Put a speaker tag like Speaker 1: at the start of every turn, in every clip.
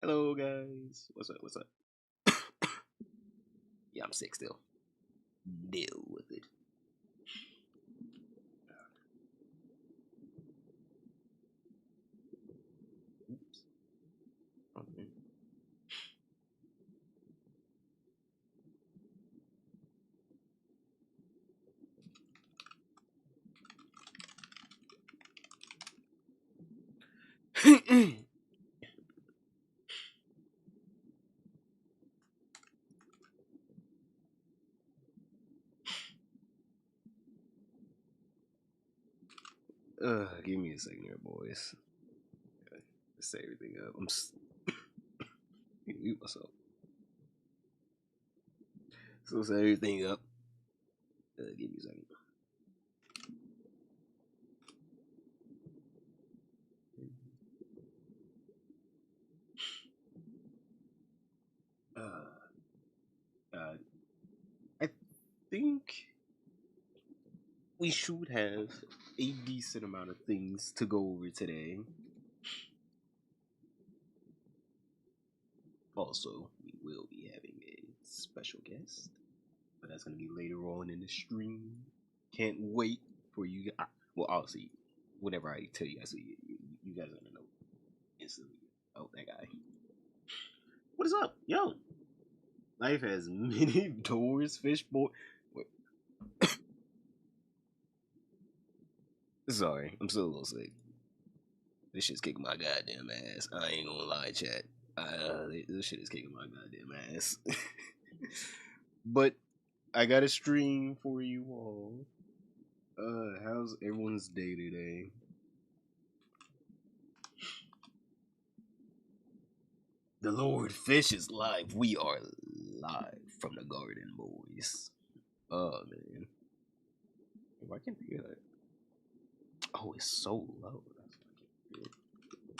Speaker 1: Hello, guys. What's up? What's up? Yeah, I'm sick still. Deal with it. Oops. Okay. Give me a second here, boys. Let's set everything up. Mute myself. So set everything up. Give me a second. Uh, I think we should have a decent amount of things to go over today. Also, we will be having a special guest, but that's gonna be later on in the stream. Can't wait for you. Well, obviously, whenever I tell you guys, you guys are gonna know instantly. Oh, that guy. What is up, yo? Life has many doors, fishbowl. Wait. Sorry, I'm still a little sick. This shit's kicking my goddamn ass. I ain't gonna lie, chat. This shit is kicking my goddamn ass. But I got a stream for you all. How's everyone's day today? The Lord Fish is live. We are live from the garden, boys. Oh man, I can hear that. Oh, it's so low. That's fucking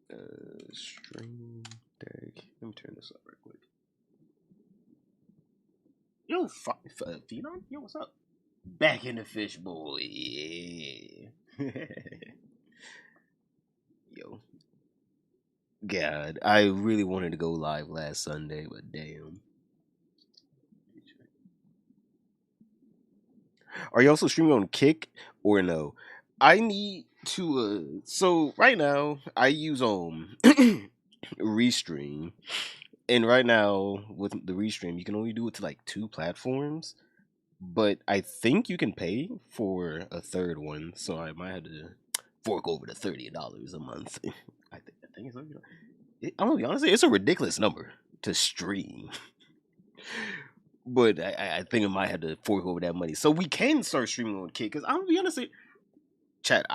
Speaker 1: good. Stream deck. Let me turn this up real quick. Yo, Phenom? Yo, what's up? Back in the fishbowl, yeah. Yo, God, I really wanted to go live last Sunday, but damn. Are you also streaming on Kick or no? I need to. So right now I use Restream, and right now with the Restream you can only do it to like 2 platforms. But I think you can pay for a third one, so I might have to fork over to $30 a month. I think it's I'm gonna be honest, it's a ridiculous number to stream. But I think I might have to fork over that money so we can start streaming on Kick. Because I'm gonna be honest, chat.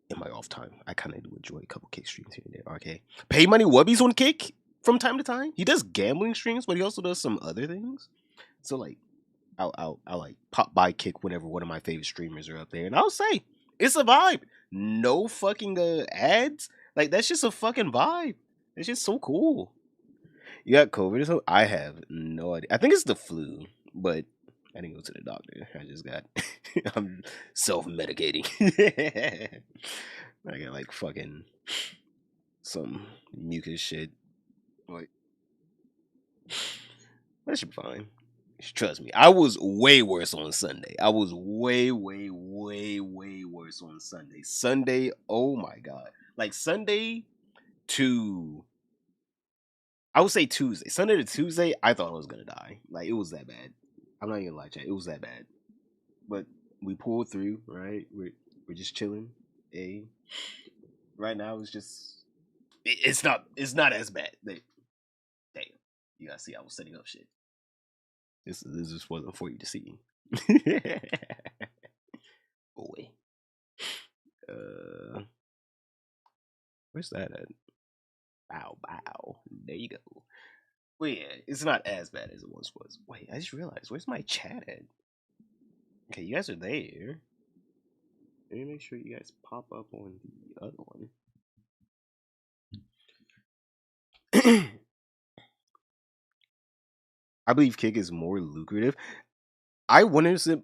Speaker 1: In my off time, I kind of do enjoy a couple Kick streams here and there. Okay, Pay Money Wubby's on Kick from time to time. He does gambling streams, but he also does some other things. So like, I'll like pop by Kick whenever one of my favorite streamers are up there, and I'll say it's a vibe. No fucking ads. Like that's just a fucking vibe. It's just so cool. You got COVID or something? I have no idea. I think it's the flu, but I didn't go to the doctor. I just got I'm self medicating. I got like fucking some mucus shit. Like that should be fine. Trust me, I was way worse on Sunday. I was way, way, way, way worse on Sunday. Sunday, oh my god. Like Sunday to I would say Tuesday. Sunday to Tuesday, I thought I was gonna die. Like it was that bad. I'm not even gonna lie, chat. It was that bad. But we pulled through, right? We're just chilling. A right now it's just it's not as bad. Damn. You gotta see I was setting up shit. This just wasn't for you to see. Boy. Where's that at? Bow bow. There you go. Well, yeah, it's not as bad as it once was. Wait, I just realized, where's my chat at? Okay, you guys are there. Let me make sure you guys pop up on the other one. I believe Kick is more lucrative. I 100%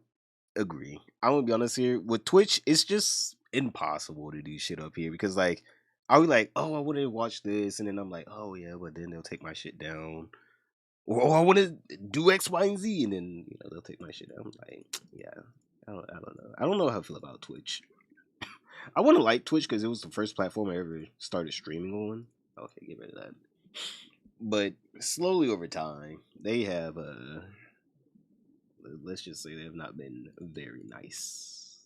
Speaker 1: agree. I'm gonna be honest here. With Twitch, it's just impossible to do shit up here because, like, I'll be like, oh, I want to watch this, and then I'm like, oh yeah, but then they'll take my shit down. Or oh, I want to do X, Y, and Z, and then they'll take my shit down. I'm like, yeah, I don't know. I don't know how I feel about Twitch. I want to like Twitch because it was the first platform I ever started streaming on. Okay, get rid of that. But slowly over time, they have let's just say they have not been very nice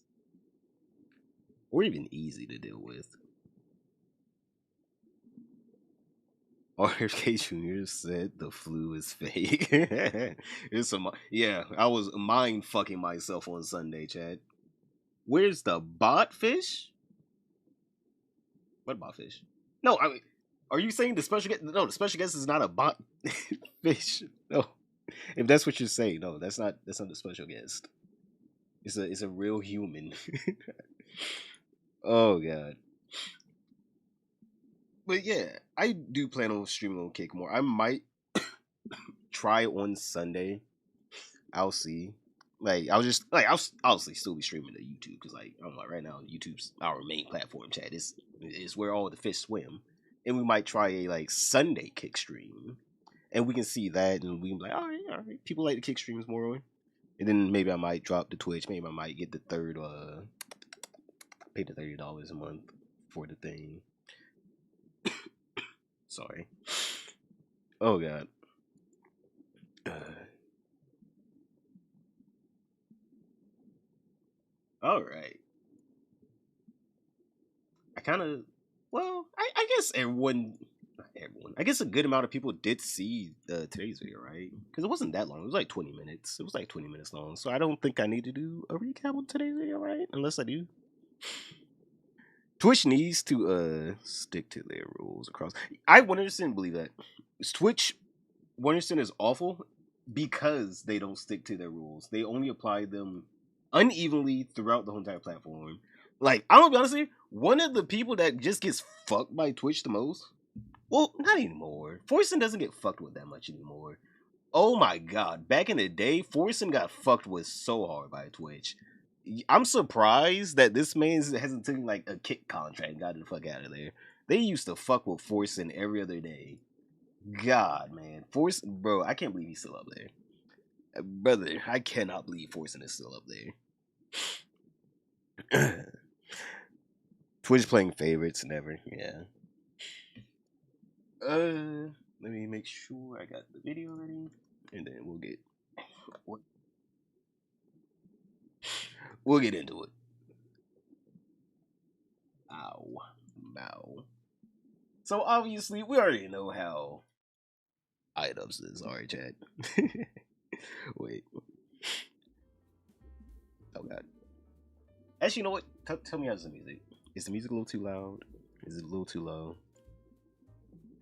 Speaker 1: or even easy to deal with. RFK Jr. said the flu is fake. It's yeah, I was mind fucking myself on Sunday, Chad. Where's the bot fish? What bot fish? No, I mean, are you saying the special guest? No, the special guest is not a bot fish. No, if that's what you're saying, no, that's not the special guest. It's a real human. Oh god. But yeah, I do plan on streaming on Kick more. I might try on Sunday. I'll see. Like I'll just like I'll obviously still be streaming to YouTube because like I'm like right now YouTube's our main platform. Chat is where all the fish swim, and we might try a like Sunday Kick stream, and we can see that, and we can be like, all right, people like the Kick streams more, and then maybe I might drop the Twitch. Maybe I might get the third pay the $30 a month for the thing. Sorry. Oh god. All right. I kind of, well, I guess not everyone. I guess a good amount of people did see today's video, right? Because it wasn't that long. It was like 20 minutes. It was like 20 minutes long. So I don't think I need to do a recap of today's video, right? Unless I do. Twitch needs to stick to their rules across. I 100% believe that. Twitch 100% is awful because they don't stick to their rules. They only apply them unevenly throughout the whole entire platform. Like, I'm gonna be honest with you, one of the people that just gets fucked by Twitch the most, well, not anymore. Forsen doesn't get fucked with that much anymore. Oh my god, back in the day, Forsen got fucked with so hard by Twitch. I'm surprised that this man hasn't taken like a kick contract and got the fuck out of there. They used to fuck with Forsen every other day. God, man. Bro, I can't believe he's still up there. Brother, I cannot believe Forsen is still up there. Twitch playing favorites, never. Yeah. Let me make sure I got the video ready, and then we'll get into it. Ow. Bow. So obviously, we already know how Idubbbz is. Alright, Chad. Wait. Oh god. Actually, you know what? Tell me how's the music. Is the music a little too loud? Is it a little too low?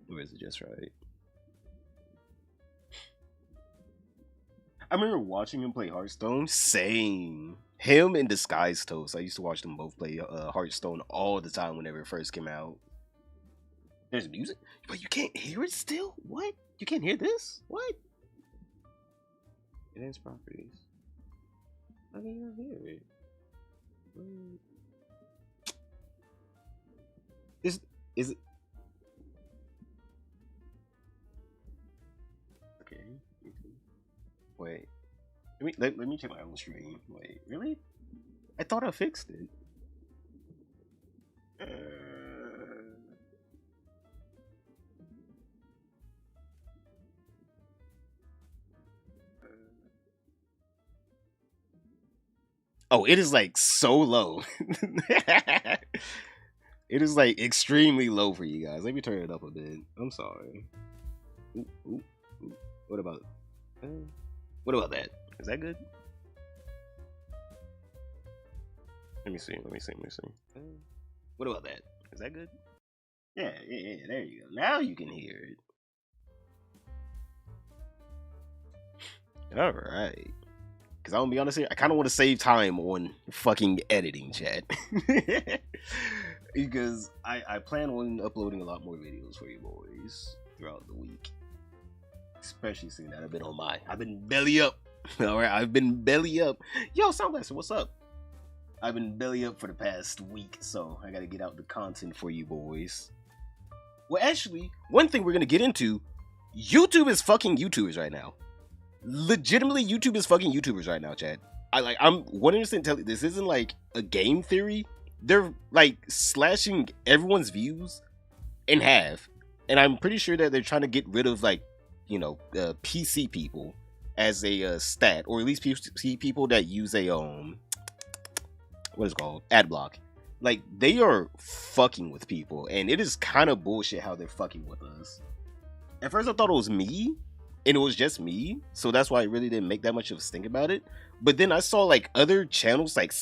Speaker 1: Or is it just right? I remember watching him play Hearthstone. Same. Him and Disguise Toast. I used to watch them both play Hearthstone all the time whenever it first came out. There's music? But you can't hear it still? What? You can't hear this? What? Enhanced properties. How can you not hear it? Is it? Okay. Wait. Let me check my own stream. Wait, really? I thought I fixed it. Oh, it is like so low. It is like extremely low for you guys. Let me turn it up a bit. I'm sorry. Ooh. What about that? Is that good? Let me see. What about that? Is that good? Yeah, there you go. Now you can hear it. Alright. Because I'm gonna be honest here, I kind of want to save time on fucking editing, chat. Because I plan on uploading a lot more videos for you boys throughout the week. Especially seeing that I've been belly up. Alright, I've been belly up. Yo, Soundblaster, what's up? I've been belly up for the past week, so I gotta get out the content for you boys. Well, actually, one thing we're gonna get into, YouTube is fucking YouTubers right now. Legitimately, YouTube is fucking YouTubers right now, Chad. I'm 100% telling you, this isn't like a game theory. They're like slashing everyone's views in half, and I'm pretty sure that they're trying to get rid of like, PC people as a stat, or at least people that use a what is it called, ad block. Like, they are fucking with people, and it is kind of bullshit how they're fucking with us. At first I thought it was me, and it was just me, so that's why I really didn't make that much of a stink about it. But then I saw like other channels, like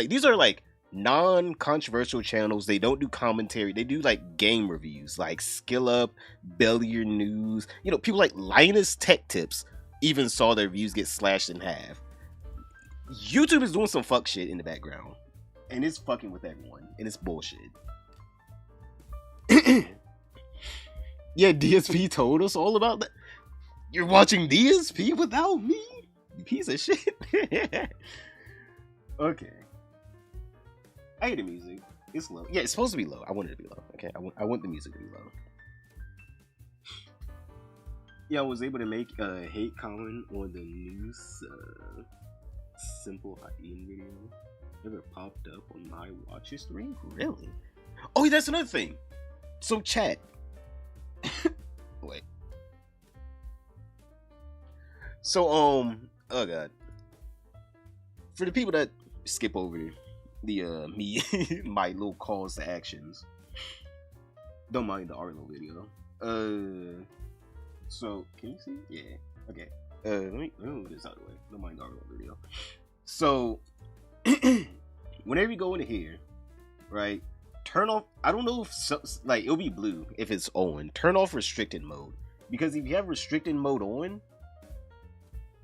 Speaker 1: these are like non-controversial channels. They don't do commentary, they do like game reviews, like Skill Up, Bellier News, people like Linus Tech Tips even saw their views get slashed in half. YouTube is doing some fuck shit in the background, and it's fucking with everyone, and it's bullshit. Yeah, DSP told us all about that. You're watching DSP without me, you piece of shit. Okay, I hear the music. It's low. Yeah, it's supposed to be low. I want it to be low. Okay, I want the music to be low. Yeah, I was able to make a hate comment on the news simple Ian video. Never popped up on my watch history. Really? Oh, that's another thing. So chat. Wait. So oh god. For the people that skip over the me my little calls to actions, don't mind the Arlo video. So can you see? Yeah. Okay. Let me move this out of the way. Don't mind the Arlo video. So whenever you go into here, right? Turn off. I don't know if like it'll be blue if it's on. Turn off restricted mode, because if you have restricted mode on,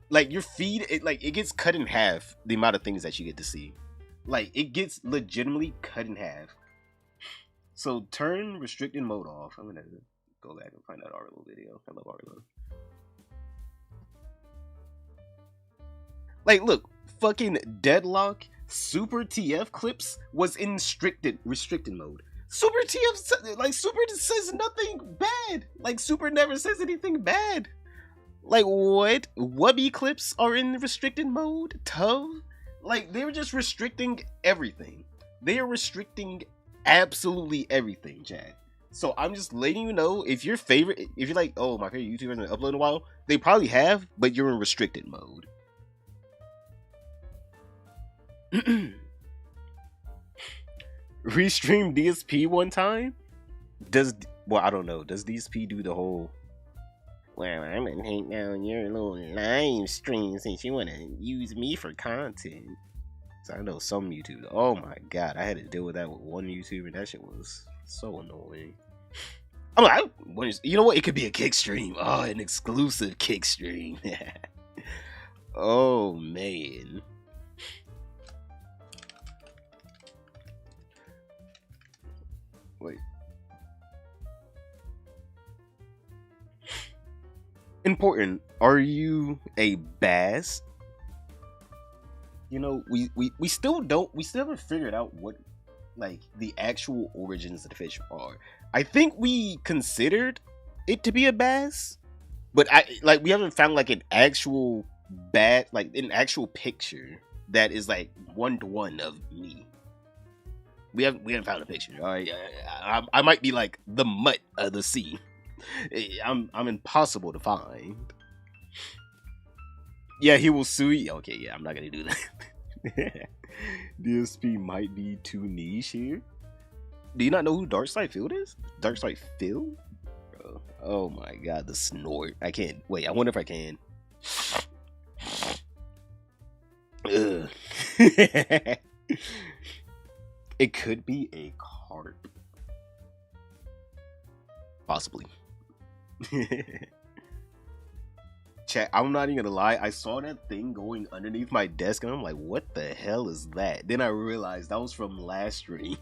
Speaker 1: like your feed, it gets cut in half. The amount of things that you get to see, like it gets legitimately cut in half. So turn restricted mode off. I'm gonna go back and find that Arlo video. I love Arlo. Like, look, fucking Deadlock Super TF clips was in restricted mode. Super TF, like, Super says nothing bad. Like, Super never says anything bad. Like, what? Wubby clips are in restricted mode? Tov? Like, they were just restricting everything. They are restricting absolutely everything, Chad. So I'm just letting you know, if you're like, oh, my favorite YouTuber hasn't uploaded in a while, they probably have, but you're in restricted mode. Restream DSP one time? I don't know. Does DSP do the whole, well, I'm gonna take down your little live stream since you wanna use me for content? So I know some YouTubers, oh my god, I had to deal with that with one YouTuber, and that shit was so annoying. I'm like, you know what? It could be a kick stream. Oh, an exclusive kick stream. Oh man. Wait. Important. Are you a bass? We still haven't figured out what, like, the actual origins of the fish are. I think we considered it to be a bass, but we haven't found like an actual an actual picture that is like 1-to-1 of me. We haven't found a picture. All right, I might be like the mutt of the sea. I'm impossible to find. Yeah, he will sue you. Okay, yeah, I'm not gonna do that. DSP might be too niche here. Do you not know who Darkside Field is? Darkside Field? Bro. Oh my god, the snort. I can't. Wait, I wonder if I can. Ugh. It could be a carp. Possibly. Chat, I'm not even gonna lie, I saw that thing going underneath my desk and I'm like, what the hell is that? Then I realized that was from last stream.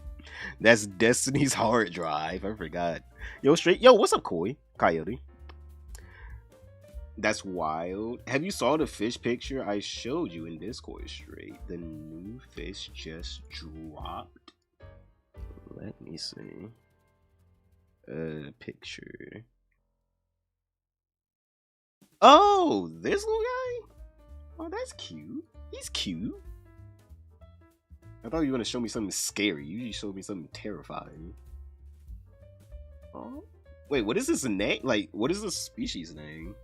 Speaker 1: That's Destiny's hard drive. I forgot. Yo, what's up, Coyote? That's wild. Have you saw the fish picture I showed you in Discord straight? The new fish just dropped. Let me see. Picture. Oh, this little guy? Oh, that's cute. He's cute. I thought you were gonna show me something scary. You usually showed me something terrifying. Oh, wait, what is this name? Like, what is this species name?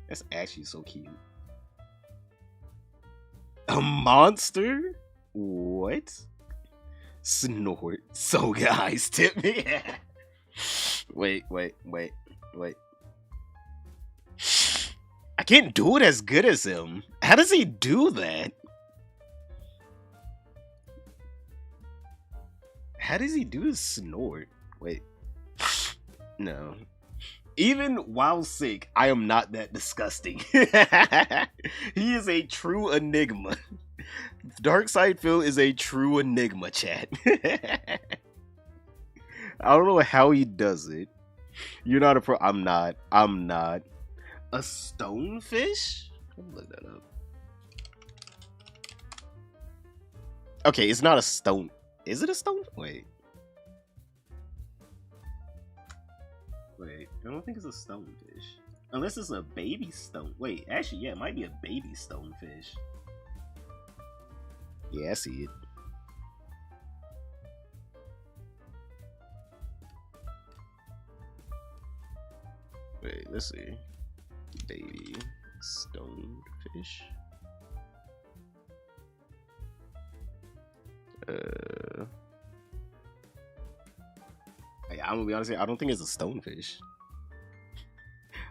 Speaker 1: That's actually so cute. A monster? What? Snort. So guys, tip me. Wait. I can't do it as good as him. How does he do that? How does he do his snort? Wait. No. Even while sick, I am not that disgusting. He is a true enigma. Darkside Phil is a true enigma, chat. I don't know how he does it. You're not a pro. I'm not. A stonefish? Let me look that up. Okay, it's not a stone. Is it a stone? Wait, I don't think it's a stonefish. Unless it's a baby stone. Wait, actually, yeah, it might be a baby stonefish. Yeah, I see it. Wait, let's see. Baby stonefish. I'm gonna be honest here, I don't think it's a stonefish.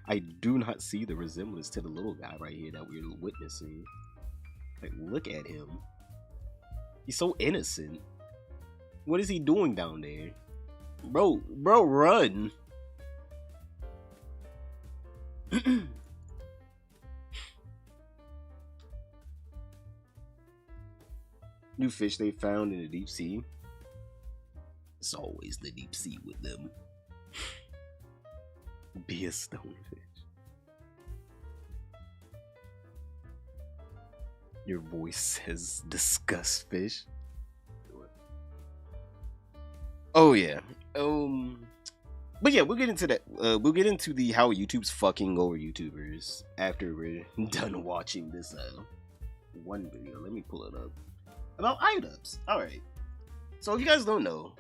Speaker 1: I do not see the resemblance to the little guy right here that we're witnessing. Like, look at him. He's so innocent. What is he doing down there? Bro, run. New fish they found in the deep sea. It's always the deep sea with them. Be a stonefish. Your voice says disgust fish. Oh yeah. But yeah, we'll get into that. We'll get into the how YouTube's fucking over YouTubers after we're done watching this one video. Let me pull it up. About Idubbbz. Alright. So if you guys don't know,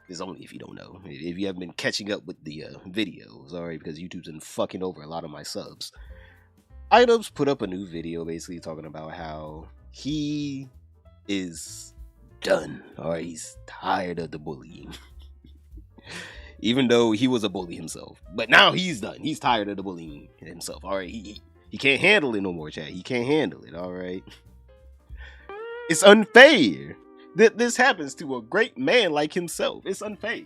Speaker 1: it's only if you don't know. If you haven't been catching up with the videos, alright, because YouTube's been fucking over a lot of my subs. Idubbbz put up a new video basically talking about how he is done. Alright, he's tired of the bullying. Even though he was a bully himself. But now he's done. He's tired of the bullying himself. Alright, he can't handle it no more, chat. He can't handle it, alright? It's unfair that this happens to a great man like himself. It's unfair.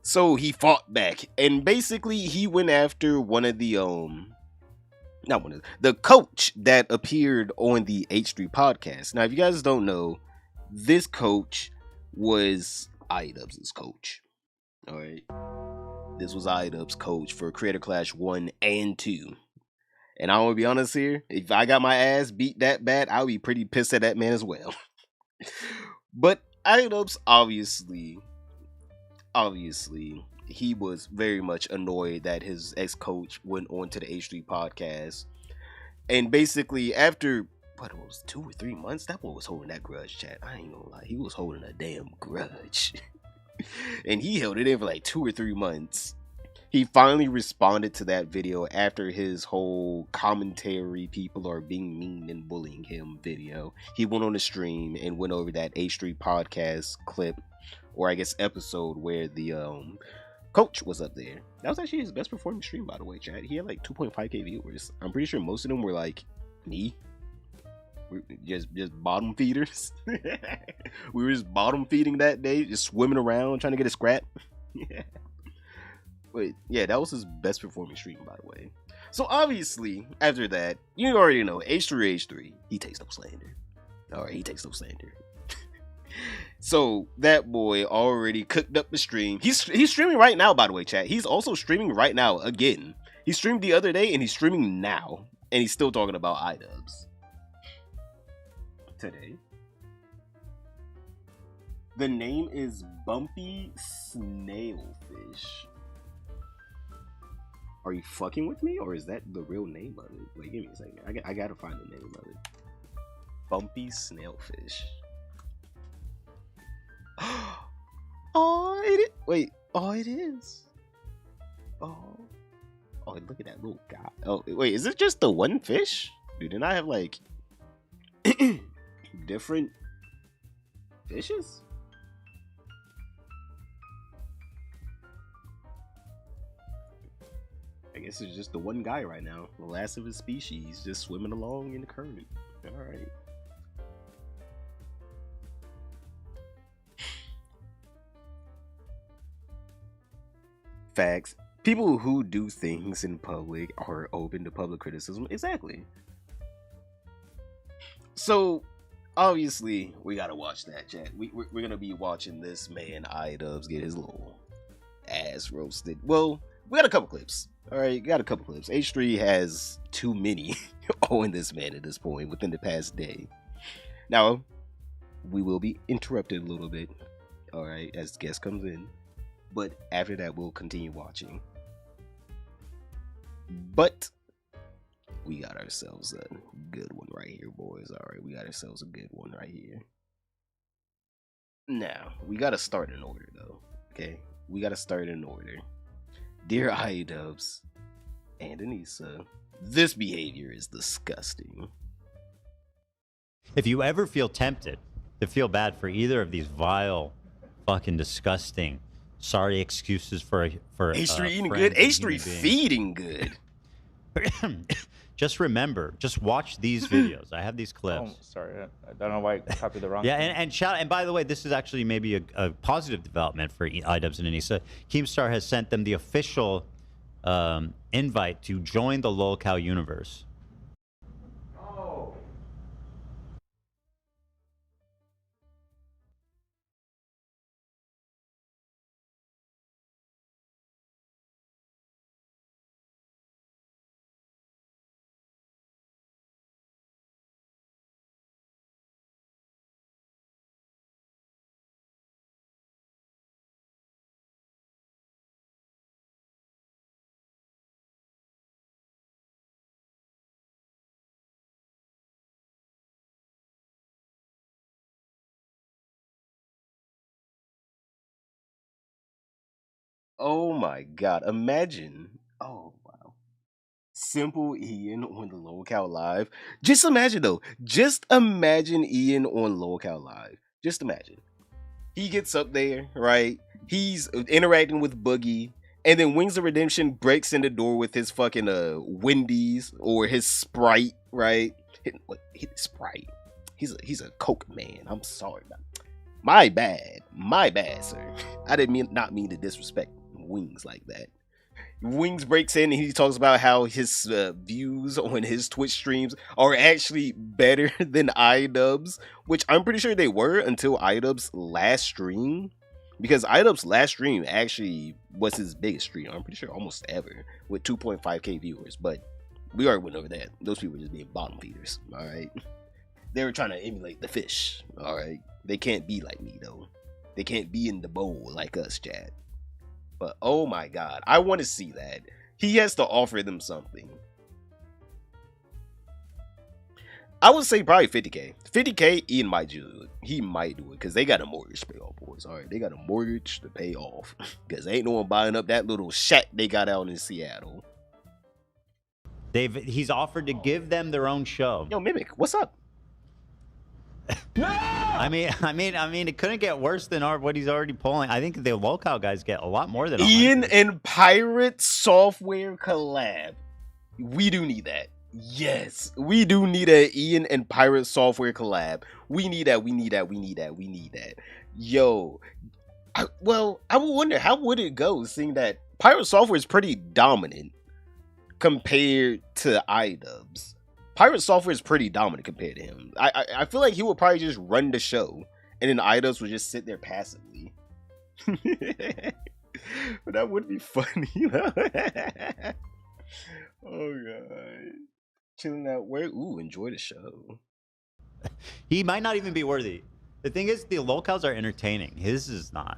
Speaker 1: So he fought back, and basically he went after one of the the coach that appeared on the H3 podcast. Now, if you guys don't know, this coach was Idubbbz's coach. All right, this was Idubbbz's coach for Creator Clash 1 and 2. And I want to be honest here, if I got my ass beat that bad, I would be pretty pissed at that man as well. But Idubbbz, obviously, he was very much annoyed that his ex-coach went on to the H3 podcast. And basically, after, what it was, 2 or 3 months, that boy was holding that grudge, chat. I ain't gonna lie, he was holding a damn grudge. And he held it in for like 2 or 3 months. He finally responded to that video after his whole commentary, people are being mean and bullying him video. He went on the stream and went over that H3 podcast clip, or I guess episode, where the coach was up there. That was actually his best performing stream, by the way, chat. He had like 2.5k viewers. I'm pretty sure most of them were like me. We're just bottom feeders. We were just bottom feeding that day, just swimming around trying to get a scrap. Yeah. Wait, yeah, that was his best performing stream, by the way. So obviously, after that, you already know, H3, he takes no slander. Alright, he takes no slander. So that boy already cooked up the stream. He's streaming right now, by the way, chat. He's also streaming right now again. He streamed the other day and he's streaming now. And he's still talking about Idubbbz. Today. The name is Bumpy Snailfish. Are you fucking with me? Or is that the real name of it? Wait, give me a second. I gotta find the name of it. Bumpy Snailfish. Oh, wait. Oh, it is. Oh, look at that little guy. Oh, wait, is it just the one fish? Dude, didn't I have like different fishes? I guess it's just the one guy right now, the last of his species, just swimming along in the current. All right. Facts. People who do things in public are open to public criticism. Exactly. So, obviously, we gotta watch that, chat. We're gonna be watching this man, Idubbbz, get his little ass roasted. Well, we got a couple clips. Alright, got a couple clips. H3 has too many owing this man at this point within the past day. Now, we will be interrupted a little bit, alright, as guest comes in. But after that, we'll continue watching. But we got ourselves a good one right here, boys. Alright, we got ourselves a good one right here. Now, we gotta start in order, though. Okay? We gotta start in order. Dear Idubbbz and Anissa, this behavior is disgusting.
Speaker 2: If you ever feel tempted to feel bad for either of these vile, fucking disgusting, sorry excuses for
Speaker 1: H3 eating good, H3 feeding good.
Speaker 2: Just remember, just watch these videos. I have these clips.
Speaker 3: Oh, sorry, I don't know why I copied the wrong.
Speaker 2: Yeah, and by the way, this is actually maybe a positive development for Idubbbz and Anissa. Keemstar has sent them the official invite to join the LolCow universe.
Speaker 3: Oh.
Speaker 1: Oh my god, imagine. Oh wow. Simple Ian on the LolCow Live. Just imagine though. Just imagine Ian on LolCow Live. Just imagine. He gets up there, right? He's interacting with Boogie, and then Wings of Redemption breaks in the door with his fucking Wendy's or his Sprite, right? Hit Sprite. He's a Coke man. I'm sorry. My bad, sir. I didn't not mean to disrespect Wings like that. Wings breaks in and he talks about how his views on his Twitch streams are actually better than Idubbbz, which I'm pretty sure they were until Idubbbz last stream, because Idubbbz last stream actually was his biggest stream, I'm pretty sure almost ever, with 2.5k viewers. But we already went over that. Those people were just being bottom feeders. All right, they were trying to emulate the fish. All right, they can't be like me though. They can't be in the bowl like us, Chad. But oh my god, I want to see that. He has to offer them something. I would say probably 50k. 50k, Ian might do it. He might do it because they got a mortgage to pay off, boys. All right, they got a mortgage to pay off because ain't no one buying up that little shack they got out in Seattle.
Speaker 2: He's offered to give them their own show.
Speaker 1: Yo, Mimic, what's up?
Speaker 3: No!
Speaker 2: I mean, it couldn't get worse than what he's already pulling. I think the LolCow guys get a lot more than
Speaker 1: Ian
Speaker 2: 100.
Speaker 1: and Pirate Software collab. We do need that. Yes, we do need a Ian and Pirate Software collab. We need that. We need that. We need that. We need that. Yo, I would wonder how would it go, seeing that Pirate Software is pretty dominant compared to Idubbbz. Pirate Software is pretty dominant compared to him. I feel like he would probably just run the show and then Idubbbz would just sit there passively. But that would be funny. Oh god. Chilling out where? Ooh, enjoy the show.
Speaker 2: He might not even be worthy. The thing is, the locales are entertaining. His is not.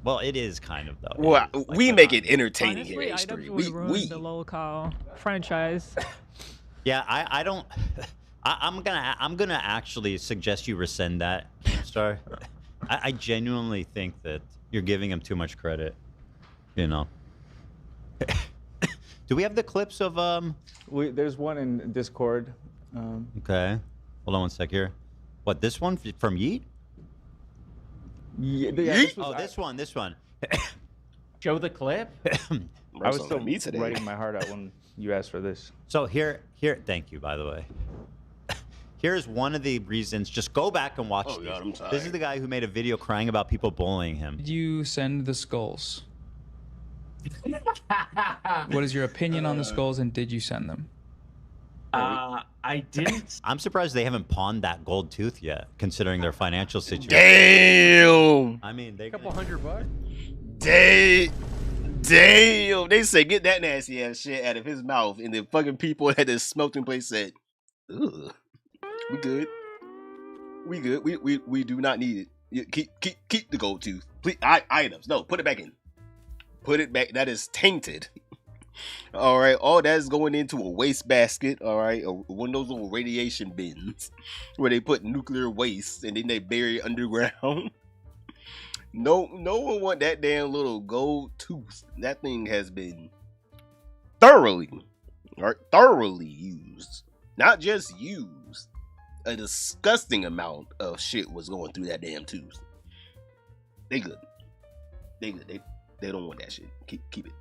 Speaker 2: Well, it is kind of though.
Speaker 1: Well,
Speaker 2: like,
Speaker 1: we make it entertaining
Speaker 4: Honestly,
Speaker 1: here.
Speaker 4: Idubbbz
Speaker 1: We
Speaker 4: would ruin the locale franchise.
Speaker 2: Yeah, I don't. I'm gonna actually suggest you rescind that, Keemstar. I genuinely think that you're giving him too much credit. You know. Do we have the clips of
Speaker 3: There's one in Discord.
Speaker 2: Okay, hold on one sec here. What, this one from Yeet?
Speaker 3: Yeah,
Speaker 2: This one.
Speaker 5: Show the clip.
Speaker 3: I was still
Speaker 1: me today.
Speaker 3: writing my heart out when you asked for this.
Speaker 2: So here. Thank you, by the way. Here's one of the reasons. Just go back and watch
Speaker 1: Oh,
Speaker 2: this.
Speaker 1: God, I'm tired.
Speaker 2: This is the guy who made a video crying about people bullying him.
Speaker 6: Did you send the skulls? What is your opinion on the skulls, and did you send them?
Speaker 5: I didn't.
Speaker 2: I'm surprised they haven't pawned that gold tooth yet, considering their financial situation.
Speaker 1: Damn.
Speaker 2: I mean, they
Speaker 5: $200.
Speaker 1: Damn. They say get that nasty ass shit out of his mouth, and the fucking people at the smelting place said, "Ugh, we good. We good. We do not need it. Keep the gold tooth, please. Items. No, put it back in. Put it back. That is tainted." All right, all that's going into a waste basket. All right, one of those little radiation bins where they put nuclear waste and then they bury it underground. No one want that damn little gold tooth. That thing has been thoroughly used, not just used. A disgusting amount of shit was going through that damn tooth. They good. They don't want that shit. Keep it.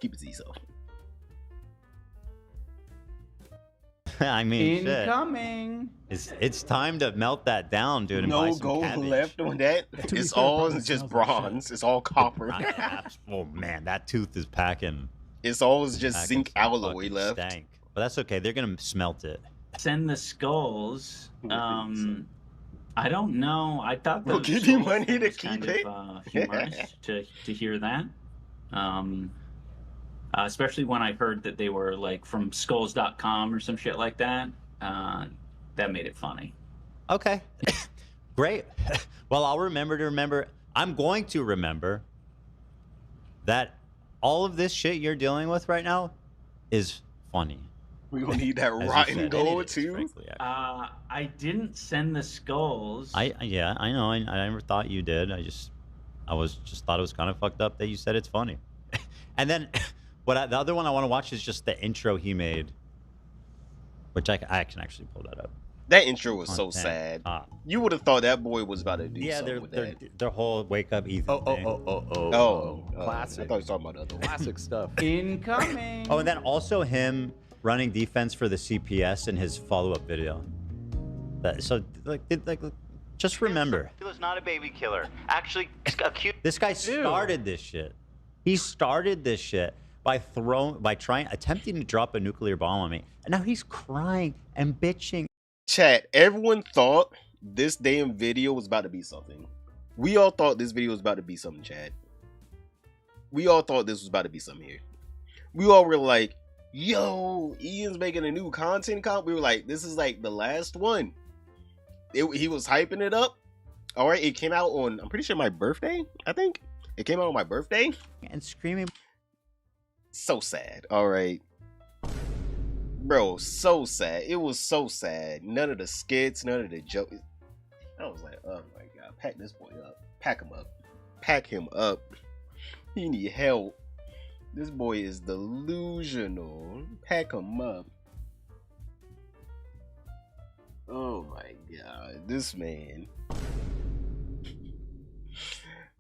Speaker 1: Keep it to yourself.
Speaker 2: I mean,
Speaker 5: Incoming.
Speaker 2: it's time to melt that down, dude. And buy
Speaker 1: No
Speaker 2: some
Speaker 1: gold
Speaker 2: cabbage.
Speaker 1: left on that.
Speaker 4: be
Speaker 1: It's
Speaker 4: fair,
Speaker 1: all
Speaker 4: probably
Speaker 1: just
Speaker 4: smells like
Speaker 1: bronze. It's all copper.
Speaker 2: Oh man, that tooth is packing.
Speaker 1: It's all just
Speaker 2: packing
Speaker 1: zinc
Speaker 2: some
Speaker 1: alloy
Speaker 2: fucking
Speaker 1: left.
Speaker 2: Stank. But that's okay. They're gonna smelt it.
Speaker 5: Send the skulls. I don't know. I thought
Speaker 1: We'll
Speaker 5: the
Speaker 1: give you
Speaker 5: skull
Speaker 1: money
Speaker 5: thing
Speaker 1: to
Speaker 5: was kind
Speaker 1: keep it.
Speaker 5: of, humorous to hear that. Especially when I heard that they were like from skulls.com or some shit like that. That made it funny.
Speaker 2: Okay, great. Well, I'll remember. I'm going to remember that all of this shit you're dealing with right now is funny.
Speaker 1: We're gonna need that
Speaker 2: As you
Speaker 1: rotten
Speaker 2: said, and
Speaker 1: gold
Speaker 2: it is,
Speaker 1: too.
Speaker 2: frankly, actually.
Speaker 5: I didn't send the skulls.
Speaker 2: I know. I never thought you did. I just thought it was kind of fucked up that you said it's funny. And then the other one I want to watch is just the intro he made, which I can actually pull that up.
Speaker 1: That intro was so
Speaker 2: Content.
Speaker 1: sad. You would have thought that boy was about to do
Speaker 2: Yeah,
Speaker 1: something with that.
Speaker 2: their whole wake up Ethan thing.
Speaker 1: Oh, I
Speaker 7: Classic.
Speaker 1: thought you were talking about the other one.
Speaker 7: Classic stuff.
Speaker 5: Incoming.
Speaker 2: Oh, and then also him running defense for the CPS in his follow-up video. Just remember.
Speaker 8: He was not a baby killer. Actually, accused.
Speaker 2: This guy started this shit. He started this shit by attempting to drop a nuclear bomb on me. And now he's crying and bitching.
Speaker 1: Chat, everyone thought this damn video was about to be something. We all thought this video was about to be something, Chad. We all thought this was about to be something here. We all were like, yo, Ian's making a new content comp. We were like, this is like the last one. He was hyping it up. All right, it came out on, I'm pretty sure my birthday, I think. It came out on my birthday.
Speaker 2: And screaming.
Speaker 1: So sad. All right. Bro, so sad. It was so sad. None of the skits, none of the jokes. I was like, oh my god, pack this boy up. Pack him up. Pack him up. He need help. This boy is delusional. Pack him up. Oh my god, this man.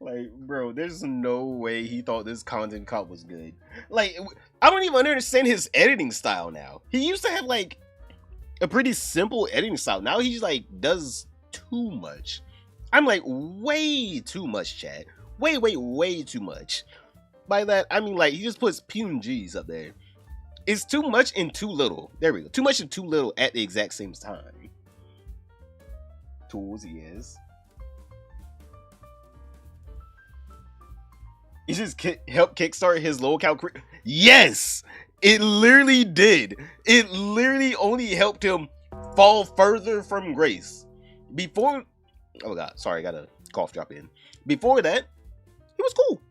Speaker 1: Like, bro, there's no way he thought this content comp was good. Like, I don't even understand his editing style now. He used to have, like, a pretty simple editing style. Now he's, like, does too much. I'm like, way too much, chat. Way too much. By that, I mean, like, he just puts PNGs up there. It's too much and too little. There we go. Too much and too little at the exact same time. tools he has. He just helped kickstart his low-cal career. Yes! It literally did. It literally only helped him fall further from grace. Before... Oh, God. Sorry, I got a cough drop in. Before that, he was cool.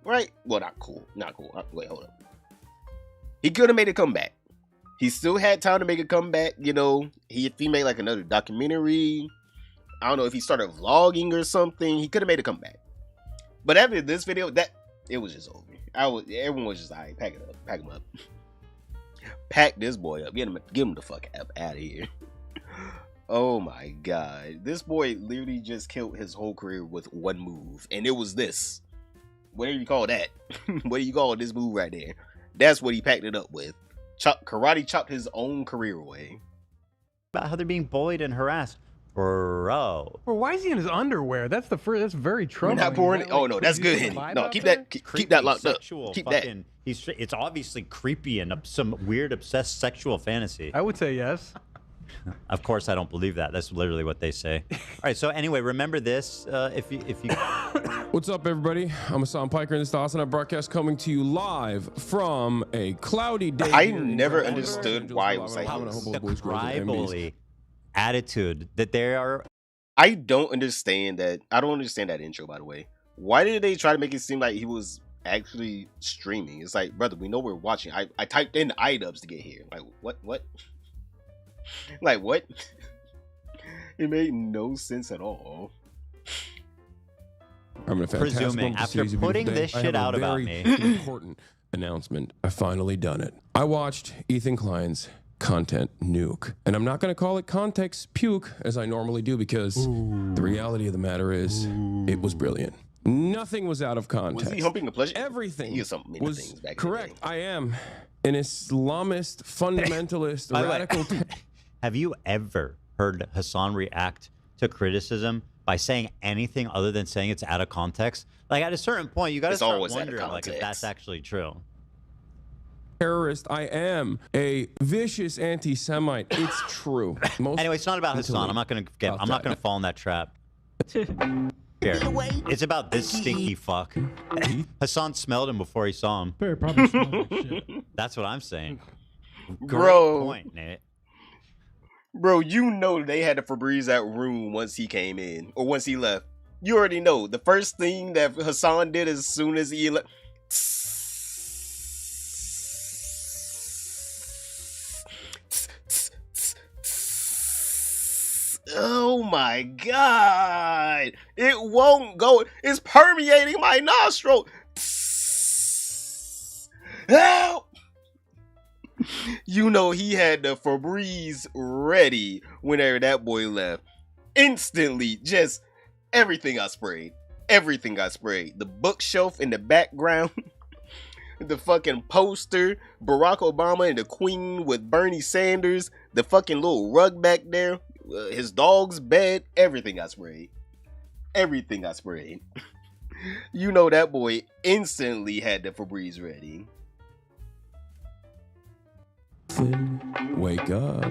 Speaker 1: Right? Well, not cool. Not cool. Wait, hold up. He could have made a comeback. He still had time to make a comeback. You know, if he made like another documentary, I don't know, if he started vlogging or something, he could have made a comeback. But after this video, it was just over. Everyone was just like, pack it up, pack him up, pack this boy up, get him the fuck out of here. Oh my God, this boy literally just killed his whole career with one move, and it was this. What do you call that? What do you call this move right there? That's what he packed it up with. Karate chopped his own career away.
Speaker 2: About how they're being bullied and harassed. Bro.
Speaker 7: Well, why is he in his underwear? That's very troubling.
Speaker 1: Not pouring it. Oh no, that's good, Henny. No, keep that locked up. Keep that.
Speaker 2: It's obviously creepy and some weird obsessed sexual fantasy.
Speaker 7: I would say yes.
Speaker 2: Of course, I don't believe that. That's literally what they say. All right. So anyway, remember this. If you.
Speaker 9: What's up, everybody? I'm Hassan Piker, and this is the Hassan broadcast coming to you live from a cloudy day.
Speaker 1: I never understood why it was like
Speaker 2: the tribally attitude that they are.
Speaker 1: I don't understand that. I don't understand that intro, by the way. Why did they try to make it seem like he was actually streaming? It's like, brother, we know we're watching. I typed in Idubbbz to get here. Like, what? Like, what? It made no sense at all.
Speaker 9: I'm a
Speaker 2: presuming after putting this shit out about me.
Speaker 9: Important announcement. I finally done it. I watched Ethan Klein's content nuke, and I'm not going to call it context puke as I normally do, because the reality of the matter is it was brilliant. Nothing was out of context.
Speaker 1: Was he humping the pleasure?
Speaker 9: Everything
Speaker 1: he was things back
Speaker 9: correct. I am an Islamist, fundamentalist, radical.
Speaker 2: Have you ever heard Hassan react to criticism by saying anything other than saying it's out of context? Like, at a certain point, you got to start wondering like if that's actually true.
Speaker 9: Terrorist. I am a vicious anti-Semite. It's true.
Speaker 2: Anyway, it's not about Hassan. I'm not gonna fall in that trap. Here. It's about this stinky fuck. Hassan smelled him before he saw him.
Speaker 7: Probably smelled like shit.
Speaker 2: That's what I'm saying.
Speaker 1: Bro.
Speaker 2: Great point, Nate.
Speaker 1: Bro, you know they had to Febreze that room once he came in, or once he left. You already know. The first thing that Hassan did as soon as he left... Oh my God. It won't go. It's permeating my nostril. Help! You know he had the Febreze ready whenever that boy left. Instantly, just everything got sprayed. Everything got sprayed. The bookshelf in the background. The fucking poster. Barack Obama and the Queen with Bernie Sanders. The fucking little rug back there. His dog's bed. Everything got sprayed. Everything got sprayed. You know that boy instantly had the Febreze ready.
Speaker 9: Wake up.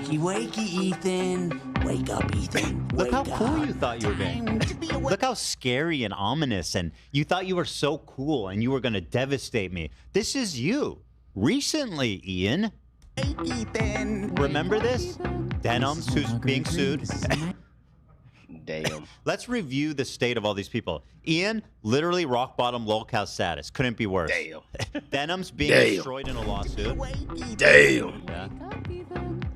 Speaker 10: Wakey, wakey, Ethan. Wake up, Ethan.
Speaker 2: Look how cool you thought you were being. Look how scary and ominous, and you thought you were so cool and you were going to devastate me. This is you. Recently, Ian.
Speaker 10: Ethan.
Speaker 2: Remember this? Denims, who's being sued.
Speaker 1: Damn.
Speaker 2: Let's review the state of all these people. Ian, literally rock bottom lolcow status. Couldn't be worse.
Speaker 1: Damn.
Speaker 2: Denims being destroyed in a lawsuit.
Speaker 1: Damn.
Speaker 2: Yeah.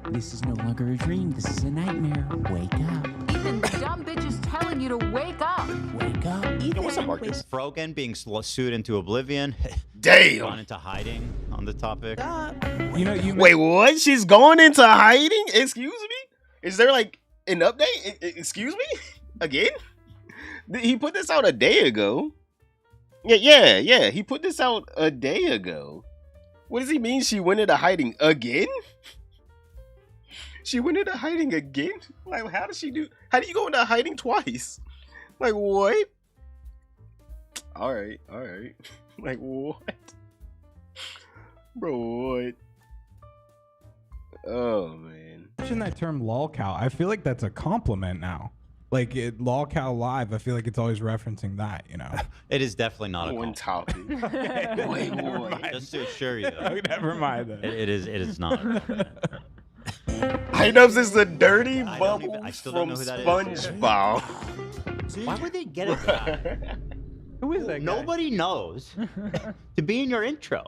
Speaker 10: This is no longer a dream. This is a nightmare. Wake up.
Speaker 11: Ethan, the dumb bitch is telling you to wake up.
Speaker 10: Wake up. Ethan.
Speaker 1: What's up, Marcus?
Speaker 2: Frogan being sued into oblivion.
Speaker 1: Damn.
Speaker 2: Gone into hiding on the topic.
Speaker 7: You know,
Speaker 1: wait, what? She's going into hiding? Excuse me? Is there like an update? Excuse me? Again? He put this out a day ago. Yeah. He put this out a day ago. What does he mean she went into hiding again? She went into hiding again? Like, how do you go into hiding twice? Like, what? Alright. Like, what? Bro, what? Oh man.
Speaker 12: Mention that term lolcow. I feel like that's a compliment now. Like lolcow live. I feel like it's always referencing that. You know.
Speaker 2: It is definitely not a
Speaker 1: One
Speaker 2: compliment.
Speaker 1: topic. Wait, boy.
Speaker 2: Just to assure you, though,
Speaker 12: Never mind that.
Speaker 2: it is not. A compliment.
Speaker 1: Idubbbz is the dirty
Speaker 2: I don't
Speaker 1: bubble
Speaker 2: even- I still don't
Speaker 1: from
Speaker 2: know who that is.
Speaker 1: SpongeBob.
Speaker 2: Why would they get it that?
Speaker 7: Who is that guy?
Speaker 2: Nobody knows to be in your intro.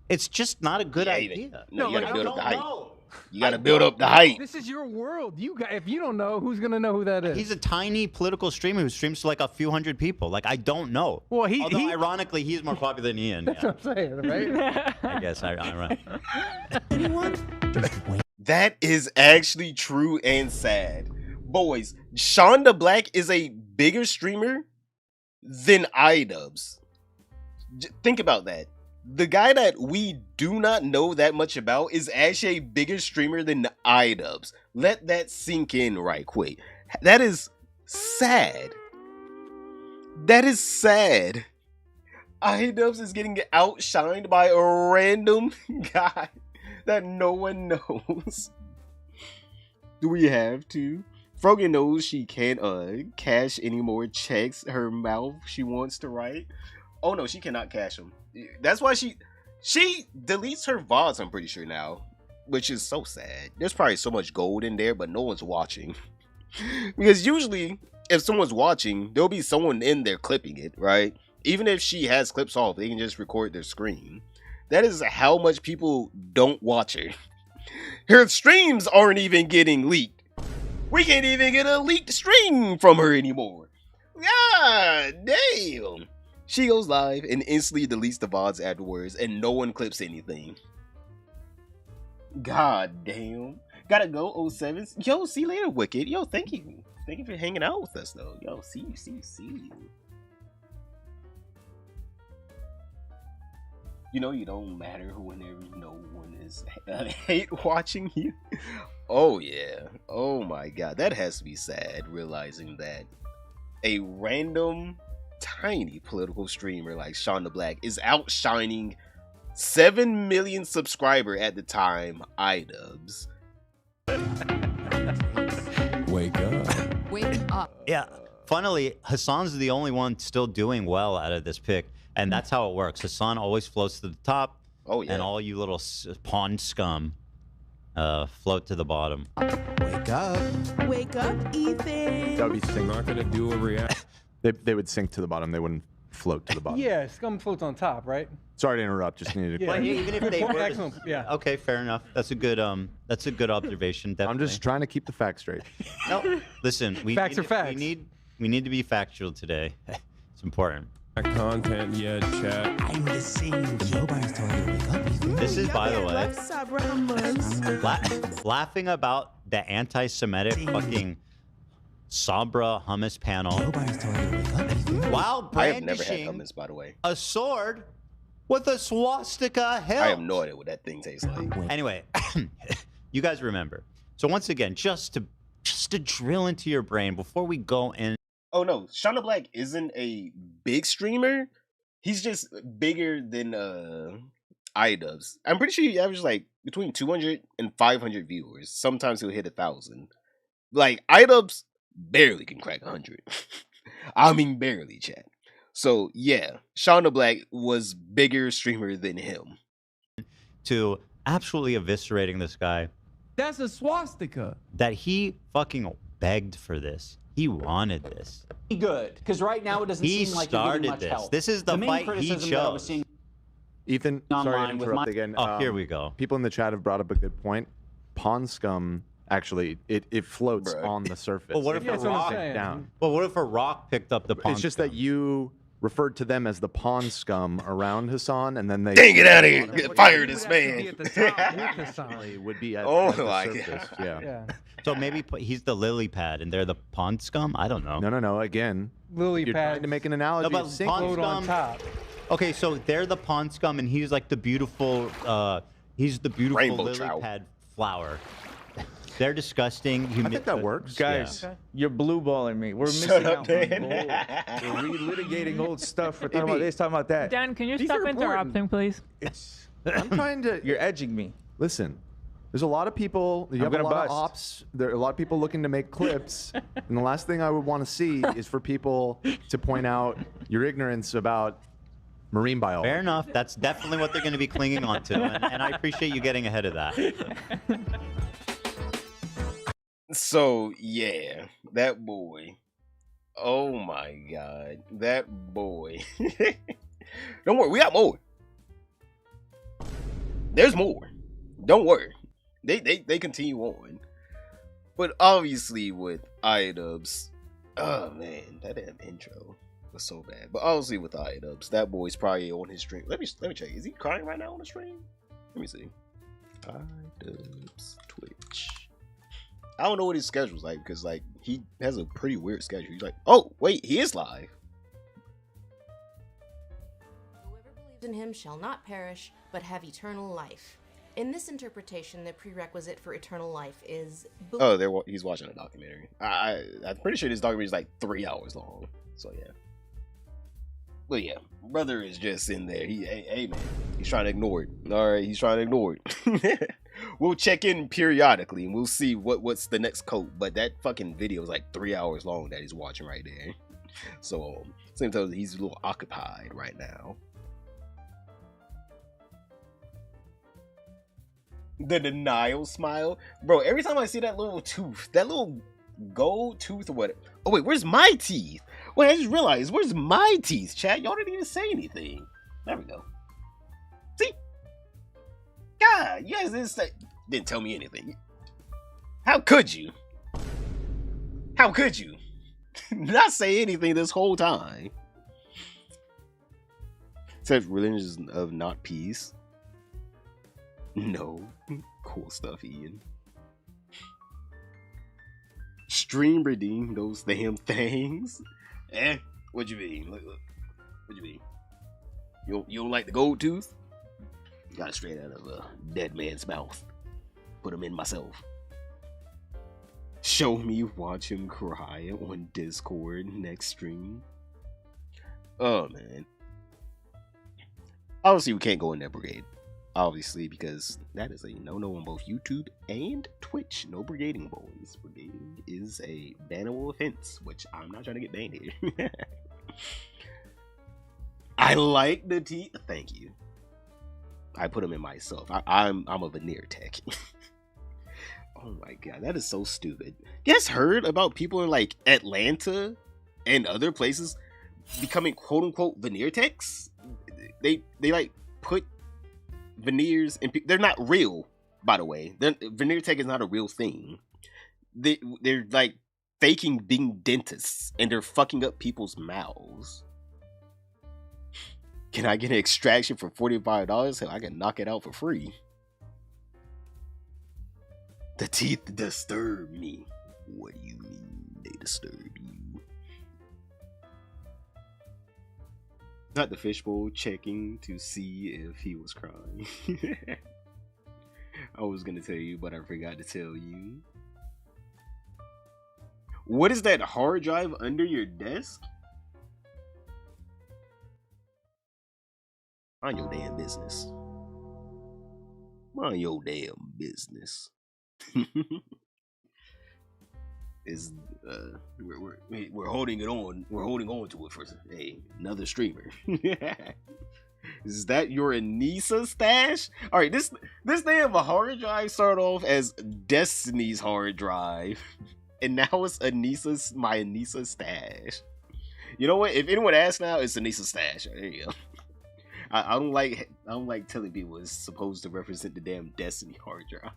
Speaker 2: It's just not a good idea.
Speaker 1: No, you gotta build up the hype.
Speaker 2: know.
Speaker 1: You gotta build up the hype.
Speaker 7: This is your world. You got, if you don't know, who's gonna know who that is?
Speaker 2: He's a tiny political streamer who streams to like a few hundred people. Like I don't know.
Speaker 7: Well,
Speaker 2: Although ironically, he's more popular than Ian.
Speaker 7: That's
Speaker 2: Yeah.
Speaker 7: what I'm saying, right?
Speaker 2: I guess I'm right.
Speaker 1: That is actually true and sad. Boys, Shonda Black is a bigger streamer than Idubbbz. Think about that. The guy that we do not know that much about is actually a bigger streamer than Idubbbz. Let that sink in right quick. That is sad. That is sad. Idubbbz is getting outshined by a random guy that no one knows. Do we have to? Frogan knows she can't cash any more checks her mouth she wants to write. Oh no, she cannot cash them. That's why she deletes her VODs, I'm pretty sure now. Which is so sad. There's probably so much gold in there, but no one's watching. Because usually, if someone's watching, there'll be someone in there clipping it, right? Even if she has clips off, they can just record their screen. That is how much people don't watch her. Her streams aren't even getting leaked. We can't even get a leaked stream from her anymore. God damn. She goes live and instantly deletes the VODs afterwards, and no one clips anything. God damn. Gotta go, 07s. Yo, see you later, Wicked. Yo, thank you. Thank you for hanging out with us, though. Yo, see you. You know you don't matter whenever no one is hate watching you. Oh yeah. Oh my god. That has to be sad, realizing that a random tiny political streamer like Shonda Black is outshining 7 million subscriber at the time Idubbbz.
Speaker 9: Wake up.
Speaker 11: Wake up.
Speaker 2: Yeah. Funnily, Hassan's the only one still doing well out of this pick, and that's how it works. Hassan always floats to the top.
Speaker 1: Oh yeah.
Speaker 2: And all you little pawn scum float to the bottom.
Speaker 10: Wake up.
Speaker 13: Wake up, Ethan.
Speaker 3: That would be
Speaker 9: I'm not gonna do a react.
Speaker 3: They would sink to the bottom. They wouldn't float to the bottom.
Speaker 7: Yeah, scum floats on top, right?
Speaker 3: Sorry to interrupt. Just needed to.
Speaker 7: Yeah.
Speaker 2: Well, even if they were,
Speaker 7: Excellent. Yeah.
Speaker 2: Okay, fair enough. That's a good observation. Definitely.
Speaker 3: I'm just trying to keep the facts straight.
Speaker 2: No, listen.
Speaker 7: Facts are facts.
Speaker 2: We need to be factual today. It's important.
Speaker 9: Content yet, chat.
Speaker 10: I'm the same. Nobody's telling you to wake up, Ethan.
Speaker 2: This is, by the way,
Speaker 13: Sabra hummus.
Speaker 2: laughing about the anti-Semitic fucking Sabra hummus panel.
Speaker 10: Nobody's telling you to wake up, Ethan.
Speaker 2: While
Speaker 1: I have never had
Speaker 2: brandishing
Speaker 1: hummus, by the way.
Speaker 2: a sword with a swastika hilt.
Speaker 1: I have no idea what that thing tastes like.
Speaker 2: Anyway, you guys remember. So once again, just to drill into your brain before we go in.
Speaker 1: Oh no, Shonda Black isn't a big streamer. He's just bigger than Idubbbz. I'm pretty sure he averages like between 200 and 500 viewers. Sometimes he'll hit 1,000. Like Idubbbz barely can crack 100. I mean barely, chat. So yeah, Shonda Black was bigger streamer than him.
Speaker 2: To absolutely eviscerating this guy.
Speaker 7: That's a swastika.
Speaker 2: That he fucking begged for this. He wanted this.
Speaker 14: Good, because right now it doesn't
Speaker 2: He
Speaker 14: seem like you're getting
Speaker 2: started
Speaker 14: much
Speaker 2: this.
Speaker 14: help.
Speaker 2: This is the
Speaker 14: main
Speaker 2: fight he
Speaker 14: criticism that I was
Speaker 2: chose.
Speaker 14: seeing
Speaker 3: Ethan, sorry to
Speaker 14: online with
Speaker 3: interrupt
Speaker 14: my-
Speaker 3: again.
Speaker 2: Oh, here we go.
Speaker 3: People in the chat have brought up a good point. Pawn scum actually it floats
Speaker 1: Bruh.
Speaker 3: on the surface.
Speaker 2: Well, what if
Speaker 3: It
Speaker 2: a
Speaker 3: doesn't
Speaker 2: rock
Speaker 3: sink down?
Speaker 2: Well, what if a rock picked up the pawn?
Speaker 3: It's just that you referred to them as the pawn scum around Hassan, and then they
Speaker 1: Dang, get out of here! Get fired, this man.
Speaker 7: At the top with the sign.
Speaker 3: would be at,
Speaker 1: Oh
Speaker 3: at the
Speaker 1: my
Speaker 3: surface. Yeah.
Speaker 7: Yeah.
Speaker 2: So maybe he's the lily pad and they're the pawn scum? I don't know.
Speaker 3: No. Again,
Speaker 7: Lily
Speaker 3: you're
Speaker 7: pad.
Speaker 3: trying to make an analogy.
Speaker 2: No, but
Speaker 3: of sink.
Speaker 2: pawn
Speaker 7: Float on
Speaker 2: scum-
Speaker 7: top.
Speaker 2: Okay, so they're the pawn scum and he's like the beautiful
Speaker 1: Rainbow
Speaker 2: lily
Speaker 1: trout.
Speaker 2: pad flower. They're disgusting.
Speaker 3: I think that works.
Speaker 6: Guys,
Speaker 2: Yeah.
Speaker 6: you're blue balling me. We're
Speaker 1: Shut
Speaker 6: missing
Speaker 1: up,
Speaker 6: out
Speaker 1: Dan.
Speaker 6: on gold. We're relitigating old stuff. We're talking about this, talking about that.
Speaker 4: Dan, can you
Speaker 6: These
Speaker 4: stop
Speaker 6: are important.
Speaker 4: interrupting, please?
Speaker 3: I'm trying to.
Speaker 6: You're edging me.
Speaker 3: Listen, There's a lot of people. You have a
Speaker 6: gonna
Speaker 3: lot of
Speaker 6: bust.
Speaker 3: ops. There are a lot of people looking to make clips, and the last thing I would want to see is for people to point out your ignorance about marine biology.
Speaker 2: Fair enough. That's definitely what they're going to be clinging on to, and I appreciate you getting ahead of that.
Speaker 1: So yeah, that boy. Oh my god, that boy. Don't worry, we got more. There's more. Don't worry. They continue on. But obviously with Idubbbz, oh man, that damn intro was so bad. But obviously with Idubbbz, that boy's probably on his stream. Let me check. Is he crying right now on the stream? Let me see. Idubbbz Twitch. I don't know what his schedule's like because like he has a pretty weird schedule. He's like, oh wait, he is live.
Speaker 15: Whoever believes in him shall not perish, but have eternal life. In this interpretation, the prerequisite for eternal life is...
Speaker 1: Oh, he's watching a documentary. I'm pretty sure this documentary is like 3 hours long. So yeah. But yeah, brother is just in there. Hey man, he's trying to ignore it. All right, he's trying to ignore it. We'll check in periodically and we'll see what's the next coat. But that fucking video is like 3 hours long that he's watching right there. So same time he's a little occupied right now. The denial smile, bro. Every time I see that little tooth, that little gold tooth or what? Oh wait, where's my teeth? Wait, I just realized, where's my teeth, chat? Y'all didn't even say anything. There we go. See? God, you guys didn't tell me anything. How could you? How could you not say anything this whole time? Says religions of not peace. No. Cool stuff, Ian. Stream redeem those damn things. What you mean? Look. What you mean? You don't like the gold tooth? Got it straight out of a dead man's mouth. Put him in myself. Show me watch him cry on Discord next stream. Oh man. Obviously we can't go in that brigade. Obviously, because that is a no-no on both YouTube and Twitch. No brigading, boys. Brigading is a bannable offense, which I'm not trying to get banned here. I like the teeth. Thank you. I put them in myself. I'm a veneer tech. Oh my god, that is so stupid. You guys heard about people in like Atlanta and other places becoming quote-unquote veneer techs? They like put veneers and they're not real, by the way. Veneer tech is not a real thing. They're like faking being dentists and they're fucking up people's mouths. Can I get an extraction for $45? Hell, I can knock it out for free. The teeth disturb me. What do you mean they disturb you? Not the fishbowl checking to see if he was crying. I was gonna tell you, but I forgot to tell you. What is that hard drive under your desk? Mind your damn business. Mind your damn business. Is we're holding it on. We're holding on to it for another streamer. Is that your Anissa stash? All right, this damn hard drive started off as Destiny's hard drive, and now it's my Anissa stash. You know what? If anyone asks now, it's Anissa stash. There you go. I don't like telling people it's supposed to represent the damn Destiny hard drive.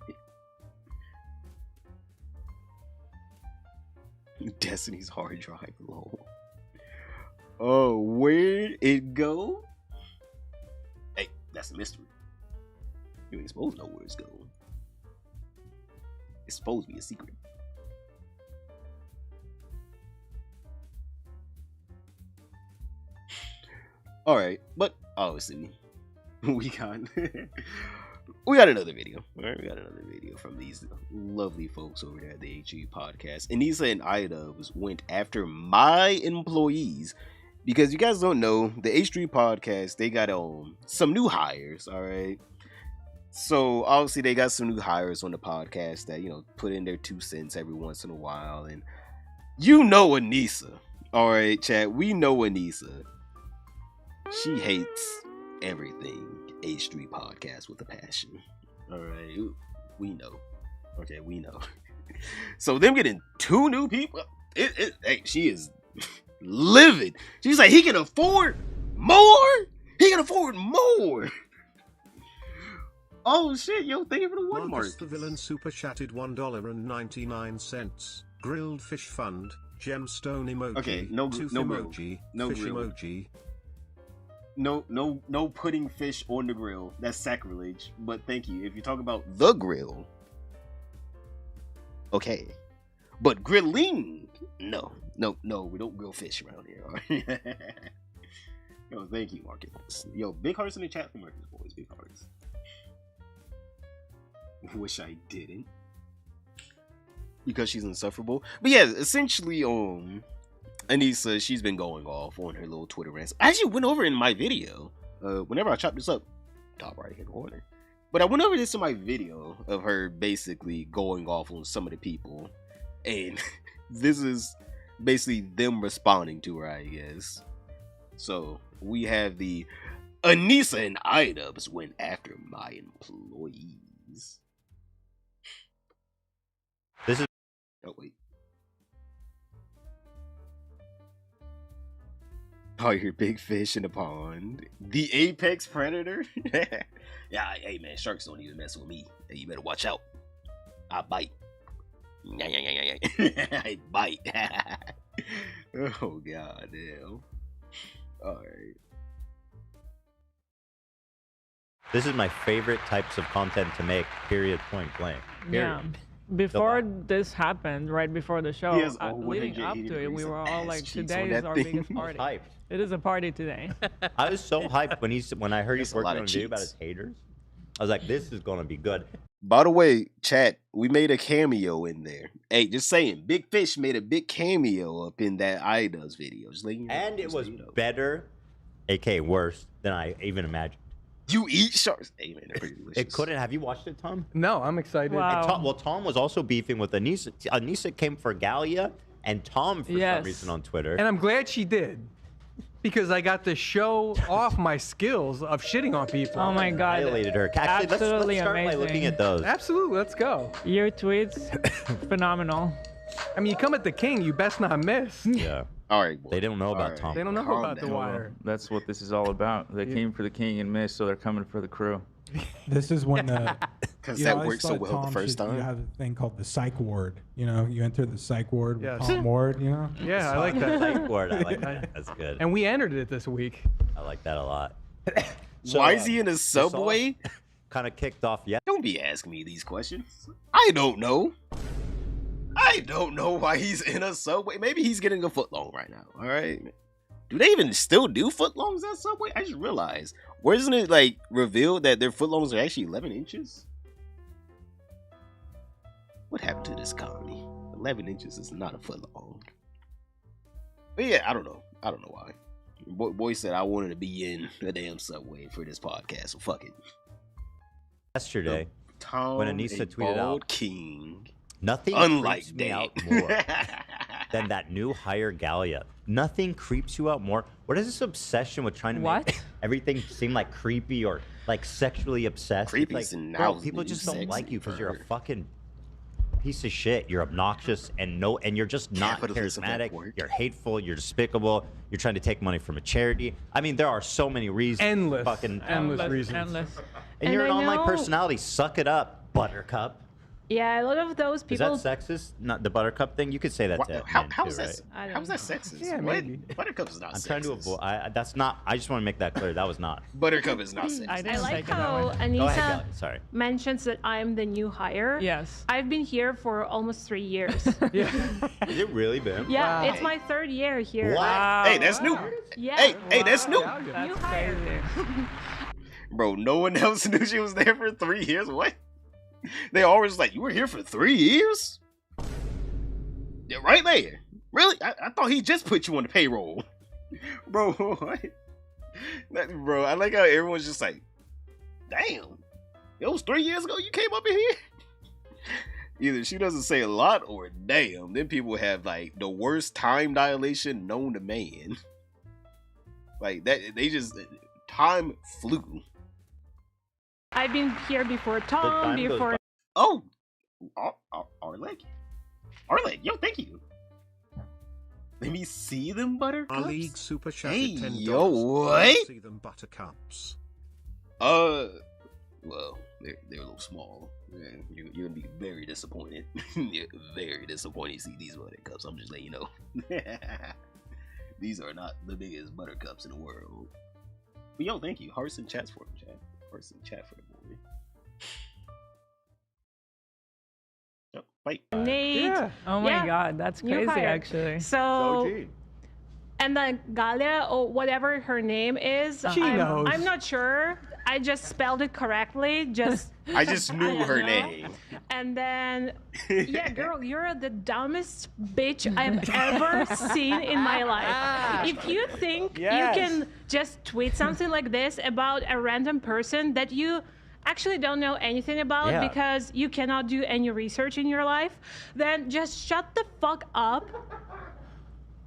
Speaker 1: Destiny's hard drive, lol. Oh, where'd it go? Hey, that's a mystery. You ain't supposed to know where it's going. It's supposed to be a secret. Alright, but obviously we got another video. Alright, we got another video from these lovely folks over there at the HG podcast. Anissa and Idubbbz went after my employees because you guys don't know the H3 podcast, they got some new hires, alright? So obviously they got some new hires on the podcast that put in their 2 cents every once in a while, and Anissa. All right, chat. We know Anissa. She hates everything H3 podcast with a passion. All right, we know. Okay, we know. So them getting 2 new people, hey, she is livid. She's like, he can afford more. He can afford more. Oh shit, yo, thank you for the one mark.
Speaker 16: The villain super chatted $1.99. Grilled fish fund, gemstone emoji.
Speaker 1: Okay, no
Speaker 16: tooth
Speaker 1: emoji, no
Speaker 16: fish
Speaker 1: grill.
Speaker 16: emoji.
Speaker 1: No putting fish on the grill. That's sacrilege. But thank you. If you talk about the grill, okay. But grilling, no, we don't grill fish around here. All right? Yo, thank you, Marcus. Yo, big hearts in the chat for Marcus, boys. Big hearts. Wish I didn't, because she's insufferable. But yeah, essentially, Anissa, she's been going off on her little Twitter rants. I actually went over in my video. Whenever I chop this up, top right hand corner. But I went over this in my video of her basically going off on some of the people, and this is basically them responding to her, I guess. So we have the Anissa and Idubbbz went after my employees.
Speaker 2: This is.
Speaker 1: Oh wait. Oh, you're big fish in the pond. The apex predator. Yeah, hey man, sharks don't even mess with me. Hey, you better watch out. I bite. I bite. Oh god damn. All right.
Speaker 2: This is my favorite types of content to make. Period. Point blank. Period.
Speaker 4: Yeah. Before this happened, right before the show, leading up
Speaker 1: 180
Speaker 4: to it, we were all like,
Speaker 1: cheeks
Speaker 4: today
Speaker 1: on
Speaker 4: is
Speaker 1: that
Speaker 4: our
Speaker 1: thing.
Speaker 4: biggest party.
Speaker 2: Hyped.
Speaker 4: It is a party today.
Speaker 2: I was so hyped when I heard
Speaker 1: That's
Speaker 2: he's
Speaker 1: a
Speaker 2: working
Speaker 1: lot
Speaker 2: on
Speaker 1: of
Speaker 2: a video about
Speaker 1: cheeks.
Speaker 2: his haters. I was like, this is gonna be good.
Speaker 1: By the way, chat, we made a cameo in there. Hey, just saying, Big Fish made a big cameo up in that Idubbbz video. Just letting you know.
Speaker 2: And it
Speaker 1: Just
Speaker 2: was
Speaker 1: letting you know.
Speaker 2: better, aka worse, than I even imagined.
Speaker 1: You eat sharks? Hey man, they're pretty delicious.
Speaker 2: It couldn't. Have you watched it, Tom?
Speaker 7: No, I'm excited.
Speaker 4: Wow.
Speaker 2: And Tom was also beefing with Anissa. Anissa came for Galia and Tom for some reason on Twitter.
Speaker 7: And I'm glad she did. Because I got to show off my skills of shitting on people.
Speaker 4: Oh my god.
Speaker 2: Violated her. Actually, let's
Speaker 4: Absolutely
Speaker 2: start
Speaker 4: amazing.
Speaker 2: by looking at those.
Speaker 7: Absolutely, let's go.
Speaker 4: Your tweets, phenomenal.
Speaker 7: I mean, you come at the king, you best not miss.
Speaker 2: Yeah.
Speaker 1: All right, boy.
Speaker 2: They don't know about
Speaker 1: right.
Speaker 2: Tom.
Speaker 7: They don't know
Speaker 1: Calm
Speaker 7: about the
Speaker 1: down.
Speaker 7: wire.
Speaker 6: That's what this is all about. They came for the king and missed, so they're coming for the crew.
Speaker 12: This is when
Speaker 1: Because
Speaker 12: you
Speaker 1: that
Speaker 12: know, I
Speaker 1: worked so
Speaker 12: thought
Speaker 1: well the
Speaker 12: Tom
Speaker 1: first
Speaker 12: should- You
Speaker 1: time.
Speaker 12: have a thing called the psych ward. You know, you enter the psych ward with
Speaker 7: Yes.
Speaker 12: Tom Ward. You know.
Speaker 7: Yeah, I like that.
Speaker 2: Psych word. I like that. That's good.
Speaker 7: And we entered it this week.
Speaker 2: I like that a lot.
Speaker 1: Why is he in a subway?
Speaker 2: Kind of kicked off yet.
Speaker 1: Don't be asking me these questions. I don't know. I don't know why he's in a subway. Maybe he's getting a footlong right now. All right. Do they even still do footlongs at Subway? I just realized. Wasn't it like revealed that their footlongs are actually 11 inches? What happened to this economy? 11 inches is not a footlong. But yeah, I don't know. I don't know why. Boy said I wanted to be in a damn Subway for this podcast, so fuck it.
Speaker 2: Yesterday,
Speaker 1: Tom
Speaker 2: when Anissa tweeted out,
Speaker 1: King.
Speaker 2: Nothing
Speaker 1: Unlike
Speaker 2: creeps me
Speaker 1: Dave.
Speaker 2: out more than that new hire Galia. Nothing creeps you out more. What is this obsession with trying to make everything seem like creepy or like sexually obsessed?
Speaker 1: Creepy
Speaker 2: Like,
Speaker 1: is
Speaker 2: bro,
Speaker 1: now
Speaker 2: people
Speaker 1: the
Speaker 2: just
Speaker 1: new
Speaker 2: don't like
Speaker 1: sexy
Speaker 2: you because you're a
Speaker 1: word.
Speaker 2: fucking piece of shit. You're obnoxious and you're just not
Speaker 1: Capitalism at
Speaker 2: charismatic.
Speaker 1: work.
Speaker 2: You're hateful. You're despicable. You're trying to take money from a charity. I mean, there are so many reasons.
Speaker 7: Endless.
Speaker 2: Fucking
Speaker 7: Endless reasons.
Speaker 4: Endless.
Speaker 2: And you're
Speaker 17: And
Speaker 2: an
Speaker 17: I
Speaker 2: online
Speaker 17: know-
Speaker 2: personality. Suck it up, Buttercup.
Speaker 17: Yeah, a lot of those people.
Speaker 2: Is that sexist? Not the Buttercup thing. You could say that to men
Speaker 1: How's
Speaker 2: too,
Speaker 1: that?
Speaker 2: right?
Speaker 17: I don't
Speaker 1: How's that
Speaker 17: know.
Speaker 1: sexist?
Speaker 7: Yeah,
Speaker 1: What?
Speaker 7: maybe.
Speaker 1: Buttercup is not
Speaker 2: I'm
Speaker 1: sexist.
Speaker 2: trying to avoid. That's not. I just want to make that clear. That was not.
Speaker 1: Buttercup is not sexist.
Speaker 4: I
Speaker 17: I
Speaker 4: didn't
Speaker 17: like
Speaker 4: take it that
Speaker 17: how
Speaker 4: way.
Speaker 2: Go
Speaker 17: Anissa
Speaker 2: ahead, Galia. Sorry.
Speaker 17: mentions that I'm the new hire.
Speaker 4: Yes.
Speaker 17: I've been here for almost 3 years.
Speaker 7: Yeah.
Speaker 2: Is it really been?
Speaker 17: Yeah,
Speaker 7: Wow.
Speaker 17: it's my 3rd year here.
Speaker 2: What?
Speaker 1: Hey, that's new.
Speaker 17: Yeah.
Speaker 1: Hey, that's new.
Speaker 4: That's
Speaker 17: New hire.
Speaker 4: crazy.
Speaker 1: Bro, no one else knew she was there for 3 years. What? They always like, you were here for 3 years? Yeah, right there. Really? I thought he just put you on the payroll. Bro, what? Bro, I like how everyone's just like, damn. It was 3 years ago you came up in here. Either she doesn't say a lot or damn. Then people have like the worst time dilation known to man. Like that, they just time flew.
Speaker 17: I've been here before Tom, before.
Speaker 1: Oh, Arleg, yo, thank you. Let me see them buttercups.
Speaker 16: Our league super chat
Speaker 1: Hey,
Speaker 16: $10.
Speaker 1: yo, what?
Speaker 16: See them buttercups.
Speaker 1: Well, they're a little small. Yeah, you're gonna be very disappointed. You're very disappointed to see these buttercups. I'm just letting you know. These are not the biggest buttercups in the world. But yo, thank you. Hearts and chats for him, chat. Hearts and chat for the boy. Oh, wait.
Speaker 17: Nate.
Speaker 4: Yeah. Oh my God, that's
Speaker 17: New
Speaker 4: crazy
Speaker 17: hire.
Speaker 4: actually.
Speaker 17: So. And then Galia, or whatever her name is,
Speaker 4: knows.
Speaker 17: I'm not sure. I just spelled it correctly.
Speaker 1: I just knew her name.
Speaker 17: And then, yeah, girl, you're the dumbest bitch I've ever seen in my life. If you think you can just tweet something like this about a random person that you actually don't know anything about because you cannot do any research in your life, then just shut the fuck up.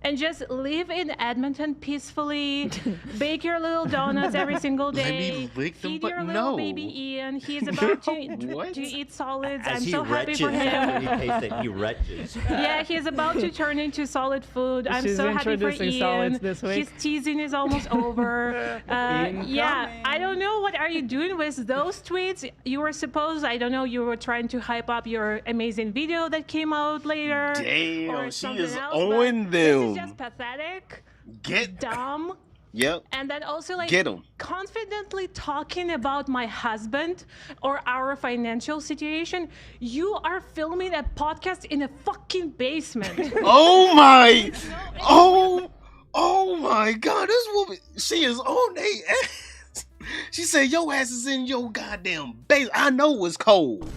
Speaker 17: And just live in Edmonton peacefully, bake your little donuts every single day,
Speaker 1: Let me lick them,
Speaker 17: feed
Speaker 1: but
Speaker 17: your little
Speaker 1: no.
Speaker 17: baby Ian. He's about to eat solids.
Speaker 2: As
Speaker 17: I'm
Speaker 2: he
Speaker 17: so happy
Speaker 2: retches
Speaker 17: for him.
Speaker 2: after he tastes it, he retches.
Speaker 17: Yeah, he's about to turn into solid food. I'm
Speaker 4: She's
Speaker 17: so happy for
Speaker 4: introducing
Speaker 17: Ian.
Speaker 4: solids this week.
Speaker 17: His teasing is almost over. Yeah, I don't know what are you doing with those tweets. You were supposed, I don't know, you were trying to hype up your amazing video that came out later.
Speaker 1: Damn,
Speaker 17: or
Speaker 1: she
Speaker 17: something
Speaker 1: is
Speaker 17: else,
Speaker 1: on
Speaker 17: but
Speaker 1: them.
Speaker 17: This is just pathetic. Dumb.
Speaker 1: Yep.
Speaker 17: And then also like
Speaker 1: Get 'em.
Speaker 17: confidently talking about my husband or our financial situation. You are filming a podcast in a fucking basement.
Speaker 1: Oh my! Oh my God! This woman, she is on their ass. She said, "Your ass is in your goddamn base." I know it's cold.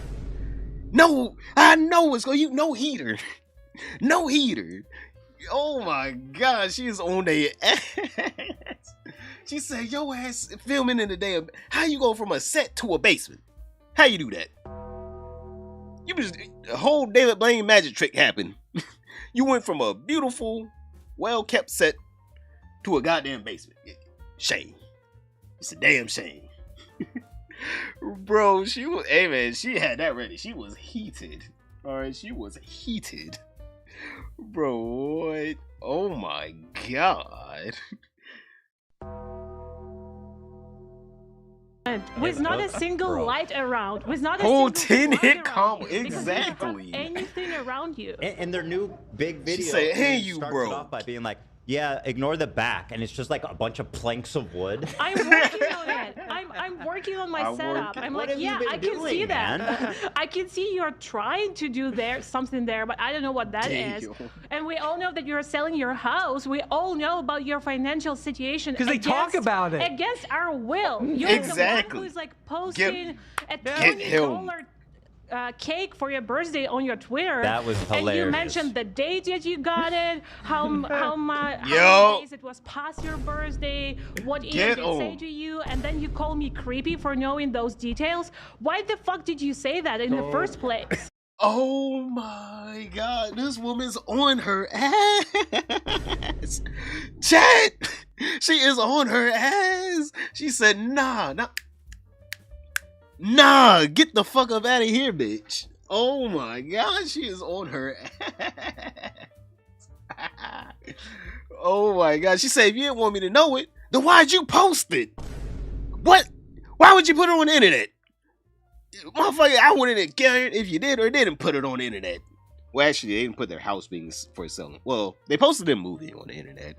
Speaker 1: No, I know it's cold. You no heater, no heater. Oh my God, she is on their ass. She said, "Your ass filming in the damn. How you go from a set to a basement? How you do that? You just a whole David Blaine magic trick happened. You went from a beautiful, well-kept set to a goddamn basement. Shame. It's a damn shame." Bro, she was, hey man, she had that ready. She was heated. Alright, she was heated. Bro, what? Oh my God.
Speaker 17: With not a single light around. With not a
Speaker 1: whole
Speaker 17: single
Speaker 1: 10-hit
Speaker 17: light
Speaker 1: combo.
Speaker 17: around you, because you don't have
Speaker 1: Exactly.
Speaker 17: anything around you.
Speaker 2: In their new big video,
Speaker 1: said, "Hey,
Speaker 2: it
Speaker 1: you
Speaker 2: starts
Speaker 1: bro."
Speaker 2: it off by being like, "Yeah, ignore the back," and it's just like a bunch of planks of wood.
Speaker 17: I'm working on it. I'm working on my setup. I'm
Speaker 2: What
Speaker 17: like,
Speaker 2: have you
Speaker 17: yeah,
Speaker 2: been
Speaker 17: I can see
Speaker 2: doing,
Speaker 17: that.
Speaker 2: man?
Speaker 17: I can see you're trying to do something there, but I don't know what that is.
Speaker 1: Damn.
Speaker 17: And we all know that you're selling your house. We all know about your financial situation.
Speaker 7: 'Cause they talk about it.
Speaker 17: Against our will. You're
Speaker 1: Exactly.
Speaker 17: the one who's like posting a
Speaker 1: Get him.
Speaker 17: $20 cake for your birthday on your Twitter.
Speaker 2: That was
Speaker 17: And you
Speaker 2: hilarious.
Speaker 17: mentioned the date that you got it, how many
Speaker 1: Yo.
Speaker 17: days it was past your birthday, what Ian
Speaker 1: Get
Speaker 17: did say
Speaker 1: on.
Speaker 17: to you, and then you call me creepy for knowing those details. Why the fuck did you say that in the first place?
Speaker 1: Oh my God, this woman's on her ass. Chat, she is on her ass. She said, nah, get the fuck up out of here, bitch. Oh my God, she is on her ass. Oh my God, she said, if you didn't want me to know it, then why'd you post it? What? Why would you put it on the internet? Motherfucker, I wouldn't have cared if you did or didn't put it on the internet. Well, actually, they didn't put their house being for selling. Well, they posted their movie on the internet.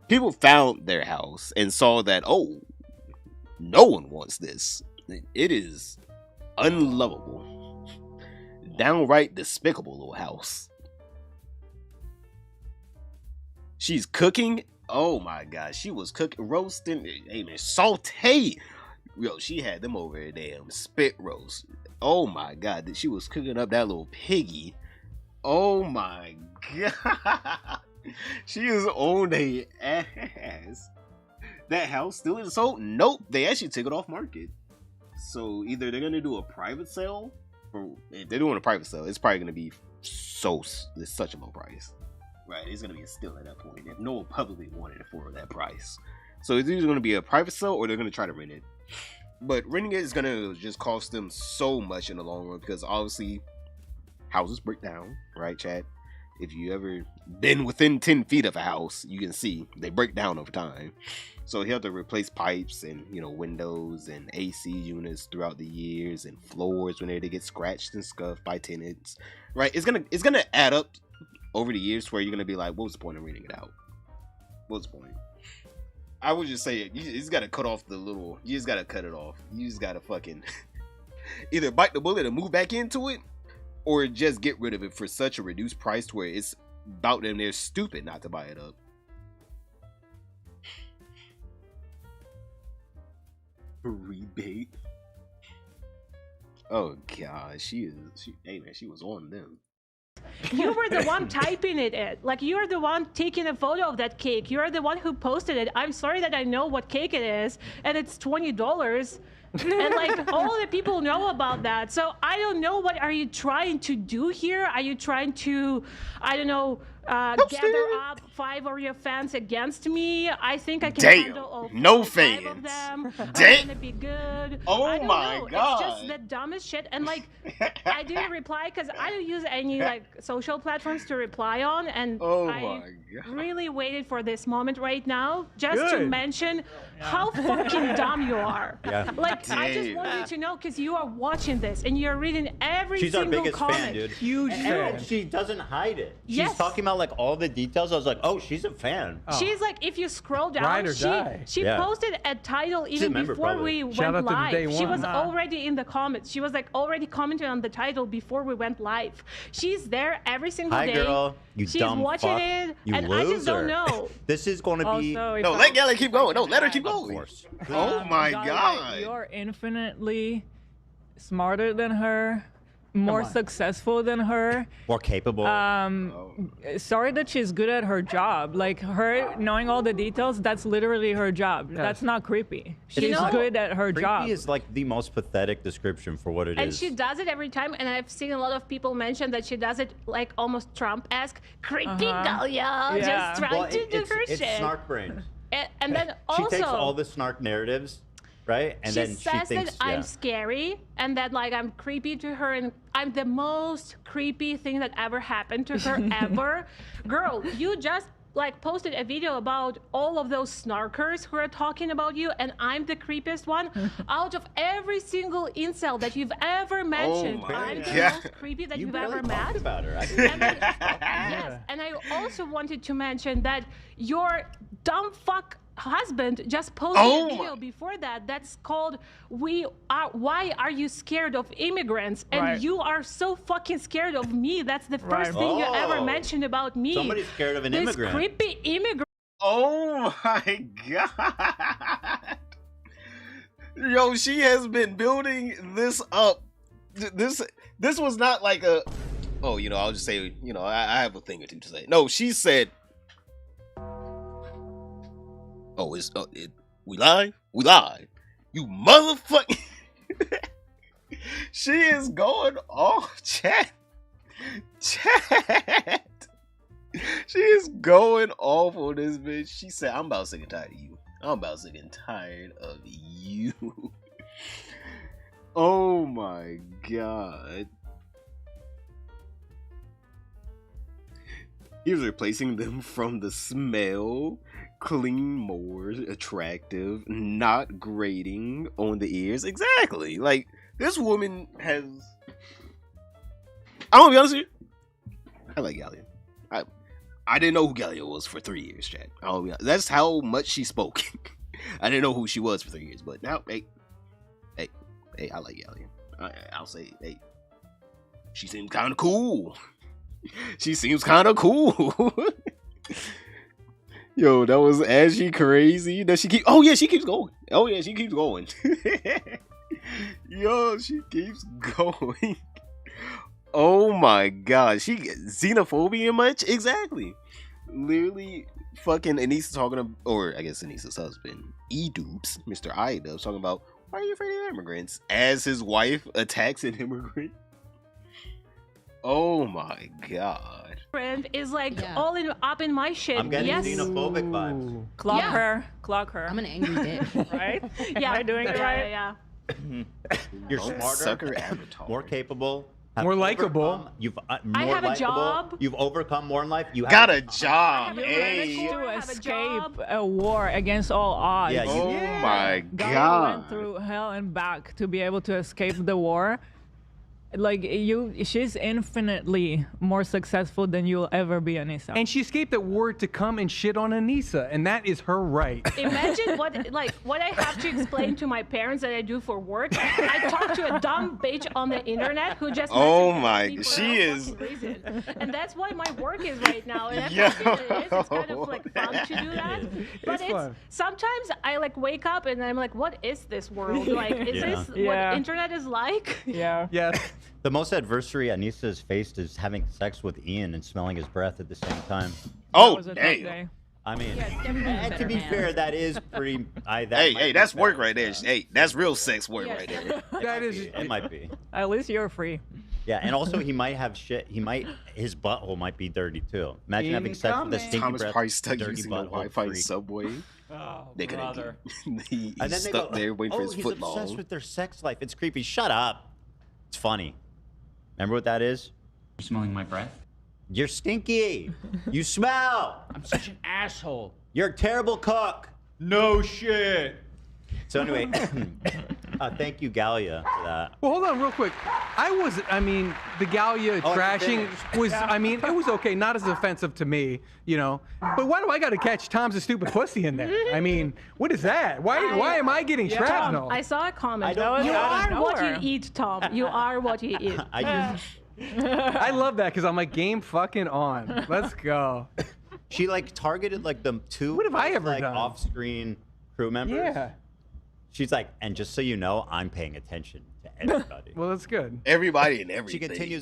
Speaker 1: People found their house and saw that, oh, no one wants this. It is unlovable. Downright despicable little house. She's cooking. Oh my God, she was cooking, roasting, hey man, saute. Yo, she had them over a damn spit roast. Oh my God, she was cooking up that little piggy. Oh my God. She is on a ass. That house still isn't sold? Nope, they actually took it off market. So either they're gonna do a private sale, or if they're doing a private sale, it's probably gonna be it's such a low price, right? It's gonna be a steal at that point. If no one publicly wanted it for that price, so it's either gonna be a private sale or they're gonna try to rent it. But renting it is gonna just cost them so much in the long run because obviously houses break down, right, Chad? If you ever been within 10 feet of a house, you can see they break down over time. So he had to replace pipes and windows and AC units throughout the years and floors when they get scratched and scuffed by tenants. Right? It's gonna add up over the years where you're gonna be like, what's the point of renting it out? What's the point? I would just say you just gotta cut off you just gotta cut it off. You just gotta fucking either bite the bullet and move back into it, or just get rid of it for such a reduced price to where it's about them they're stupid not to buy it up. Rebate. Oh god, she was on them.
Speaker 17: You were the one typing it. Like, you're the one taking a photo of that cake. You're the one who posted it. I'm sorry that I know what cake it is, and it's $20. And like all the people know about that. So I don't know, what are you trying to do here? Are you trying to, I don't know, gather up 5 of your fans against me? I think I can handle all 5 of them. I'm gonna be good.
Speaker 1: Oh my god.
Speaker 17: It's just the dumbest shit. And like, I didn't reply because I don't use any like social platforms to reply on, and I really waited for this moment right now just to mention how fucking dumb you are.
Speaker 2: Yeah.
Speaker 17: Like, I just want you to know, because you are watching this and you're reading every
Speaker 2: She's
Speaker 17: single
Speaker 2: our biggest
Speaker 17: comment.
Speaker 2: fan, dude.
Speaker 7: Huge
Speaker 2: And she doesn't hide it.
Speaker 17: Yes.
Speaker 2: She's talking about like all the details. I was like, oh, she's a fan.
Speaker 17: She's like, if you scroll down,
Speaker 7: Ride or die.
Speaker 17: she posted a title even
Speaker 2: member,
Speaker 17: before
Speaker 2: probably.
Speaker 17: we
Speaker 7: Shout
Speaker 17: went
Speaker 7: out to the
Speaker 17: live.
Speaker 7: day
Speaker 17: She
Speaker 7: one.
Speaker 17: was already in the comments. She was like already commenting on the title before we went live. She's there every single
Speaker 2: Hi,
Speaker 17: day.
Speaker 2: girl. You
Speaker 17: She's
Speaker 2: dumb
Speaker 17: watching
Speaker 2: fuck.
Speaker 17: it,
Speaker 2: You
Speaker 17: and
Speaker 2: loser.
Speaker 17: I just don't know.
Speaker 2: This is going to be.
Speaker 1: No, let Gally keep going. No, let her keep going.
Speaker 2: Of course.
Speaker 1: Oh my
Speaker 4: Gally,
Speaker 1: god.
Speaker 4: You're infinitely smarter than her, more successful than her.
Speaker 2: More capable.
Speaker 4: Sorry that she's good at her job. Like, her knowing all the details, that's literally her job. That's not creepy. She's good at her job.
Speaker 2: Creepy is like the most pathetic description for what it
Speaker 17: And
Speaker 2: is.
Speaker 17: she does it every time, and I've seen a lot of people mention that she does it like almost Trump-esque, creepy Galia, just trying to do her
Speaker 2: it's
Speaker 17: shit.
Speaker 2: snark brain.
Speaker 17: And then also,
Speaker 2: she takes all the snark narratives, right? And
Speaker 17: she
Speaker 2: then
Speaker 17: says
Speaker 2: she thinks,
Speaker 17: that I'm scary and that like I'm creepy to her, and I'm the most creepy thing that ever happened to her ever. Girl, you just like posted a video about all of those snarkers who are talking about you, and I'm the creepiest one. Out of every single incel that you've ever mentioned, I'm the most creepy that you've ever met.
Speaker 2: About her.
Speaker 17: Yes, and I also wanted to mention that your dumb fuck husband just posted a video before that's called Why Are You Scared of Immigrants? And you are so fucking scared of me. That's the first thing you ever mentioned about me.
Speaker 2: Somebody's scared of an immigrant.
Speaker 17: This creepy immigrant.
Speaker 1: Oh my god. Yo, she has been building this up. This was not like a, I'll just say, I have a thing or two to say. No, she said, we live? We live. You motherfucker. She is going off, chat. She is going off on this bitch. She said, I'm about sick and tired of you. I'm about sick and tired of you. Oh my god. He was replacing them from the smell. Clean, more attractive, not grating on the ears. Exactly. Like, this woman has. I'm gonna be honest with you. I like Gallia. I didn't know who Gallia was for 3 years, Chad. That's how much she spoke. I didn't know who she was for 3 years, but now, hey, I like Gallia. I'll say, hey, she seems kind of cool. She seems kind of cool. Yo, that was Ashy crazy. That she keeps going. Oh yeah, she keeps going. Yo, she keeps going. Oh my god, she xenophobia much? Exactly. Literally, fucking Anissa talking about, or I guess Anissa's husband, Idubbbz, Mr. Idubbbz, talking about Why are you afraid of immigrants? As his wife attacks an immigrant. Oh my god.
Speaker 17: Friend is like all up in my shit.
Speaker 2: I'm getting
Speaker 17: yes.
Speaker 2: xenophobic vibes.
Speaker 4: Clock her. Clock her.
Speaker 18: I'm an angry bitch.
Speaker 4: Right?
Speaker 17: Yeah.
Speaker 4: Am I doing it right?
Speaker 17: Yeah.
Speaker 2: You're
Speaker 1: Don't
Speaker 2: smarter,
Speaker 1: suck her avatar.
Speaker 2: more capable, have
Speaker 7: More likable.
Speaker 2: overcome- You've more
Speaker 17: I have a
Speaker 2: likable,
Speaker 17: job.
Speaker 2: You've overcome more in life. You
Speaker 1: Got
Speaker 2: have
Speaker 1: a job.
Speaker 4: You
Speaker 1: Hey.
Speaker 4: managed to
Speaker 17: have a
Speaker 4: escape
Speaker 17: job.
Speaker 4: a war against all odds.
Speaker 2: Yeah, you-
Speaker 1: Oh my
Speaker 4: Gaia
Speaker 1: god.
Speaker 4: went through hell and back to be able to escape the war. Like she's infinitely more successful than you'll ever be, Anissa.
Speaker 7: And she escaped the war to come and shit on Anissa, and that is her right.
Speaker 17: Imagine what I have to explain to my parents that I do for work. I talk to a dumb bitch on the internet who just
Speaker 1: Oh
Speaker 17: messages
Speaker 1: my-
Speaker 17: me for
Speaker 1: she
Speaker 17: no
Speaker 1: is-
Speaker 17: fucking reason. And that's why my work is right now. And
Speaker 1: Yo.
Speaker 17: that's what it is. It's kind of like fun to do that. But
Speaker 7: It's fun.
Speaker 17: sometimes I like wake up and I'm like, what is this world? Like, is
Speaker 2: Yeah.
Speaker 17: this
Speaker 4: Yeah.
Speaker 17: what internet is like?
Speaker 4: Yeah.
Speaker 7: Yes.
Speaker 2: The most adversary Anissa has faced is having sex with Ian and smelling his breath at the same time.
Speaker 1: Oh
Speaker 4: That was a tough
Speaker 1: damn.
Speaker 4: day.
Speaker 2: I mean,
Speaker 18: Yeah, it's definitely
Speaker 2: and to
Speaker 18: better,
Speaker 2: be
Speaker 18: man.
Speaker 2: fair, that is pretty. That
Speaker 1: Hey,
Speaker 2: might
Speaker 1: hey,
Speaker 2: be
Speaker 1: that's
Speaker 2: better.
Speaker 1: work right there. Hey, that's real sex work
Speaker 17: Yes.
Speaker 1: right there.
Speaker 7: That is.
Speaker 2: It might be.
Speaker 4: At least you're free.
Speaker 2: Yeah, and also he might have shit. His butthole might be dirty too. Imagine having sex with a stinky
Speaker 1: Thomas
Speaker 2: breath,
Speaker 1: probably stuck
Speaker 2: dirty
Speaker 1: using the
Speaker 2: butthole
Speaker 1: Wi-Fi
Speaker 2: freak.
Speaker 1: subway.
Speaker 5: Oh,
Speaker 1: They couldn't
Speaker 5: brother.
Speaker 1: He's
Speaker 2: And then they
Speaker 1: stuck
Speaker 2: go,
Speaker 1: there waiting for his
Speaker 2: he's
Speaker 1: football.
Speaker 2: obsessed with their sex life. It's creepy. Shut up. It's funny. Remember what that is?
Speaker 5: You're smelling my breath?
Speaker 2: You're stinky. You smell.
Speaker 5: I'm such an asshole.
Speaker 2: You're a terrible cook.
Speaker 5: No shit.
Speaker 2: So anyway, thank you, Galia, for that.
Speaker 7: Well, hold on, real quick. The Gallia
Speaker 2: Oh,
Speaker 7: trashing was, it was okay, not as offensive to me, you know. But why do I got to catch Tom's a stupid pussy in there? I mean, what is that? Why am I getting shrapnel?
Speaker 17: I saw a comment.
Speaker 2: I don't
Speaker 17: You
Speaker 2: know.
Speaker 17: are what
Speaker 4: Nowhere.
Speaker 17: you eat, Tom. You are what you eat.
Speaker 2: I just,
Speaker 7: I love that because I'm like, game fucking on. Let's go.
Speaker 2: she like targeted like the two.
Speaker 7: What have I ever
Speaker 2: like,
Speaker 7: done?
Speaker 2: Off-screen crew members.
Speaker 7: Yeah.
Speaker 2: She's like, and just so you know, I'm paying attention to everybody.
Speaker 7: Well, that's good.
Speaker 1: Everybody and
Speaker 2: She
Speaker 1: everything.
Speaker 2: continues,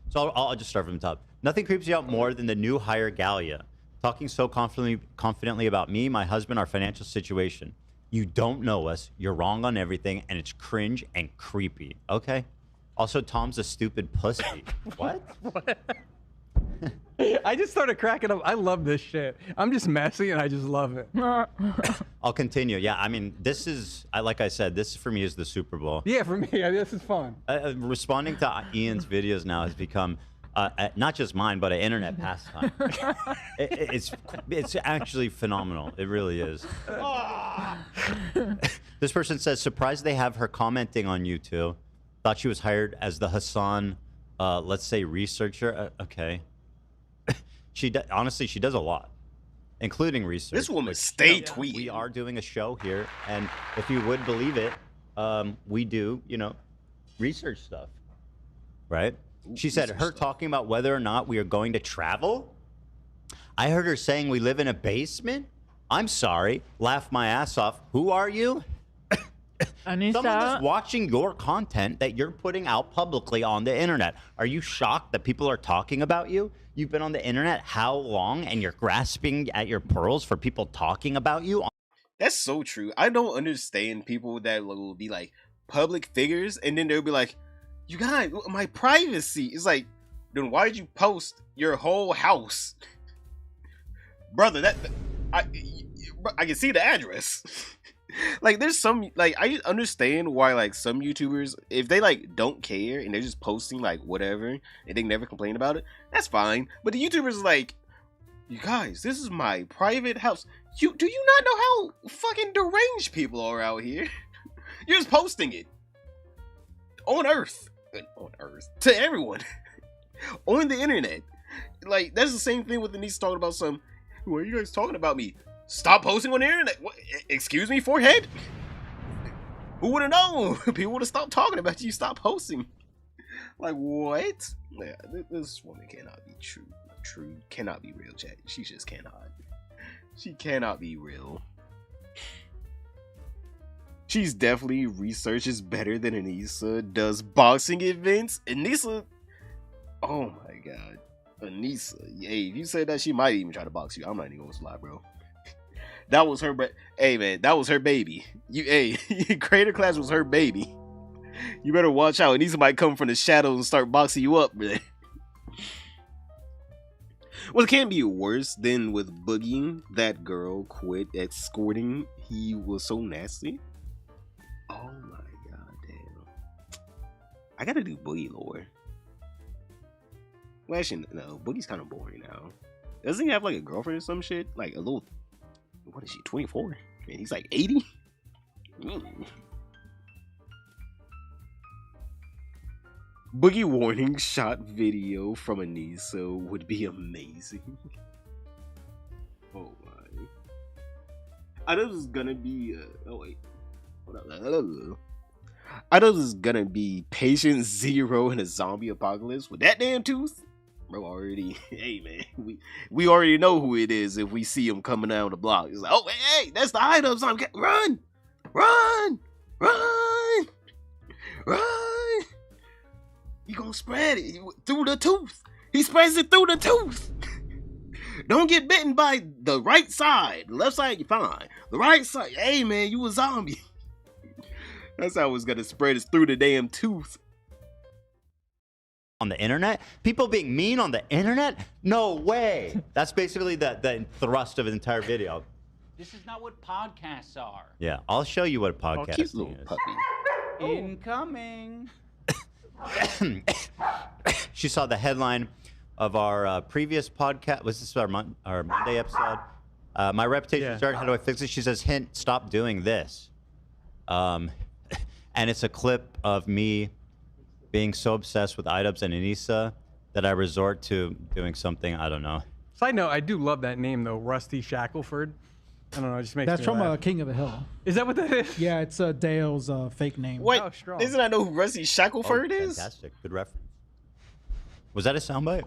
Speaker 2: so I'll just start from the top. Nothing creeps you out more than the new hire Galia, talking so confidently about me, my husband, our financial situation. You don't know us, you're wrong on everything, and it's cringe and creepy. Okay? Also, Tom's a stupid pussy. What?
Speaker 7: I just started cracking up. I love this shit. I'm just messy and I just love it.
Speaker 2: I'll continue. Yeah, I mean, this is, like I said, this for me is the Super Bowl.
Speaker 7: Yeah, for me, this is fun.
Speaker 2: Responding to Ian's videos now has become not just mine, but an internet pastime. It's actually phenomenal. It really is. This person says, surprised they have her commenting on you two. Thought she was hired as the Hassan, let's say, researcher. Okay. Honestly, she does a lot, including research.
Speaker 1: This woman stay tweeting.
Speaker 2: We are doing a show here, and if you would believe it, we do, research stuff, right? She said her talking about whether or not we are going to travel. I heard her saying we live in a basement. I'm sorry. Laugh my ass off. Who are you? Someone that's watching your content that you're putting out publicly on the internet. Are you shocked that people are talking about you? You've been on the internet how long, and you're grasping at your pearls for people talking about you?
Speaker 1: That's so true. I don't understand people that will be like public figures and then they'll be like, you guys, my privacy. It's like, then why did you post your whole house? Brother, I can see the address. Like, there's some, like, I understand why, like, some YouTubers, if they, like, don't care and they're just posting, like, whatever, and they never complain about it, that's fine. But the YouTubers are like, you guys, this is my private house. Do you not know how fucking deranged people are out here? You're just posting it. On Earth. To everyone. On the internet. Like, that's the same thing with Denise talking about some, why are you guys talking about me? Stop posting on the internet. What? Excuse me, forehead? Who would have known? People would have stopped talking about you. Stop posting. Like, what? Yeah, this woman cannot be true. Cannot be real, chat. She just cannot. She cannot be real. She's definitely researches better than Anissa does boxing events. Anissa, oh my god. Anissa, hey, if you said that, she might even try to box you. I'm not even gonna lie, bro. That was her. Hey man, that was her baby. Creator Class was her baby. You better watch out. And these might come from the shadows and start boxing you up, man. Well, it can't be worse than with Boogie. That girl quit escorting. He was so nasty. Oh my god, damn. I gotta do Boogie lore. Well, actually, no. Boogie's kind of boring now. Doesn't he have like a girlfriend or some shit? Like a little. What is she? 24? And he's like 80. Boogie warning shot video from Anissa would be amazing. Oh my. I know this is gonna be. Oh wait. Hold up. I know this is gonna be Patient Zero in a zombie apocalypse with that damn tooth. Bro, already. Hey man, we already know who it is if we see him coming down the block. It's like, oh hey, that's the Idubbbz zombie. Run, run, run, run. He gonna spread it through the tooth. He spreads it through the tooth. Don't get bitten by the right side. The left side, you're fine. The right side, hey man, you a zombie. That's how it's gonna spread. It's through the damn tooth.
Speaker 2: On the internet? People being mean on the internet? No way. That's basically the thrust of the entire video.
Speaker 14: This is not what podcasts are.
Speaker 2: Yeah, I'll show you what a podcast
Speaker 1: Cute little
Speaker 2: is.
Speaker 1: puppy.
Speaker 14: Incoming.
Speaker 2: She saw the headline of our previous podcast. Was this our Monday episode? My reputation started. How do I fix it? She says, hint, stop doing this. And it's a clip of me being so obsessed with Idubbbz and Anissa that I resort to doing something, I don't know.
Speaker 7: Side note, I do love that name though, Rusty Shackelford. I don't know, it just makes
Speaker 18: That's
Speaker 7: me
Speaker 18: from
Speaker 7: laugh.
Speaker 18: King of the Hill.
Speaker 7: Is that what that is?
Speaker 18: Yeah, it's Dale's fake name.
Speaker 1: Wait,
Speaker 7: Oh, strong.
Speaker 1: isn't I know who Rusty Shackelford is?
Speaker 2: Fantastic. Good reference. Was that a soundbite?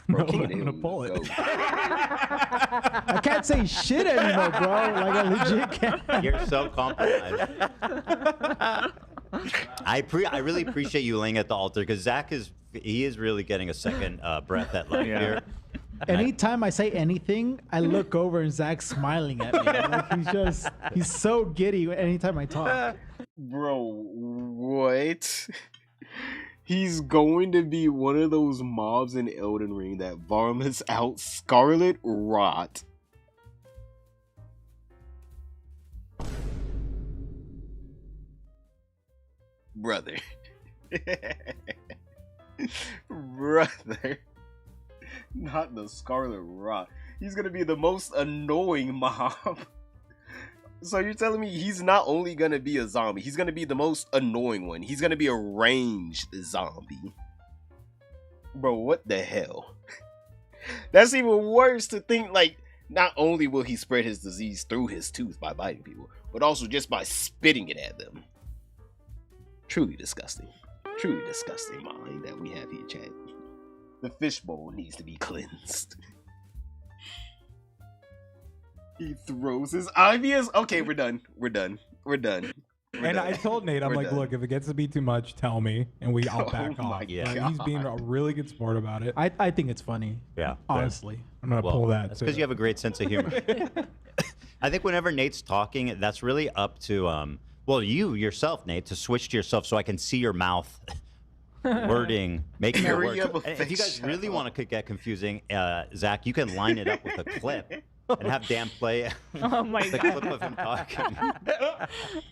Speaker 18: No,
Speaker 1: King
Speaker 18: I'm
Speaker 1: of the
Speaker 18: gonna
Speaker 1: Hill
Speaker 18: pull it.
Speaker 1: goat.
Speaker 18: I can't say shit anymore, bro. Like I legit can't.
Speaker 2: You're so compromised. I really appreciate you laying at the altar because Zach is really getting a second breath at life here.
Speaker 18: Anytime I say anything, I look over and Zach's smiling at me. Like he's so giddy anytime I talk.
Speaker 1: Bro, what? He's going to be one of those mobs in Elden Ring that vomits out scarlet rot. Brother. Brother. Not the scarlet rot. He's gonna be the most annoying mob. So you're telling me he's not only gonna be a zombie, he's gonna be the most annoying one. He's gonna be a ranged zombie. Bro, what the hell? That's even worse to think, like, not only will he spread his disease through his tooth by biting people, but also just by spitting it at them. Truly disgusting. Truly disgusting mind that we have here, chat. The fishbowl needs to be cleansed. He throws his IVs. Okay, we're done. We're done. We're done.
Speaker 12: And I told Nate, I'm
Speaker 1: We're
Speaker 12: like,
Speaker 1: done.
Speaker 12: look, if it gets to be too much, tell me, and I'll back
Speaker 1: Oh my
Speaker 12: off. Like,
Speaker 2: God.
Speaker 12: he's being a really good sport about it.
Speaker 18: I think it's funny.
Speaker 2: Yeah.
Speaker 18: Honestly.
Speaker 12: I'm gonna pull that.
Speaker 2: That's
Speaker 12: too.
Speaker 2: because you have a great sense of humor. I think whenever Nate's talking, that's really up to you yourself, Nate, to switch to yourself so I can see your mouth wording, making it
Speaker 1: Hurry
Speaker 2: work.
Speaker 1: up,
Speaker 2: And if you guys
Speaker 1: shut
Speaker 2: really
Speaker 1: up.
Speaker 2: want to get confusing, Zach, you can line it up with a clip and have Dan play
Speaker 4: Oh my
Speaker 2: the
Speaker 4: god.
Speaker 2: clip of him talking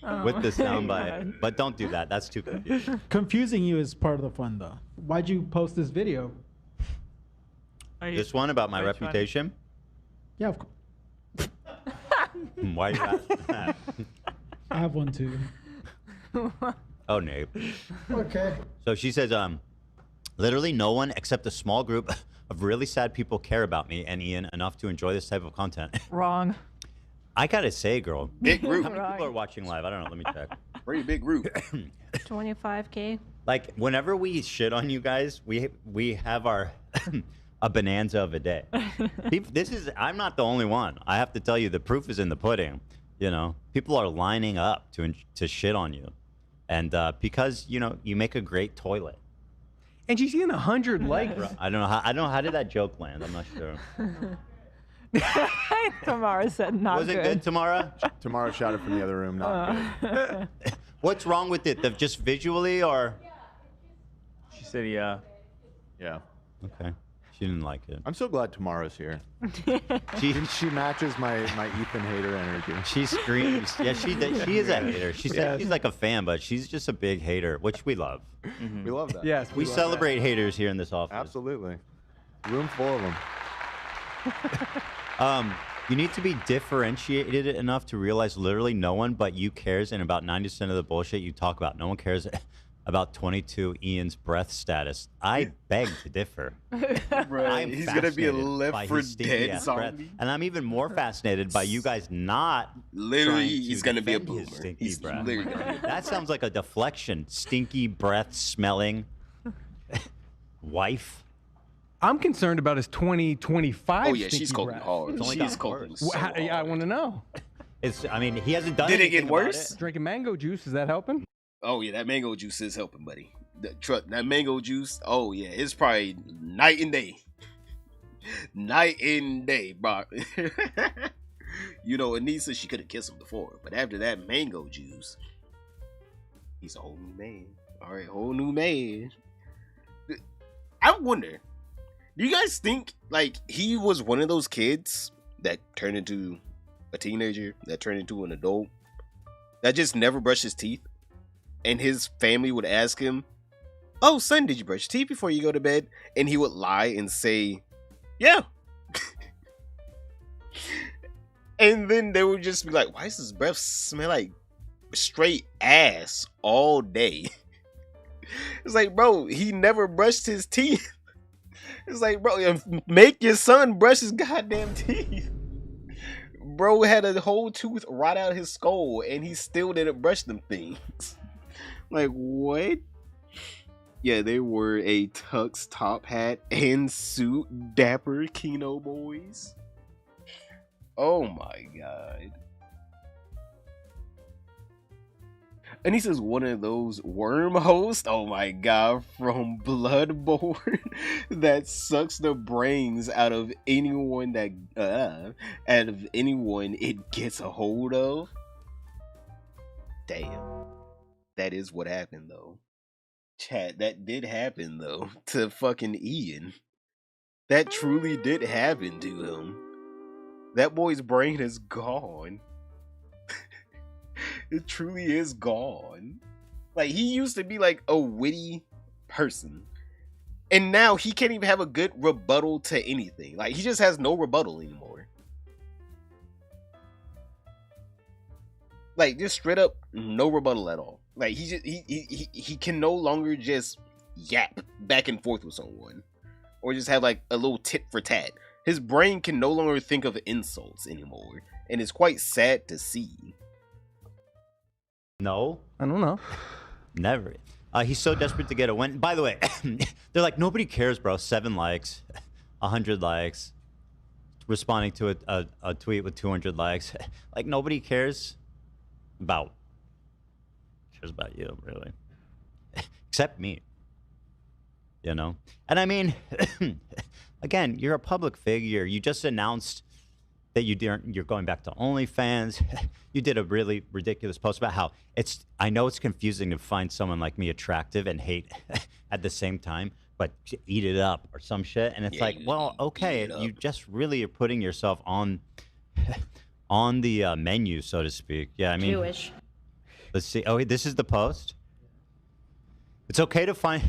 Speaker 4: Oh
Speaker 2: with the
Speaker 4: my
Speaker 2: soundbite.
Speaker 4: God.
Speaker 2: But don't do that. That's too confusing.
Speaker 18: Confusing you is part of the fun, though. Why'd you post this video?
Speaker 2: This one about my reputation.
Speaker 18: Yeah, of course.
Speaker 2: Why are you asking that?
Speaker 18: I have one too.
Speaker 2: Oh, Nate.
Speaker 18: Okay.
Speaker 2: So she says, literally no one except a small group of really sad people care about me and Ian enough to enjoy this type of content.
Speaker 4: Wrong.
Speaker 2: I gotta say, girl.
Speaker 1: Big group.
Speaker 2: How many people are watching live? I don't know. Let me check.
Speaker 1: Pretty big group.
Speaker 17: 25K.
Speaker 2: Like, whenever we shit on you guys, we have our a bonanza of a day. I'm not the only one. I have to tell you, the proof is in the pudding. You know, people are lining up to shit on you. And because, you make a great toilet.
Speaker 7: And she's getting 100 likes.
Speaker 2: I don't know how did that joke land? I'm not sure.
Speaker 4: Tamara said not
Speaker 2: Was it
Speaker 4: good.
Speaker 2: good, Tamara?
Speaker 3: Tamara shouted from the other room. Not good.
Speaker 2: What's wrong with it? Just visually, or?
Speaker 6: She said, yeah.
Speaker 3: Yeah.
Speaker 2: Okay. She didn't like it.
Speaker 3: I'm so glad Tamara's here. She matches my Ethan hater energy.
Speaker 2: She screams. Yeah, she is a hater. She said she's like a fan, but she's just a big hater, which we love.
Speaker 3: We love that.
Speaker 7: Yes,
Speaker 2: We
Speaker 3: love
Speaker 2: celebrate haters here in this office.
Speaker 3: Absolutely. Room full of them.
Speaker 2: You need to be differentiated enough to realize literally no one but you cares, and about 90% of the bullshit you talk about. No one cares about 22 Ian's breath status. I beg to differ. I'm
Speaker 1: he's gonna be a
Speaker 2: fascinated
Speaker 1: Left
Speaker 2: by
Speaker 1: 4
Speaker 2: his stinky
Speaker 1: Dead
Speaker 2: ass breath.
Speaker 1: zombie.
Speaker 2: And I'm even more fascinated by you guys not
Speaker 1: Literally,
Speaker 2: trying to
Speaker 1: he's gonna be a
Speaker 2: defend his
Speaker 1: boomer.
Speaker 2: stinky
Speaker 1: He's
Speaker 2: breath.
Speaker 1: literally gonna be a
Speaker 2: That sounds like a deflection. Stinky breath smelling wife.
Speaker 7: I'm concerned about his 2025.
Speaker 1: Oh yeah,
Speaker 7: stinky
Speaker 1: she's coping
Speaker 7: breath.
Speaker 1: hard.
Speaker 2: It's only
Speaker 1: She's
Speaker 2: gotten
Speaker 1: coping
Speaker 2: worse.
Speaker 1: so
Speaker 7: Yeah, I
Speaker 1: hard.
Speaker 7: want to know.
Speaker 2: I mean, he hasn't done
Speaker 1: Did it
Speaker 2: anything
Speaker 1: get
Speaker 2: about
Speaker 1: worse?
Speaker 7: Drinking mango juice, is that helping?
Speaker 1: Oh yeah, that mango juice is helping, buddy. That mango juice. Oh yeah, it's probably night and day. Night and day, bro. You know, Anissa, she could have kissed him before, but after that mango juice, he's a whole new man. All right, whole new man. I wonder, do you guys think like he was one of those kids that turned into a teenager, that turned into an adult, that just never brushed his teeth, and his family would ask him, "Oh, son, did you brush your teeth before you go to bed?" And he would lie and say, "Yeah." And then they would just be like, "Why does his breath smell like straight ass all day?" It's like, bro, he never brushed his teeth. It's like, bro, make your son brush his goddamn teeth. Bro had a whole tooth right out of his skull, and he still didn't brush them things. Like, what? Yeah, they were a tux top hat and suit, dapper Kino boys. Oh my god. Anissa's one of those worm hosts, oh my god, from Bloodborne that sucks the brains out of anyone it gets a hold of. Damn. That is what happened though. Chat, that did happen though to fucking Ian. That truly did happen to him. That boy's brain is gone. It truly is gone. Like, he used to be like a witty person, and now he can't even have a good rebuttal to anything. Like, he just has no rebuttal anymore. Like, just straight up no rebuttal at all. Like, he can no longer just yap back and forth with someone, or just have like a little tit for tat. His brain can no longer think of insults anymore, and it's quite sad to see.
Speaker 2: No.
Speaker 7: I don't know.
Speaker 2: Never. He's so desperate to get a win. By the way, they're like, nobody cares, bro. 7 likes, 100 likes, responding to a tweet with 200 likes. Like, nobody cares about you, really. Except me. You know? And I mean, again, you're a public figure. You just announced that you're going back to OnlyFans. You did a really ridiculous post about how I know it's confusing to find someone like me attractive and hate at the same time, but eat it up or some shit. And it's like, well, okay, you just really are putting yourself on the menu, so to speak. Yeah, I mean,
Speaker 19: Jewish.
Speaker 2: Let's see. Oh, this is the post. It's okay to find.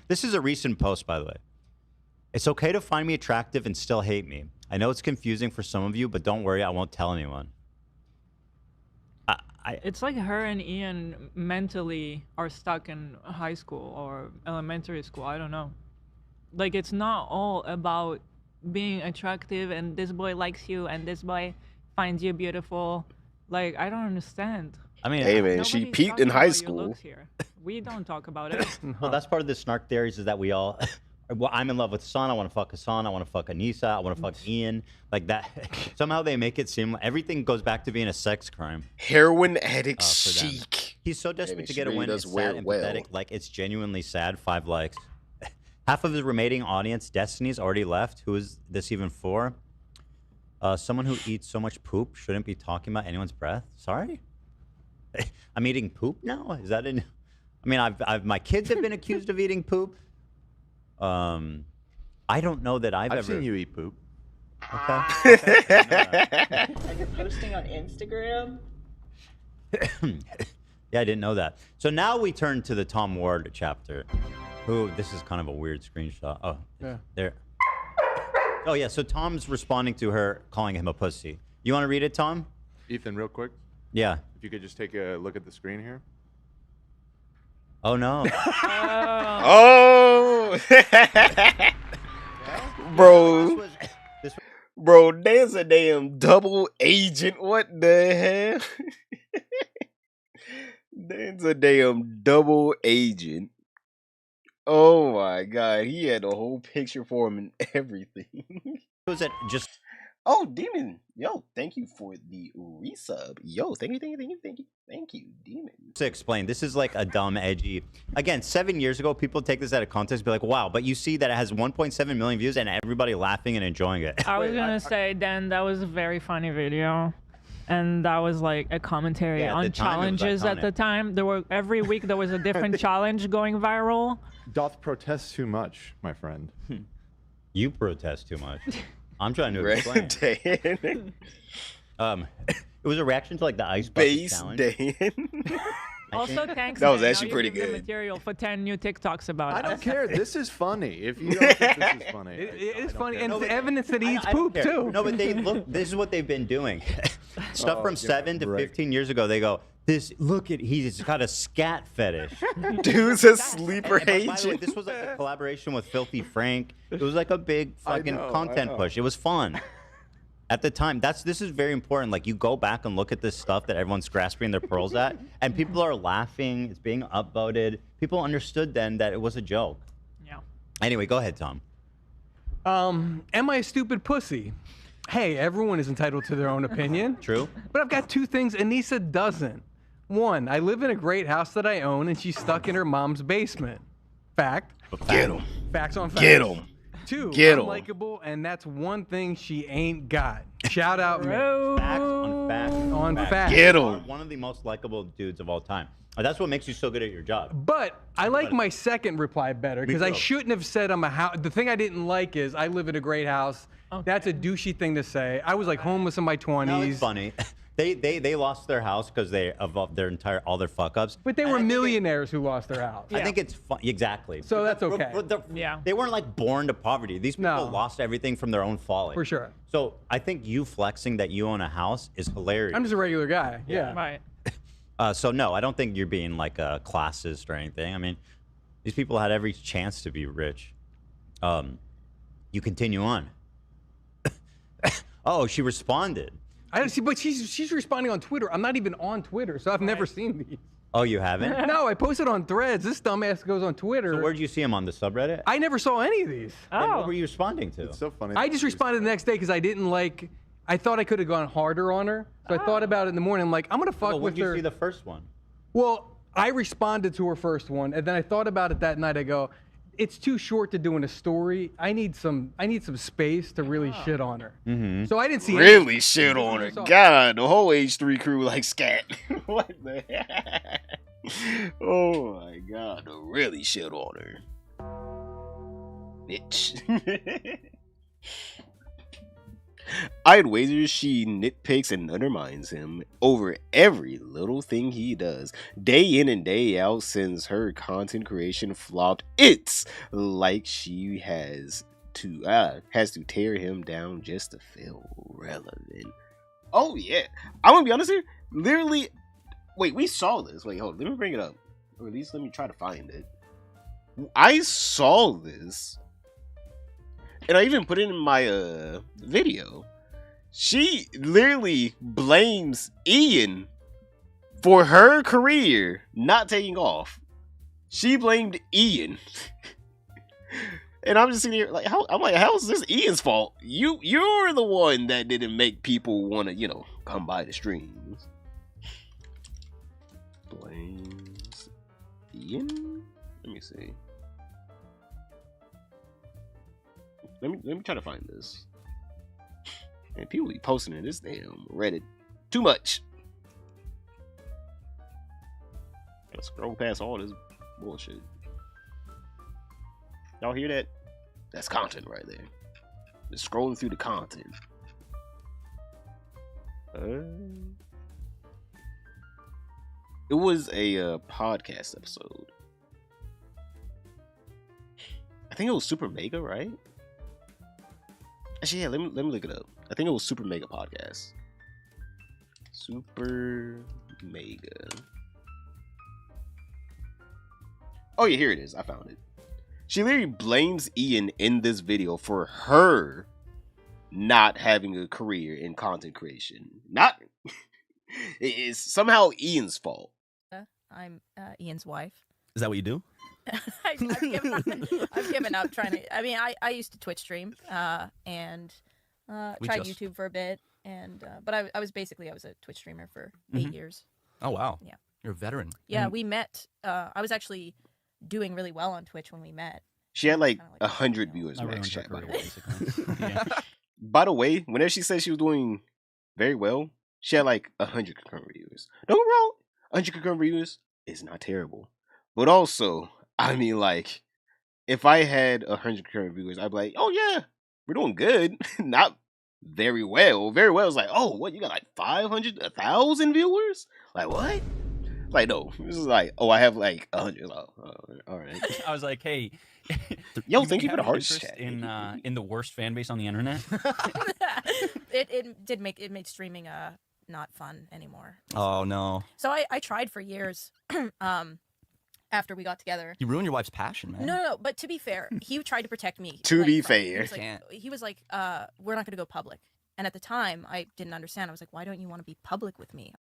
Speaker 2: This is a recent post, by the way. It's okay to find me attractive and still hate me. I know it's confusing for some of you, but don't worry, I won't tell anyone.
Speaker 4: It's like her and Ian mentally are stuck in high school or elementary school. I don't know. Like, it's not all about being attractive and this boy likes you and this boy finds you beautiful. Like, I don't understand.
Speaker 2: I mean,
Speaker 1: hey man, she
Speaker 4: Nobody's
Speaker 1: peaked
Speaker 4: talking
Speaker 1: in high
Speaker 4: about your
Speaker 1: school.
Speaker 4: looks here. We don't talk about it.
Speaker 2: Well, that's part of the snark theories is that we all. Well, I'm in love with Hassan. I want to fuck Hassan. I want to fuck Anissa. I want to fuck Ian. Like that. Somehow they make it seem like everything goes back to being a sex crime.
Speaker 1: Heroin addict
Speaker 2: for them.
Speaker 1: chic.
Speaker 2: He's so desperate to
Speaker 1: she
Speaker 2: get a
Speaker 1: really
Speaker 2: win.
Speaker 1: does
Speaker 2: It's
Speaker 1: wear
Speaker 2: sad
Speaker 1: it
Speaker 2: and
Speaker 1: well.
Speaker 2: pathetic. Like, it's genuinely sad. 5 likes. Half of his remaining audience, Destiny's already left. Who is this even for? Someone who eats so much poop shouldn't be talking about anyone's breath. Sorry? I'm eating poop now? Is that in... I mean, I've my kids have been accused of eating poop. I don't know that I've ever...
Speaker 3: seen you eat poop.
Speaker 2: Okay.
Speaker 19: Like you're posting on Instagram?
Speaker 2: Yeah, I didn't know that. So now we turn to the Tom Ward chapter. Who, this is kind of a weird screenshot. Oh,
Speaker 7: Yeah.
Speaker 2: there. Oh, yeah, so Tom's responding to her, calling him a pussy. You want to read it, Tom?
Speaker 3: Ethan, real quick.
Speaker 2: Yeah.
Speaker 3: If you could just take a look at the screen here.
Speaker 2: Oh, no.
Speaker 1: Oh! Bro. Bro, there's a damn double agent. What the hell? There's a damn double agent. Oh my god, he had a whole picture for him and everything.
Speaker 2: Was it just...
Speaker 1: Oh, Demon. Yo, thank you for the resub. Yo, thank you, Demon.
Speaker 2: To explain, this is like a dumb, edgy... Again, 7 years ago, people take this out of context and be like, wow, but you see that it has 1.7 million views and everybody laughing and enjoying it.
Speaker 4: I was gonna say, Dan, that was a very funny video. And that was like a commentary
Speaker 2: Yeah, at
Speaker 4: on
Speaker 2: the time, it was
Speaker 4: challenges at the
Speaker 2: iconic.
Speaker 4: time. There were every week there was a different challenge going viral.
Speaker 3: Doth protest too much, my friend.
Speaker 2: You protest too much. I'm trying to
Speaker 1: Right,
Speaker 2: explain. It was a reaction to like the ice bucket
Speaker 1: Base
Speaker 2: challenge.
Speaker 1: Dan.
Speaker 4: Also, thanks.
Speaker 1: That was
Speaker 4: Dan.
Speaker 1: actually
Speaker 4: Now you
Speaker 1: pretty
Speaker 4: give the
Speaker 1: good.
Speaker 4: material for 10 new TikToks about
Speaker 3: I
Speaker 4: it.
Speaker 3: don't care. This is funny. If you don't think this is funny,
Speaker 7: It is funny,
Speaker 3: care.
Speaker 7: and
Speaker 2: No,
Speaker 7: it's
Speaker 2: but-
Speaker 7: evidence that he eats
Speaker 2: I don't
Speaker 7: poop
Speaker 2: care.
Speaker 7: too.
Speaker 2: No, but they look. This is what they've been doing. Stuff
Speaker 3: Oh,
Speaker 2: from
Speaker 3: yeah,
Speaker 2: 7 to
Speaker 3: right.
Speaker 2: 15 years ago. They go, this. Look at he's got a scat fetish.
Speaker 1: Dude's a sleeper
Speaker 2: And by the way,
Speaker 1: agent.
Speaker 2: this was like a collaboration with Filthy Frank. It was like a big fucking
Speaker 3: know, I
Speaker 2: content
Speaker 3: know.
Speaker 2: push. It was fun. At the time, this is very important. Like you go back and look at this stuff that everyone's grasping their pearls at, and people are laughing. It's being upvoted. People understood then that it was a joke.
Speaker 4: Yeah.
Speaker 2: Anyway, go ahead, Tom.
Speaker 7: Am I a stupid pussy? Hey, everyone is entitled to their own opinion.
Speaker 2: True.
Speaker 7: But I've got two things Anissa doesn't. One, I live in a great house that I own, and she's stuck in her mom's basement. Fact.
Speaker 1: Get him.
Speaker 7: Facts on facts.
Speaker 1: Get him.
Speaker 7: Two,
Speaker 1: Get 'em.
Speaker 7: unlikable, and that's one thing she ain't got. Shout out me.
Speaker 2: Facts on facts
Speaker 7: On facts.
Speaker 1: Get
Speaker 2: You are
Speaker 1: him.
Speaker 2: one of the most likable dudes of all time. That's what makes you so good at your job.
Speaker 7: But I like my second reply better because I
Speaker 2: too.
Speaker 7: shouldn't have said I'm a house. The thing I didn't like is I live in a great house. That's a douchey thing to say. I was like homeless in my 20s.
Speaker 2: No, it's funny. They lost their house because of their entire all their fuck ups.
Speaker 7: But they were millionaires who lost their house.
Speaker 2: I think it's fun. Exactly.
Speaker 7: So that's okay.
Speaker 4: Yeah.
Speaker 2: They weren't like born to poverty. These people
Speaker 7: No.
Speaker 2: lost everything from their own folly.
Speaker 7: For sure.
Speaker 2: So I think you flexing that you own a house is hilarious.
Speaker 7: I'm just a regular guy. Yeah.
Speaker 4: Right.
Speaker 2: So no, I don't think you're being like a classist or anything. I mean, these people had every chance to be rich. You continue on. Oh, she responded.
Speaker 7: I don't see, but she's responding on Twitter. I'm not even on Twitter, so I've never seen these.
Speaker 2: Oh, you haven't?
Speaker 7: No, I posted on Threads. This dumbass goes on Twitter.
Speaker 2: So where did you see him on the subreddit?
Speaker 7: I never saw any of these.
Speaker 2: Then what were you responding to?
Speaker 3: It's so funny.
Speaker 7: I just responded the next day because I didn't like. I thought I could have gone harder on her, so I thought about it in the morning. I'm like, I'm gonna fuck
Speaker 2: Well, when
Speaker 7: with
Speaker 2: did you
Speaker 7: her.
Speaker 2: see the first one?
Speaker 7: Well, I responded to her first one, and then I thought about it that night. I go, it's too short to do in a story. I need some space to really shit on her.
Speaker 2: Mm-hmm.
Speaker 7: So I didn't see
Speaker 1: Really
Speaker 7: any-
Speaker 1: shit on her.
Speaker 7: So-
Speaker 1: God, the whole H3 crew like scat. What the Oh my god, the really shit on her. Bitch. I'd wager she nitpicks and undermines him over every little thing he does. Day in and day out since her content creation flopped, it's like she has to tear him down just to feel relevant. Oh yeah. I'm gonna be honest here. Literally, wait, we saw this. Wait, hold on. Let me bring it up. Or at least let me try to find it. I saw this. And I even put it in my video. She literally blames Ian for her career not taking off. She blamed Ian. And I'm just sitting here like, how is this Ian's fault? You're the one that didn't make people want to, come by the streams. Blames Ian? Let me see. Let me try to find this. And people be posting in this damn Reddit too much. Gotta scroll past all this bullshit. Y'all hear that? That's content right there. Just scrolling through the content. It was a podcast episode. I think it was Super Mega, right? Actually, yeah, let me look it up. I think it was Super Mega Podcast. Super Mega. Oh yeah, here it is. I found it. She literally blames Ian in this video for her not having a career in content creation. Not it's somehow Ian's fault.
Speaker 20: I'm Ian's wife.
Speaker 21: Is that what you do?
Speaker 20: I've given up trying to. I mean, I used to Twitch stream and tried YouTube for a bit, and but I was a Twitch streamer for 8 years.
Speaker 21: Oh wow!
Speaker 20: Yeah,
Speaker 21: you're a veteran.
Speaker 20: Yeah, we met. I was actually doing really well on Twitch when we met.
Speaker 1: She had like 100 viewers max chat, by the way. By the way, whenever she said she was doing very well, she had like 100 concurrent viewers. Don't get me wrong, 100 concurrent viewers is not terrible. But also, I mean, like, if I had 100 concurrent viewers, I'd be like, oh yeah, we're doing good. Not very well. Very well is like, oh, what, you got like 500, 1,000 viewers? Like, what? Like, no, this is like, oh, I have like 100. Oh, all right.
Speaker 21: I was like, hey,
Speaker 1: yo, thank you for the
Speaker 21: have an
Speaker 1: hearts
Speaker 21: interest
Speaker 1: chat.
Speaker 21: in the worst fan base on the internet.
Speaker 20: it made streaming not fun anymore.
Speaker 21: Oh no.
Speaker 20: So I tried for years. After we got together,
Speaker 21: You ruined your wife's passion, man.
Speaker 20: no. But to be fair, he tried to protect me.
Speaker 1: To be
Speaker 20: from-
Speaker 1: fair.
Speaker 20: he was like, we're not going to go public. And at the time, I didn't understand. I was like, why don't you want to be public with me?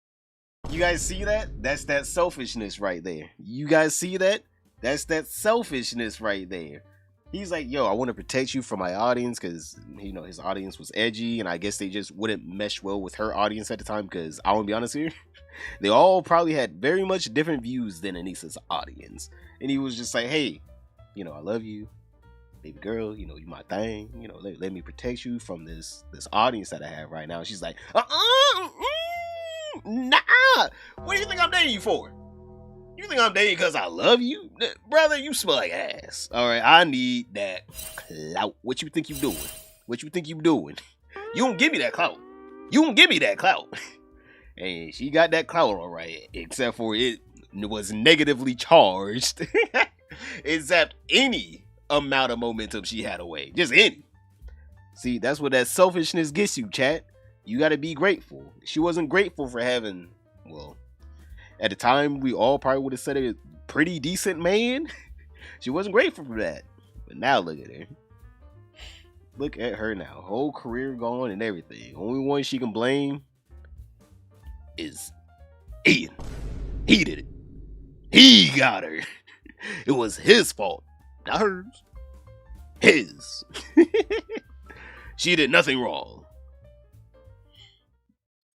Speaker 1: You guys see that? That's that selfishness right there. You guys see that? That's that selfishness right there. He's like, yo, I want to protect you from my audience because, you know, his audience was edgy and I guess they just wouldn't mesh well with her audience at the time because I want to be honest here. They all probably had very much different views than Anissa's audience. And he was just like, hey, you know, I love you, baby girl, you know, you my thing, you know, let me protect you from this audience that I have right now. And she's like, nah, what do you think I'm dating you for? You think I'm dating because I love you? Brother, you smell like ass. All right, I need that clout. What you think you doing? What you think you doing? You don't give me that clout. You don't give me that clout. And she got that clout all right, except for it was negatively charged. Except any amount of momentum she had away. Just any. See, that's what that selfishness gets you, chat. You got to be grateful. She wasn't grateful for having, well, at the time, we all probably would have said a pretty decent man. She wasn't grateful for that. But now look at her. Look at her now. Whole career gone and everything. Only one she can blame is Ian. He did it. He got her. It was his fault. Not hers. His. She did nothing wrong.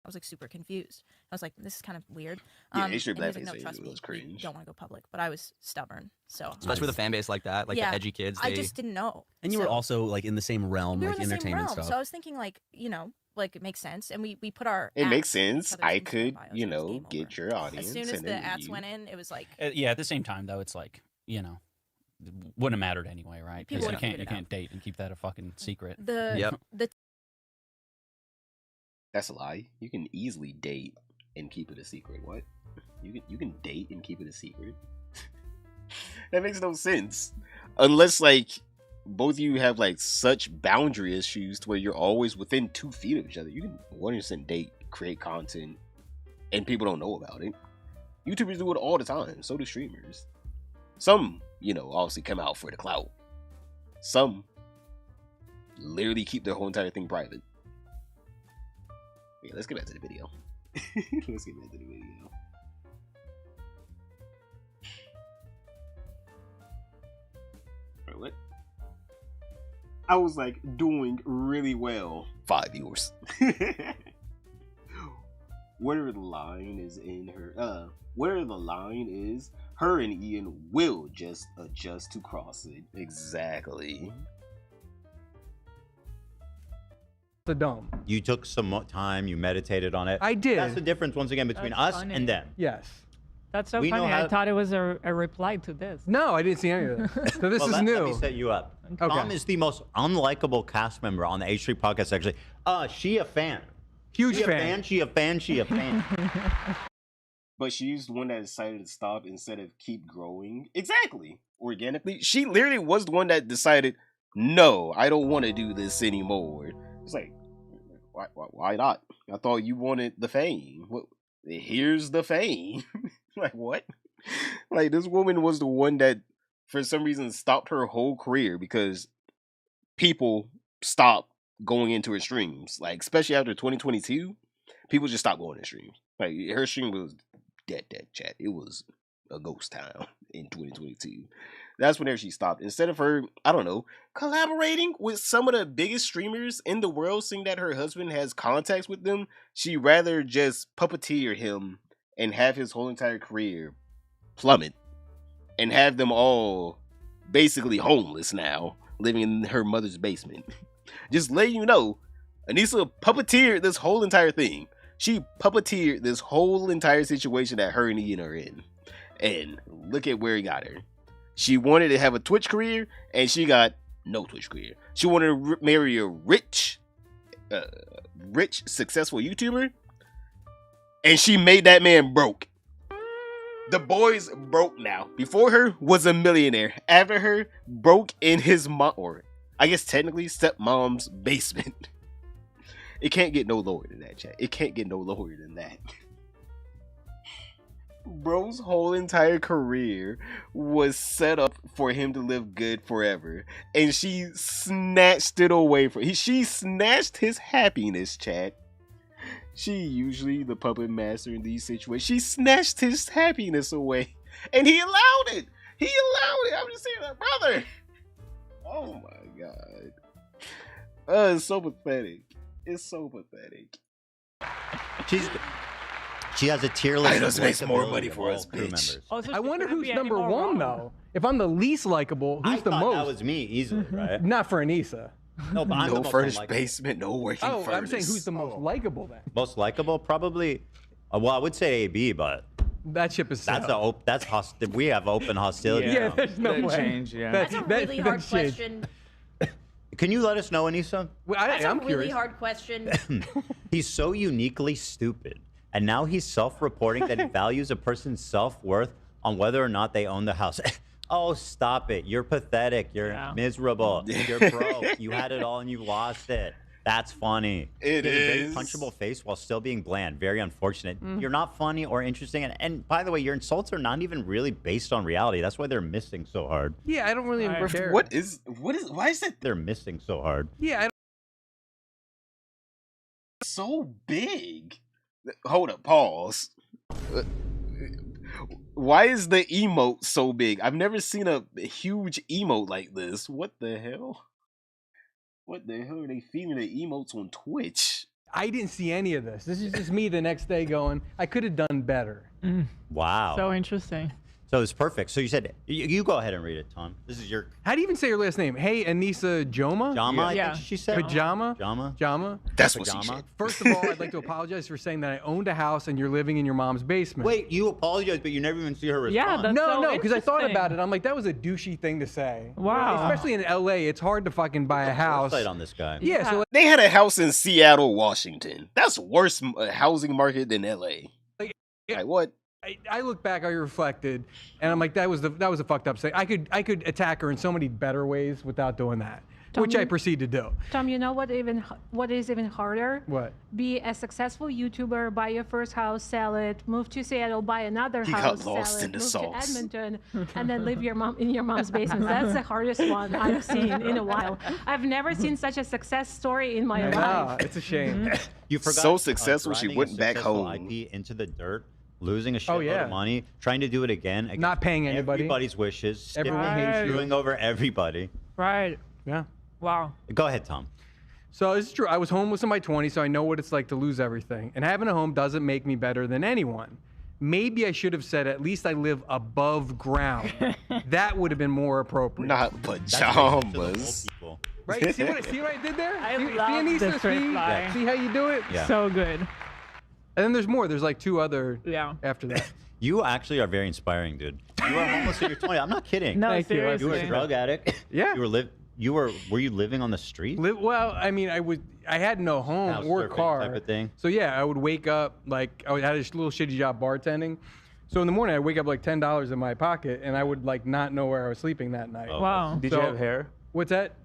Speaker 20: I was like super confused. I was like, this is kind of weird.
Speaker 1: Yeah, he should
Speaker 20: and he was
Speaker 1: definitely
Speaker 20: like,
Speaker 1: say
Speaker 20: no, trust
Speaker 1: it
Speaker 20: me,
Speaker 1: was cringe.
Speaker 20: you don't want to go public. But I was stubborn, so
Speaker 21: Especially with a fan base like that, like
Speaker 20: yeah,
Speaker 21: the edgy kids.
Speaker 20: I just didn't know.
Speaker 21: And you were also like in the same realm,
Speaker 20: We were
Speaker 21: like
Speaker 20: in the same
Speaker 21: entertainment
Speaker 20: realm,
Speaker 21: stuff.
Speaker 20: so I was thinking like, you know, like it makes sense, and we put our
Speaker 1: It
Speaker 20: ads
Speaker 1: makes
Speaker 20: in each
Speaker 1: sense.
Speaker 20: other's
Speaker 1: I
Speaker 20: Instagram
Speaker 1: could,
Speaker 20: bios,
Speaker 1: you
Speaker 20: and it was
Speaker 1: know,
Speaker 20: game
Speaker 1: get your audience.
Speaker 20: As soon as
Speaker 1: and
Speaker 20: the
Speaker 1: then
Speaker 20: ads
Speaker 1: you-
Speaker 20: went in, it was like
Speaker 21: Yeah, at the same time though, it's like, you know, wouldn't have mattered anyway, right?
Speaker 20: People
Speaker 21: Because
Speaker 20: would've
Speaker 21: you
Speaker 20: figured
Speaker 21: can't date and keep that a fucking secret.
Speaker 20: the the
Speaker 1: That's a lie. You can easily date and keep it a secret. What? You can date and keep it a secret? That makes no sense. Unless like both of you have like such boundary issues to where you're always within 2 feet of each other. You can 100% date, create content, and people don't know about it. YouTubers do it all the time. So do streamers. Some, you know, obviously come out for the clout. Some literally keep their whole entire thing private. Yeah, let's get back to the video. Let's get back to the video. Alright, what? I was like doing really well. 5 viewers. Where the line is in her, where the line is, her and Ian will just adjust to cross it. Exactly.
Speaker 7: the dome.
Speaker 2: You took some time. You meditated on it.
Speaker 7: I did.
Speaker 2: That's the difference once again between us
Speaker 4: funny.
Speaker 2: and them.
Speaker 7: Yes.
Speaker 4: That's so
Speaker 2: We know
Speaker 4: funny.
Speaker 2: how-
Speaker 4: I thought it was a reply to this.
Speaker 7: No, I didn't see any of this. So this
Speaker 2: Well,
Speaker 7: is
Speaker 2: let
Speaker 7: new.
Speaker 2: me set you up.
Speaker 7: Okay.
Speaker 2: Tom is the most unlikable cast member on the H Street podcast. Actually, she a fan.
Speaker 7: Huge
Speaker 2: She a
Speaker 7: fan.
Speaker 2: fan. She a fan. She a fan.
Speaker 1: But she's the one that decided to stop instead of keep growing. Exactly. Organically. She literally was the one that decided, no, I don't want to do this anymore. It's like, why not? I thought you wanted the fame. Well, here's the fame. Like, what? Like, this woman was the one that, for some reason, stopped her whole career because people stopped going into her streams. Like, especially after 2022, people just stopped going to streams. Like, her stream was dead, chat. It was a ghost town in 2022. That's whenever she stopped. Instead of her, I don't know, collaborating with some of the biggest streamers in the world, seeing that her husband has contacts with them, she'd rather just puppeteer him and have his whole entire career plummet and have them all basically homeless now, living in her mother's basement. Just letting you know, Anissa puppeteered this whole entire thing. She puppeteered this whole entire situation that her and Ian are in. And look at where he got her. She wanted to have a Twitch career, and she got no Twitch career. She wanted to marry a rich, successful YouTuber, and she made that man broke. The boy's broke now. Before her was a millionaire. After her, broke in his mom, or I guess technically stepmom's basement. It can't get no lower than that, chat. It can't get no lower than that. Bro's whole entire career was set up for him to live good forever, and she snatched it away from him. She snatched his happiness, chat. She usually the puppet master in these situations. She snatched his happiness away, and he allowed it. He allowed it. I'm just saying that, brother. Oh my god. It's so pathetic. It's so pathetic.
Speaker 2: She has a tier list.
Speaker 1: I just make more money for us,
Speaker 2: crew
Speaker 1: bitch.
Speaker 2: members.
Speaker 7: I wonder who's number one though. If I'm the least likable, who's the most?
Speaker 2: That was me easily, right?
Speaker 7: Not for Anissa.
Speaker 2: No, but I'm the
Speaker 1: No
Speaker 2: most
Speaker 1: furnished
Speaker 2: unlikable.
Speaker 1: basement, no working
Speaker 7: Oh,
Speaker 1: furnace.
Speaker 7: I'm saying who's the most likable then?
Speaker 2: Most likable, probably. Well, I would say AB, but
Speaker 7: that ship is.
Speaker 2: That's we have open hostility.
Speaker 7: Yeah,
Speaker 2: now.
Speaker 7: there's no way.
Speaker 6: Change, yeah.
Speaker 20: That's a really hard question.
Speaker 2: Can you let us know, Anissa?
Speaker 20: That's a really hard question.
Speaker 2: He's so uniquely stupid, and now he's self-reporting that he values a person's self-worth on whether or not they own the house. Oh, stop it. You're pathetic. You're miserable. You're broke. You had it all and you lost it. That's funny.
Speaker 1: It
Speaker 2: He has a very
Speaker 1: is.
Speaker 2: punchable face while still being bland. Very unfortunate. You're not funny or interesting. And by the way, your insults are not even really based on reality. That's why they're missing so hard.
Speaker 7: Yeah, I don't really care.
Speaker 1: Why is that
Speaker 2: They're missing so hard.
Speaker 7: Yeah,
Speaker 1: so big? Hold up, pause. Why is the emote so big? I've never seen a huge emote like this. What the hell? What the hell are they feeding the emotes on Twitch?
Speaker 7: I didn't see any of this. This is just me the next day going, I could have done better.
Speaker 2: Wow.
Speaker 4: So interesting.
Speaker 2: So it's perfect. So you said, you go ahead and read it, Tom. This is your...
Speaker 7: How do you even say your last name? Hey, Anissa Joma?
Speaker 2: Jama, I think she said.
Speaker 7: Pajama?
Speaker 2: Jama.
Speaker 7: Jama?
Speaker 1: That's what she said.
Speaker 7: First of all, I'd like to apologize for saying that I owned a house and you're living in your mom's basement.
Speaker 2: Wait, you apologize, but you never even see her respond.
Speaker 4: that's
Speaker 7: No,
Speaker 4: so
Speaker 7: no, because I thought
Speaker 4: interesting.
Speaker 7: about it. I'm like, that was a douchey thing to say.
Speaker 4: Wow.
Speaker 7: Especially in LA, it's hard to fucking buy a house.
Speaker 2: Foresight on this guy.
Speaker 7: Yeah, so
Speaker 1: They had a house in Seattle, Washington. That's worse housing market than LA. Like what?
Speaker 7: I look back, I reflected, and I'm like, that was a fucked up thing. I could attack her in so many better ways without doing that, which I proceed to do.
Speaker 17: Tom, you know what is even harder?
Speaker 7: What?
Speaker 17: Be a successful YouTuber, buy your first house, sell it, move to Seattle, buy another
Speaker 1: He
Speaker 17: house,
Speaker 1: got lost
Speaker 17: sell it,
Speaker 1: in the
Speaker 17: move
Speaker 1: sauce.
Speaker 17: to Edmonton, and then live in your mom's basement. That's the hardest one I've seen in a while. I've never seen such a success story in my life.
Speaker 7: It's a shame.
Speaker 2: You forgot.
Speaker 1: So successful, she
Speaker 2: driving a
Speaker 1: went back
Speaker 2: successful
Speaker 1: home.
Speaker 2: IP into the dirt, losing a shitload
Speaker 7: Oh, yeah.
Speaker 2: of money, trying to do it again. Against
Speaker 7: Not paying anybody.
Speaker 2: Everybody's wishes.
Speaker 7: Everyone hates you.
Speaker 2: Screwing over everybody.
Speaker 4: Right.
Speaker 7: Yeah.
Speaker 4: Wow.
Speaker 2: Go ahead, Tom.
Speaker 7: So it's true. I was homeless in my 20s, so I know what it's like to lose everything. And having a home doesn't make me better than anyone. Maybe I should have said at least I live above ground. That would have been more appropriate.
Speaker 1: Not pajamas.
Speaker 7: Right? See what I did there?
Speaker 4: I
Speaker 7: see,
Speaker 4: love
Speaker 7: Anissa,
Speaker 4: the straight fly.
Speaker 7: see how you do it?
Speaker 2: Yeah.
Speaker 4: So good.
Speaker 7: And then there's more. There's like 2 other after that.
Speaker 2: You actually are very inspiring, dude. You are almost in your 20s. I'm not kidding.
Speaker 4: No,
Speaker 7: Thank you. I
Speaker 4: seriously.
Speaker 2: You were a drug addict.
Speaker 7: Yeah.
Speaker 2: Were you living on the street?
Speaker 7: Well, I mean, I had no home
Speaker 2: House
Speaker 7: or
Speaker 2: surfing
Speaker 7: car.
Speaker 2: type of thing.
Speaker 7: So yeah, I would wake up like I had a little shitty job bartending. So in the morning, I'd wake up like $10 in my pocket, and I would like not know where I was sleeping that night.
Speaker 4: Wow.
Speaker 6: Did you have hair?
Speaker 7: What's that?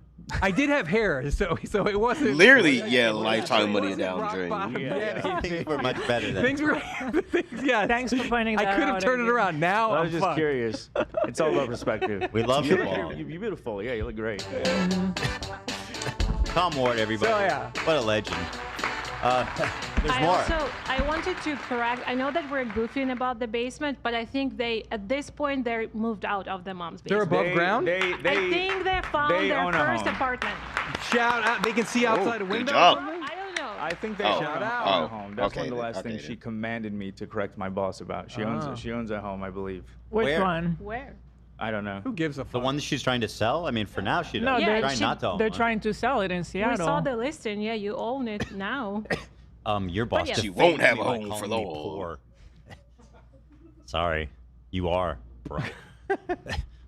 Speaker 7: I did have hair, so it wasn't
Speaker 1: Literally, yeah, lifetime money down the drain.
Speaker 7: Yeah.
Speaker 2: Things were much better then.
Speaker 7: Things were, yeah.
Speaker 4: Thanks for pointing that out.
Speaker 7: I could have turned it around. Now
Speaker 6: I
Speaker 7: I'm
Speaker 6: was just
Speaker 7: fucked.
Speaker 6: curious. It's all about perspective.
Speaker 2: We love
Speaker 6: you.
Speaker 2: football.
Speaker 6: You're beautiful. Yeah, you look great.
Speaker 2: Tom Ward, everybody.
Speaker 7: So, yeah.
Speaker 2: What a legend. There's more.
Speaker 17: I wanted to correct. I know that we're goofing about the basement, but I think at this point, they're moved out of the mom's basement.
Speaker 7: They're above ground?
Speaker 17: I think they found their
Speaker 6: own a
Speaker 17: first
Speaker 6: home.
Speaker 17: apartment.
Speaker 7: Shout out. They can see outside a window.
Speaker 1: good job.
Speaker 17: I don't know.
Speaker 6: I think they
Speaker 1: Oh.
Speaker 6: shout out
Speaker 1: Oh.
Speaker 6: a home. That's
Speaker 1: Okay
Speaker 6: one of the
Speaker 1: then.
Speaker 6: last
Speaker 1: Okay
Speaker 6: things
Speaker 1: then.
Speaker 6: she commanded me to correct my boss about. She owns a home, I believe.
Speaker 4: Which
Speaker 2: Where?
Speaker 4: one?
Speaker 17: Where?
Speaker 6: I don't know.
Speaker 7: Who gives a fuck?
Speaker 2: The one that she's trying to sell? I mean, for now, she does.
Speaker 4: No,
Speaker 17: Yeah,
Speaker 4: they're,
Speaker 2: trying not to own
Speaker 4: they're
Speaker 2: one.
Speaker 4: trying to sell it in Seattle.
Speaker 17: We saw the listing. Yeah, you own it now.
Speaker 2: Your boss
Speaker 17: yeah.
Speaker 2: just
Speaker 1: She won't have
Speaker 2: me
Speaker 1: a
Speaker 2: by
Speaker 1: home
Speaker 2: calling
Speaker 1: for
Speaker 2: me
Speaker 1: long.
Speaker 2: poor. Sorry, you are, bro.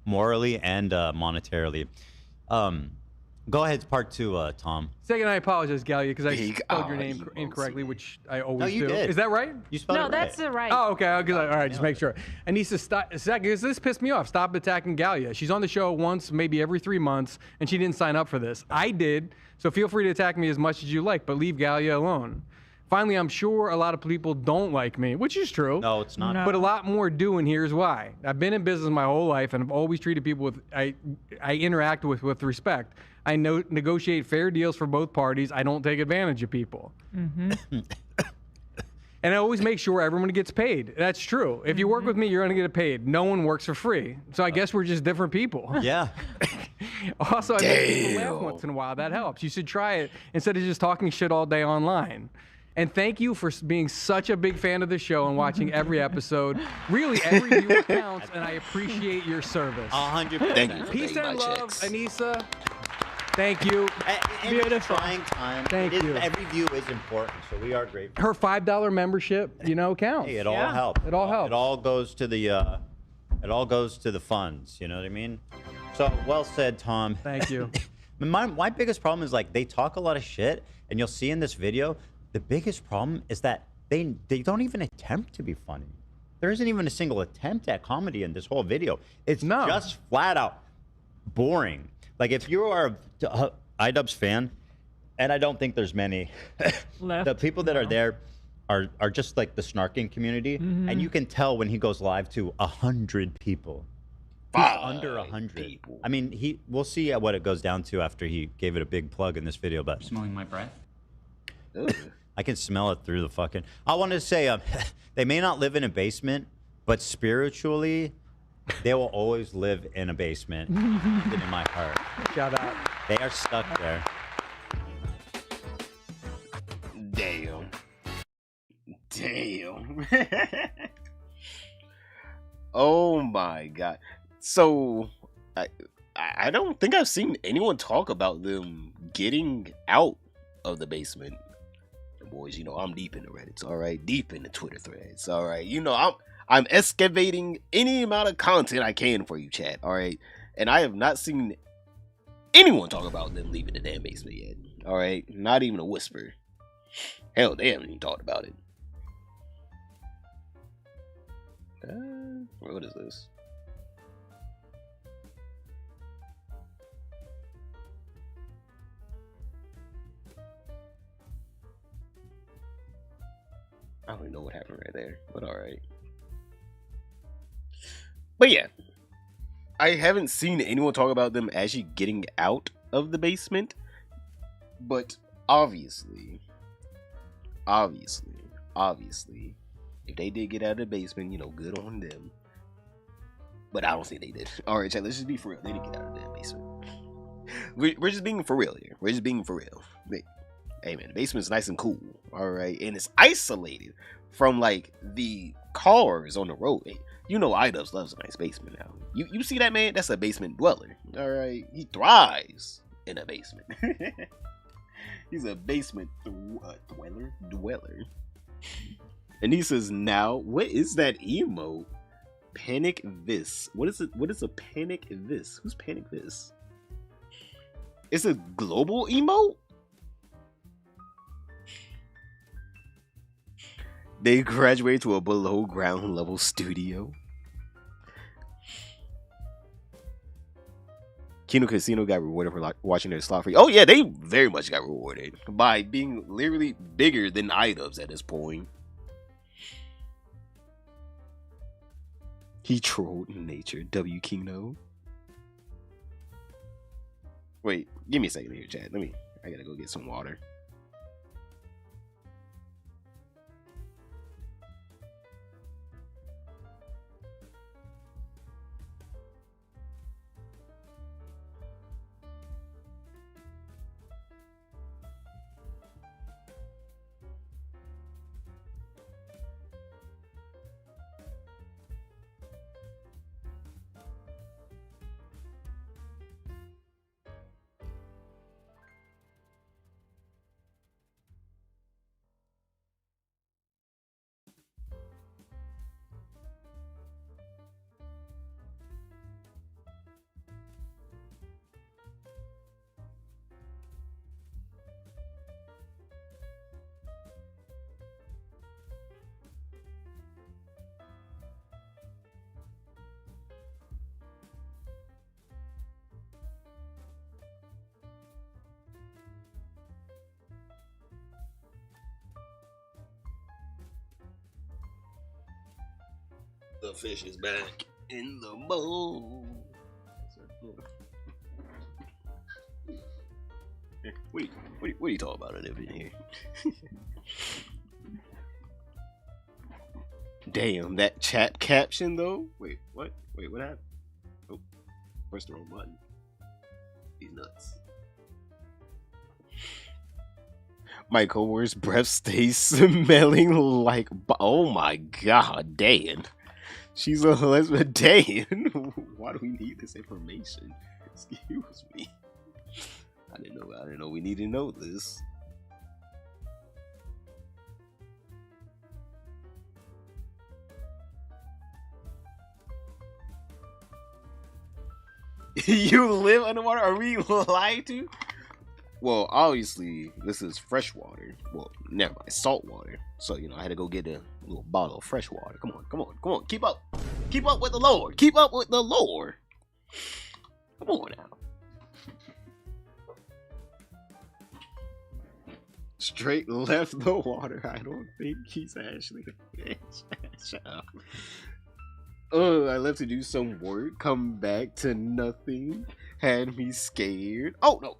Speaker 2: Morally and monetarily. Go ahead, part 2, Tom.
Speaker 7: Second, I apologize, Galia, because I
Speaker 1: Big
Speaker 7: spelled your
Speaker 1: eye
Speaker 7: name
Speaker 1: emoji.
Speaker 7: incorrectly, which I always
Speaker 2: No, you
Speaker 7: do.
Speaker 2: did.
Speaker 7: Is that right?
Speaker 2: You spelled it
Speaker 17: No,
Speaker 2: right.
Speaker 17: that's right.
Speaker 7: Oh, okay. All right, just make sure. Anissa, stop. This pissed me off. Stop attacking Galia. She's on the show once, maybe every 3 months, and she didn't sign up for this. I did, so feel free to attack me as much as you like, but leave Galia alone. Finally, I'm sure a lot of people don't like me, which is true.
Speaker 2: No, it's not.
Speaker 4: No.
Speaker 7: But a lot more do, and here's why. I've been in business my whole life, and I've always treated people with I interact with respect. I negotiate fair deals for both parties. I don't take advantage of people.
Speaker 4: Mm-hmm.
Speaker 7: And I always make sure everyone gets paid. That's true. If you work with me, you're going to get paid. No one works for free. So I guess we're just different people.
Speaker 2: Yeah.
Speaker 7: Also, I make people laugh once in a while. That helps. You should try it instead of just talking shit all day online. And thank you for being such a big fan of the show and watching every episode. Really, every viewer counts, and I appreciate your service.
Speaker 2: 100%.
Speaker 1: Thank you.
Speaker 7: Peace
Speaker 1: Paying
Speaker 7: and
Speaker 1: my
Speaker 7: love,
Speaker 1: checks.
Speaker 7: Anissa. Thank you.
Speaker 2: In a trying time,
Speaker 7: Thank you.
Speaker 2: every view is important, so we are grateful.
Speaker 7: Her $5 membership, counts.
Speaker 2: Hey, it all helps.
Speaker 7: It all helps.
Speaker 2: It all goes to the funds. You know what I mean? So well said, Tom.
Speaker 7: Thank you.
Speaker 2: My biggest problem is like they talk a lot of shit, and you'll see in this video, the biggest problem is that they don't even attempt to be funny. There isn't even a single attempt at comedy in this whole video. It's just flat out boring. Like if you are a Idubbbz fan, and I don't think there's many, the people that are there are just like the snarking community, and you can tell when he goes live to 100 people. He's under 100. I mean, we'll see what it goes down to after he gave it a big plug in this video. But
Speaker 5: Smelling my breath.
Speaker 2: I can smell it through the fucking. I wanted to say, they may not live in a basement, but spiritually, they will always live in a basement. In my heart.
Speaker 7: Shout out.
Speaker 2: They are stuck there.
Speaker 1: Damn. Oh my god. So I don't think I've seen anyone talk about them getting out of the basement. Boys, I'm deep in the Reddits, all right? Deep in the Twitter threads, all right? I'm excavating any amount of content I can for you, chat, all right? And I have not seen anyone talk about them leaving the damn basement yet, all right? Not even a whisper. Hell, they haven't even talked about it. What is this? I don't even know what happened right there, but alright. But yeah, I haven't seen anyone talk about them actually getting out of the basement, but obviously, if they did get out of the basement, good on them. But I don't think they did. Alright, chat, let's just be for real. They didn't get out of the damn basement. We're just being for real here. We're just being for real. Hey man, the basement's nice and cool, all right, and it's isolated from like the cars on the road. Hey, Idubbbz loves a nice basement now. You see that man? That's a basement dweller, all right. He thrives in a basement. He's a basement dweller. And he says, now, what is that emote? Panic this. What is it? What is a panic this? Who's panic this? It's a global emote? They graduated to a below ground level studio. Kino Casino got rewarded for watching their slot free. Oh yeah, they very much got rewarded by being literally bigger than Idubbbz at this point. He trolled nature. W Kino. Wait, give me a second here, chat. I gotta go get some water. The fish is back in the bowl. What are you talking about in here? Damn, that chat caption though. Wait, what? Wait, what happened? Oh, pressed the wrong button. He's nuts. My coworker's breath stays smelling like. Oh my god, Dan. She's a lesbian. Dan. Why do we need this information? Excuse me. I didn't know we needed to know this. You live underwater? Are we lying to? Well, obviously, this is fresh water. Well, never mind, salt water. So, I had to go get a little bottle of fresh water. Come on. Keep up. Keep up with the lore. Keep up with the lore. Come on now. Straight left the water. I don't think he's actually a bitch. Shut up. Oh, I left to do some work. Come back to nothing. Had me scared. Oh, no.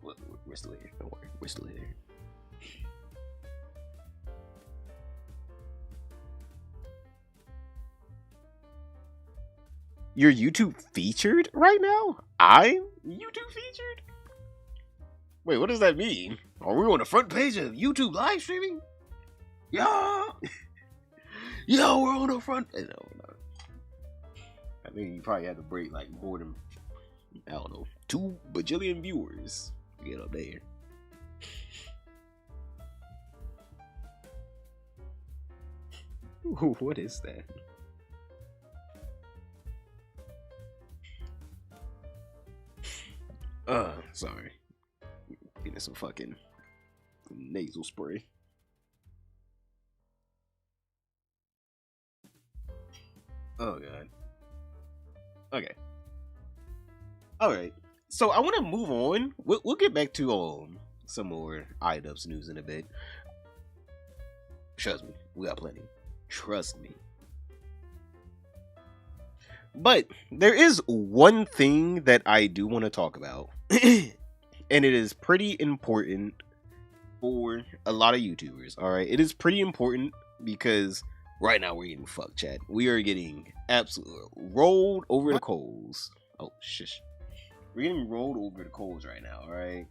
Speaker 1: We're still here. Don't worry. We're still here. You're YouTube featured right now? I'm YouTube featured? Wait, what does that mean? Are we on the front page of YouTube live streaming? Yeah. Yeah, we're on the front. No. I think you probably had to break like more than, I don't know, 2 bajillion viewers to get up there. Ooh, what is that? Sorry. Getting some fucking nasal spray. Oh god. Okay. Alright. So I want to move on. We'll get back to some more Idubbbz news in a bit. Trust me, we got plenty. Trust me. But there is one thing that I do want to talk about. And it is pretty important for a lot of YouTubers. Alright. It is pretty important because right now we're getting fucked, chat. We are getting absolutely rolled over the coals. Oh, shush. We're getting rolled over the coals right now, alright?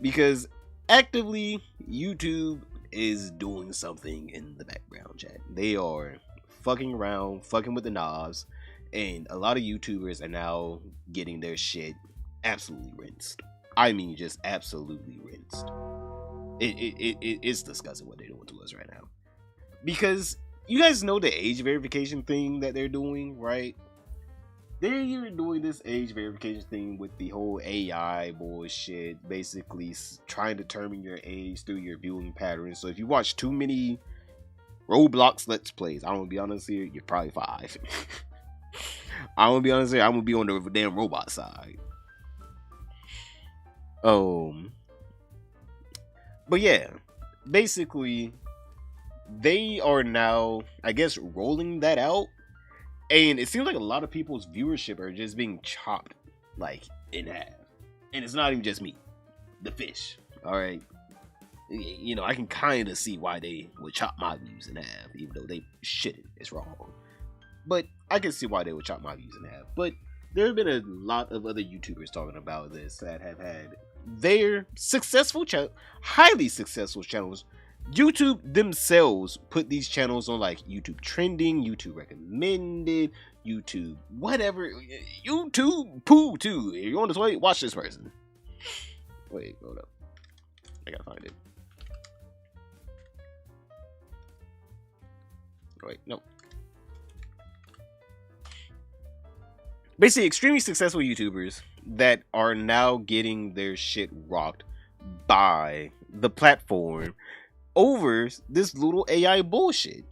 Speaker 1: Because actively, YouTube is doing something in the background, chat. They are fucking around, fucking with the knobs, and a lot of YouTubers are now getting their shit absolutely rinsed. I mean, just absolutely rinsed. It's disgusting what they're doing to us right now. Because you guys know the age verification thing that they're doing, right? They're doing this age verification thing with the whole AI bullshit, basically trying to determine your age through your viewing patterns. So if you watch too many Roblox Let's Plays, I'm gonna be honest here, you're probably 5. I'm gonna be honest here, I'm gonna be on the damn robot side. But yeah, basically, they are now, I guess, rolling that out. And it seems like a lot of people's viewership are just being chopped, like, in half. And it's not even just me. The fish. Alright? You know, I can kind of see why they would chop my views in half, even though they shitted. It's wrong. But I can see why they would chop my views in half. But there have been a lot of other YouTubers talking about this that have had their successful highly successful channels. YouTube themselves put these channels on like YouTube trending, YouTube recommended, YouTube whatever, YouTube poo too. If you're on this way, watch this person. Wait, hold up. I gotta find it. Wait, no. Basically, extremely successful YouTubers that are now getting their shit rocked by the platform over this little AI bullshit.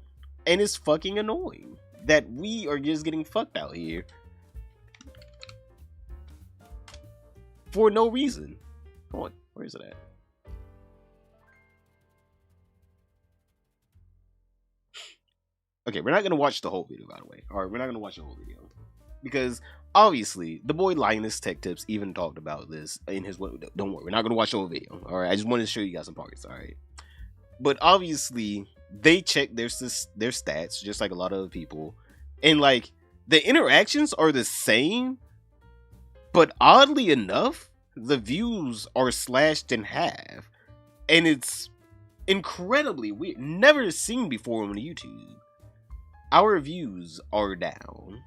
Speaker 1: And it's fucking annoying that we are just getting fucked out here for no reason. Hold on, where is it at? Okay, we're not gonna watch the whole video, by the way. Alright, we're not gonna watch the whole video. Because obviously, the boy Linus Tech Tips even talked about this in his. Don't worry, we're not gonna watch the whole video. Alright, I just wanted to show you guys some parts. Alright. But obviously, they check their stats just like a lot of other people, and like the interactions are the same, but oddly enough, the views are slashed in half, and it's incredibly weird. Never seen before on YouTube. Our views are down.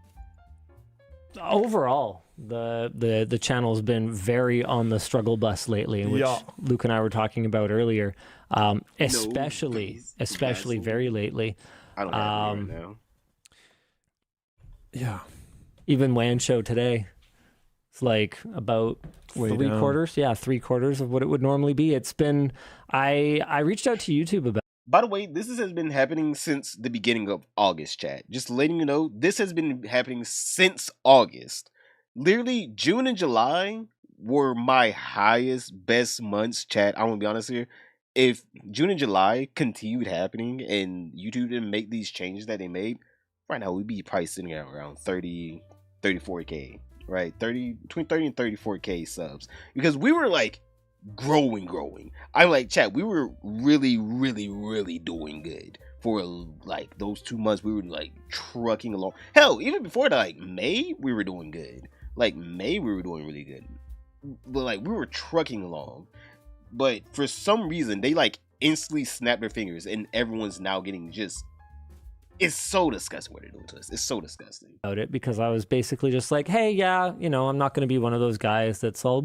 Speaker 8: Overall, the channel's been very on the struggle bus lately, which Luke and I were talking about earlier. Especially very lately.
Speaker 1: I don't have it right now.
Speaker 8: Yeah. Even WAN show today, it's like about three-quarters. Yeah, three-quarters of what it would normally be. It's been. I reached out to YouTube about.
Speaker 1: By the way, this has been happening since the beginning of August, chat. Just letting you know, this has been happening since August. Literally, June and July were my highest, best months, chat. I'm gonna be honest here. If June and July continued happening and YouTube didn't make these changes that they made, right now we'd be probably sitting at around 30, 34K, right? Between 30 and 34K subs. Because we were like growing. I'm like, chat, we were really doing good for like those 2 months. We were like trucking along. Hell, even before that, like May, we were doing good. Like May, we were doing really good. But like we were trucking along. But for some reason, they like instantly snapped their fingers, and everyone's now getting just. It's so disgusting what they're doing to us. It's so disgusting.
Speaker 8: About it because I was basically just like, hey, yeah, you know, I'm not going to be one of those guys that's all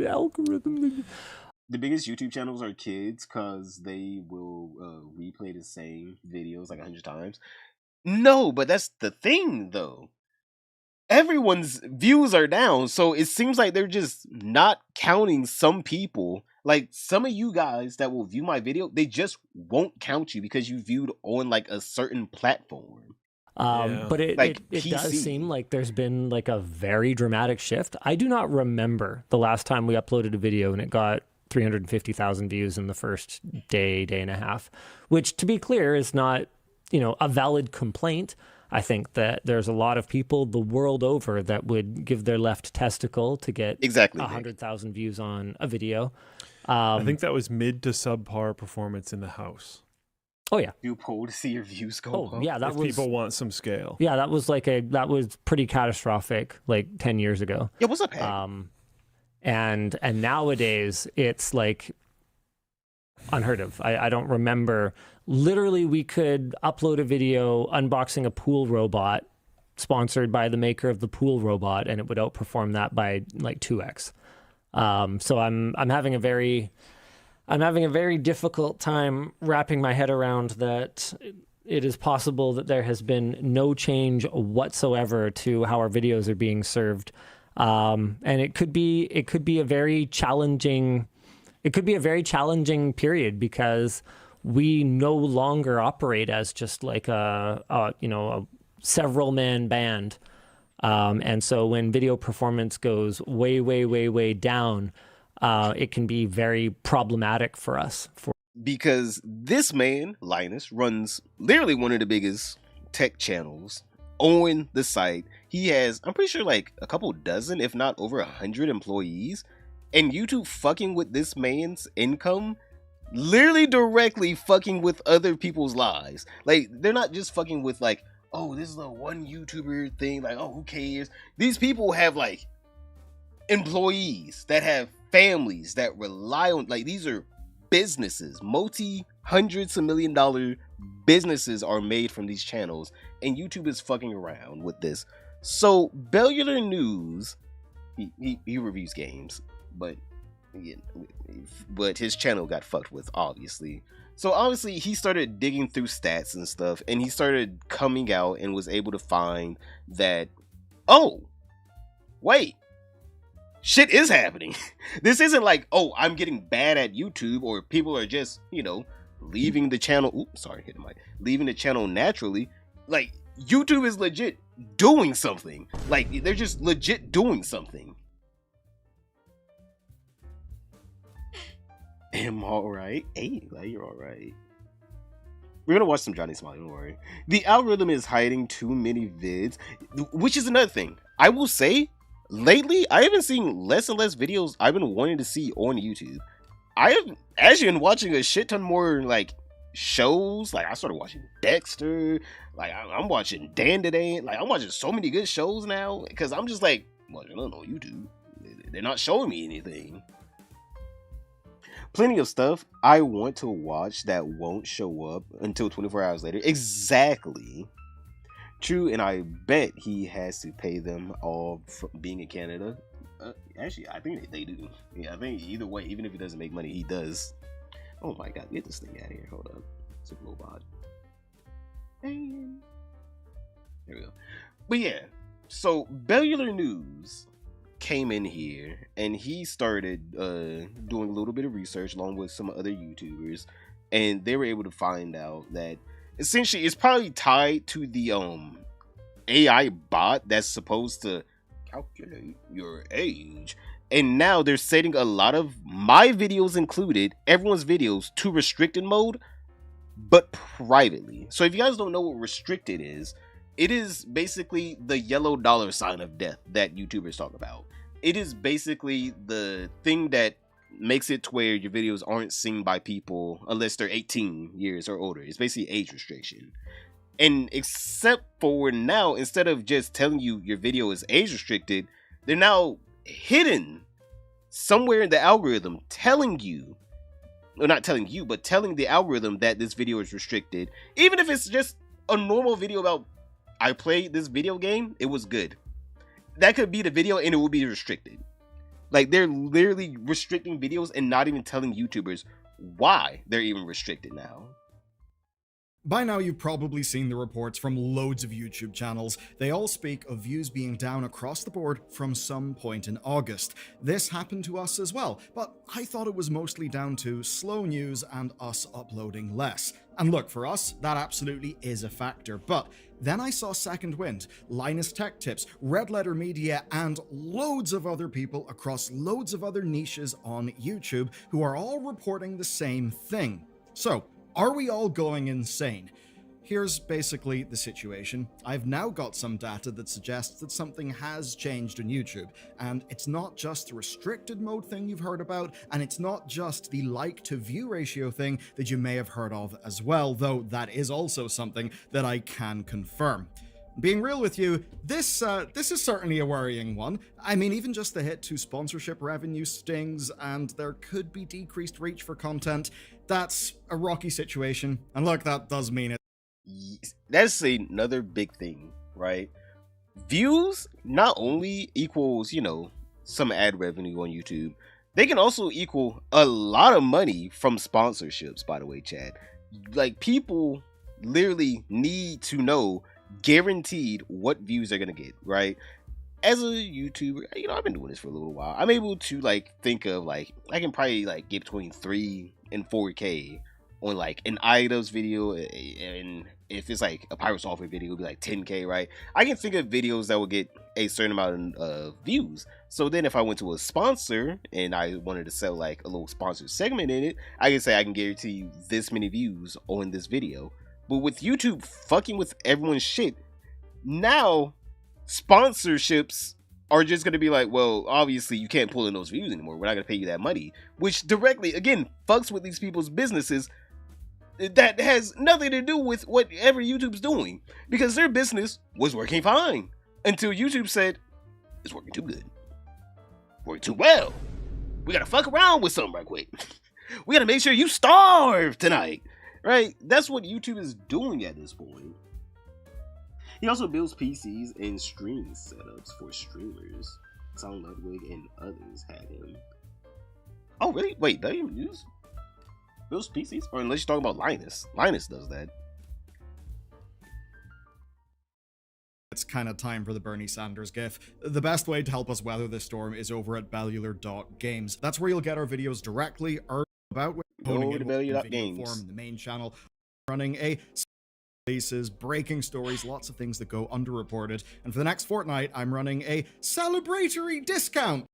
Speaker 8: algorithm.
Speaker 1: The biggest YouTube channels are kids because they will replay the same videos like 100 times. No, but that's the thing, though. Everyone's views are down, so it seems like they're just not counting some people. Like some of you guys that will view my video, they just won't count you because you viewed on like a certain platform.
Speaker 8: But it does seem like there's been like a very dramatic shift. I do not remember the last time we uploaded a video and it got 350,000 views in the first day and a half, which to be clear is not, you know, a valid complaint. I think that there's a lot of people the world over that would give their left testicle to get 100,000 views on a video.
Speaker 22: I think that was mid to subpar performance in the house.
Speaker 8: Oh yeah,
Speaker 1: you poll to see your views go up.
Speaker 8: Yeah,
Speaker 22: if people want some scale.
Speaker 8: Yeah, that was pretty catastrophic like 10 years ago.
Speaker 1: Yeah, what's up,
Speaker 8: and nowadays it's like unheard of. I don't remember. Literally, we could upload a video unboxing a pool robot sponsored by the maker of the pool robot, and it would outperform that by like 2x. So I'm having a very difficult time wrapping my head around that it is possible that there has been no change whatsoever to how our videos are being served. And it could be a very challenging period because we no longer operate as just like a several man band. And so when video performance goes way down, it can be very problematic for us.
Speaker 1: Because this man, Linus, runs literally one of the biggest tech channels on the site. He has, I'm pretty sure, like a couple dozen, if not over 100 employees. And YouTube fucking with this man's income, literally directly fucking with other people's lives. Like, they're not just fucking with like, oh, this is the one YouTuber thing, like, oh, who cares? These people have like employees that have families that rely on, like, these are businesses, multi-hundreds of $1 million businesses are made from these channels, and YouTube is fucking around with this. So Bellular News, he reviews games, but his channel got fucked with, obviously. So obviously he started digging through stats and stuff, and he started coming out and was able to find that, oh, wait, shit is happening. This isn't like, oh, I'm getting bad at YouTube, or people are just, leaving the channel. Oops, sorry, hit the mic. Leaving the channel naturally. Like, YouTube is legit doing something. Like, they're just legit doing something. Am I alright? Hey, glad you're alright. We're gonna watch some Johnny Smiley, don't worry. The algorithm is hiding too many vids, which is another thing. I will say, lately, I have been seeing less and less videos I've been wanting to see on YouTube. I have actually been watching a shit ton more, like, shows. Like, I started watching Dexter. Like, I'm watching Dan Today. Like, I'm watching so many good shows now, because I'm just like, watching on YouTube. They're not showing me anything. Plenty of stuff I want to watch that won't show up until 24 hours later. Exactly. True, and I bet he has to pay them all for being in Canada. Actually, I think they do. Yeah, I think either way, even if he doesn't make money, he does. Oh my god, get this thing out of here. Hold up. It's a robot. There we go. But yeah, so Bellular News came in here and he started doing a little bit of research along with some other YouTubers, and they were able to find out that essentially it's probably tied to the AI bot that's supposed to calculate your age, and now they're setting a lot of my videos included, everyone's videos, to restricted mode, but privately. So if you guys don't know what restricted is, it is basically the yellow dollar sign of death that YouTubers talk about. It is basically the thing that makes it to where your videos aren't seen by people unless they're 18 years or older. It's basically age restriction. And except for now, instead of just telling you your video is age restricted, they're now hidden somewhere in the algorithm telling you, or not telling you, but telling the algorithm that this video is restricted. Even if it's just a normal video about, I played this video game, it was good. That could be the video and it will be restricted. Like, they're literally restricting videos and not even telling YouTubers why they're even restricted now.
Speaker 9: By now you've probably seen the reports from loads of YouTube channels. They all speak of views being down across the board from some point in August. This happened to us as well, but I thought it was mostly down to slow news and us uploading less. And look, for us, that absolutely is a factor, but then I saw Second Wind, Linus Tech Tips, Red Letter Media, and loads of other people across loads of other niches on YouTube who are all reporting the same thing. So, are we all going insane? Here's basically the situation. I've now got some data that suggests that something has changed on YouTube, and it's not just the restricted mode thing you've heard about, and it's not just the like to view ratio thing that you may have heard of as well, though that is also something that I can confirm. Being real with you, this is certainly a worrying one. I mean, even just the hit to sponsorship revenue stings, and there could be decreased reach for content. That's a rocky situation, and look, that does mean it.
Speaker 1: That's another big thing, right? Views not only equals, some ad revenue on YouTube, they can also equal a lot of money from sponsorships, by the way, Chad. Like, people literally need to know guaranteed what views they're gonna get, right? As a YouTuber, you know, I've been doing this for a little while. I'm able to like think of like I can probably like get between 3 and 4K on like an Idubbbz video, and if it's like a pirate software video, it'll be like 10K, right? I can think of videos that will get a certain amount of views. So then if I went to a sponsor and I wanted to sell like a little sponsored segment in it, I can say I can guarantee you this many views on this video. But with YouTube fucking with everyone's shit, now sponsorships are just going to be like, well, obviously you can't pull in those views anymore. We're not going to pay you that money, which directly, again, fucks with these people's businesses. That has nothing to do with whatever YouTube's doing, because their business was working fine until YouTube said, it's working too good, working too well. We got to fuck around with something right quick. We got to make sure you starve tonight, right? That's what YouTube is doing at this point. He also builds PCs and streaming setups for streamers. Tom Ludwig and others had him. Oh, really? Wait, do you use builds PCs? Or unless you're talking about Linus. Linus does that.
Speaker 9: It's kind of time for the Bernie Sanders gif. The best way to help us weather this storm is over at bellular.games. That's where you'll get our videos directly or about
Speaker 1: Go to bellular.games.
Speaker 9: Form, the main channel, running a releases, breaking stories, lots of things that go underreported. And for the next fortnight, I'm running a celebratory discount.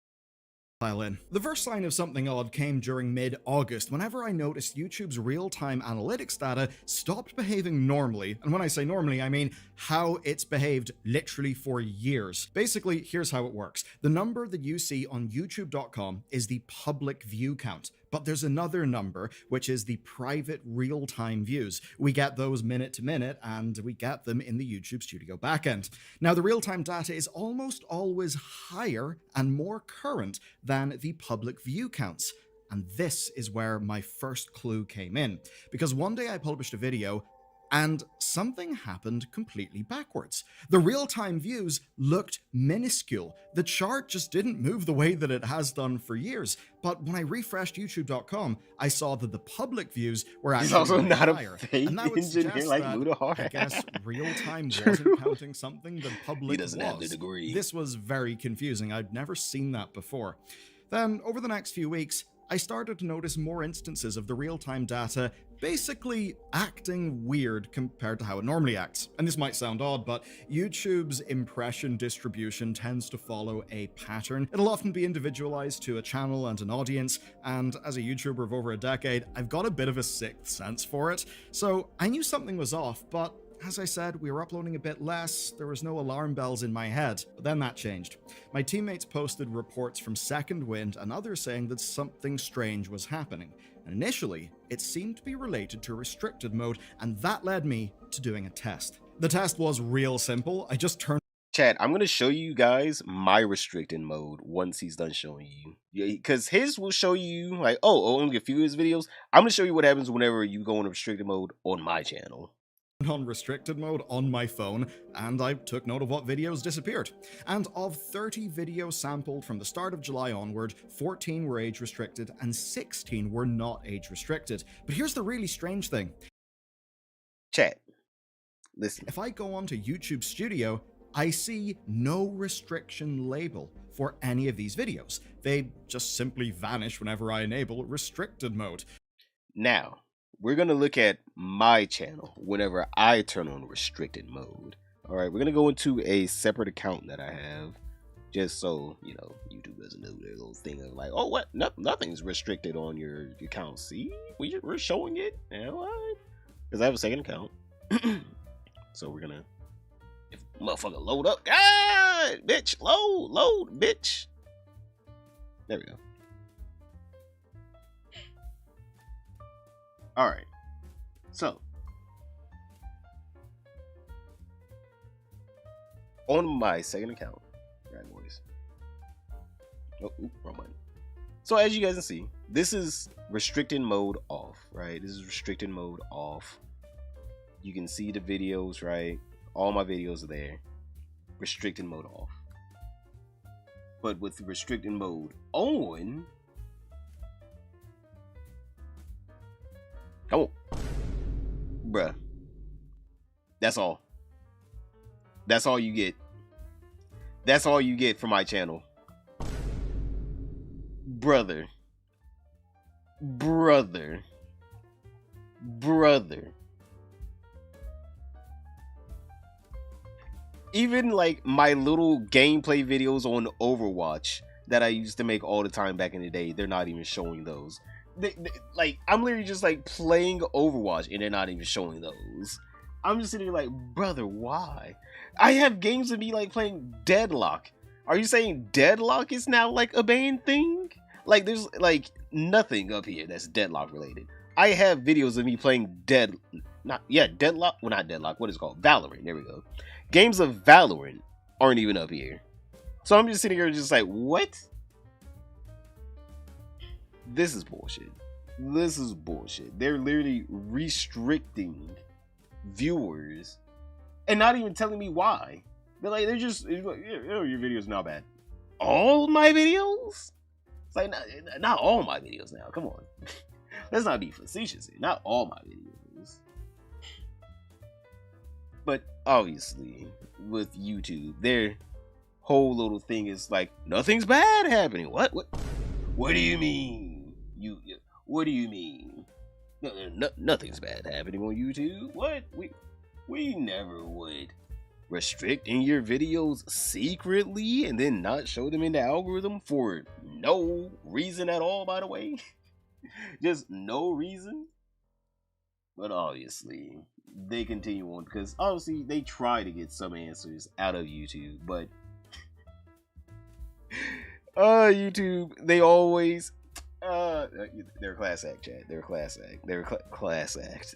Speaker 9: The first sign of something odd came during mid-August, whenever I noticed YouTube's real-time analytics data stopped behaving normally. And when I say normally, I mean how it's behaved literally for years. Basically, here's how it works. The number that you see on youtube.com is the public view count. But there's another number, which is the private real-time views. We get those minute to minute, and we get them in the YouTube Studio backend. Now, the real-time data is almost always higher and more current than the public view counts. And this is where my first clue came in. Because one day I published a video, and something happened completely backwards. The real-time views looked minuscule. The chart just didn't move the way that it has done for years. But when I refreshed youtube.com, I saw that the public views were actually
Speaker 1: also not
Speaker 9: higher.
Speaker 1: a fake
Speaker 9: And that would
Speaker 1: engineer
Speaker 9: suggest
Speaker 1: like
Speaker 9: that,
Speaker 1: Mudahar.
Speaker 9: I guess, real-time wasn't counting something that public
Speaker 1: He doesn't have the
Speaker 9: was.
Speaker 1: degree.
Speaker 9: This was very confusing. I'd never seen that before. Then, over the next few weeks, I started to notice more instances of the real-time data basically acting weird compared to how it normally acts. And this might sound odd, but YouTube's impression distribution tends to follow a pattern. It'll often be individualized to a channel and an audience, and as a YouTuber of over a decade, I've got a bit of a sixth sense for it. So I knew something was off, but as I said, we were uploading a bit less, there was no alarm bells in my head, but then that changed. My teammates posted reports from Second Wind and others saying that something strange was happening. And initially, it seemed to be related to restricted mode, and that led me to doing a test. The test was real simple. I just turned
Speaker 1: Chad, I'm gonna show you guys my restricted mode once he's done showing you. Yeah, because his will show you like, oh, only a few of his videos. I'm gonna show you what happens whenever you go into restricted mode on my channel.
Speaker 9: On restricted mode on my phone, and I took note of what videos disappeared. And of 30 videos sampled from the start of July onward, 14 were age restricted and 16 were not age restricted. But here's the really strange thing.
Speaker 1: Chat, listen.
Speaker 9: If I go onto YouTube Studio, I see no restriction label for any of these videos. They just simply vanish whenever I enable restricted mode.
Speaker 1: Now, we're going to look at my channel whenever I turn on restricted mode. All right, we're going to go into a separate account that I have just so, you know, YouTube doesn't know their little thing of like, oh, what? Nothing's restricted on your account. See, we're showing it. Yeah, what? Because I have a second account. So we're going to, if motherfucker load up, ah, bitch, load, bitch. There we go. Alright, so on my second account, right boys. Oh, wrong button. So as you guys can see, this is restricted mode off, right? This is restricted mode off. You can see the videos, right? All my videos are there. Restricted mode off. but with restricted mode on. Come on. Bruh. That's all. That's all you get. That's all you get from my channel. Brother. Even like my little gameplay videos on Overwatch that I used to make all the time back in the day, they're not even showing those. Like, I'm literally just like playing Overwatch and they're not even showing those. I'm just sitting here like, brother, why? I have games of me like playing Deadlock. Are you saying Deadlock is now like a banned thing? Like, there's like nothing up here that's Deadlock related. I have videos of me playing Deadlock. Well, not Deadlock. What is it called? Valorant. There we go. Games of Valorant aren't even up here. So I'm just sitting here just like, what? This is bullshit. This is bullshit. They're literally restricting viewers and not even telling me why. They're just like, your video's not bad. All my videos? It's like, not all my videos now. Come on. Let's not be facetious here. Not all my videos. But obviously, with YouTube, their whole little thing is like, nothing's bad happening. What do you mean? What do you mean? Nothing's bad happening on YouTube. What? We never would restrict in your videos secretly and then not show them in the algorithm for no reason at all, by the way. Just no reason. But obviously, they continue on because obviously they try to get some answers out of YouTube, but YouTube, they always they're a class act, chat. They're a class act. They're a class act.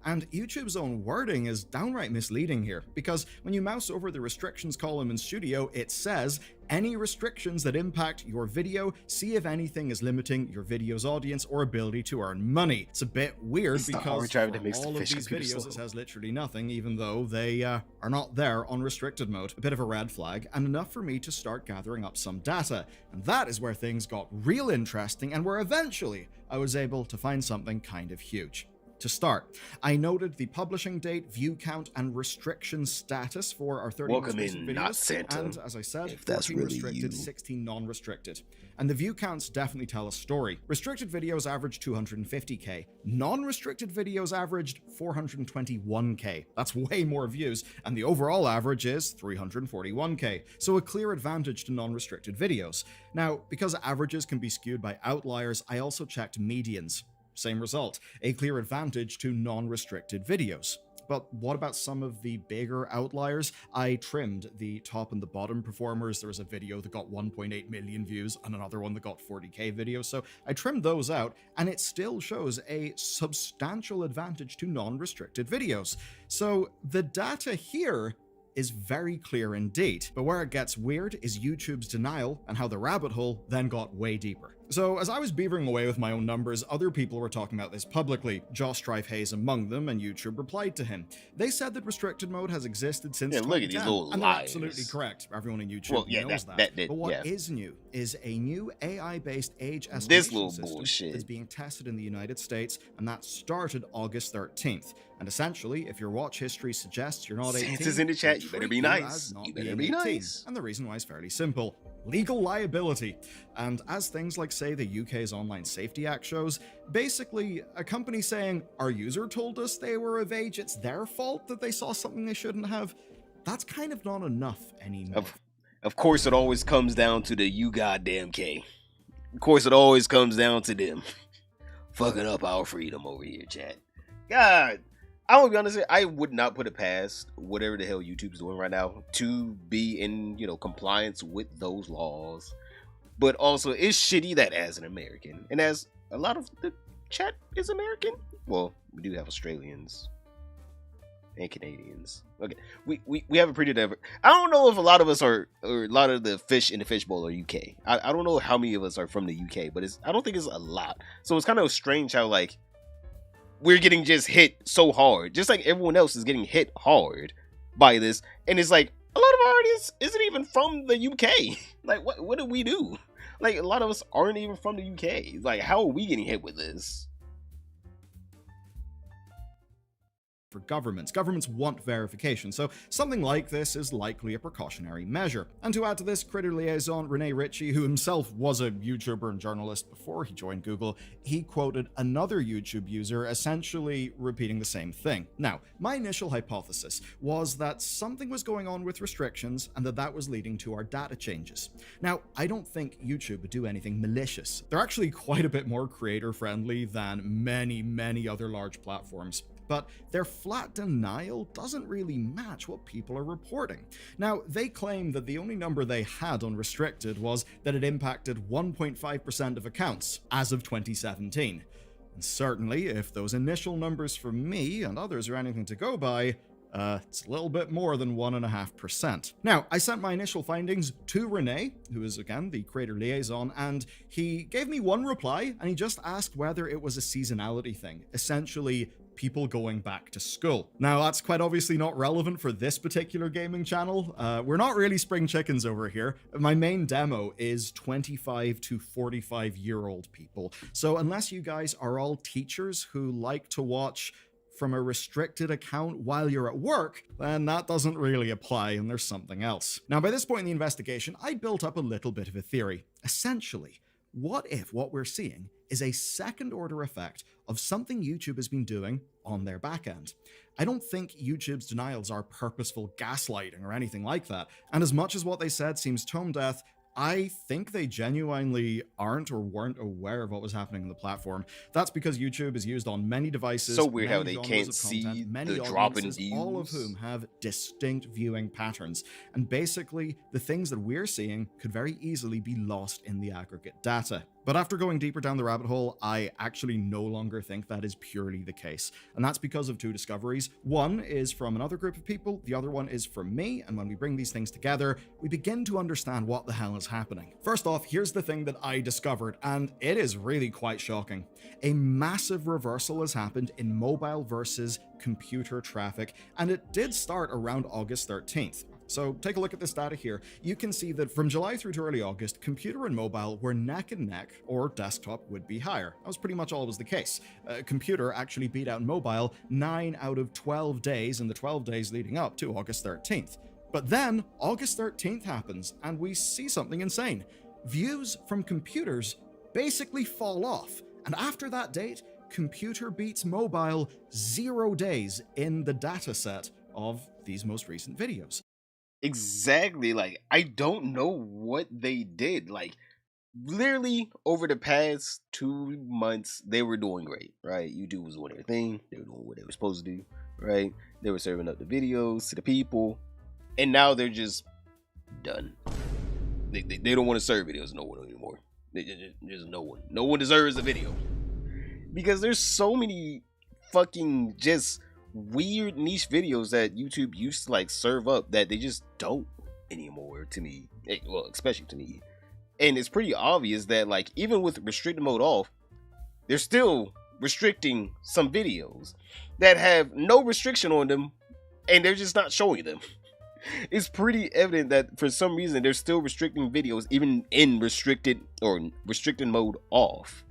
Speaker 9: And YouTube's own wording is downright misleading here, because when you mouse over the restrictions column in Studio, it says, any restrictions that impact your video, see if anything is limiting your video's audience or ability to earn money. It's a bit weird because all of these videos it says literally nothing, even though they are not there on restricted mode. A bit of a red flag, and enough for me to start gathering up some data. And that is where things got real interesting, and where eventually I was able to find something kind of huge. To start, I noted the publishing date, view count, and restriction status for our 30 exclusive videos, and as I said, 14 really restricted, 16 non-restricted. And the view counts definitely tell a story. Restricted videos averaged 250k, non-restricted videos averaged 421k. That's way more views, and the overall average is 341k, so a clear advantage to non-restricted videos. Now, because averages can be skewed by outliers, I also checked medians. Same result, a clear advantage to non-restricted videos. But what about some of the bigger outliers? I trimmed the top and the bottom performers. There was a video that got 1.8 million views and another one that got 40k videos, so I trimmed those out, and it still shows a substantial advantage to non-restricted videos. So the data here is very clear indeed. But where it gets weird is YouTube's denial and how the rabbit hole then got way deeper. So as I was beavering away with my own numbers, other people were talking about this publicly, Josh Strife Hayes among them, and YouTube replied to him. They said that restricted mode has existed since 2010,
Speaker 1: look at these little
Speaker 9: and
Speaker 1: liars.
Speaker 9: they're absolutely correct. Everyone in YouTube knows that. But what is new is a new AI-based age estimation system that's being tested in the United States, and that started August 13th. And essentially, if your watch history suggests you're not 18,
Speaker 1: Santa's in the chat, you better be nice. You better be nice.
Speaker 9: And the reason why is fairly simple. Legal liability. And as things like, say, the UK's Online Safety Act shows, basically a company saying, our user told us they were of age, it's their fault that they saw something they shouldn't have, that's kind of not enough anymore.
Speaker 1: Of course, it always comes down to the you goddamn K. Of course, it always comes down to them fucking up our freedom over here, chat. God, I will be honest, I would not put it past whatever the hell YouTube's doing right now to be in, compliance with those laws. But also, it's shitty that as an American, and as a lot of the chat is American, well, we do have Australians and Canadians. Okay, we have a pretty diverse. I don't know if a lot of us are, or a lot of the fish in the fishbowl are UK. I don't know how many of us are from the UK, but I don't think it's a lot. So it's kind of strange how, like, we're getting just hit so hard, just like everyone else is getting hit hard by this, and it's like a lot of artist isn't even from the UK. Like, what do we do? Like, a lot of us aren't even from the UK. Like, how are we getting hit with this?
Speaker 9: For governments. Governments want verification, so something like this is likely a precautionary measure. And to add to this, creator liaison Rene Ritchie, who himself was a YouTuber and journalist before he joined Google, he quoted another YouTube user essentially repeating the same thing. Now, my initial hypothesis was that something was going on with restrictions and that was leading to our data changes. Now, I don't think YouTube would do anything malicious. They're actually quite a bit more creator friendly than many other large platforms. But their flat denial doesn't really match what people are reporting. Now, they claim that the only number they had on restricted was that it impacted 1.5% of accounts as of 2017. And certainly, if those initial numbers from me and others are anything to go by, it's a little bit more than 1.5%. Now, I sent my initial findings to Rene, who is again the creator liaison, and he gave me one reply, and he just asked whether it was a seasonality thing, essentially people going back to school. Now, that's quite obviously not relevant for this particular gaming channel. We're not really spring chickens over here. My main demo is 25 to 45-year-old people. So unless you guys are all teachers who like to watch from a restricted account while you're at work, then that doesn't really apply and there's something else. Now, by this point in the investigation, I built up a little bit of a theory. Essentially, what if what we're seeing is a second-order effect of something YouTube has been doing on their backend? I don't think YouTube's denials are purposeful gaslighting or anything like that, and as much as what they said seems tone deaf, I think they genuinely aren't or weren't aware of what was happening on the platform. That's because YouTube is used on many devices.
Speaker 1: So weird how they can't see the drop in views.
Speaker 9: All of whom have distinct viewing patterns. And basically, the things that we're seeing could very easily be lost in the aggregate data. But after going deeper down the rabbit hole, I actually no longer think that is purely the case. And that's because of two discoveries. One is from another group of people, the other one is from me, and when we bring these things together, we begin to understand what the hell is happening. First off, here's the thing that I discovered, and it is really quite shocking. A massive reversal has happened in mobile versus computer traffic, and it did start around August 13th. So take a look at this data here. You can see that from July through to early August, computer and mobile were neck and neck, or desktop would be higher. That was pretty much always the case. Computer actually beat out mobile 9 out of 12 days in the 12 days leading up to August 13th. But then August 13th happens, and we see something insane. Views from computers basically fall off, and after that date, computer beats mobile 0 days in the data set of these most recent videos.
Speaker 1: Exactly. Like, I don't know what they did. Like, literally over the past 2 months, they were doing great, right? YouTube was doing their thing. They were doing what they were supposed to do, right? They were serving up the videos to the people, and now they're just done. They don't want to serve videos to no one anymore. Just no one. No one deserves a video, because there's so many fucking just weird niche videos that YouTube used to like serve up that they just don't anymore, to me. Well, especially to me. And it's pretty obvious that, like, even with restricted mode off, they're still restricting some videos that have no restriction on them, and they're just not showing them. It's pretty evident that for some reason they're still restricting videos even in restricted mode off.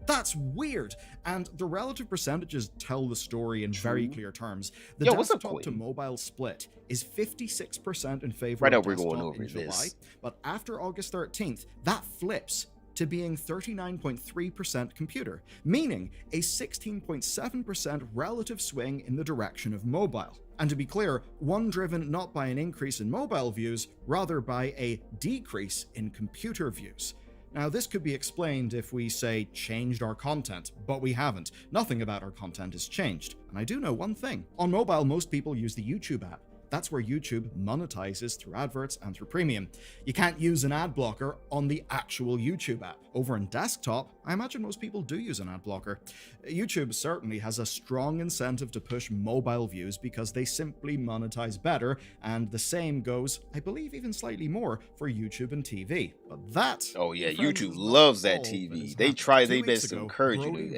Speaker 9: That's weird, and the relative percentages tell the story in very clear terms. The desktop to mobile split is 56% in favor of desktop in July, but after August 13th, that flips to being 39.3% computer, meaning a 16.7% relative swing in the direction of mobile. And to be clear, one driven not by an increase in mobile views, rather by a decrease in computer views. Now, this could be explained if we, say, changed our content, but we haven't. Nothing about our content has changed. And I do know one thing. On mobile, most people use the YouTube app. That's where YouTube monetizes through adverts and through premium. You can't use an ad blocker on the actual YouTube app. Over on desktop, I imagine most people do use an ad blocker. YouTube certainly has a strong incentive to push mobile views because they simply monetize better, and the same goes, I believe even slightly more, for YouTube and TV. But that...
Speaker 1: Oh yeah, YouTube loves that TV. They try their best to encourage you to make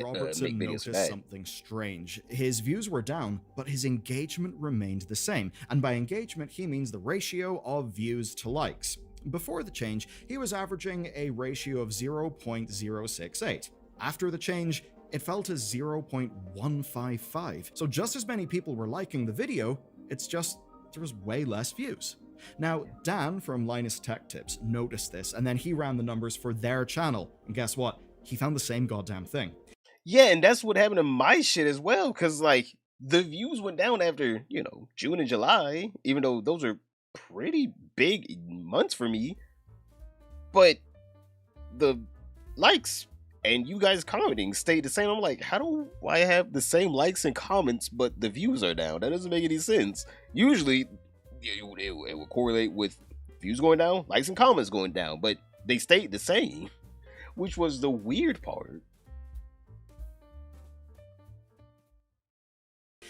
Speaker 1: videos for that.
Speaker 9: Something strange. His views were down, but his engagement remained the same. And by engagement, he means the ratio of views to likes. Before the change, he was averaging a ratio of 0.068. After the change, it fell to 0.155. So just as many people were liking the video, it's just there was way less views. Now, Dan from Linus Tech Tips noticed this, and then he ran the numbers for their channel. And guess what? He found the same goddamn thing.
Speaker 1: Yeah, and that's what happened to my shit as well, because, like, the views went down after, you know, June and July, even though those are pretty big months for me. But the likes and you guys commenting stayed the same. I'm like, how do I have the same likes and comments, but the views are down? That doesn't make any sense. Usually, it will correlate with views going down, likes and comments going down, but they stayed the same, which was the weird part.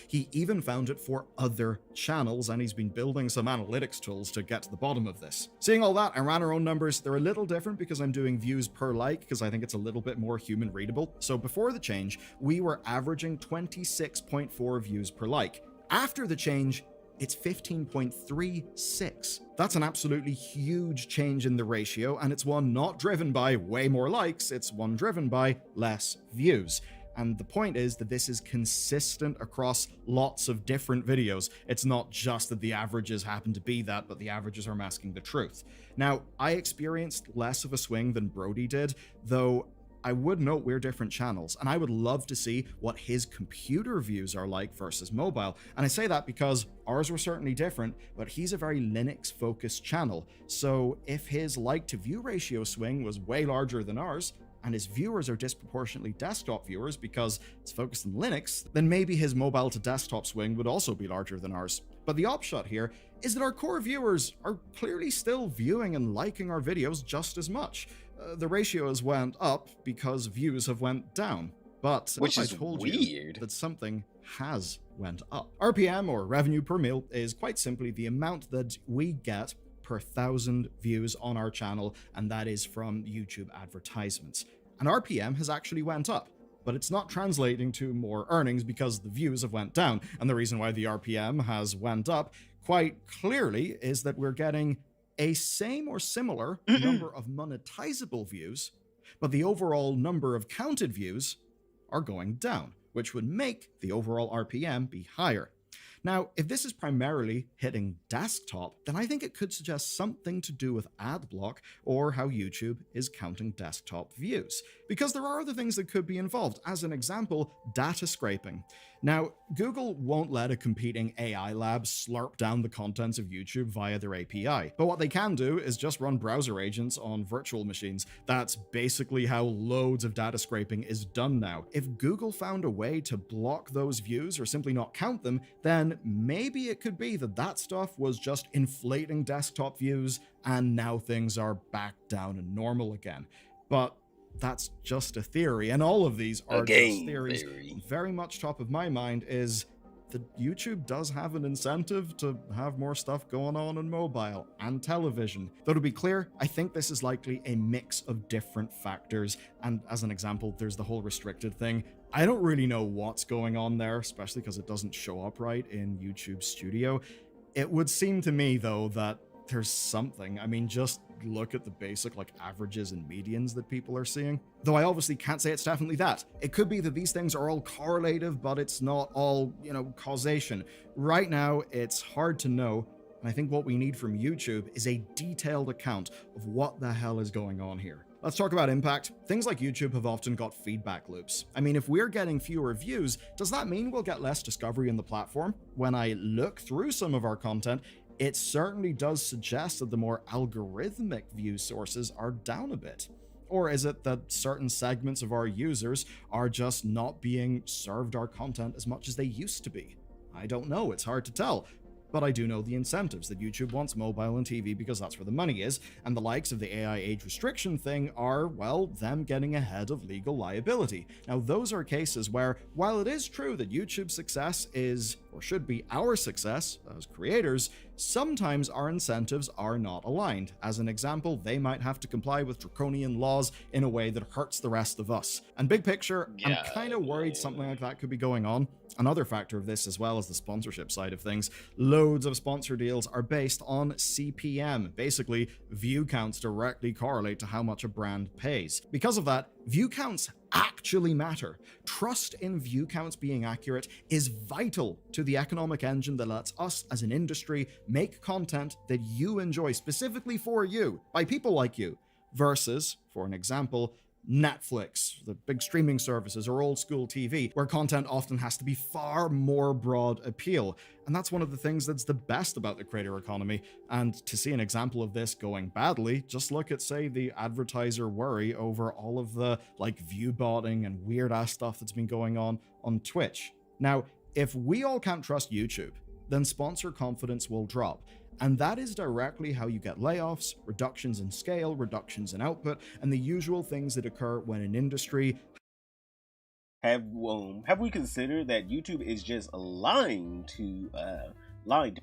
Speaker 9: He even found it for other channels, and he's been building some analytics tools to get to the bottom of this. Seeing all that, I ran our own numbers. They're a little different because I'm doing views per like, because I think it's a little bit more human readable. So before the change, we were averaging 26.4 views per like. After the change, it's 15.36. That's an absolutely huge change in the ratio, and it's one not driven by way more likes, it's one driven by less views. And the point is that this is consistent across lots of different videos. It's not just that the averages happen to be that, but the averages are masking the truth. Now, I experienced less of a swing than Brody did, though I would note we're different channels, and I would love to see what his computer views are like versus mobile. And I say that because ours were certainly different, but he's a very Linux-focused channel. So if his like-to-view ratio swing was way larger than ours, and his viewers are disproportionately desktop viewers because it's focused on Linux, then maybe his mobile to desktop swing would also be larger than ours. But the upshot here is that our core viewers are clearly still viewing and liking our videos just as much. The ratio has went up because views have went down. But
Speaker 1: which
Speaker 9: if
Speaker 1: is
Speaker 9: I told
Speaker 1: weird
Speaker 9: you that something has went up. RPM, or revenue per mille, is quite simply the amount that we get per 1,000 views on our channel, and that is from YouTube advertisements. And RPM has actually went up, but it's not translating to more earnings because the views have went down. And the reason why the RPM has went up quite clearly is that we're getting a same or similar number of monetizable views, but the overall number of counted views are going down, which would make the overall RPM be higher. Now, if this is primarily hitting desktop, then I think it could suggest something to do with ad block or how YouTube is counting desktop views, because there are other things that could be involved. As an example, data scraping. Now, Google won't let a competing AI lab slurp down the contents of YouTube via their API, but what they can do is just run browser agents on virtual machines. That's basically how loads of data scraping is done now. If Google found a way to block those views or simply not count them, then maybe it could be that that stuff was just inflating desktop views and now things are back down and normal again. But that's just a theory, and all of these are just theories. Very much top of my mind is that YouTube does have an incentive to have more stuff going on mobile and television. Though to be clear, I think this is likely a mix of different factors, and as an example, there's the whole restricted thing. I don't really know what's going on there, especially because it doesn't show up right in YouTube Studio. It would seem to me, though, that there's something. I mean, just look at the basic averages and medians that people are seeing. Though I obviously can't say it's definitely that. It could be that these things are all correlative, but it's not all, causation. Right now, it's hard to know. And I think what we need from YouTube is a detailed account of what the hell is going on here. Let's talk about impact. Things like YouTube have often got feedback loops. I mean, if we're getting fewer views, does that mean we'll get less discovery in the platform? When I look through some of our content, it certainly does suggest that the more algorithmic view sources are down a bit. Or is it that certain segments of our users are just not being served our content as much as they used to be? I don't know, it's hard to tell. But I do know the incentives that YouTube wants mobile and TV because that's where the money is, and the likes of the AI age restriction thing are, well, them getting ahead of legal liability. Now, those are cases where, while it is true that YouTube's success is, or should be, our success as creators, sometimes our incentives are not aligned. As an example, they might have to comply with draconian laws in a way that hurts the rest of us. And big picture, I'm kind of worried something like that could be going on. Another factor of this, as well as the sponsorship side of things, loads of sponsor deals are based on CPM. Basically, view counts directly correlate to how much a brand pays. Because of that, view counts actually matter. Trust in view counts being accurate is vital to the economic engine that lets us as an industry make content that you enjoy specifically for you, by people like you, versus, for an example, Netflix, the big streaming services, or old school TV, where content often has to be far more broad appeal. And that's one of the things that's the best about the creator economy. And to see an example of this going badly, just look at, say, the advertiser worry over all of the, view botting and weird ass stuff that's been going on Twitch. Now, if we all can't trust YouTube, then sponsor confidence will drop. And that is directly how you get layoffs, reductions in scale, reductions in output, and the usual things that occur when an industry...
Speaker 1: Have we considered that YouTube is just lying to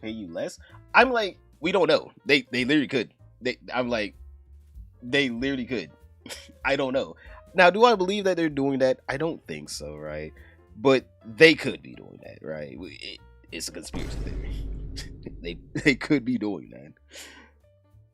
Speaker 1: pay you less? I'm like, we don't know. They literally could. They literally could. I don't know. Now, do I believe that they're doing that? I don't think so, right? But they could be doing that, right? It's a conspiracy theory. They could be doing that.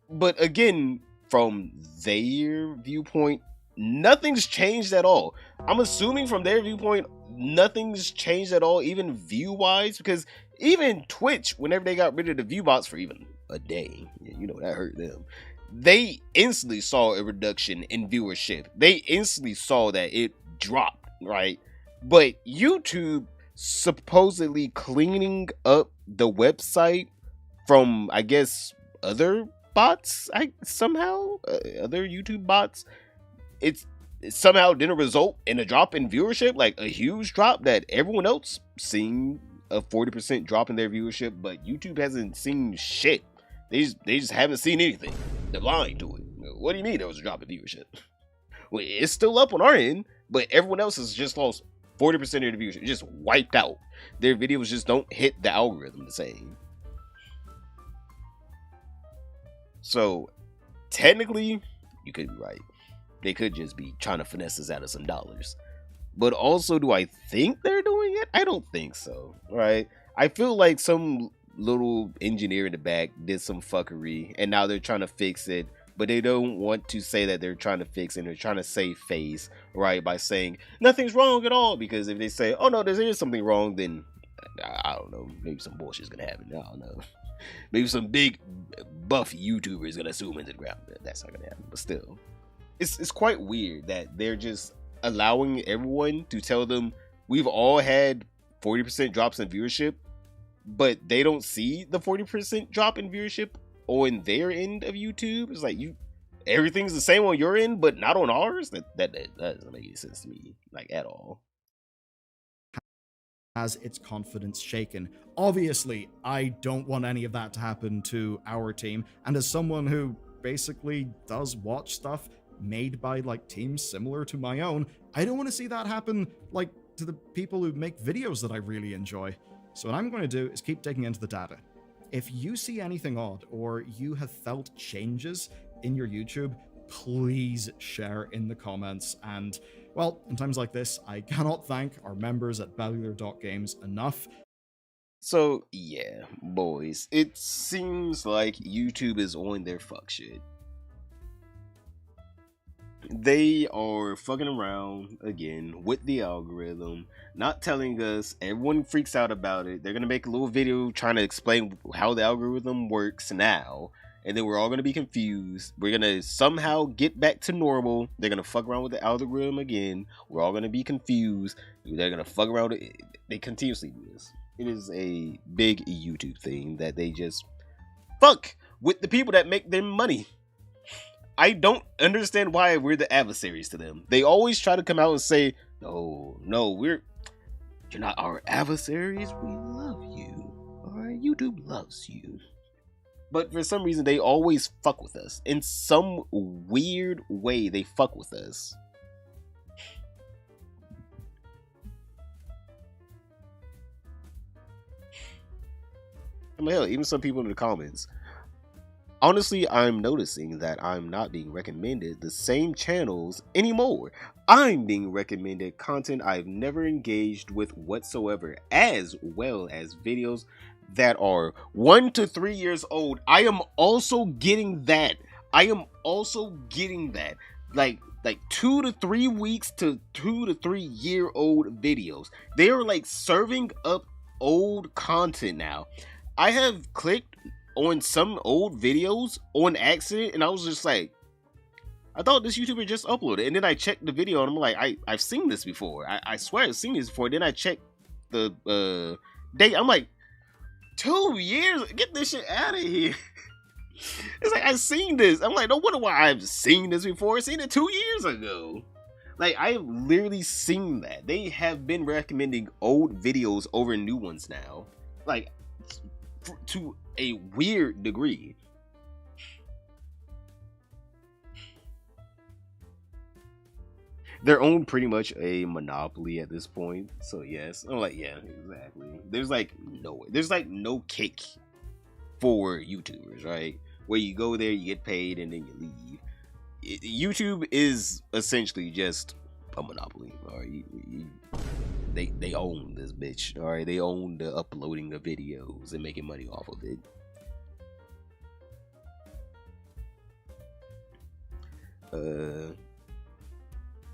Speaker 1: But again, from their viewpoint, nothing's changed at all. I'm assuming from their viewpoint, nothing's changed at all, even view-wise, because even Twitch, whenever they got rid of the view bots for even a day, that hurt them. They instantly saw a reduction in viewership. They instantly saw that it dropped, right? But YouTube supposedly cleaning up the website from, I guess, other bots, other YouTube bots, it somehow didn't result in a drop in viewership, like a huge drop that everyone else seen a 40% drop in their viewership, but YouTube hasn't seen shit. They just haven't seen anything. They're lying to it. What do you mean there was a drop in viewership? Well, it's still up on our end, but everyone else has just lost 40% of their viewership. Just wiped out. Their videos just don't hit the algorithm the same. So, technically, you could be right. They could just be trying to finesse us out of some dollars. But also, do I think they're doing it? I don't think so, right? I feel like some little engineer in the back did some fuckery, and now they're trying to fix it, but they don't want to say that they're trying to fix it. They're trying to save face, right, by saying nothing's wrong at all, because if they say, oh no, there is something wrong, then I don't know, maybe some bullshit's gonna happen. I don't know. Maybe some big buff YouTuber is gonna sue him into the ground. That's not gonna happen, but still. It's quite weird that they're just allowing everyone to tell them we've all had 40% drops in viewership, but they don't see the 40% drop in viewership on their end of YouTube. It's like everything's the same on your end, but not on ours. That doesn't make any sense to me, at all.
Speaker 9: Has its confidence shaken. Obviously, I don't want any of that to happen to our team, and as someone who basically does watch stuff made by teams similar to my own, I don't want to see that happen to the people who make videos that I really enjoy. So what I'm going to do is keep digging into the data. If you see anything odd or you have felt changes in your YouTube, please share in the comments. And well, in times like this, I cannot thank our members at Bellular.Games enough.
Speaker 1: So yeah, boys, it seems like YouTube is on their fuck shit. They are fucking around again with the algorithm, not telling us. Everyone freaks out about it. They're gonna make a little video trying to explain how the algorithm works now, and then we're all gonna be confused. We're gonna somehow get back to normal. They're gonna fuck around with the algorithm again. We're all gonna be confused. They're gonna fuck around with it. They continuously do this. It is a big YouTube thing that they just fuck with the people that make them money. I don't understand why we're the adversaries to them. They always try to come out and say, no, you're not our adversaries. We love you. All right, YouTube loves you. But for some reason, they always fuck with us. In some weird way, they fuck with us. I mean, hell, even some people in the comments. Honestly, I'm noticing that I'm not being recommended the same channels anymore. I'm being recommended content I've never engaged with whatsoever, as well as videos that are 1 to 3 years old. I am also getting that. Like 2 to 3 weeks to 2 to 3 year old videos. They are like serving up old content now. I have clicked on some old videos on accident, and I was just like, I thought this YouTuber just uploaded, and then I checked the video, and I'm like, I've seen this before. I swear I've seen this before. Then I checked the date. I'm like, 2 years? Get this shit out of here. It's like, I've seen this. I'm like, no wonder why I've seen this before. I've seen it 2 years ago. Like, I've literally seen that. They have been recommending old videos over new ones now. Like, to a weird degree. They're owned pretty much a monopoly at this point. So yes, I'm like, yeah, exactly. There's like no kick for YouTubers, right? Where you go there, you get paid, and then you leave. YouTube is essentially just a monopoly. All right, they own this bitch. All right, they own the uploading of videos and making money off of it.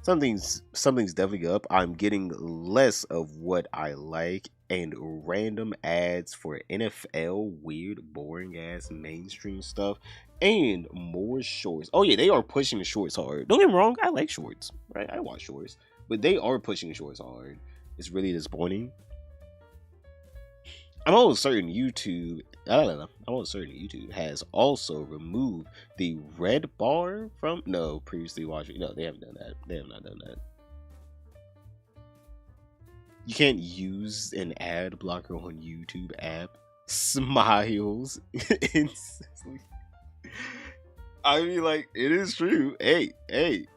Speaker 1: Something's definitely up. I'm getting less of what I like and random ads for NFL, weird, boring ass mainstream stuff, and more shorts. Oh yeah, they are pushing shorts hard. Don't get me wrong, I like shorts, right? I watch shorts, but they are pushing shorts hard. It's really disappointing. I'm almost certain YouTube has also removed the red bar from previously watching. No, they haven't done that. They have not done that. You can't use an ad blocker on YouTube app. Smiles. I mean, like, it is true. Hey,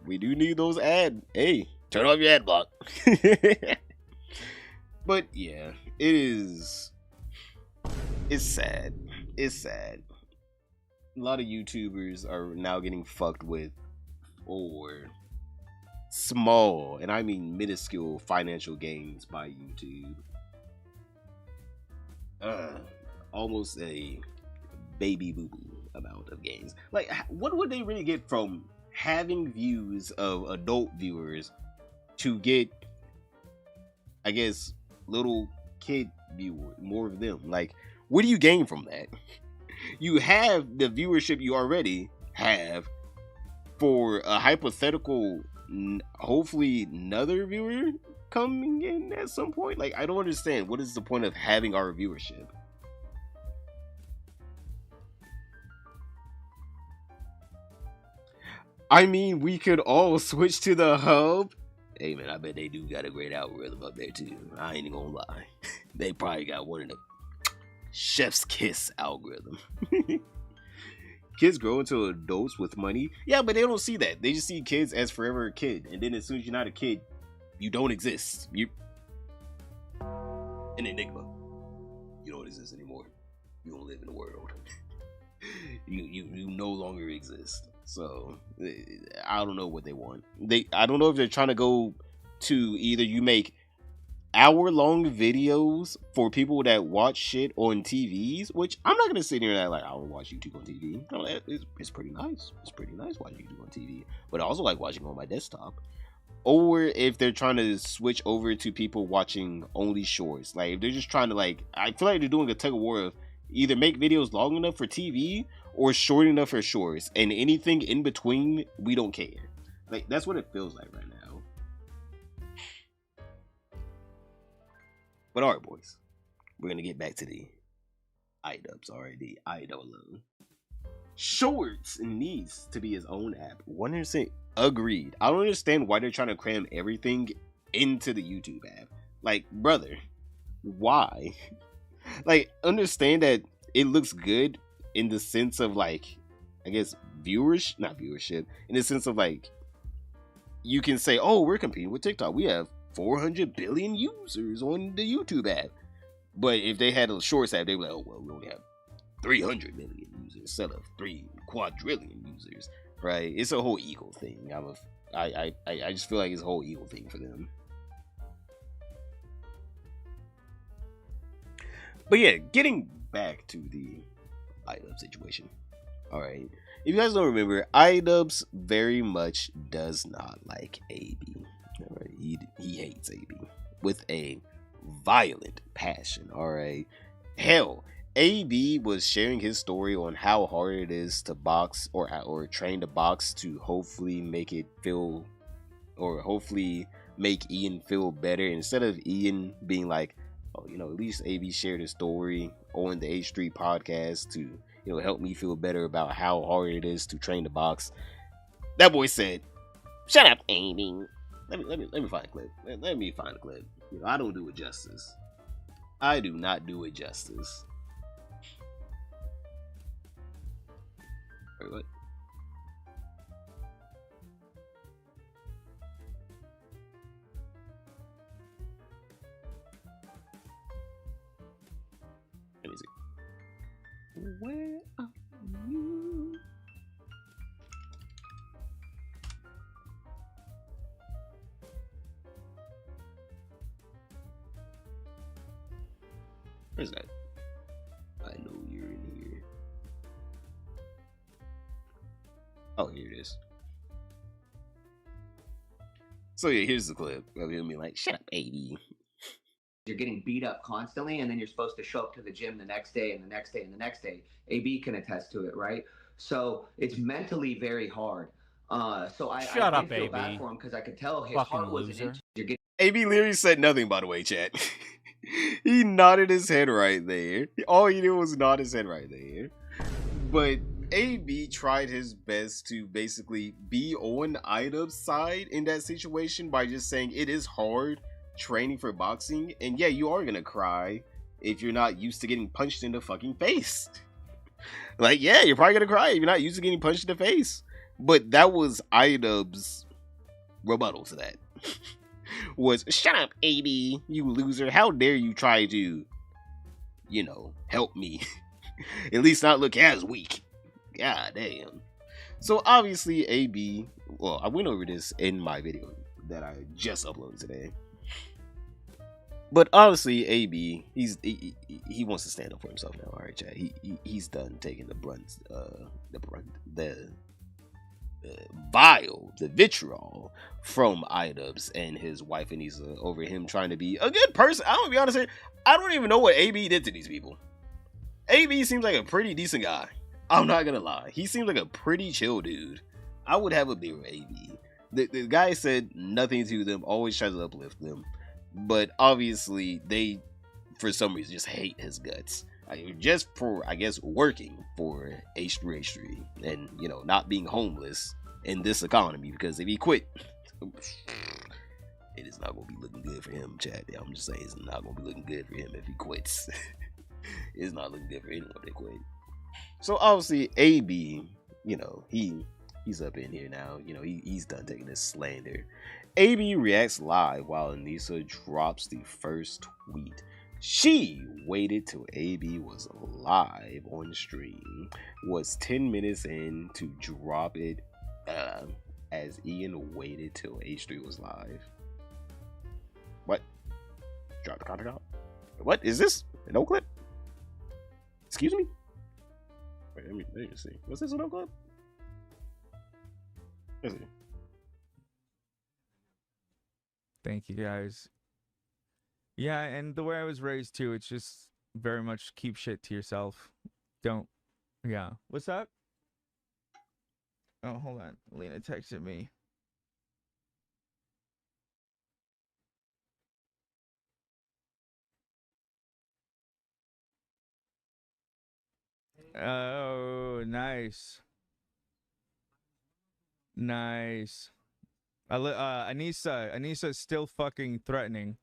Speaker 1: we do need those ads. Hey, turn off your ad block. But yeah, it's sad. It's sad. A lot of YouTubers are now getting fucked with for small, and I mean minuscule, financial gains by YouTube. Almost a baby boo-boo amount of gains. Like, what would they really get from having views of adult viewers to get, I guess, little kid viewers, more of them? Like, what do you gain from that? You have the viewership you already have for a hypothetical, hopefully another viewer coming in at some point. Like, I don't understand. What is the point of having our viewership? I mean, we could all switch to the hub. Hey man, I bet they do got a great algorithm up there too. I ain't even gonna lie. They probably got one of the chef's kiss algorithm. Kids grow into adults with money. Yeah, but they don't see that. They just see kids as forever a kid. And then as soon as you're not a kid, you don't exist. You're an enigma. You don't exist anymore. You don't live in the world. you no longer exist. So I don't know what they want. I don't know if they're trying to go to either you make hour-long videos for people that watch shit on TVs, which I'm not gonna sit here and act like I don't watch YouTube on TV. It's pretty nice. It's pretty nice watching YouTube on TV, but I also like watching on my desktop. Or if they're trying to switch over to people watching only shorts, like if they're just trying to, like, I feel like they're doing a tug of war of either make videos long enough for TV or short enough for shorts, and anything in between, we don't care. Like, that's what it feels like right now. But alright, boys, we're gonna get back to the Idubbbz, alright, the Idolo. Shorts needs to be his own app. 100% agreed. I don't understand why they're trying to cram everything into the YouTube app. Like, brother, why? Like, understand that it looks good in the sense of like, I guess not viewership, in the sense of like, you can say, oh, we're competing with TikTok. We have 400 billion users on the YouTube app. But if they had a Shorts app, they'd be like, oh, well, we only have 300 million users instead of 3 quadrillion users, right? It's a whole ego thing. I just feel like it's a whole ego thing for them. But yeah, getting back to the Idubbbz situation. All right. If you guys don't remember, Idubbbz very much does not like AB. All right. He hates AB with a violent passion. All right. Hell, AB was sharing his story on how hard it is to box or train to box to hopefully make it feel, or hopefully make Ian feel better, instead of Ian being like, oh, you know, at least AB shared his story on the H3 podcast to, you know, help me feel better about how hard it is to train to box. That boy said, "Shut up, AB." Let me find a clip. Let me find a clip. You know, I don't do it justice. I do not do it justice. Wait, what? Let me see. Where are you? Where's that? I know you're in here. Oh, here it is. So yeah, here's the clip of him being like, "Shut up, AB."
Speaker 11: You're getting beat up constantly, and then you're supposed to show up to the gym the next day and the next day and the next day. AB can attest to it, right? So it's mentally very hard. So I did feel bad for him because I could tell his heart wasn't into it.
Speaker 1: AB literally said nothing, by the way, chat. He nodded his head right there. All he did was nod his head right there. But AB tried his best to basically be on Idubbbz's side in that situation by just saying it is hard training for boxing, and yeah, you are gonna cry if you're not used to getting punched in the fucking face. Like, yeah, you're probably gonna cry if you're not used to getting punched in the face. But that was Idubbbz's rebuttal to that. Was, "Shut up, AB, you loser. How dare you try to, you know, help me. At least not look as weak. God damn." So obviously AB, well, I went over this in my video that I just uploaded today. But honestly, AB, he wants to stand up for himself now. All right, chat. He's done taking the vitriol from Idubbbz and his wife Anissa over him trying to be a good person. I'm gonna be honest here. I don't even know what AB did to these people. AB seems like a pretty decent guy. I'm not gonna lie. He seems like a pretty chill dude. I would have a beer with AB. The guy said nothing to them, always tries to uplift them. But obviously, they, for some reason, just hate his guts. Just for, I guess, working for H3 and, you know, not being homeless in this economy. Because if he quit, it is not going to be looking good for him, chat. I'm just saying, it's not going to be looking good for him if he quits. It's not looking good for anyone if they quit. So, obviously, AB, you know, he's up in here now. You know, he's done taking this slander. AB reacts live while Anissa drops the first tweet. She waited till AB was live on stream, was 10 minutes in to drop it, as Ian waited till H3 was live. What? Drop the content out? What is this? An old clip? Excuse me? Wait, let me just see. Was this an old clip? Let's see.
Speaker 6: Thank you, guys. Yeah, and the way I was raised too, it's just very much keep shit to yourself. Don't. Yeah. What's up? Oh, hold on. Lena texted me. Oh, nice. Nice. Anissa is still fucking threatening.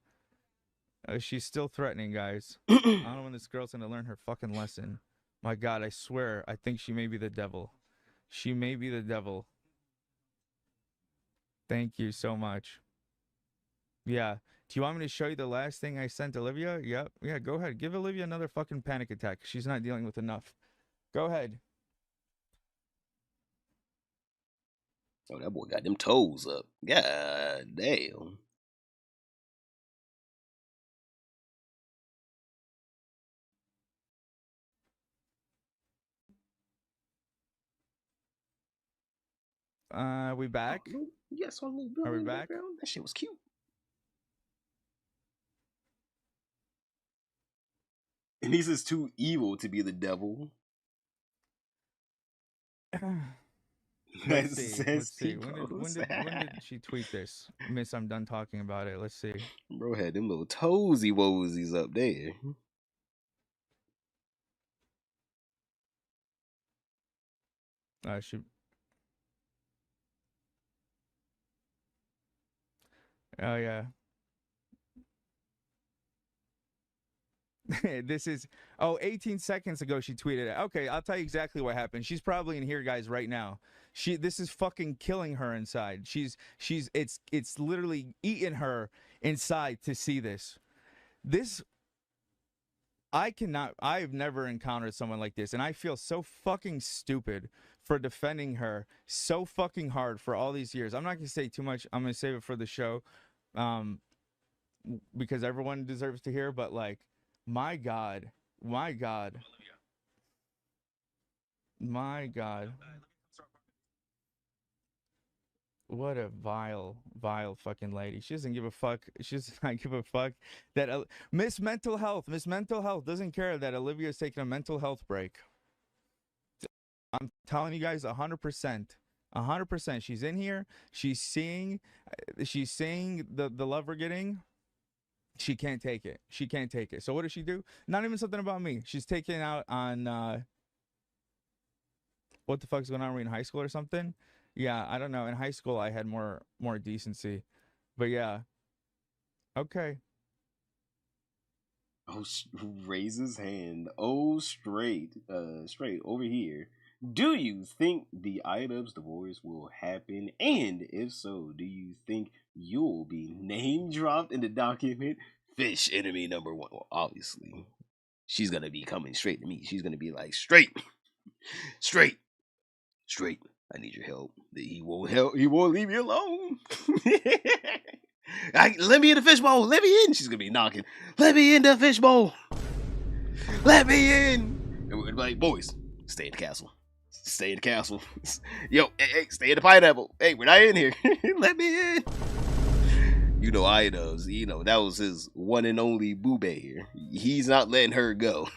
Speaker 6: She's still threatening, guys. I don't know when this girl's gonna learn her fucking lesson. My God, I swear, I think she may be the devil. She may be the devil. Thank you so much. Yeah. Do you want me to show you the last thing I sent Olivia? Yep. Yeah, go ahead. Give Olivia another fucking panic attack. She's not dealing with enough. Go ahead.
Speaker 1: Oh, that boy got them toes up. God damn.
Speaker 6: We back?
Speaker 1: Oh, yes, on the
Speaker 6: Are we back?
Speaker 1: background. That shit was cute. And he's just too evil to be the devil.
Speaker 6: Let's see. When did she tweet this? Miss, I'm done talking about it. Let's see.
Speaker 1: Bro had them little toesy woesies up there.
Speaker 6: She. Oh yeah. This is 18 seconds ago she tweeted it. Okay, I'll tell you exactly what happened. She's probably in here, guys, right now. This is fucking killing her inside. It's literally eating her inside to see this. I've never encountered someone like this, and I feel so fucking stupid for defending her so fucking hard for all these years. I'm not gonna say too much. I'm gonna save it for the show, because everyone deserves to hear. But like, my God, my God, my God. What a vile fucking lady. She doesn't give a fuck. She does not give a fuck that Miss Mental Health doesn't care that Olivia is taking a mental health break. I'm telling you guys 100%. 100%. She's in here. She's seeing the love we're getting. She can't take it. She can't take it. So what does she do? Not even something about me. She's taking it out on what the fuck's going on? Were we in high school or something? Yeah, I don't know. In high school, I had more decency, but yeah. Okay.
Speaker 1: Oh, raise his hand. Oh, straight over here. Do you think the Idubbbz divorce will happen? And if so, do you think you'll be name dropped in the document? Fish enemy number one. Well, obviously, she's gonna be coming straight to me. She's gonna be like, straight. I need your help. He won't help. He won't leave me alone. Let me in the fishbowl. Let me in. She's gonna be knocking. Let me in the fishbowl. Let me in. And we're like, boys, stay in the castle. Stay in the castle. Yo, hey, stay in the pineapple. Hey, we're not in here. Let me in. You know, Idubbbz. You know, that was his one and only boo bae here. He's not letting her go.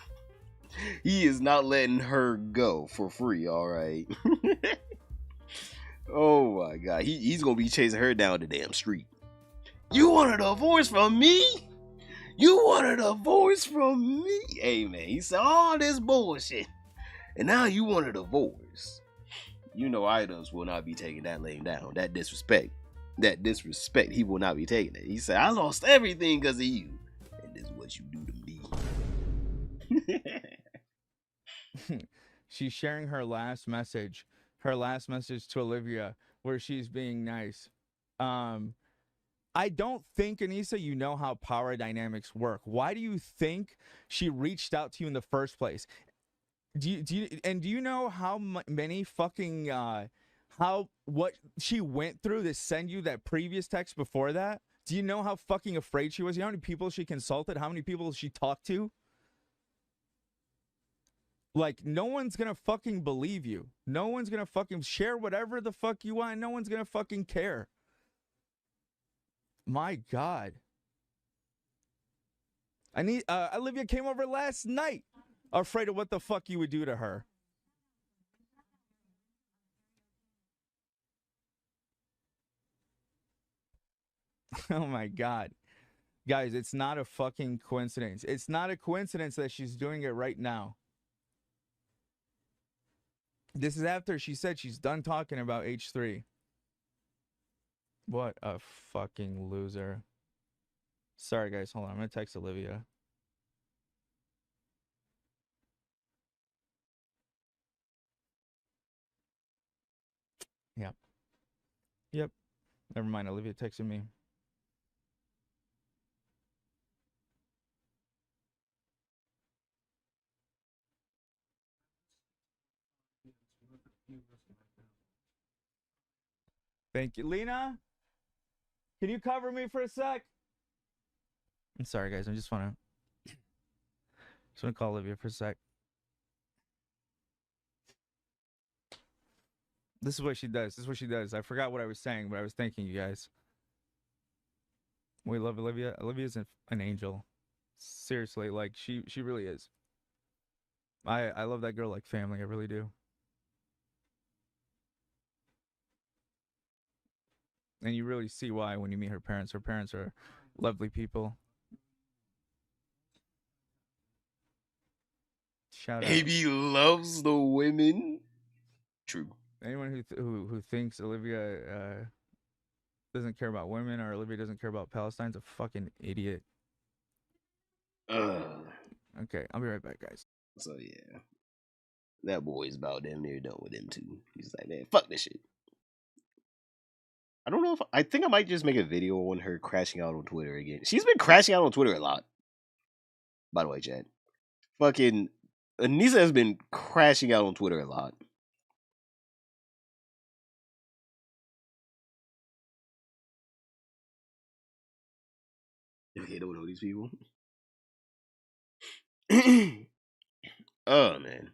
Speaker 1: He is not letting her go for free. All right. Oh my God, he's gonna be chasing her down the damn street. You want a divorce from me? You want a divorce from me? Hey man, he said all this bullshit, and now you want a divorce. You know Idubbbz will not be taking that laying down. That disrespect, he will not be taking it. He said, I lost everything because of you, and this is what you do to
Speaker 6: me. She's sharing her last message to Olivia, where she's being nice. I don't think, Anissa, you know how power dynamics work. Why do you think she reached out to you in the first place? Do you know how many fucking what she went through to send you that previous text before that? Do you know how fucking afraid she was? You know how many people she consulted? How many people she talked to? Like, no one's gonna fucking believe you. No one's gonna fucking share whatever the fuck you want. No one's gonna fucking care. My God. Olivia came over last night, afraid of what the fuck you would do to her. Oh my God. Guys, it's not a fucking coincidence. It's not a coincidence that she's doing it right now. This is after she said she's done talking about H3. What a fucking loser. Sorry, guys. Hold on. I'm gonna text Olivia. Yep. Yep. Never mind. Olivia texted me. Thank you, Lena. Can you cover me for a sec? I'm sorry, guys. I just want to call Olivia for a sec. This is what she does. This is what she does. I forgot what I was saying, but I was thanking you guys. We love Olivia. Olivia's an angel. Seriously, like she really is. I love that girl like family. I really do. And you really see why when you meet her parents. Her parents are lovely people. Shout out.
Speaker 1: AB loves the women. True.
Speaker 6: Anyone who thinks Olivia doesn't care about women or Olivia doesn't care about Palestine's a fucking idiot. Okay, I'll be right back, guys.
Speaker 1: So yeah, that boy's about damn near done with him too. He's like, man, fuck this shit. I don't know if I think I might just make a video on her crashing out on Twitter again. She's been crashing out on Twitter a lot. By the way, Chad, fucking Anissa has been crashing out on Twitter a lot. Okay, don't know these people. Oh man.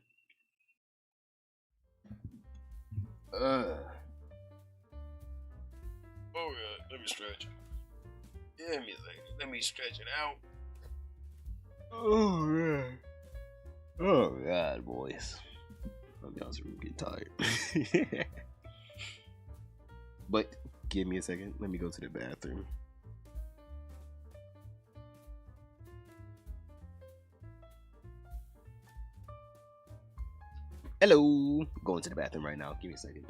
Speaker 1: Oh god, let me stretch. Give me a second. Let me stretch it out. Oh man. Oh god, boys. I'm honest, I'm getting tired. But give me a second. Let me go to the bathroom. Hello. Going to the bathroom right now. Give me a second.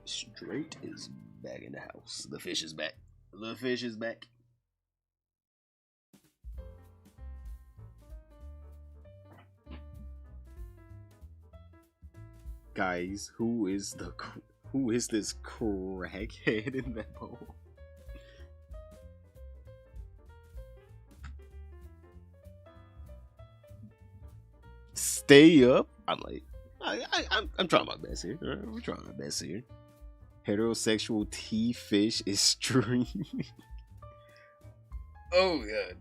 Speaker 1: Straight is back in the house. The fish is back. The fish is back. Guys, who is this crackhead in that bowl? Stay up. I'm like, I'm trying my best here. We're trying our best here. Heterosexual T-fish is streaming. Oh god.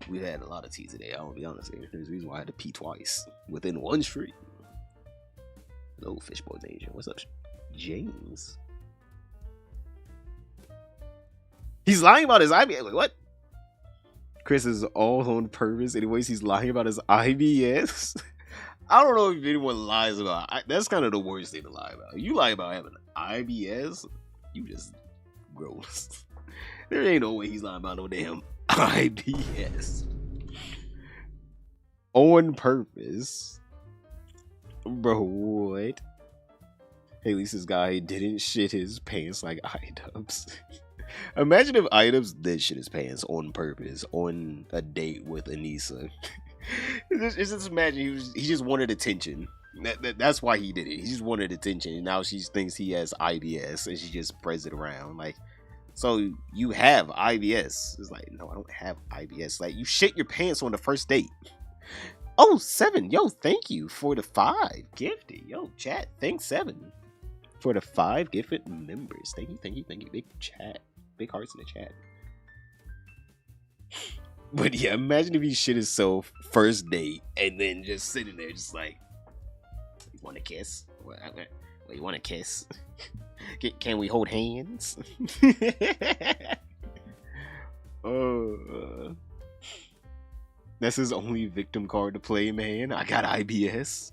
Speaker 1: We had a lot of tea today. I'll be honest here. There's a reason why I had to pee twice within one stream. Hello, Fishboy Nation. What's up, James? He's lying about his IBS. Wait, what? Chris is all on purpose. Anyways, he's lying about his IBS. I don't know if anyone lies about. That's kind of the worst thing to lie about. You lie about having IBS, you just gross. There ain't no way he's lying about no damn IBS. On purpose. Bro, what? Hey, at least this guy didn't shit his pants like Idubbbz. Imagine if Idubbbz did shit his pants on purpose on a date with Anissa. just imagine he just wanted attention. That's why he did it. He just wanted attention, and now she thinks he has IBS, and she just spreads it around. Like, so you have IBS? It's like, no, I don't have IBS. Like, you shit your pants on the first date. Oh, 7. Yo, thank you for the 5 gifted. Yo, chat, thanks 7 for the 5 gifted members. Thank you. Big chat. Big hearts in the chat. But yeah, imagine if he shit himself first date and then just sitting there just like, you want to kiss? Well, you want to kiss? Can we hold hands? That's his only victim card to play, man. I got IBS.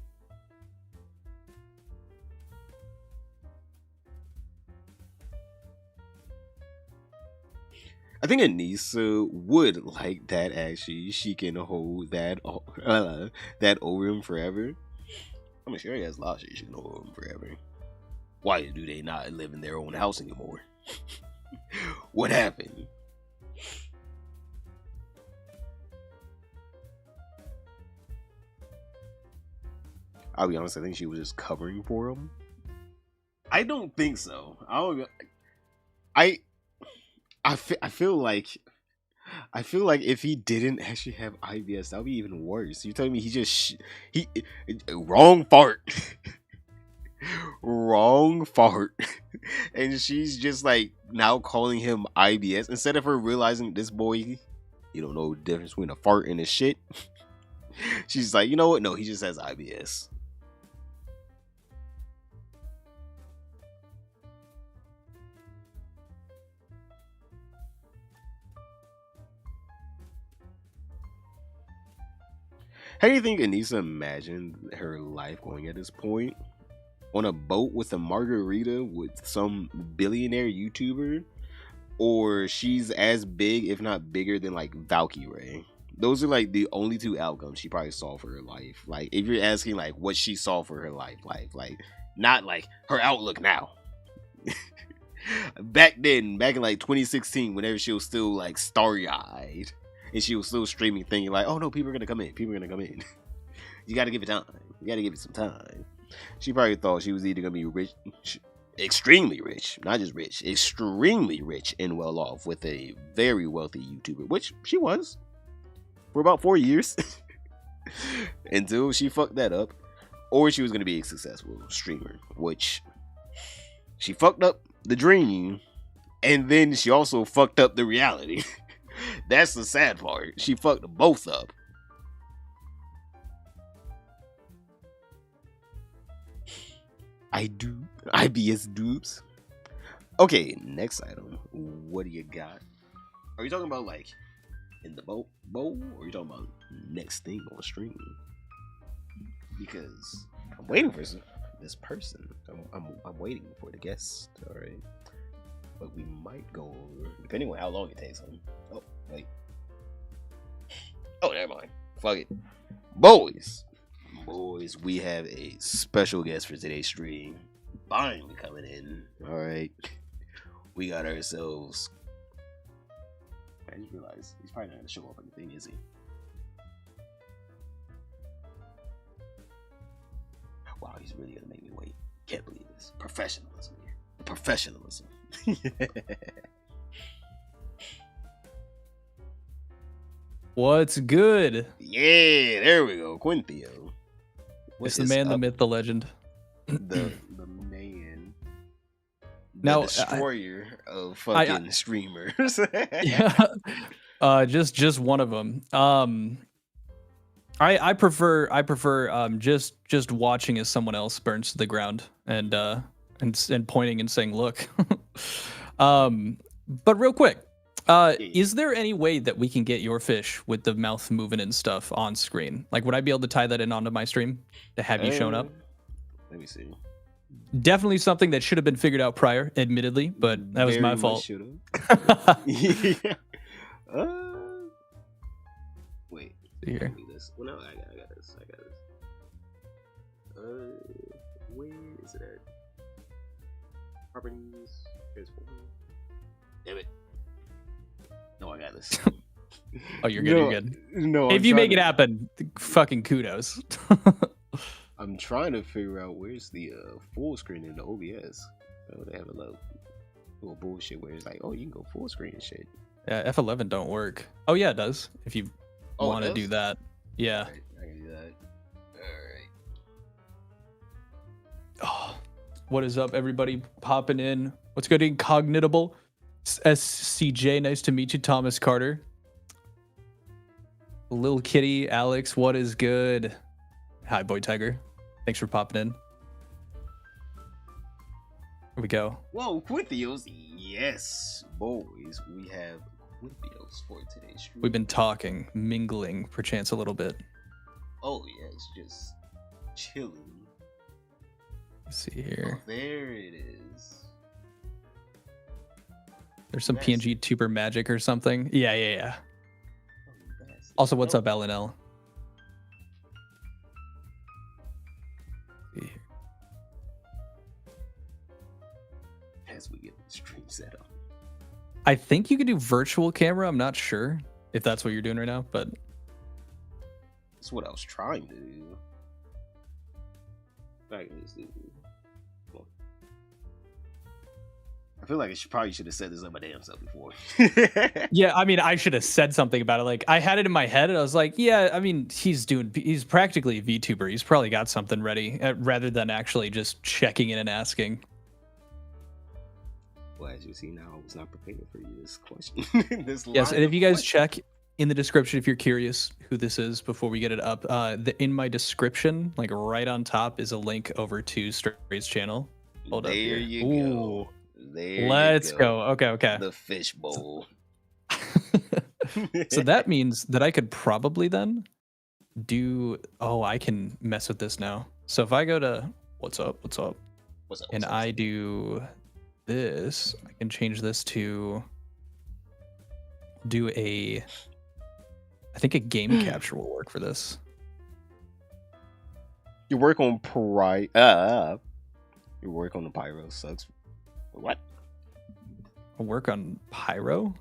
Speaker 1: I think Anissa would like that, actually. She can hold that that over him forever. I'm sure he has a lot of shit she can hold him forever. Why do they not live in their own house anymore? What happened? I'll be honest, I think she was just covering for him. I don't think so. I feel like if he didn't actually have IBS, that would be even worse. You're telling me he just wrong fart. Wrong fart. And she's just like now calling him IBS instead of her realizing this boy, you don't know the difference between a fart and a shit. She's like, you know what? No, he just has IBS. How do you think Anissa imagined her life going at this point? On a boat with a margarita with some billionaire YouTuber? Or she's as big, if not bigger, than like Valkyrie? Those are like the only 2 outcomes she probably saw for her life. Like, if you're asking like what she saw for her life, like not like her outlook now. Back in like 2016, whenever she was still like starry-eyed. And she was still streaming, thinking like, oh no, people are gonna come in. You gotta give it time. You gotta give it some time. She probably thought she was either gonna be rich, extremely rich, not just rich, extremely rich and well off with a very wealthy YouTuber, which she was for about 4 years. Until she fucked that up. Or she was gonna be a successful streamer, which she fucked up the dream, and then she also fucked up the reality. That's the sad part. She fucked both up. IBS Idubbbz. Okay, next item. What do you got? Are you talking about like in the bowl, or are you talking about next thing on stream? Because I'm waiting for this person. I'm waiting for the guest. All right. But we might go over, depending on how long it takes them. Oh, wait. Oh, never mind. Fuck it. Boys, we have a special guest for today's stream. Finally coming in. All right. We got ourselves. I just realized he's probably not going to show up on the thing, is he? Wow, he's really going to make me wait. Can't believe this. Professionalism here. Professionalism.
Speaker 10: What's good?
Speaker 1: Yeah, there we go. Quinthio.
Speaker 10: It's the man, the myth, the legend.
Speaker 1: The man. The
Speaker 10: Now,
Speaker 1: destroyer of fucking streamers.
Speaker 10: yeah. Just one of them. I prefer just watching as someone else burns to the ground and pointing and saying, "Look." But real quick, is there any way that we can get your fish with the mouth moving and stuff on screen? Like, would I be able to tie that in onto my stream to have you shown up?
Speaker 1: Let me see.
Speaker 10: Definitely something that should have been figured out prior, admittedly, but that was my fault.
Speaker 1: Yeah. Wait.
Speaker 10: See here.
Speaker 1: Well, no, I got this. Where is it at? Properties. Damn it. No, I got this.
Speaker 10: Oh, you're good. You're good.
Speaker 1: No,
Speaker 10: if you make it happen, fucking kudos.
Speaker 1: I'm trying to figure out where's the full screen in the OBS. Oh, they have a little bullshit where it's like, oh, you can go full screen and shit.
Speaker 10: Yeah, F11 don't work. Oh yeah, it does. If you want to do that, yeah.
Speaker 1: Right, I can do that. All right.
Speaker 10: Oh, what is up, everybody? Popping in. What's good, Incognitable? SCJ, nice to meet you. Thomas Carter. Lil Kitty, Alex, what is good? Hi, Boy Tiger. Thanks for popping in. Here we go.
Speaker 1: Whoa, Quithios. Yes, boys. We have Quithios for today's stream.
Speaker 10: We've been talking, mingling, perchance a little bit.
Speaker 1: Oh, yes, just chilling.
Speaker 10: Let's see here.
Speaker 1: Oh, there it is.
Speaker 10: There's some PNG tuber magic or something. Yeah. Also, what's up, LNL?
Speaker 1: As we get the stream set up.
Speaker 10: I think you can do virtual camera. I'm not sure if that's what you're doing right now, but
Speaker 1: that's what I was trying to do. I feel like probably should have set this up my damn self before.
Speaker 10: Yeah, I mean, I should have said something about it. Like, I had it in my head, and I was like, yeah, I mean, he's practically a VTuber. He's probably got something ready, rather than actually just checking in and asking.
Speaker 1: Well, as you see now, I was not prepared for this question.
Speaker 10: Yes, and if you guys check in the description, if you're curious who this is before we get it up, in my description, like right on top, is a link over to Stray's channel. Hold up here.
Speaker 1: There you go.
Speaker 10: Let's go. Okay.
Speaker 1: The fish bowl.
Speaker 10: So that means that I could probably then do. Oh, I can mess with this now. So if I go to what's up, and I do this, I can change this to do a. I think a game capture will work for this.
Speaker 1: You work on You work on the pyro sucks. What?
Speaker 10: I'll work on pyro?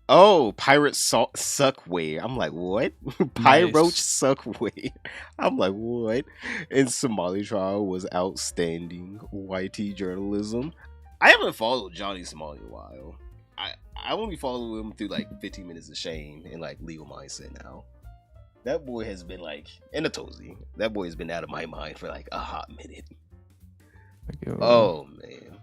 Speaker 1: Oh, pirate suckway. I'm like, what? Pyro suckway. I'm like, what? And Somali trial was outstanding. YT journalism. I haven't followed Johnny Somali in a while. I only follow him through like 15 Minutes of Shame and like Legal Mindset now. That boy has been like, and a Tozy. That boy has been out of my mind for like a hot minute. Oh man.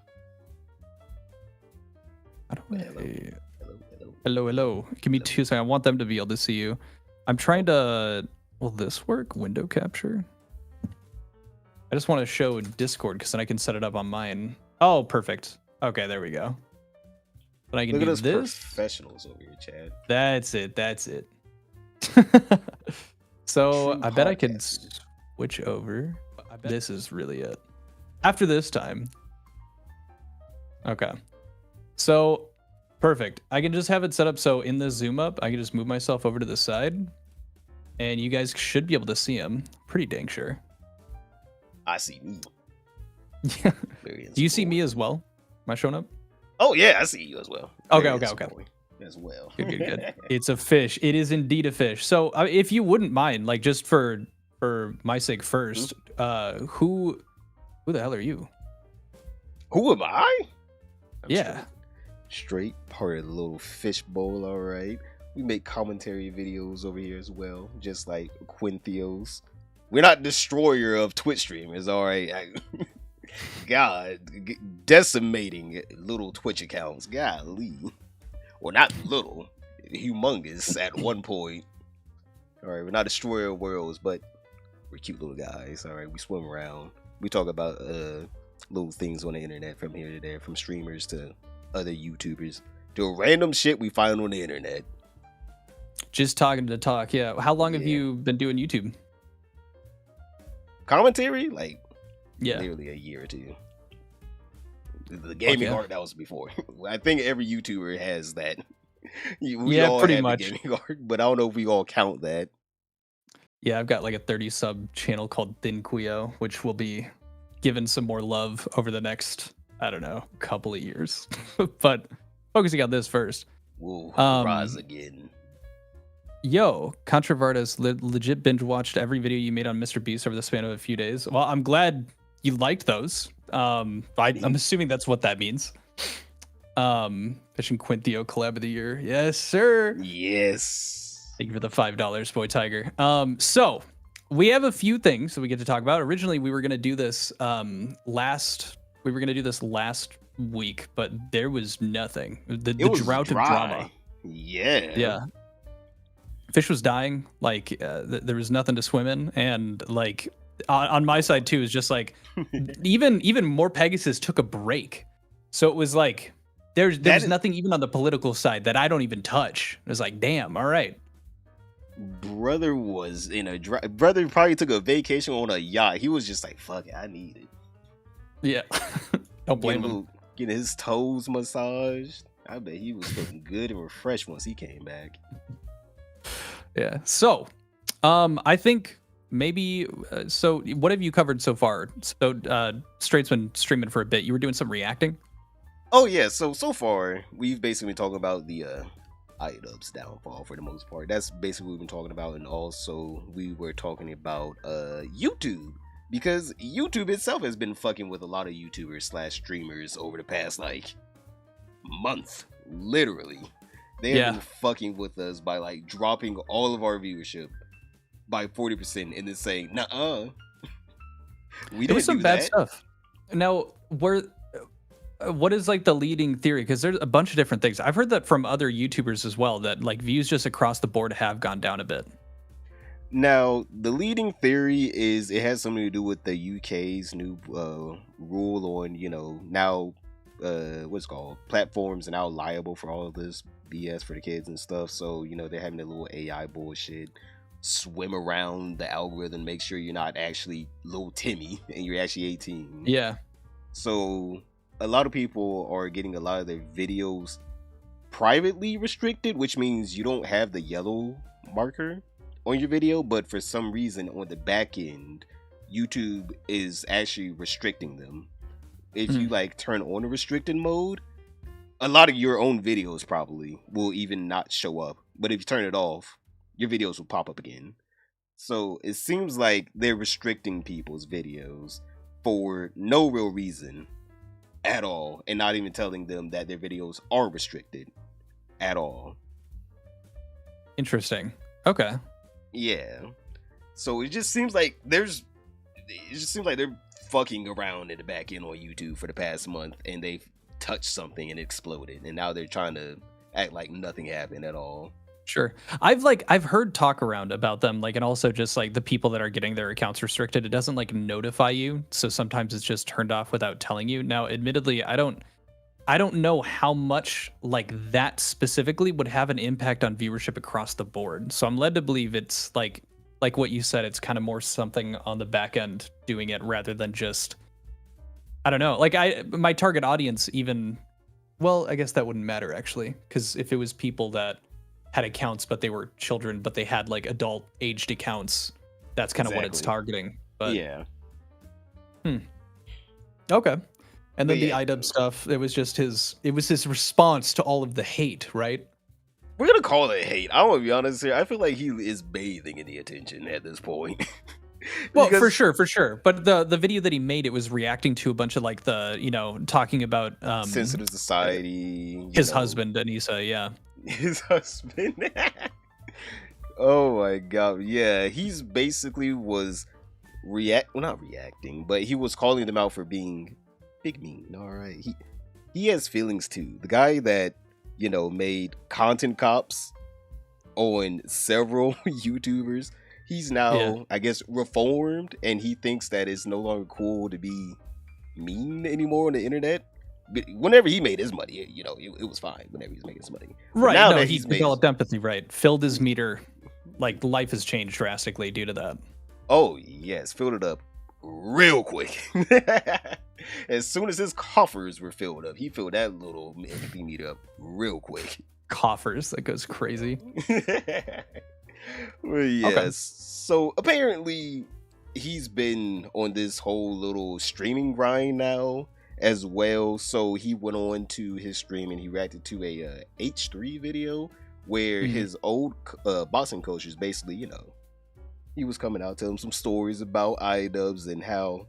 Speaker 10: Hello. Give me 2 seconds. I want them to be able to see you. I'm trying to. Will this work? Window capture? I just want to show Discord because then I can set it up on mine. Oh, perfect. Okay, there we go. But I can
Speaker 1: Look
Speaker 10: do
Speaker 1: at us
Speaker 10: this.
Speaker 1: Professionals over here, Chad.
Speaker 10: That's it. So I bet I can switch over. This is really it. After this time. Okay. So perfect. I can just have it set up so in the zoom up, I can just move myself over to the side. And you guys should be able to see him. Pretty dang sure.
Speaker 1: I see me.
Speaker 10: Yeah. Do you see me as well? Am I showing up?
Speaker 1: Oh yeah, I see you as well.
Speaker 10: Okay.
Speaker 1: As well.
Speaker 10: Good. It's a fish. It is indeed a fish. So if you wouldn't mind, like just for my sake first, who the hell are you?
Speaker 1: Who am I?
Speaker 10: Yeah.
Speaker 1: Straight part of the little fish bowl, all right. We make commentary videos over here as well, just like Quinthios. We're not destroyer of Twitch streamers, all right? God, decimating little Twitch accounts. Golly. Well, not little. Humongous at one point. All right, we're not destroyer of worlds, but we're cute little guys. All right, we swim around. We talk about little things on the internet from here to there, from streamers to other YouTubers to random shit we find on the internet.
Speaker 10: Just talking to talk, yeah. How long have you been doing YouTube?
Speaker 1: Commentary? Like, nearly a year or two. The gaming art, that was before. I think every YouTuber has that. We all
Speaker 10: pretty
Speaker 1: have
Speaker 10: much.
Speaker 1: the gaming art, but I don't know if we all count that.
Speaker 10: Yeah, I've got like a 30 sub channel called Thin Quio, which will be given some more love over the next, I don't know, couple of years. But focusing on this first.
Speaker 1: Whoa, rise again.
Speaker 10: Yo, Controvartus legit binge watched every video you made on Mr. Beast over the span of a few days. Well, I'm glad you liked those. I'm assuming that's what that means. Fishing Quintio collab of the year. Yes, sir.
Speaker 1: Yes.
Speaker 10: Thank you for the $5, Boy Tiger. So we have a few things that we get to talk about. Originally, we were gonna do this last week, but there was nothing. The drought of drama. Yeah. Fish was dying. Like there was nothing to swim in, and like on my side too is just like even more Pegasus took a break. So it was like there's nothing even on the political side that I don't even touch. It was like, damn, all right.
Speaker 1: Brother was in a brother probably took a vacation on a yacht. He was just like, fuck it, I need it.
Speaker 10: Yeah. Don't blame him.
Speaker 1: Getting his toes massaged. I bet he was looking good and refreshed once he came back.
Speaker 10: Yeah. So, I think maybe. So, what have you covered so far? So, Straight's been streaming for a bit. You were doing some reacting.
Speaker 1: Oh yeah. So far we've basically been talking about the Idubbbz downfall for the most part. That's basically what we've been talking about, and also we were talking about YouTube, because YouTube itself has been fucking with a lot of YouTubers / streamers over the past like month, literally. They have been fucking with us by like dropping all of our viewership by 40% and then saying, "Nuh-uh." We
Speaker 10: There was some bad stuff. Now, what is like the leading theory? Because there's a bunch of different things. I've heard that from other YouTubers as well, that like views just across the board have gone down a bit.
Speaker 1: Now, the leading theory is it has something to do with the UK's new rule on, now what's it called? Platforms are now liable for all of this BS for the kids and stuff. So, they're having a little AI bullshit swim around the algorithm, make sure you're not actually little Timmy and you're actually 18.
Speaker 10: Yeah.
Speaker 1: So a lot of people are getting a lot of their videos privately restricted, which means you don't have the yellow marker on your video, but for some reason on the back end, YouTube is actually restricting them. If you like turn on a restricted mode, a lot of your own videos probably will even not show up. But if you turn it off, your videos will pop up again. So it seems like they're restricting people's videos for no real reason at all, and not even telling them that their videos are restricted at all.
Speaker 10: Interesting. Okay.
Speaker 1: Yeah. So it just seems like they're fucking around in the back end on YouTube for the past month, and they've touched something and exploded, and now they're trying to act like nothing happened at all.
Speaker 10: Sure. I've heard talk around about them, like, and also just like the people that are getting their accounts restricted, it doesn't like notify you, so sometimes it's just turned off without telling you. Now, admittedly, I don't know how much like that specifically would have an impact on viewership across the board. So I'm led to believe it's like what you said, it's kind of more something on the back end doing it rather than just, I don't know. Like my target audience even, well, I guess that wouldn't matter actually, because if it was people that had accounts but they were children but they had like adult aged accounts, that's kind of what it's targeting. But
Speaker 1: yeah.
Speaker 10: Okay. And then the Idubbbz stuff, it was his response to all of the hate, right?
Speaker 1: We're gonna call it hate. I want to be honest here. I feel like he is bathing in the attention at this point.
Speaker 10: Well, for sure. But the video that he made, it was reacting to a bunch of like talking about
Speaker 1: sensitive society,
Speaker 10: his husband, Anissa, yeah.
Speaker 1: His husband. Oh my god, yeah. He's basically was not reacting, but he was calling them out for being big mean. All right, he has feelings too. The guy that made content cops on several YouTubers, he's now I guess reformed, and he thinks that it's no longer cool to be mean anymore on the internet. But whenever he made his money, it was fine. Whenever he was making his money,
Speaker 10: Right.
Speaker 1: Now
Speaker 10: No,
Speaker 1: that
Speaker 10: he developed empathy. Right. Filled his meter. Like life has changed drastically due to that.
Speaker 1: Oh yes, filled it up real quick. As soon as his coffers were filled up, he filled that little empathy meter up real quick.
Speaker 10: Coffers, that goes crazy.
Speaker 1: Well, yes. Okay. So apparently he's been on this whole little streaming grind now as well. So he went on to his stream and he reacted to a H3 video where his old boxing coach is basically, he was coming out telling some stories about Idubbbz and how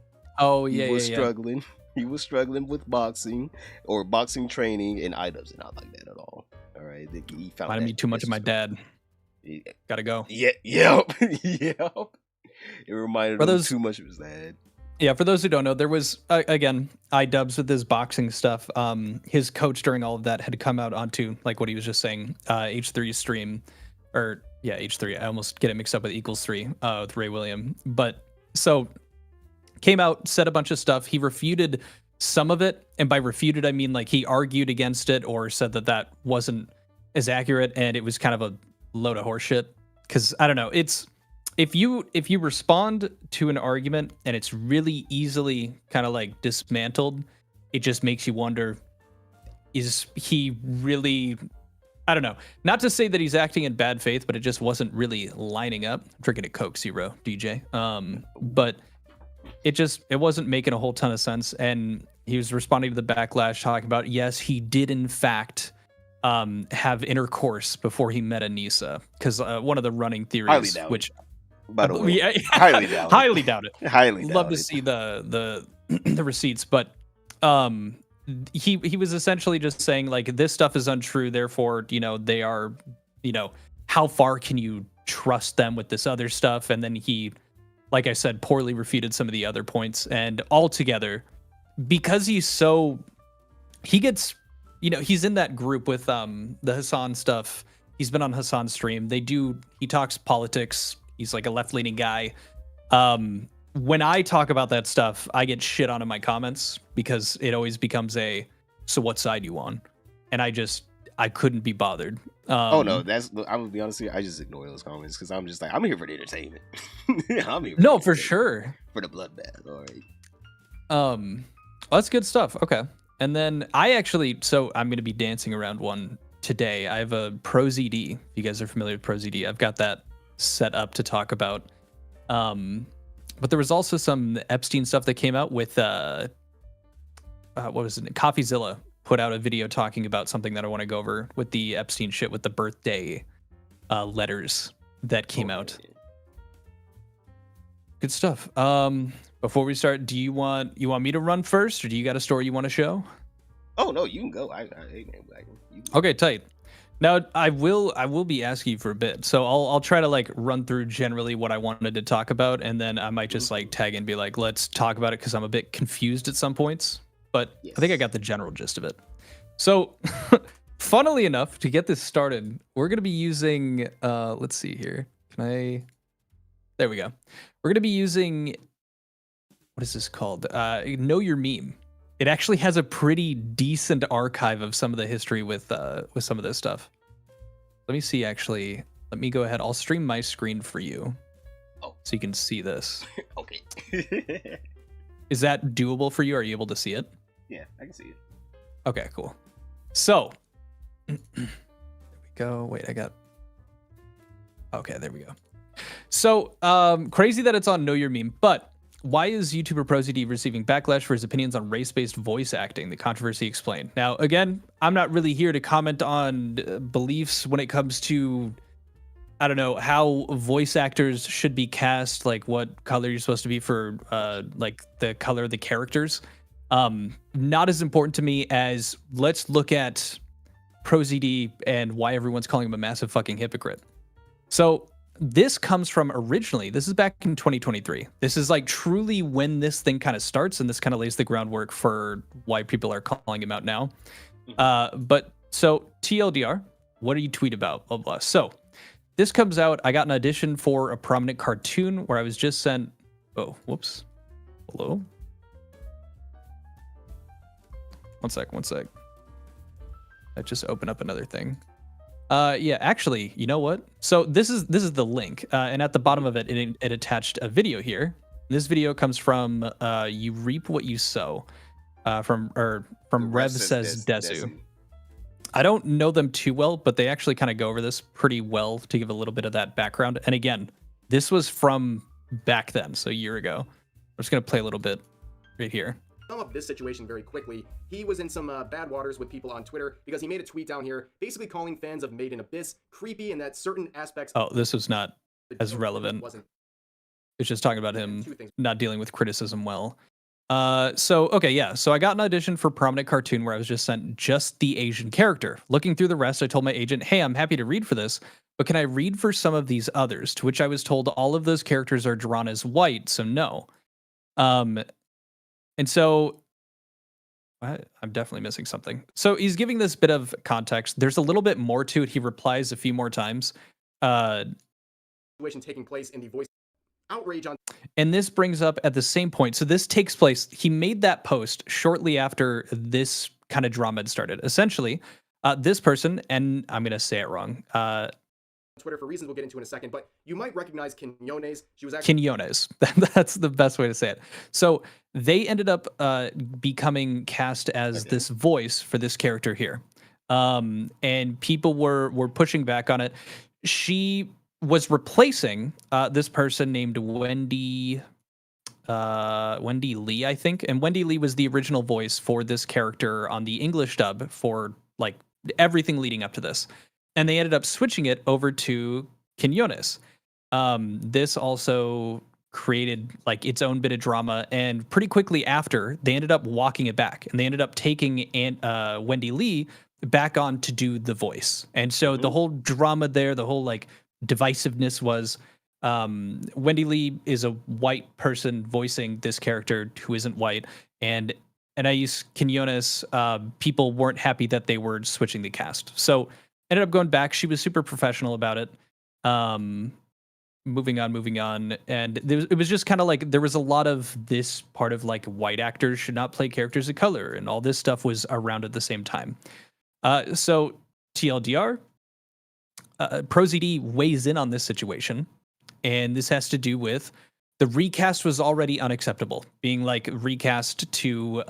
Speaker 1: he was struggling. He was struggling with boxing or boxing training, and Idubbbz did not like that at all. All right, he found
Speaker 10: Reminded me too much of my dad. Gotta go.
Speaker 1: Yep. It reminded him too much of his dad.
Speaker 10: Yeah, for those who don't know, there was again Idubbbz with his boxing stuff. His coach during all of that had come out onto like what he was just saying, H3 stream, or H3. I almost get it mixed up with Equals 3 with Ray William. But so came out, said a bunch of stuff. He refuted some of it, and by refuted I mean like he argued against it or said that wasn't as accurate, and it was kind of a load of horseshit. Because I don't know, it's if you respond to an argument and it's really easily kind of like dismantled, it just makes you wonder, is he really, I don't know, not to say that he's acting in bad faith, but it just wasn't really lining up. I'm drinking a Coke Zero, DJ. But it wasn't making a whole ton of sense. And he was responding to the backlash, talking about, yes, he did in fact have intercourse before he met Anissa. Because one of the running theories, which, by the way, highly doubt it. Highly doubt it.
Speaker 1: Highly
Speaker 10: love to see the receipts, but he was essentially just saying like this stuff is untrue, therefore they are, how far can you trust them with this other stuff? And then he, like I said, poorly refuted some of the other points, and altogether, because he gets, he's in that group with the Hassan stuff. He's been on Hassan's stream. He talks politics. He's like a left-leaning guy. When I talk about that stuff, I get shit on in my comments because it always becomes so what side you on? And I couldn't be bothered.
Speaker 1: Oh no, I'm gonna be honest with you, I just ignore those comments because I'm just like, I'm here for the entertainment. I'm here
Speaker 10: for sure.
Speaker 1: For the bloodbath, all right.
Speaker 10: Well, that's good stuff. Okay. And then so I'm gonna be dancing around one today. I have a ProZD. If you guys are familiar with ProZD, I've got that set up to talk about. But there was also some Epstein stuff that came out with what was it? CoffeeZilla put out a video talking about something that I want to go over with the Epstein shit with the birthday letters that came out. Good stuff. Before we start, do you want me to run first, or do you got a story you want to show?
Speaker 1: Oh no, you can go.
Speaker 10: Okay, tight. Now I will be asking you for a bit, so I'll try to like run through generally what I wanted to talk about, and then I might just like tag and be like, let's talk about it, because I'm a bit confused at some points, but yes. I think I got the general gist of it. So, funnily enough, to get this started, we're gonna be using let's see here. There we go. We're gonna be using, what is this called? Know Your Meme. It actually has a pretty decent archive of some of the history with some of this stuff. Let me see, actually. Let me go ahead. I'll stream my screen for you.
Speaker 1: Oh. So
Speaker 10: you can see this.
Speaker 1: Okay.
Speaker 10: Is that doable for you? Are you able to see it?
Speaker 1: Yeah, I can see it.
Speaker 10: Okay, cool. So, there we go. Wait, okay, there we go. So, crazy that it's on Know Your Meme, but why is YouTuber ProZD receiving backlash for his opinions on race-based voice acting? The controversy explained. Now, again, I'm not really here to comment on beliefs when it comes to, I don't know, how voice actors should be cast, like what color you're supposed to be for, like the color of the characters. Not as important to me as let's look at ProZD and why everyone's calling him a massive fucking hypocrite. So, this comes from originally, this is back in 2023. This is like truly when this thing kind of starts, and this kind of lays the groundwork for why people are calling him out now. But so TLDR, what do you tweet about? Blah, blah. So this comes out. I got an audition for a prominent cartoon where I was just sent. Oh, whoops. Hello. One sec. I just opened up another thing. Yeah, actually, you know what? So this is the link, and at the bottom of it, it attached a video here. This video comes from "You Reap What You Sow," from Rev Says Desu. I don't know them too well, but they actually kind of go over this pretty well to give a little bit of that background. And again, this was from back then, so a year ago. I'm just gonna play a little bit right here.
Speaker 13: Sum up this situation very quickly. He was in some bad waters with people on Twitter because he made a tweet down here basically calling fans of Made in Abyss creepy and that certain aspects.
Speaker 10: Oh, this was not as relevant. It's just talking about him not dealing with criticism well. So I got an audition for prominent cartoon where I was just sent just the Asian character. Looking through the rest, I told my agent, hey, I'm happy to read for this, but can I read for some of these others? To which I was told all of those characters are drawn as white, so no. And so I'm definitely missing something. So he's giving this bit of context. There's a little bit more to it. He replies a few more times.
Speaker 13: Situation taking place in the voice outrage on.
Speaker 10: And this brings up at the same point. So this takes place. He made that post shortly after this kind of drama had started. Essentially, this person, and I'm going to say it wrong.
Speaker 13: Twitter for reasons we'll get into in a second, but you might recognize Quinones. She was actually
Speaker 10: Quinones. That's the best way to say it. So they ended up becoming cast as this voice for this character here, and people were pushing back on it. She was replacing this person named Wendy Lee, I think, and Wendy Lee was the original voice for this character on the English dub for like everything leading up to this. And they ended up switching it over to Quinones. This also created like its own bit of drama, and pretty quickly after, they ended up walking it back, and they ended up taking Wendy Lee back on to do the voice. And so the whole drama there, the whole like divisiveness was Wendy Lee is a white person voicing this character who isn't white, and I use Quinones. People weren't happy that they were switching the cast, so ended up going back. She was super professional about it. Moving on. And it was just kind of like there was a lot of this part of like white actors should not play characters of color, and all this stuff was around at the same time. So TLDR, ProZD weighs in on this situation, and this has to do with the recast was already unacceptable, being like recast to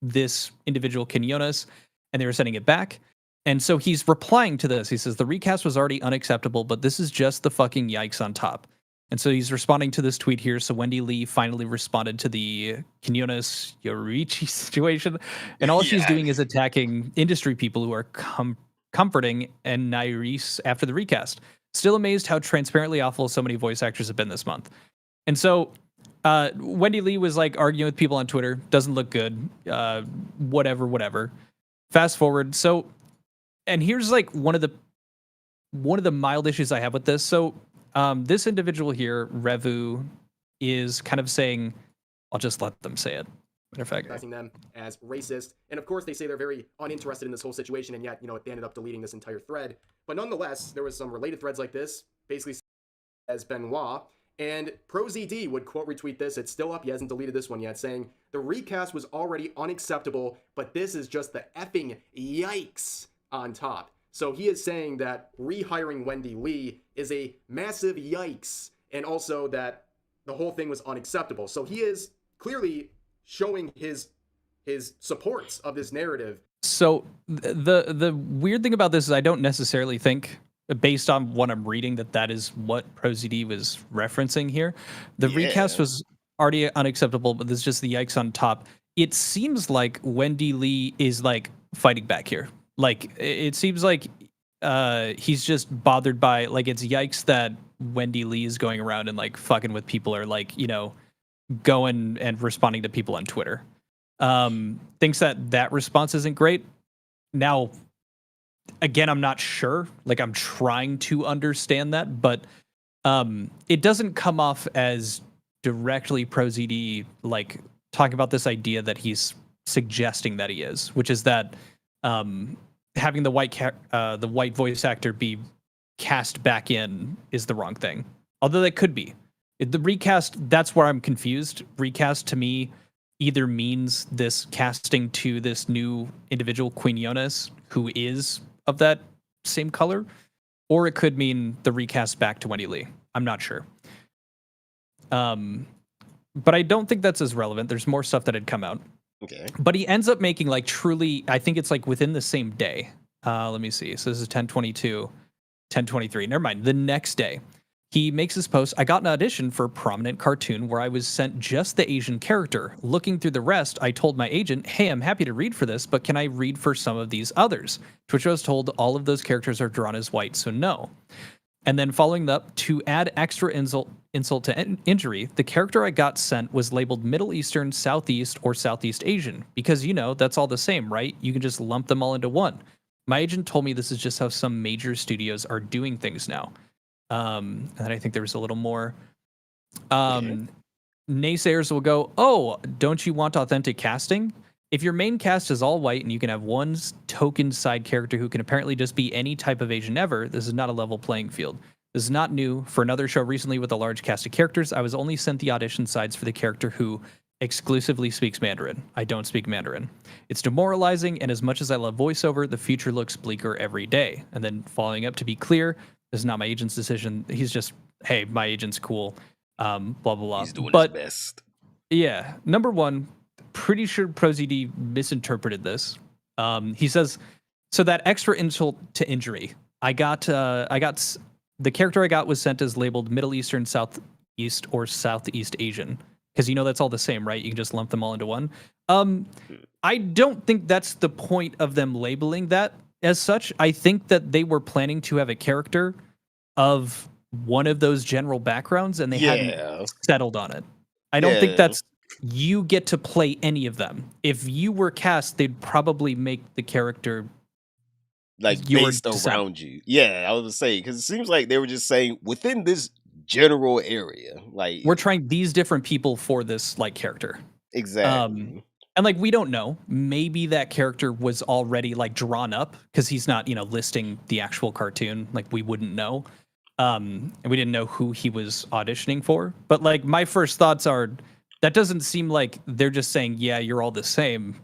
Speaker 10: this individual Quinones, and they were sending it back. And so he's replying to this. He says, the recast was already unacceptable, but this is just the fucking yikes on top. And so he's responding to this tweet here. So Wendy Lee finally responded to the Quinones Yorichi situation. And all she's doing is attacking industry people who are comforting and Nairis after the recast. Still amazed how transparently awful so many voice actors have been this month. And so Wendy Lee was like arguing with people on Twitter. Doesn't look good. Whatever. Fast forward. So, and here's like one of the mild issues I have with this. So this individual here, Revu, is kind of saying, I'll just let them say it. Matter of fact,
Speaker 13: recognizing them as racist, and of course they say they're very uninterested in this whole situation, and yet they ended up deleting this entire thread. But nonetheless, there was some related threads like this, basically as Benoit, and ProZD would quote retweet this. It's still up. He hasn't deleted this one yet, saying the recast was already unacceptable, but this is just the effing yikes on top. So he is saying that rehiring Wendy Lee is a massive yikes, and also that the whole thing was unacceptable. So he is clearly showing his supports of this narrative.
Speaker 10: So the weird thing about this is I don't necessarily think, based on what I'm reading, that is what ProZD was referencing here. The recast was already unacceptable, but there's just the yikes on top. It seems like Wendy Lee is like fighting back here. Like it seems like he's just bothered by, like, it's yikes that Wendy Lee is going around and like fucking with people, or like, going and responding to people on Twitter. Thinks that response isn't great. Now, again, I'm not sure. Like, I'm trying to understand that, but it doesn't come off as directly ProZD like talking about this idea that he's suggesting that he is, which is that having the white voice actor be cast back in is the wrong thing. Although that could be. The recast, that's where I'm confused. Recast to me either means this casting to this new individual, Queen Jonas, who is of that same color, or it could mean the recast back to Wendy Lee. I'm not sure. But I don't think that's as relevant. There's more stuff that had come out.
Speaker 1: Okay.
Speaker 10: But he ends up making like truly, I think it's like within the same day. Let me see. So this is 10/22, 10/23. Never mind. The next day, he makes his post. I got an audition for a prominent cartoon where I was sent just the Asian character. Looking through the rest, I told my agent, hey, I'm happy to read for this, but can I read for some of these others? To which I was told all of those characters are drawn as white, so no. And then following up, to add extra insult to injury, the character I got sent was labeled Middle Eastern, Southeast, or Southeast Asian. Because, you know, that's all the same, right? You can just lump them all into one. My agent told me this is just how some major studios are doing things now. And I think there was a little more. Naysayers will go, oh, don't you want authentic casting? If your main cast is all white and you can have one token side character who can apparently just be any type of Asian ever, this is not a level playing field. This is not new. For another show recently with a large cast of characters, I was only sent the audition sides for the character who exclusively speaks Mandarin. I don't speak Mandarin. It's demoralizing, and as much as I love voiceover, the future looks bleaker every day. And then following up, to be clear, this is not my agent's decision. He's just, hey, my agent's cool, blah, blah, blah.
Speaker 1: He's doing his best.
Speaker 10: Yeah, number one, pretty sure ProZD misinterpreted this. He says, so that extra insult to injury, I got the character I got was sent as labeled Middle Eastern, Southeast, or Southeast Asian. Because you know that's all the same, right? You can just lump them all into one. I don't think that's the point of them labeling that as such. I think that they were planning to have a character of one of those general backgrounds, and they hadn't settled on it. I don't think that's you get to play any of them. If you were cast, they'd probably make the character
Speaker 1: like based around you. Yeah, I was gonna say, because it seems like they were just saying within this general area, like
Speaker 10: we're trying these different people for this like character.
Speaker 1: Exactly.
Speaker 10: And like we don't know. Maybe that character was already like drawn up because he's not, you know, listing the actual cartoon. Like we wouldn't know. And we didn't know who he was auditioning for. But like my first thoughts are that doesn't seem like they're just saying, yeah, you're all the same.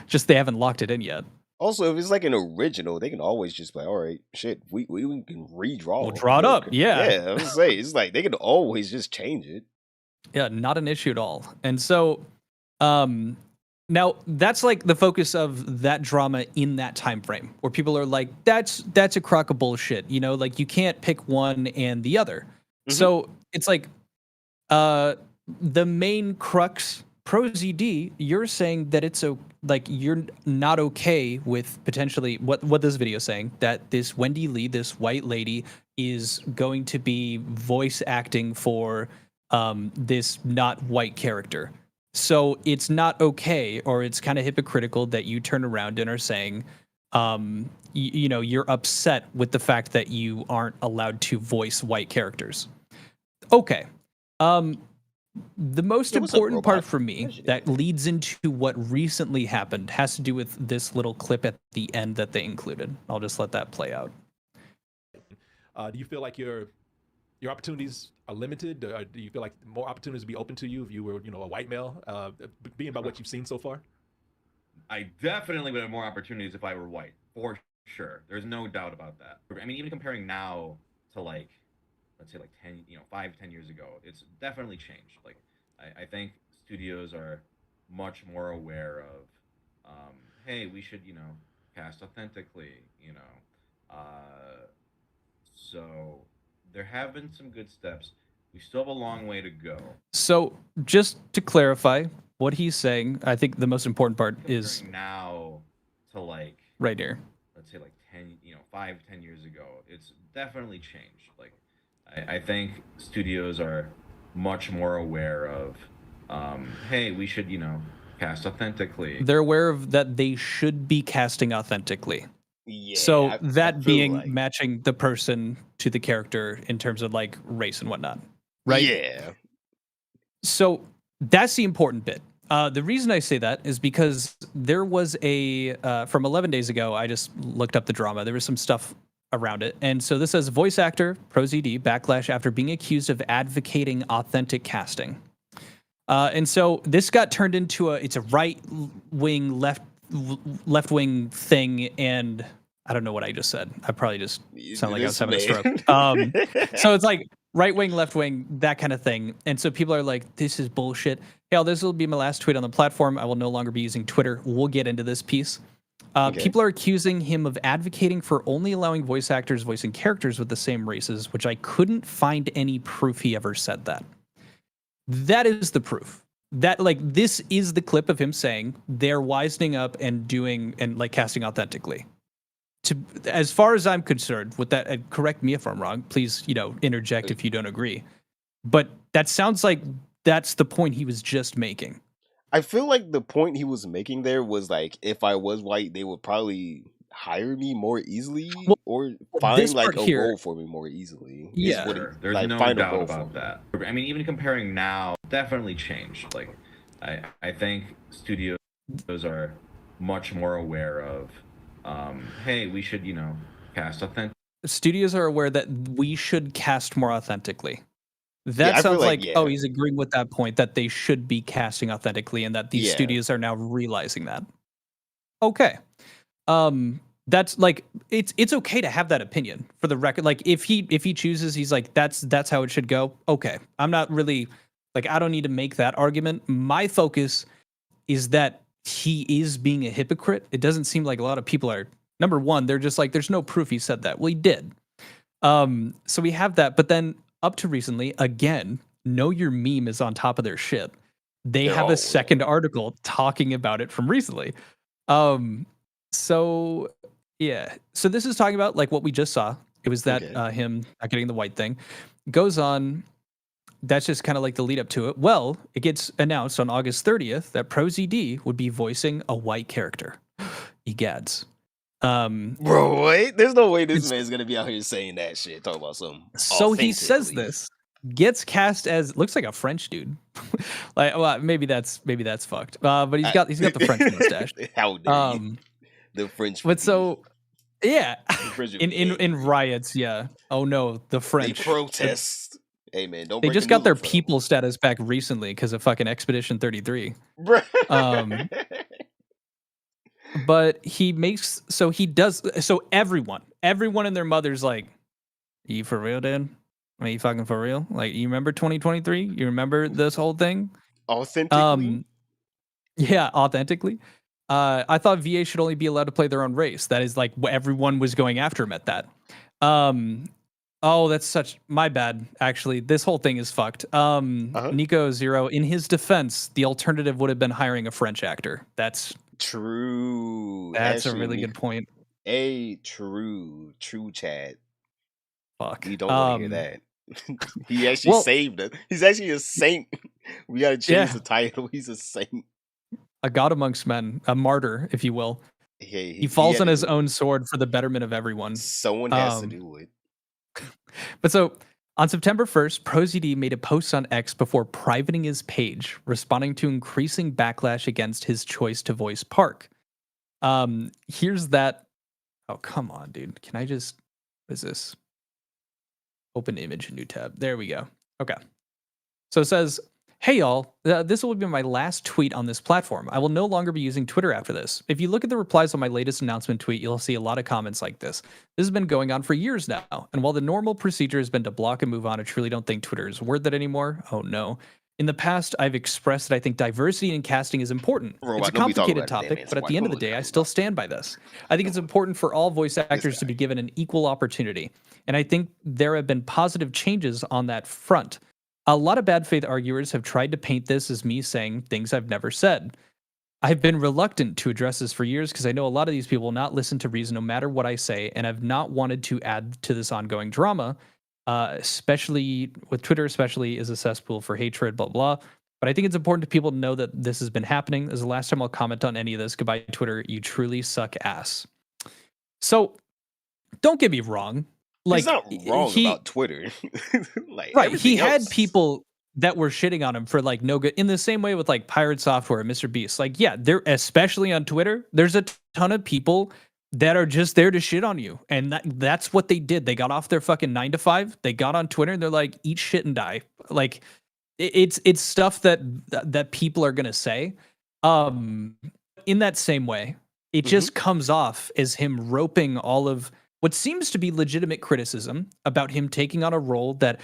Speaker 10: Just they haven't locked it in yet.
Speaker 1: Also, if it's like an original, they can always just be like, all right, shit, we can redraw.
Speaker 10: We'll draw it up. Yeah.
Speaker 1: Yeah, I was say it's like they can always just change it.
Speaker 10: Yeah, not an issue at all. And so now that's like the focus of that drama in that time frame where people are like, that's a crock of bullshit. You know, like you can't pick one and the other. Mm-hmm. So it's like the main crux, ProZD, you're saying that it's like you're not okay with potentially what this video is saying, that this Wendy Lee, this white lady, is going to be voice acting for this not white character. So it's not okay, or it's kind of hypocritical that you turn around and are saying, you know, you're upset with the fact that you aren't allowed to voice white characters. Okay. The most important part for me that leads into what recently happened has to do with this little clip at the end that they included. I'll just let that play out.
Speaker 15: Do you feel like your opportunities are limited? Do you feel like more opportunities would be open to you if you were, you know, a white male, being by what you've seen so far?
Speaker 16: I definitely would have more opportunities if I were white, for sure. There's no doubt about that. I mean, even comparing now to like, let's say like 5-10 years ago, it's definitely changed. Like, I think studios are much more aware of, hey, we should, you know, cast authentically, you know. So there have been some good steps. We still have a long way to go.
Speaker 10: So just to clarify what he's saying, I think the most important part is
Speaker 16: now to like
Speaker 10: right here.
Speaker 16: Let's say like 5-10 years ago, it's definitely changed. Like, I think studios are much more aware of, hey, we should, you know, cast authentically.
Speaker 10: They're aware of that they should be casting authentically.
Speaker 1: Yeah.
Speaker 10: So
Speaker 1: I
Speaker 10: that
Speaker 1: feel
Speaker 10: being
Speaker 1: like
Speaker 10: matching the person to the character in terms of like race and whatnot, right?
Speaker 1: yeah.
Speaker 10: So that's the important bit. The reason I say that is because there was a from 11 days ago. I just looked up the drama. There was some stuff around it, and so this says voice actor ProZD backlash after being accused of advocating authentic casting. And so this got turned into it's a right wing left wing thing, and I don't know what I just said. I probably just sound like I was having a stroke. So it's like right wing, left wing, that kind of thing. And so people are like, this is bullshit. Hell, this will be my last tweet on the platform. I will no longer be using Twitter. We'll get into this piece.
Speaker 1: Okay.
Speaker 10: People are accusing him of advocating for only allowing voice actors voicing characters with the same races, which I couldn't find any proof he ever said that. That is the proof. That like this is the clip of him saying they're wisening up and doing and like casting authentically. As far as I'm concerned, with that, correct me if I'm wrong. Please, interject if you don't agree. But that sounds like that's the point he was just making.
Speaker 1: I feel like the point he was making there was like, if I was white, they would probably hire me more easily or find like a role for me more easily.
Speaker 10: Yeah,
Speaker 16: there's
Speaker 1: like,
Speaker 16: no
Speaker 1: find a
Speaker 16: doubt
Speaker 1: role
Speaker 16: about that. I mean, even comparing now, definitely changed. Like, I think studios are much more aware of, hey, we should, cast authentic.
Speaker 10: Studios are aware that we should cast more authentically. That sounds like, oh, he's agreeing with that point that they should be casting authentically and that these studios are now realizing that. Okay. That's like it's okay to have that opinion for the record. Like if he chooses, he's like, that's how it should go. Okay. I'm not really like, I don't need to make that argument. My focus is that he is being a hypocrite. It doesn't seem like a lot of people are. Number one, they're just like, there's no proof he said that. Well, he did. So we have that, but then up to recently, again, Know Your Meme is on top of their shit. They have a second article talking about it from recently. So yeah. So this is talking about like what we just saw. It was that him not getting the white thing. Goes on. That's just kind of like the lead up to it. Well, it gets announced on August 30th that ProZD would be voicing a white character. Egads.
Speaker 1: Bro, wait, there's no way this man's gonna be out here saying that shit. Talk about something.
Speaker 10: So he says this, gets cast as looks like a French dude. Like, well, maybe that's fucked. But he's got the French mustache.
Speaker 1: How dare you? The French.
Speaker 10: But so, yeah, in riots, yeah. Oh no, the French
Speaker 1: they protest. Hey man, don't.
Speaker 10: They just got their people status back recently because of fucking Expedition 33. But he makes so everyone and their mother's like, you for real, dude? Are you fucking for real? Like, you remember 2023? You remember this whole thing?
Speaker 1: Authentically?
Speaker 10: Yeah, authentically. I thought VA should only be allowed to play their own race. That is like what everyone was going after him at that. Oh, that's such my bad. Actually, this whole thing is fucked. Nico Zero, in his defense, the alternative would have been hiring a French actor. That's
Speaker 1: true.
Speaker 10: That's a really good point.
Speaker 1: True, Chad.
Speaker 10: Fuck.
Speaker 1: You don't want to hear that. He actually saved it. He's actually a saint. We gotta change the title. He's a saint.
Speaker 10: A god amongst men, a martyr, if you will. He falls on his own sword for the betterment of everyone.
Speaker 1: Someone has to do it.
Speaker 10: But so on September 1st, ProZD made a post on X before privating his page, responding to increasing backlash against his choice to voice Park. Here's that. Oh, come on, dude. Can I just, what is this? Open image, new tab. There we go. Okay. So it says, hey, y'all, this will be my last tweet on this platform. I will no longer be using Twitter after this. If you look at the replies on my latest announcement tweet, you'll see a lot of comments like this. This has been going on for years now. And while the normal procedure has been to block and move on, I truly don't think Twitter is worth it anymore. Oh, no. In the past, I've expressed that I think diversity in casting is important. It's a complicated topic, but at the end of the day, I still stand by this. I think it's important for all voice actors to be given an equal opportunity. And I think there have been positive changes on that front. A lot of bad faith arguers have tried to paint this as me saying things I've never said. I've been reluctant to address this for years because I know a lot of these people will not listen to reason no matter what I say, and I've not wanted to add to this ongoing drama, especially with Twitter, especially is a cesspool for hatred, blah, blah. But I think it's important to people to know that this has been happening. This is the last time I'll comment on any of this. Goodbye, Twitter. You truly suck ass. So don't get me wrong. Like
Speaker 1: He's not wrong about Twitter. Like
Speaker 10: right, he
Speaker 1: everything
Speaker 10: had
Speaker 1: else.
Speaker 10: people that were shitting on him for like no good. In the same way with like Pirate Software and Mr. Beast. Like, yeah, they're especially on Twitter. There's a ton of people that are just there to shit on you, and that's what they did. They got off their fucking 9 to 5. They got on Twitter and they're like, eat shit and die. Like, it's stuff that people are gonna say. In that same way, it just comes off as him roping all of what seems to be legitimate criticism about him taking on a role that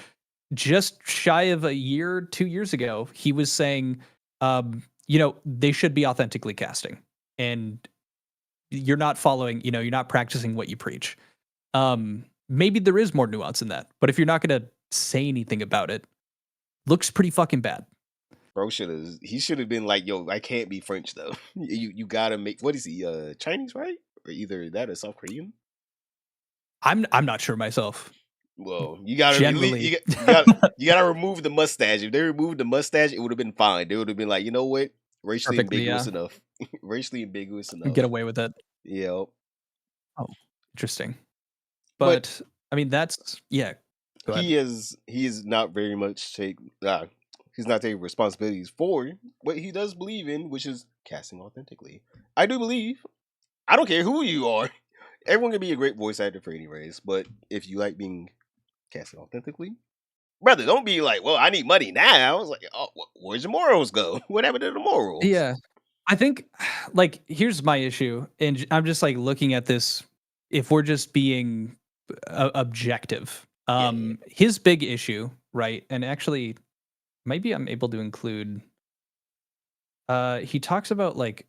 Speaker 10: just shy of a year, 2 years ago, he was saying, they should be authentically casting. And you're not following, you're not practicing what you preach. Maybe there is more nuance in that. But if you're not going to say anything about it, looks pretty fucking bad.
Speaker 1: Bro he should have been like, yo, I can't be French though. You gotta make, what is he, Chinese, right? Or either that or South Korean?
Speaker 10: I'm not sure myself.
Speaker 1: Well, you gotta
Speaker 10: Generally.
Speaker 1: you gotta remove the mustache. If they removed the mustache, it would have been fine. They would have been like, you know what? Racially
Speaker 10: Perfectly,
Speaker 1: ambiguous
Speaker 10: yeah.
Speaker 1: enough. Racially ambiguous enough.
Speaker 10: Get away with it.
Speaker 1: Yeah.
Speaker 10: Oh, interesting. But I mean, that's Go ahead.
Speaker 1: He is not very much he's not taking responsibilities for what he does believe in, which is casting authentically. I do believe. I don't care who you are. Everyone can be a great voice actor for any race, but if you like being casted authentically, brother, don't be like, well, I need money now. It's like, oh, where's your morals go? What happened to the morals?
Speaker 10: Yeah. I think, like, here's my issue. And I'm just, like, looking at this, if we're just being objective. His big issue, right? And actually, maybe I'm able to include, he talks about, like,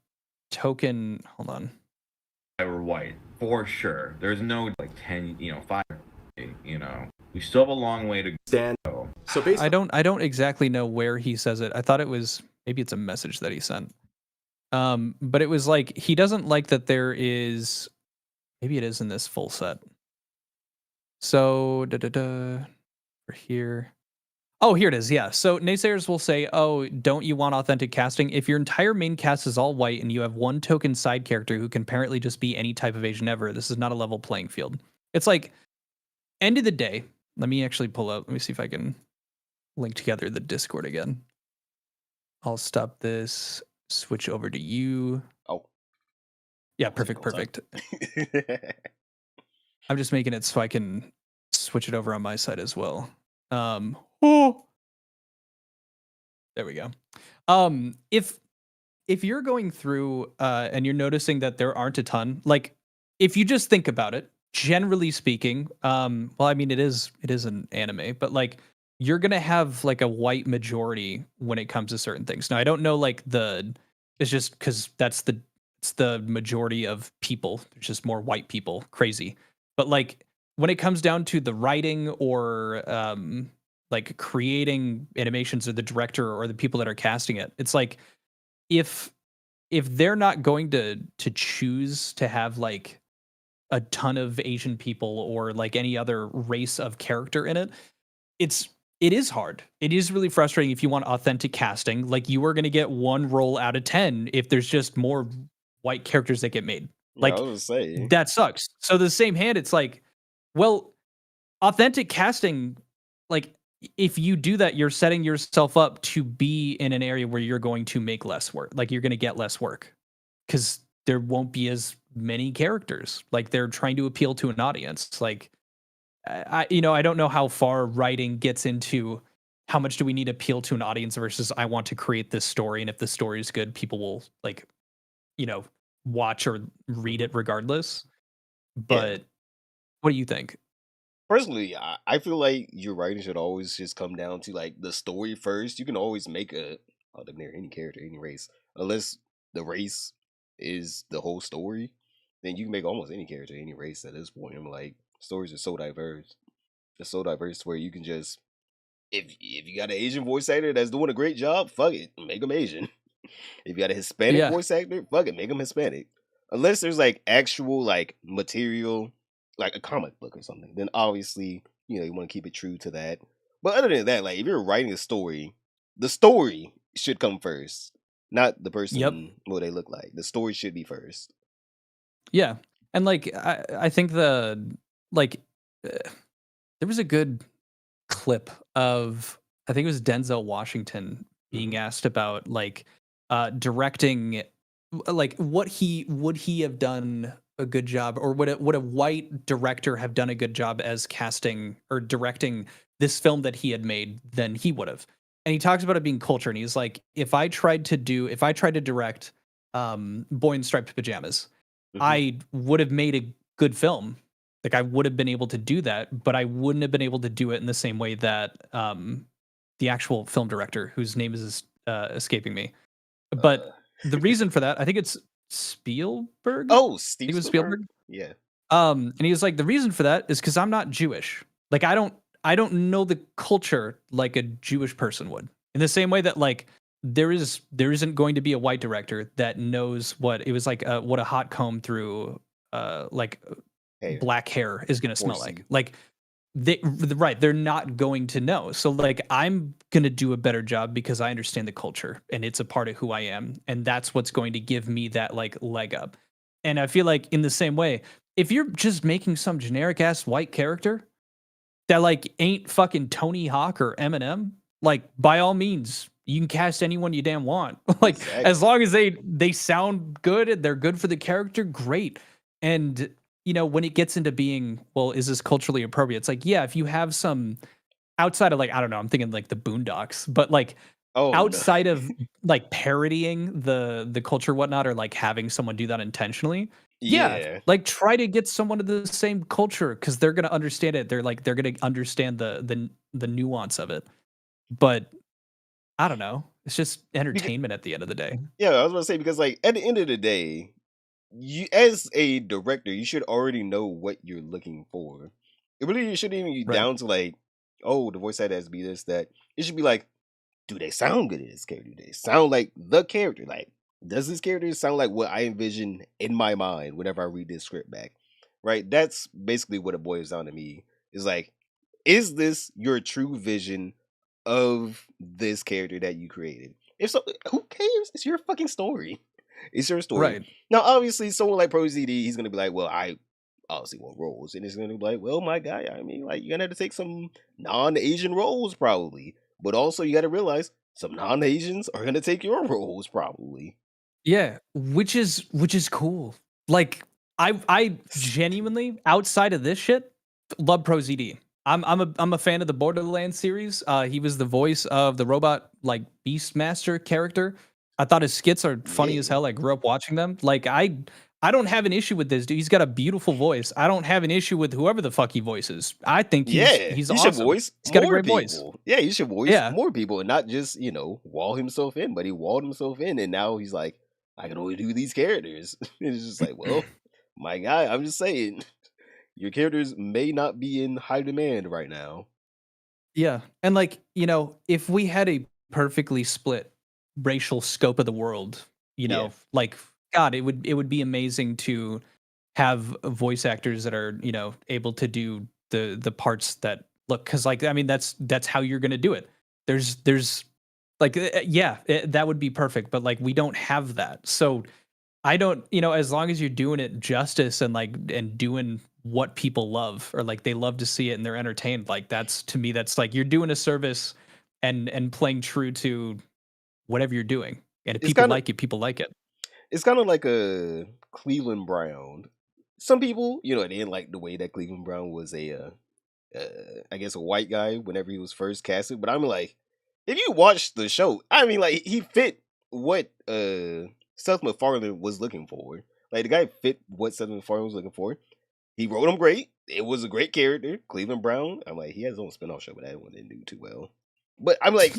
Speaker 10: token, hold on.
Speaker 16: I were white, for sure. There's no, like, 10, 5, we still have a long way to go.
Speaker 13: So basically,
Speaker 10: I don't exactly know where he says it. I thought it was, maybe it's a message that he sent. But it was like, he doesn't like that there is, maybe it is in this full set. So, we're here. Oh, here it is. Yeah. So naysayers will say, oh, don't you want authentic casting? If your entire main cast is all white and you have one token side character who can apparently just be any type of Asian ever, this is not a level playing field. It's like, end of the day, let me actually pull up. Let me see if I can link together the Discord again. I'll stop this, switch over to you.
Speaker 1: Oh.
Speaker 10: Yeah, perfect. I'm just making it so I can switch it over on my side as well. There we go. If you're going through and you're noticing that there aren't a ton, like if you just think about it, generally speaking, well, I mean it is an anime, but like you're gonna have like a white majority when it comes to certain things. Now I don't know like it's just because it's the majority of people. There's just more white people, crazy. But like when it comes down to the writing or like creating animations or the director or the people that are casting it, it's like if they're not going to choose to have like a ton of Asian people or like any other race of character in it, it is hard. It is really frustrating if you want authentic casting. Like you are going to get 1 roll out of 10 if there's just more white characters that get made. Like
Speaker 1: I was saying.
Speaker 10: That sucks. So the same hand, it's like, well, authentic casting, like if you do that, you're setting yourself up to be in an area where you're going to make less work. Like you're going to get less work because there won't be as many characters. Like they're trying to appeal to an audience. Like I don't know how far writing gets into how much do we need to appeal to an audience versus I want to create this story. And if the story is good, people will like, watch or read it regardless. But what do you think?
Speaker 1: Personally, I feel like your writing should always just come down to like the story first. You can always make any character, any race, unless the race is the whole story. Then you can make almost any character, any race at this point. I'm like, stories are so diverse. It's so diverse where you can just, if you got an Asian voice actor that's doing a great job, fuck it, make them Asian. If you got a Hispanic voice actor, fuck it, make them Hispanic. Unless there's like actual like material, like a comic book or something, then obviously, you want to keep it true to that. But other than that, like if you're writing a story, the story should come first, not the person what they look like. The story should be first.
Speaker 10: Yeah. And like I think there was a good clip of, I think it was Denzel Washington being asked about like directing, like would he have done a good job, or would a white director have done a good job as casting or directing this film that he had made than he would have. And he talks about it being culture, and he's like, if I tried to direct Boy in Striped Pajamas, I would have made a good film. Like I would have been able to do that, but I wouldn't have been able to do it in the same way that the actual film director, whose name is escaping me. But the reason for that, I think it's Spielberg.
Speaker 1: Oh,
Speaker 10: Steve Spielberg. Spielberg.
Speaker 1: Yeah.
Speaker 10: And he was like, the reason for that is because I'm not Jewish. Like I don't know the culture like a Jewish person would. In the same way that like there isn't going to be a white director that knows what it was like what a hot comb through black hair is going to smell like. Like they're not going to know. So like I'm going to do a better job because I understand the culture and it's a part of who I am, and that's what's going to give me that like leg up. And I feel like in the same way, if you're just making some generic ass white character that like ain't fucking Tony Hawk or Eminem, like by all means you can cast anyone you damn want. Like as long as they sound good and they're good for the character, great. And you know, when it gets into being, well, is this culturally appropriate? It's like, yeah, if you have some outside of like, I don't know, I'm thinking like the Boondocks, but like outside of like parodying the culture, whatnot, or like having someone do that intentionally. Yeah. Like try to get someone of the same culture because they're gonna understand it. They're gonna understand the nuance of it. But I don't know. It's just entertainment at the end of the day.
Speaker 1: Yeah, I was gonna say, because like at the end of the day, you as a director, you should already know what you're looking for. It really shouldn't even be down to like, oh, the voice actor has to be this, that. It should be like, do they sound good in this character? Do they sound like the character? Like, does this character sound like what I envision in my mind whenever I read this script back? Right? That's basically what it boils down to me. Is like, is this your true vision of this character that you created? If so, who cares? It's your fucking story. It's your story.
Speaker 10: Right.
Speaker 1: Now, obviously, someone like ProZD, he's gonna be like, well, I obviously want roles. And it's gonna be like, well, my guy, I mean, like, you're gonna have to take some non-Asian roles, probably. But also, you gotta realize some non-Asians are gonna take your roles, probably.
Speaker 10: Yeah, which is cool. Like, I genuinely, outside of this shit, love ProZD. I'm a fan of the Borderlands series. He was the voice of the robot like Beastmaster character. I thought his skits are funny as hell. I grew up watching them. Like I don't have an issue with this dude. He's got a beautiful voice. I don't have an issue with whoever the fuck he voices. I think he's awesome.
Speaker 1: Should voice
Speaker 10: he's got a great
Speaker 1: people.
Speaker 10: voice.
Speaker 1: Yeah, he should voice more people and not just, wall himself in, but he walled himself in and now he's like, I can only do these characters. It's just like, well, my guy, I'm just saying, your characters may not be in high demand right now.
Speaker 10: Yeah. And like, if we had a perfectly split racial scope of the world, like God, it would be amazing to have voice actors that are, able to do the parts that look, because like, I mean, that's how you're gonna do it. There's like, that would be perfect, but like we don't have that. So I don't, as long as you're doing it justice and doing what people love, or like they love to see it and they're entertained, like that's, to me, that's like you're doing a service and playing true to whatever you're doing. And if people like it, people like it.
Speaker 1: It's kind of like a Cleveland Brown. Some people, they didn't like the way that Cleveland Brown was I guess a white guy whenever he was first casted. But I'm like, if you watch the show, I mean, like, he fit what Seth MacFarlane was looking for. Like, the guy fit what Seth MacFarlane was looking for. He wrote him great. It was a great character. Cleveland Brown. I'm like, he has his own spinoff show, but that one didn't do too well. But I'm like,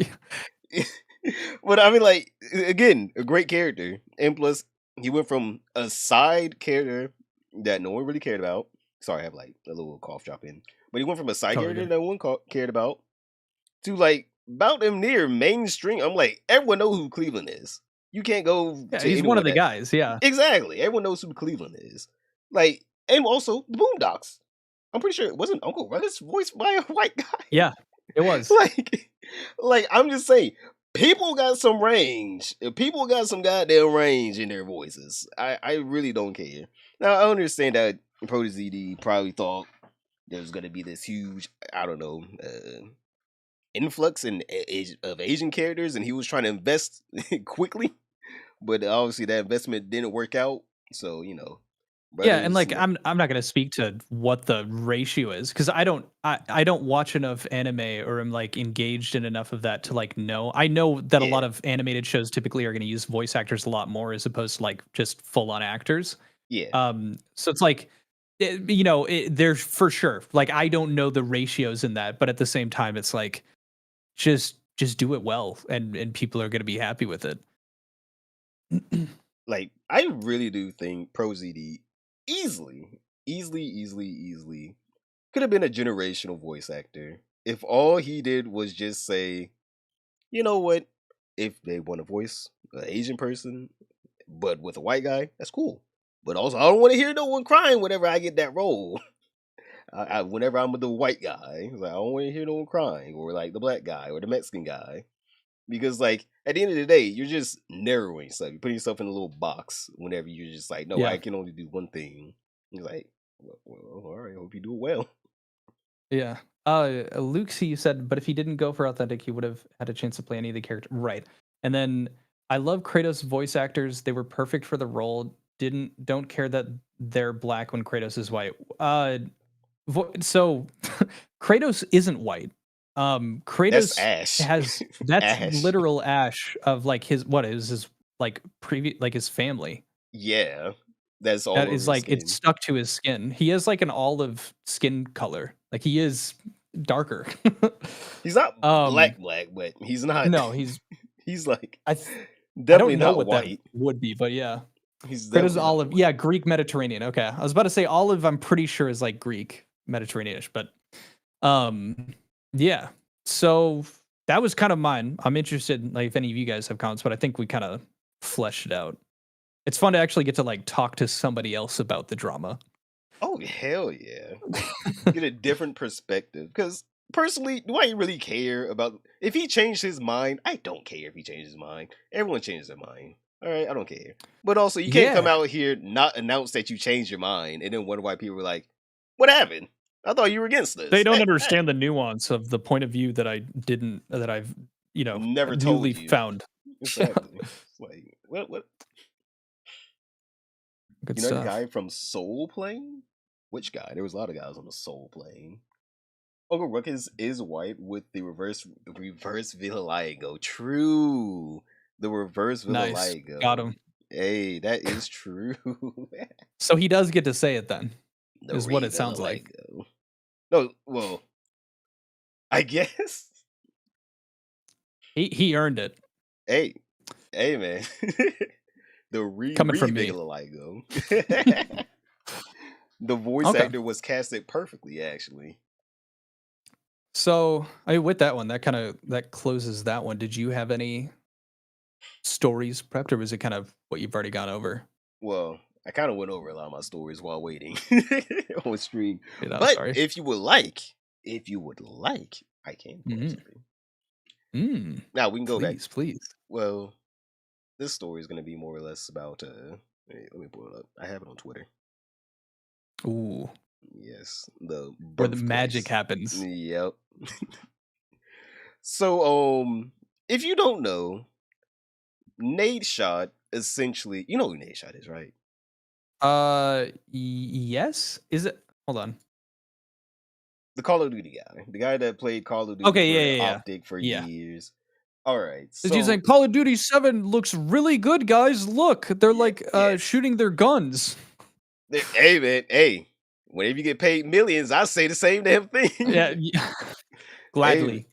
Speaker 1: but I mean, like, again, a great character. And plus, he went from a side character that no one really cared about. Sorry, I have like a little cough drop in. But he went from a side character that no one cared about to like about him near mainstream. I'm like, everyone knows who Cleveland is. You can't go.
Speaker 10: Yeah, he's one of the guys. Yeah,
Speaker 1: exactly. Everyone knows who Cleveland is. Like, and also the Boondocks. I'm pretty sure it wasn't Uncle Ruckus voiced by a white guy.
Speaker 10: Yeah, it was.
Speaker 1: like I'm just saying, people got some range. People got some goddamn range in their voices. I really don't care. Now I understand that ProZD probably thought there was gonna be this huge, I don't know, influx of Asian characters, and he was trying to invest quickly, but obviously that investment didn't work out. So
Speaker 10: Yeah, and
Speaker 1: brothers,
Speaker 10: like I'm not gonna speak to what the ratio is because I don't watch enough anime or am like engaged in enough of that to like know. I know that a lot of animated shows typically are gonna use voice actors a lot more as opposed to like just full on actors.
Speaker 1: Yeah.
Speaker 10: So it's like there's for sure. Like I don't know the ratios in that, but at the same time, it's like just do it well, and people are gonna be happy with it.
Speaker 1: like I really do think ProZD easily could have been a generational voice actor if all he did was just say, you know what, if they want to voice an Asian person but with a white guy, that's cool. But also, I don't want to hear no one crying whenever I get that role. Whenever I'm with the white guy, I don't want to hear no one crying, or like the black guy or the Mexican guy, because like at the end of the day, you're just narrowing stuff. You're putting yourself in a little box whenever you're just like, no, I can only do one thing. You're like, well, all right, hope you do it well.
Speaker 10: Yeah. Luke C said, but if he didn't go for authentic, he would have had a chance to play any of the character. Right. And then I love Kratos' voice actors. They were perfect for the role. Don't care that they're black when Kratos is white. So Kratos isn't white. Kratos has that's
Speaker 1: Ash.
Speaker 10: literal ash of like his like previous like his family.
Speaker 1: Yeah. That's all
Speaker 10: That
Speaker 1: over
Speaker 10: is
Speaker 1: his
Speaker 10: like
Speaker 1: skin.
Speaker 10: it's stuck to his skin. He has like an olive skin color. Like he is darker.
Speaker 1: He's not black, but he's not.
Speaker 10: No, he's
Speaker 1: he's like
Speaker 10: I
Speaker 1: definitely
Speaker 10: don't know
Speaker 1: not
Speaker 10: what
Speaker 1: white.
Speaker 10: that would be, but yeah.
Speaker 1: He's
Speaker 10: Kratos
Speaker 1: definitely not
Speaker 10: olive. Yeah, Greek Mediterranean. Okay. I was about to say olive, I'm pretty sure is like Greek Mediterraneanish, but yeah. So that was kind of mine. I'm interested like if any of you guys have comments, but I think we kind of fleshed it out. It's fun to actually get to like talk to somebody else about the drama.
Speaker 1: Oh hell yeah! Get a different perspective. Because personally, do I really care about if he changed his mind? I don't care if he changed his mind. Everyone changes their mind. All right, I don't care. But also, you can't come out here not announce that you changed your mind and then wonder why people were like, "What happened? I thought you were against this."
Speaker 10: They don't understand the nuance of the point of view that I've
Speaker 1: never
Speaker 10: newly
Speaker 1: told you.
Speaker 10: found.
Speaker 1: Exactly. It's like what?
Speaker 10: Good
Speaker 1: You know
Speaker 10: stuff.
Speaker 1: the guy from Soul Plane? Which guy? There was a lot of guys on the Soul Plane. Uncle Ruckus is white with the reverse vitiligo. True. The reverse
Speaker 10: Nice.
Speaker 1: vitiligo.
Speaker 10: Got him.
Speaker 1: Hey, that is true.
Speaker 10: So he does get to say it then.
Speaker 1: The
Speaker 10: Is what it sounds like.
Speaker 1: vitiligo. No, well, I guess.
Speaker 10: He earned it.
Speaker 1: Hey, man. The
Speaker 10: Coming from me.
Speaker 1: vitiligo. The voice
Speaker 10: Okay.
Speaker 1: actor was casted perfectly, actually.
Speaker 10: So with that one, that closes that one. Did you have any stories prepped, or was it kind of what you've already gone over?
Speaker 1: Well, I kind of went over a lot of my stories while waiting on stream.
Speaker 10: Yeah, I'm
Speaker 1: but
Speaker 10: sorry.
Speaker 1: if you would like, I can. Now we can go back.
Speaker 10: Please.
Speaker 1: Well, this story is going to be more or less about. Let me pull it up. I have it on Twitter.
Speaker 10: Ooh.
Speaker 1: Yes,
Speaker 10: Where the magic happens.
Speaker 1: Yep. So, if you don't know, Nadeshot essentially, you know who Nadeshot is, right?
Speaker 10: Yes. Is it? Hold on.
Speaker 1: The Call of Duty guy, the guy that played Call of Duty.
Speaker 10: Okay, yeah.
Speaker 1: Optic for years. All right.
Speaker 10: So, he's like, Call of Duty 7 looks really good, guys. Look, they're like shooting their guns.
Speaker 1: Hey man, hey. Whenever you get paid millions, I say the same damn thing.
Speaker 10: Yeah. Gladly.
Speaker 1: Hey.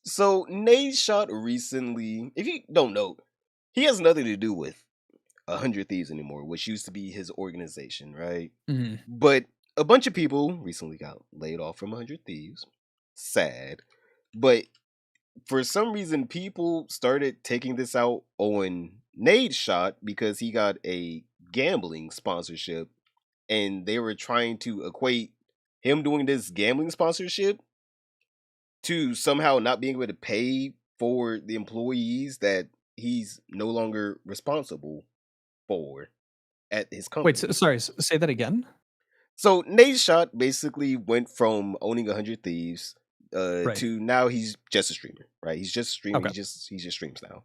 Speaker 1: So Nadeshot recently, if you don't know, he has nothing to do with 100 Thieves anymore, which used to be his organization, right?
Speaker 10: Mm-hmm.
Speaker 1: But a bunch of people recently got laid off from 100 Thieves. Sad. But for some reason, people started taking this out on Nadeshot because he got a gambling sponsorship, and they were trying to equate him doing this gambling sponsorship to somehow not being able to pay for the employees that he's no longer responsible for. at his company.
Speaker 10: Wait, sorry, say that again.
Speaker 1: So Nadeshot basically went from owning 100 Thieves
Speaker 10: Right.
Speaker 1: to now he's just a streamer, right? He's just a streamer.
Speaker 10: Okay.
Speaker 1: He just streams now.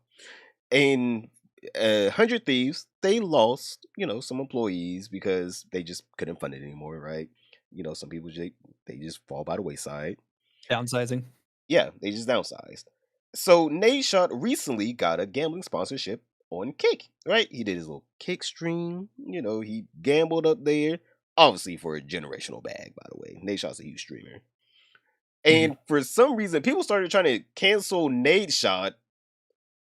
Speaker 1: And 100 Thieves, they lost, some employees because they just couldn't fund it anymore, right? Some people they just fall by the wayside.
Speaker 10: Downsizing.
Speaker 1: Yeah, they just downsized. So Nadeshot recently got a gambling sponsorship on Kick, right? He did his little Kick stream. He gambled up there. Obviously for a generational bag, by the way. Nadeshot's a huge streamer. And for some reason, people started trying to cancel Nadeshot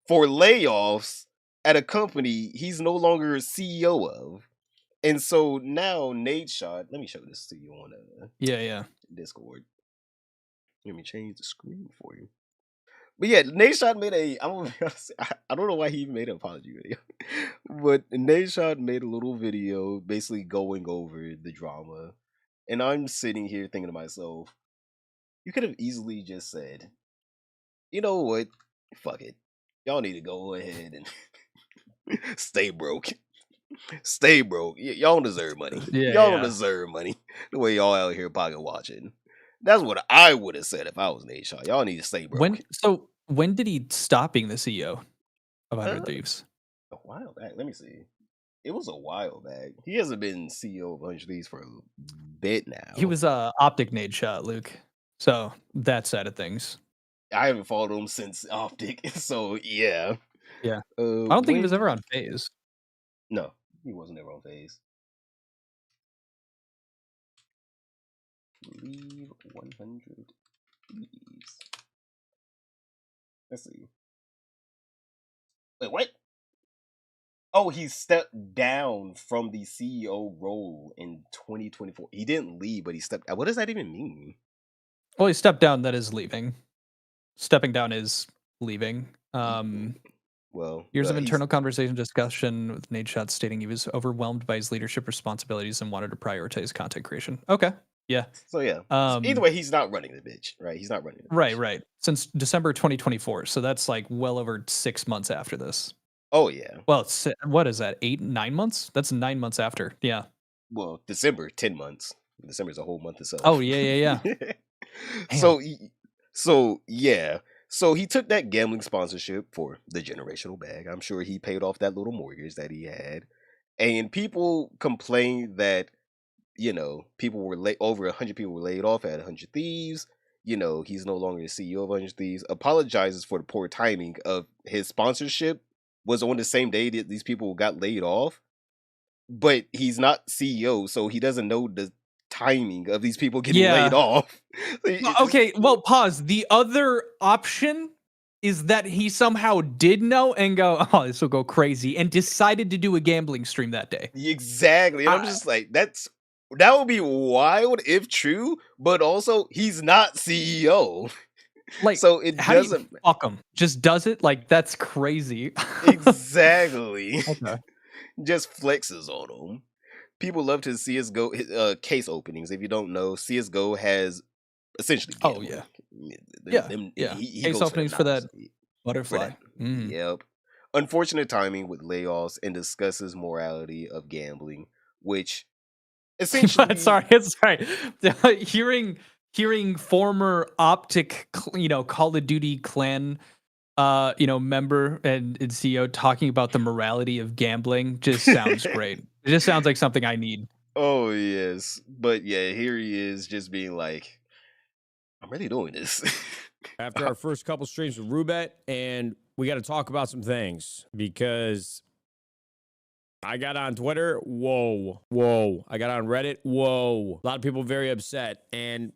Speaker 1: for layoffs at a company he's no longer CEO of. And so now Nadeshot, let me show this to you on Discord. Let me change the screen for you. But yeah, Nadeshot made I don't know why he made an apology video. But Nadeshot made a little video basically going over the drama. And I'm sitting here thinking to myself, you could have easily just said, you know what? Fuck it. Y'all need to go ahead and stay broke. Stay broke. Y'all deserve money. Y'all don't deserve money. The way y'all out here pocket watching. That's what I would have said if I was Nadeshot. Y'all need to stay broke.
Speaker 10: When did he stop being the CEO of 100 Thieves?
Speaker 1: A while back. Let me see. It was a while back. He hasn't been CEO of 100 Thieves for a bit now.
Speaker 10: He was Optic Nadeshot, Luke. So that side of things.
Speaker 1: I haven't followed him since Optic, so yeah.
Speaker 10: Yeah. I don't think he was ever on FaZe.
Speaker 1: No, he wasn't ever on FaZe. Leave 100 Thieves. Let's see. Wait, what? Oh, he stepped down from the CEO role in 2024. He didn't leave, but he stepped. What does that even mean?
Speaker 10: Well, he stepped down. That is leaving. Stepping down is leaving. Years of internal conversation discussion with Nadeshot stating he was overwhelmed by his leadership responsibilities and wanted to prioritize content creation. Okay. Yeah.
Speaker 1: So yeah. Either way, he's not running the bitch, right? He's not running the bitch.
Speaker 10: Right. Since December 2024. So that's like well over 6 months after this.
Speaker 1: Oh yeah.
Speaker 10: Well, what is that? 9 months? That's 9 months after. Yeah.
Speaker 1: Well, December, 10 months. December's a whole month itself.
Speaker 10: Oh yeah.
Speaker 1: So yeah. So he took that gambling sponsorship for the generational bag. I'm sure he paid off that little mortgage that he had. And people complained that, people were over 100 people were laid off at 100 Thieves. He's no longer the CEO of 100 Thieves. Apologizes for the poor timing of his sponsorship was on the same day that these people got laid off. But he's not CEO, so he doesn't know the timing of these people getting laid off.
Speaker 10: Okay, well, pause. The other option is that he somehow did know and go, oh, this will go crazy, and decided to do a gambling stream that day.
Speaker 1: Exactly. And I'm just like, that would be wild if true, but also he's not CEO.
Speaker 10: Like,
Speaker 1: so it doesn't
Speaker 10: fuck him. Just does it? Like, that's crazy.
Speaker 1: Exactly.
Speaker 10: Okay.
Speaker 1: Just flexes on them. People loved his CSGO case openings. If you don't know, CSGO has essentially gambling. He
Speaker 10: case
Speaker 1: goes
Speaker 10: openings for that butterfly.
Speaker 1: Yep. Unfortunate timing with layoffs and discusses morality of gambling, which essentially
Speaker 10: sorry. Hearing former Optic, Call of Duty clan member and CEO talking about the morality of gambling just sounds great. It just sounds like something I need.
Speaker 1: Oh yes. But yeah, here he is just being like, I'm really doing this.
Speaker 12: After our first couple streams with Rubet, and we got to talk about some things because I got on Twitter, whoa. I got on Reddit, whoa. A lot of people very upset. And,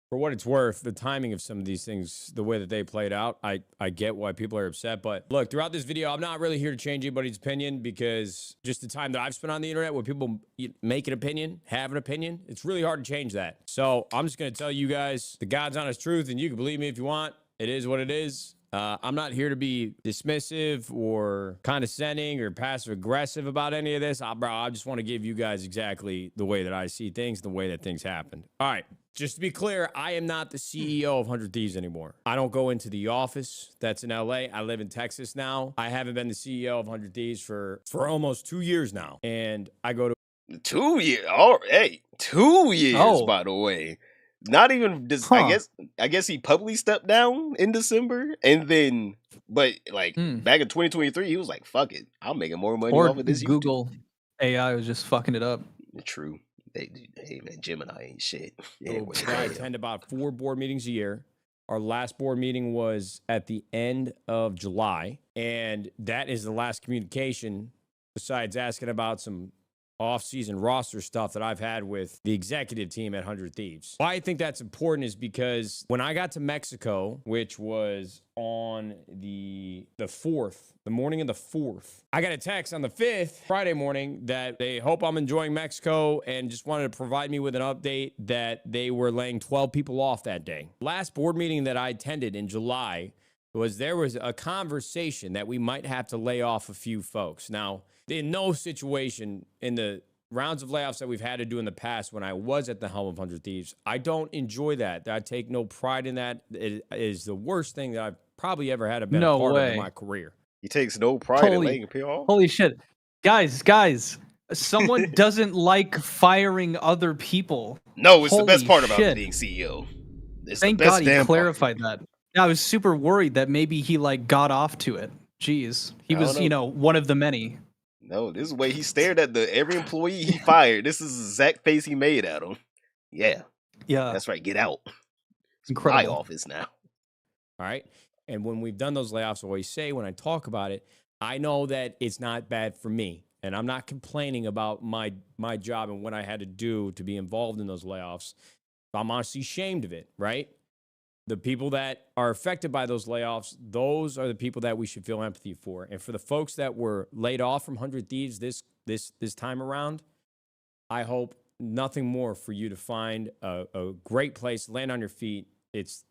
Speaker 12: for what it's worth, the timing of some of these things, the way that they played out, I get why people are upset. But look, throughout this video, I'm not really here to change anybody's opinion because just the time that I've spent on the internet where people make an opinion, have an opinion, it's really hard to change that. So I'm just going to tell you guys the God's honest truth, and you can believe me if you want. It is what it is. I'm not here to be dismissive or condescending or passive aggressive about any of this. I just want to give you guys exactly the way that I see things, the way that things happen. All right. Just to be clear, I am not the CEO of 100 Thieves anymore. I don't go into the office. That's in LA. I live in Texas now. I haven't been the CEO of 100 Thieves for almost 2 years now. And I go to
Speaker 1: 2 years. Oh, hey, 2 years, by the way. Not even just, I guess he publicly stepped down in December, and then, but like back in 2023, he was like, "Fuck it, I'm making more money
Speaker 10: Or
Speaker 1: off of this."
Speaker 10: Google AI was just fucking it up.
Speaker 1: True. Hey man, Gemini ain't shit.
Speaker 12: I attend about 4 board meetings a year. Our last board meeting was at the end of July, and that is the last communication. Besides asking about some off-season roster stuff that I've had with the executive team at 100 Thieves. Why I think that's important is because when I got to Mexico, which was on the 4th, the morning of the 4th, I got a text on the 5th, Friday morning, that they hope I'm enjoying Mexico and just wanted to provide me with an update that they were laying 12 people off that day. Last board meeting that I attended in July there was a conversation that we might have to lay off a few folks. Now, in no situation in the rounds of layoffs that we've had to do in the past when I was at the helm of 100 Thieves, I don't enjoy that. I take no pride in that. It is the worst thing that I've probably ever had been a part of in my career.
Speaker 1: He takes no pride in laying people off.
Speaker 10: Holy shit. Guys, someone doesn't like firing other people.
Speaker 1: No, it's the best part about being CEO.
Speaker 10: Thank God he clarified that. I was super worried that maybe he like got off to it. Jeez. He was, one of the many.
Speaker 1: No, this is the way he stared at every employee he fired. This is the exact face he made at him. Yeah. That's right. Get out. It's my office now.
Speaker 12: All right. And when we've done those layoffs, I always say when I talk about it, I know that it's not bad for me. And I'm not complaining about my job and what I had to do to be involved in those layoffs. I'm honestly ashamed of it, right? The people that are affected by those layoffs, those are the people that we should feel empathy for. And for the folks that were laid off from 100 Thieves this time around, I hope nothing more for you to find a great place, land on your feet. It's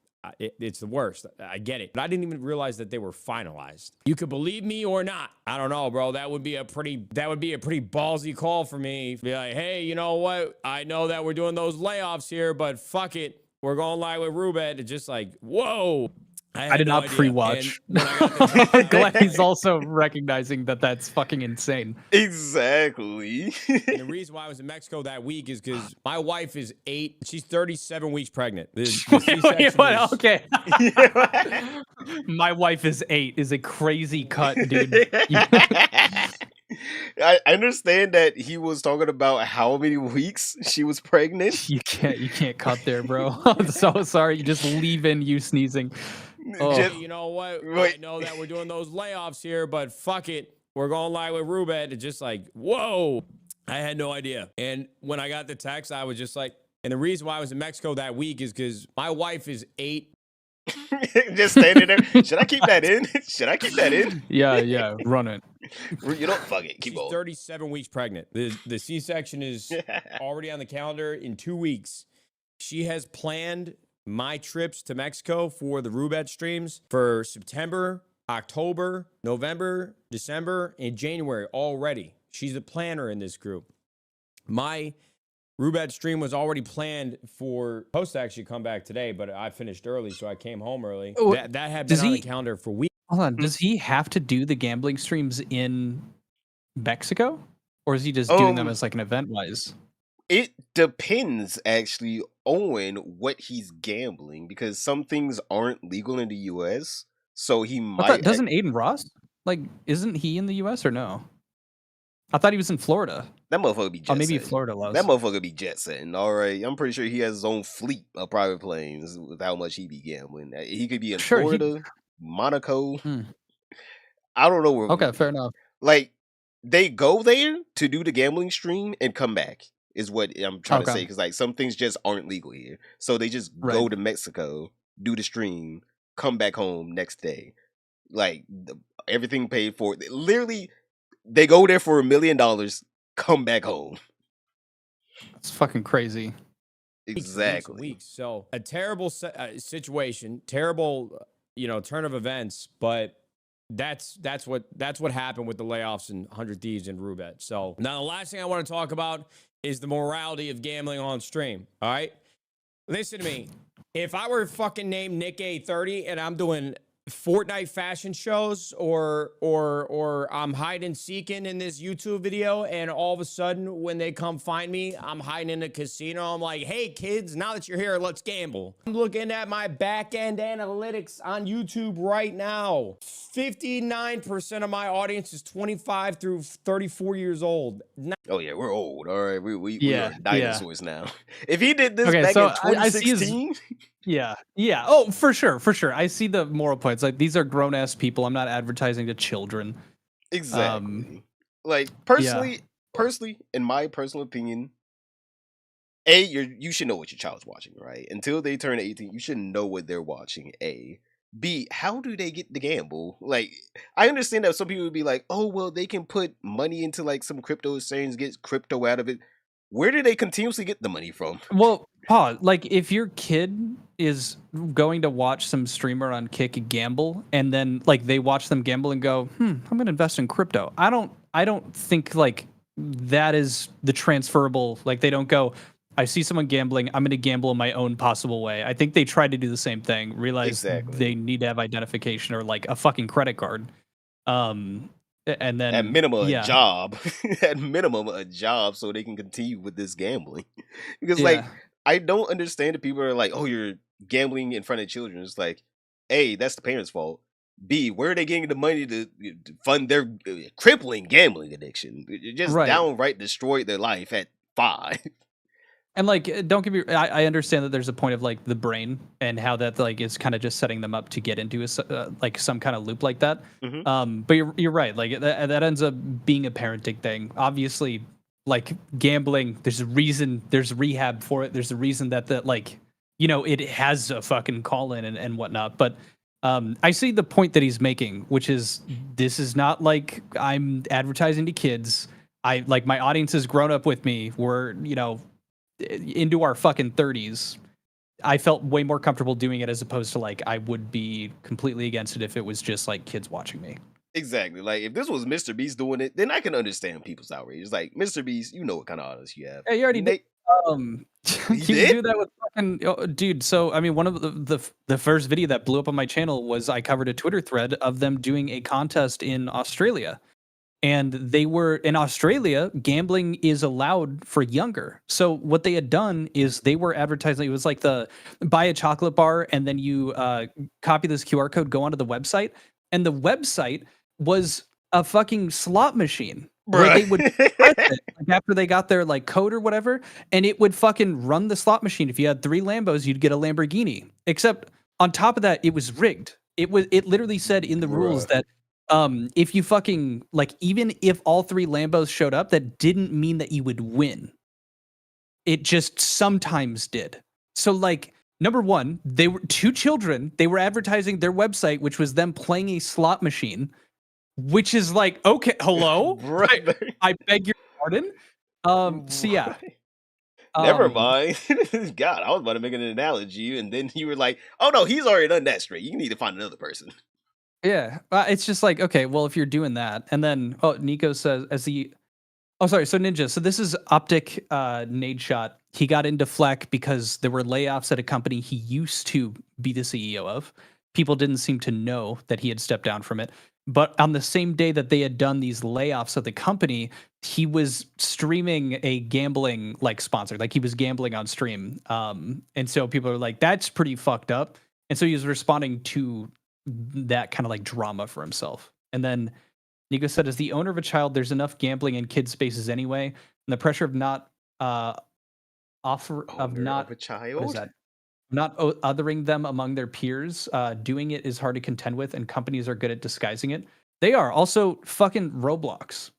Speaker 12: the worst. I get it. But I didn't even realize that they were finalized. You could believe me or not. I don't know, bro. That would be a pretty ballsy call for me. Be like, hey, you know what? I know that we're doing those layoffs here, but fuck it. We're going live with Rubet. It's just like, whoa.
Speaker 10: I did not pre-watch. Glad he's also recognizing that that's fucking insane.
Speaker 1: Exactly.
Speaker 12: And the reason why I was in Mexico that week is because my wife is 8. She's 37 weeks pregnant.
Speaker 10: Wait, what? Okay. My wife is 8 is a crazy cut, dude.
Speaker 1: I understand that he was talking about how many weeks she was pregnant.
Speaker 10: You can't cut there, bro. I'm so sorry. You just leave in you sneezing.
Speaker 12: Oh. You know what? I know that we're doing those layoffs here, but fuck it. We're going live with Rubet. It's just like, whoa. I had no idea. And when I got the text, I was just like, and the reason why I was in Mexico that week is because my wife is 8.
Speaker 1: Just standing there. Should I keep that in? Should I keep that in?
Speaker 10: Yeah, run it.
Speaker 1: You know, fuck it. Keep going.
Speaker 12: 37 weeks pregnant. The C-section is already on the calendar in 2 weeks. She has planned my trips to Mexico for the Rubet streams for September, October, November, December, and January already. She's a planner in this group. My Rubet stream was already planned for supposed to actually come back today, but I finished early, so I came home early. That had been on the calendar for weeks.
Speaker 10: Hold on. Does he have to do the gambling streams in Mexico? Or is he just doing them as like an event-wise?
Speaker 1: It depends actually on what he's gambling, because some things aren't legal in the US. So he might
Speaker 10: doesn't Aiden Ross? Like, isn't he in the US or no? I thought he was in Florida.
Speaker 1: That motherfucker be jet
Speaker 10: maybe
Speaker 1: setting.
Speaker 10: Florida loves.
Speaker 1: That motherfucker be jet setting. All right. I'm pretty sure he has his own fleet of private planes with how much he be gambling. He could be in Florida, Monaco. I don't know where.
Speaker 10: Okay, fair enough.
Speaker 1: Like, they go there to do the gambling stream and come back, is what I'm trying to say. Because, like, some things just aren't legal here. So they just go to Mexico, do the stream, come back home next day. Like, everything paid for. Literally, they go there for $1 million, come back home.
Speaker 10: It's fucking crazy.
Speaker 1: Exactly.
Speaker 12: Weeks. So a terrible situation, terrible, turn of events, but that's what happened with the layoffs in 100 Thieves and Rubet. So now the last thing I want to talk about is the morality of gambling on stream. All right. Listen to me. If I were fucking named Nick A30 and I'm doing Fortnite fashion shows or I'm hide and seeking in this YouTube video, and all of a sudden when they come find me, I'm hiding in a casino. I'm like, hey kids, now that you're here, let's gamble. I'm looking at my back end analytics on YouTube right now. 59% of my audience is 25 through 34 years old.
Speaker 1: Oh yeah, we're old. All right, we
Speaker 14: Yeah,
Speaker 1: are dinosaurs now. If he did this
Speaker 14: Okay,
Speaker 1: back
Speaker 14: so
Speaker 1: in
Speaker 14: I see his-
Speaker 1: 2016,
Speaker 14: Yeah, yeah. Oh, for sure, for sure. I see the moral points. Like these are grown ass people. I'm not advertising to children.
Speaker 1: exactly. Like personally, in my personal opinion, you should know what your child's watching, right? Until they turn 18, you should know what they're watching. A. B, how do they get the gamble? Like, I understand that some people would be like, oh, well, they can put money into like some crypto exchange, get crypto out of it. Where do they continuously get the money from?
Speaker 14: Well, pause. Like, if your kid is going to watch some streamer on Kick gamble, and then like they watch them gamble and go, I'm gonna invest in crypto. I don't think like that is the transferable. Like they don't go, I see someone gambling, I'm gonna gamble in my own possible way. I think they try to do the same thing, realize they need to have identification or like a fucking credit card. And then
Speaker 1: at minimum a job. At minimum a job so they can continue with this gambling. Because like I don't understand that people are like, oh, you're gambling in front of children. It's like, A, that's the parents' fault. B, where are they getting the money to fund their crippling gambling addiction? It just downright destroyed their life at 5.
Speaker 14: And like, don't get me. I understand that there's a point of like the brain and how that like is kind of just setting them up to get into like some kind of loop like that. But you're right. Like that ends up being a parenting thing. Obviously, like gambling, there's a reason. There's rehab for it. There's a reason that like it has a fucking call in and whatnot. But I see the point that he's making, which is this is not like I'm advertising to kids. I like my audience has grown up with me. We're into our fucking 30s. I felt way more comfortable doing it as opposed to like I would be completely against it if it was just like kids watching me.
Speaker 1: Exactly. Like if this was Mr. Beast doing it, then I can understand people's outrage. It's like, Mr. Beast, you know what kind of audience you have.
Speaker 14: Yeah, you already did. You do that with fucking dude. So I mean, one of the first video that blew up on my channel was I covered a Twitter thread of them doing a contest in Australia. And they were in Australia, gambling is allowed for younger. So what they had done is they were advertising. It was like the buy a chocolate bar and then you copy this QR code, go onto the website. And the website was a fucking slot machine where they would press it like, after they got their like code or whatever. And it would fucking run the slot machine. If you had 3 Lambos, you'd get a Lamborghini. Except on top of that, it was rigged. It literally said in the rules that if you fucking like, even if all 3 Lambos showed up, that didn't mean that you would win. It just sometimes did. So like, number one, they were 2 children. They were advertising their website, which was them playing a slot machine, which is like, okay, hello, I beg your pardon. So yeah.
Speaker 1: Never mind. God, I was about to make an analogy, and then you were like, "Oh no, he's already done that straight. You need to find another person."
Speaker 14: Yeah, it's just like, okay, well, if you're doing that, and then Nico says so Ninja. So this is Optic Nade Shot. He got into Fleck because there were layoffs at a company he used to be the CEO of. People didn't seem to know that he had stepped down from it. But on the same day that they had done these layoffs at the company, he was streaming a gambling like sponsor, like he was gambling on stream. And so people are like, that's pretty fucked up. And so he was responding to that kind of like drama for himself. And then Nico said, as the owner of a child, there's enough gambling in kids' spaces anyway. And the pressure of not othering them among their peers, doing it is hard to contend with, and companies are good at disguising it. They are also fucking Roblox.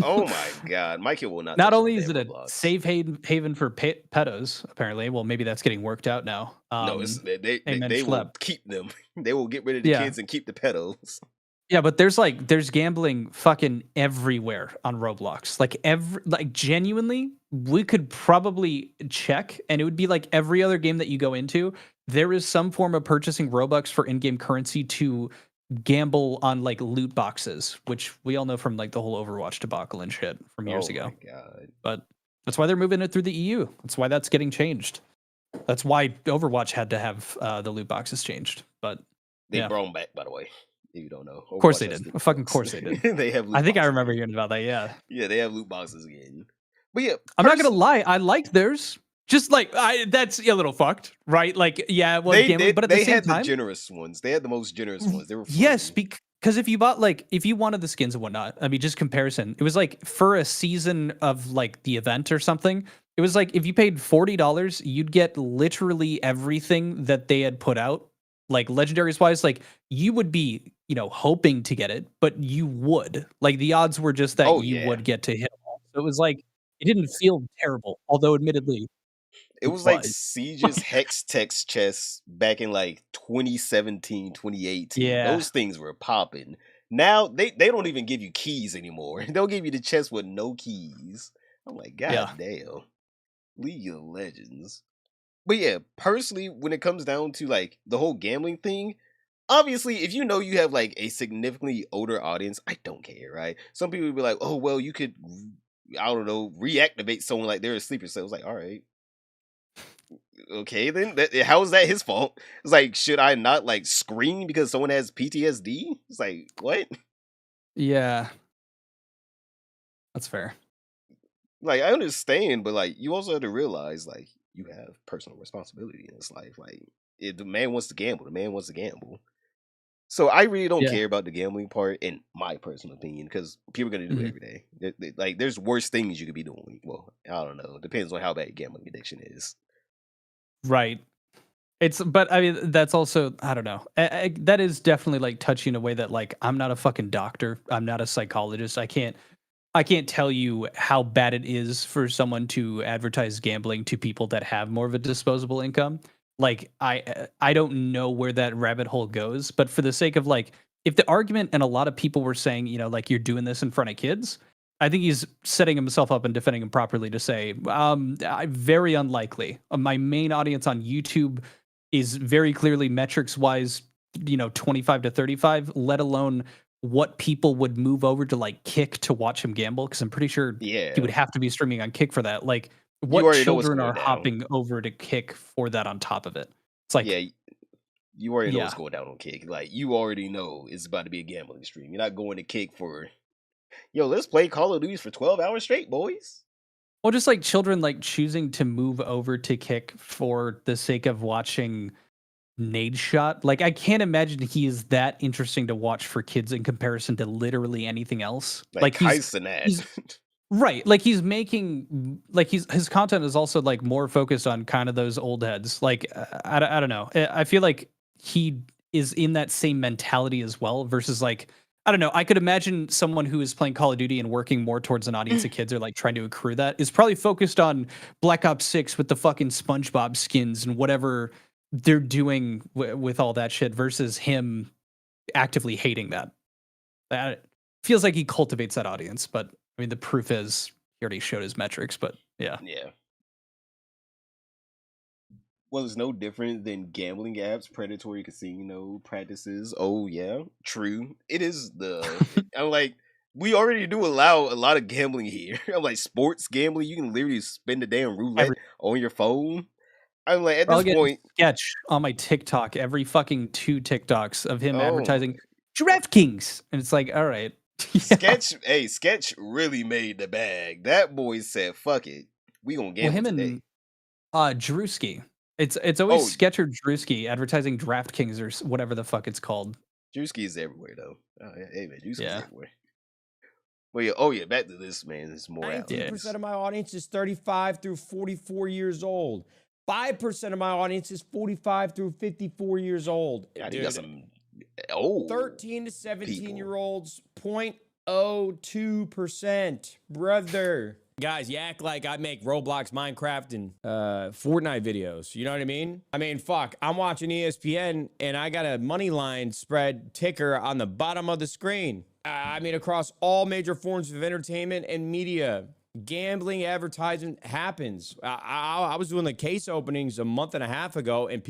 Speaker 1: Oh my god, my kid will not.
Speaker 14: Not only is it a safe haven for pedos, apparently. Well, maybe that's getting worked out now.
Speaker 1: No, they will keep them. They will get rid of the kids and keep the pedos.
Speaker 14: Yeah, but there's gambling fucking everywhere on Roblox. Like genuinely, we could probably check, and it would be like every other game that you go into. There is some form of purchasing Robux for in-game currency to gamble on like loot boxes, which we all know from like the whole Overwatch debacle and shit from years ago.
Speaker 1: My God.
Speaker 14: But that's why they're moving it through the EU. That's why that's getting changed. That's why Overwatch had to have the loot boxes changed. But
Speaker 1: They
Speaker 14: yeah.
Speaker 1: brought them back, by the way. If you don't know.
Speaker 14: Of course
Speaker 1: Overwatch
Speaker 14: they
Speaker 1: has
Speaker 14: did.
Speaker 1: loot
Speaker 14: Fucking
Speaker 1: boxes.
Speaker 14: course they did.
Speaker 1: They have loot
Speaker 14: I think I
Speaker 1: boxes
Speaker 14: remember
Speaker 1: again.
Speaker 14: hearing about that. Yeah.
Speaker 1: Yeah, they have loot boxes again. But yeah,
Speaker 14: I'm not gonna lie. I liked theirs. Just like that's a little fucked, right? Like, yeah, it was gambling, but at the
Speaker 1: they
Speaker 14: same
Speaker 1: had
Speaker 14: time,
Speaker 1: the generous ones. They had the most generous ones. They were
Speaker 14: yes, because if you bought if you wanted the skins and whatnot, I mean, just comparison, it was like for a season of like the event or something. It was like if you paid $40, you'd get literally everything that they had put out, like legendaries wise. Like you would be, hoping to get it, but you would. Like the odds were just that you would get to hit them all. So it was like it didn't feel terrible, although admittedly.
Speaker 1: It was like Siege's Hex Text chests back in like 2017, 2018.
Speaker 14: Yeah.
Speaker 1: Those things were popping. Now they don't even give you keys anymore. They'll give you the chest with no keys. I'm like, God damn. League of Legends. But yeah, personally, when it comes down to like the whole gambling thing, obviously, if you know you have like a significantly older audience, I don't care, right? Some people would be like, oh, well, you could, I don't know, reactivate someone like they're asleep. So I was like, all right. Okay, then how is that his fault? It's like, should I not like scream because someone has PTSD? It's like, what?
Speaker 14: Yeah, that's fair.
Speaker 1: Like, I understand, but like, you also have to realize like you have personal responsibility in this life. Like, if the man wants to gamble, the man wants to gamble. So I really don't care about the gambling part, in my personal opinion, because people are gonna do it every day. Like, there's worse things you could be doing. Well, I don't know. It depends on how bad your gambling addiction is.
Speaker 14: Right. But I mean, that's also, I don't know. That is definitely like touching a way that like, I'm not a fucking doctor. I'm not a psychologist. I can't tell you how bad it is for someone to advertise gambling to people that have more of a disposable income. Like, I don't know where that rabbit hole goes, but for the sake of like, if the argument, and a lot of people were saying, like you're doing this in front of kids, I think he's setting himself up and defending him properly to say, very unlikely. My main audience on YouTube is very clearly metrics wise, 25 to 35, let alone what people would move over to like Kick to watch him gamble. Cause I'm pretty sure he would have to be streaming on Kick for that. Like, what children are hopping over to Kick for that on top of it? It's like,
Speaker 1: yeah, you already know what's going down on Kick. Like, you already know it's about to be a gambling stream. You're not going to Kick for, let's play Call of Duty for 12 hours straight, boys.
Speaker 14: Well, just like children like choosing to move over to Kick for the sake of watching Nade Shot. Like, I can't imagine he is that interesting to watch for kids in comparison to literally anything else.
Speaker 1: Like he's
Speaker 14: right. Like he's making like his content is also like more focused on kind of those old heads. Like I don't know. I feel like he is in that same mentality as well versus like, I don't know. I could imagine someone who is playing Call of Duty and working more towards an audience of kids or like trying to accrue that is probably focused on Black Ops 6 with the fucking SpongeBob skins and whatever they're doing with all that shit versus him actively hating that. That feels like he cultivates that audience, but I mean, the proof is he already showed his metrics, but yeah.
Speaker 1: Yeah. Well, it's no different than gambling apps, predatory casino practices. Oh, yeah, true. It is I'm like, we already do allow a lot of gambling here. I'm like, sports gambling, you can literally spend the damn roulette on your phone. I'm like, at this point.
Speaker 14: Sketch on my TikTok, every fucking 2 TikToks of him advertising DraftKings. And it's like, all right.
Speaker 1: Sketch really made the bag. That boy said, fuck it. We gonna gamble
Speaker 14: him
Speaker 1: today.
Speaker 14: And Drewski. It's always Sketch or Drewski advertising DraftKings or whatever the fuck it's called.
Speaker 1: Drewski is everywhere though. Oh yeah, hey man, Drewski's everywhere. Well, yeah, back to this, man. It's more
Speaker 12: 19% of my audience is 35 through 44 years old. 5% of my audience is 45 through 54 years old.
Speaker 1: Yeah, you got some old
Speaker 12: 13 to 17-year-olds, 0.02%. Brother. Guys, you act like I make Roblox, Minecraft, and Fortnite videos. You know what I mean? I mean, fuck. I'm watching ESPN, and I got a money line spread ticker on the bottom of the screen. I mean, across all major forms of entertainment and media, gambling advertisement happens. I was doing the case openings a month and a half ago, and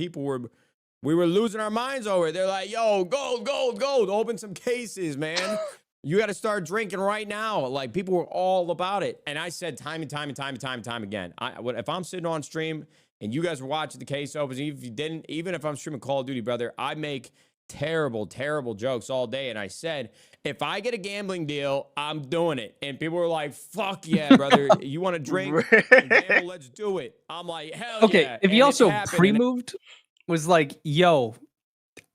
Speaker 12: we were losing our minds over it. They're like, yo, gold, gold, gold. Open some cases, man. You got to start drinking right now. Like, people were all about it. And I said time and time again, if I'm sitting on stream and you guys were watching the case opens, if you didn't, even if I'm streaming Call of Duty, brother, I make terrible, terrible jokes all day. And I said, if I get a gambling deal, I'm doing it. And people were like, fuck yeah, brother. You want to drink and gamble? Let's do it. I'm like, hell yeah.
Speaker 14: Okay, if he also pre-moved, was like, yo,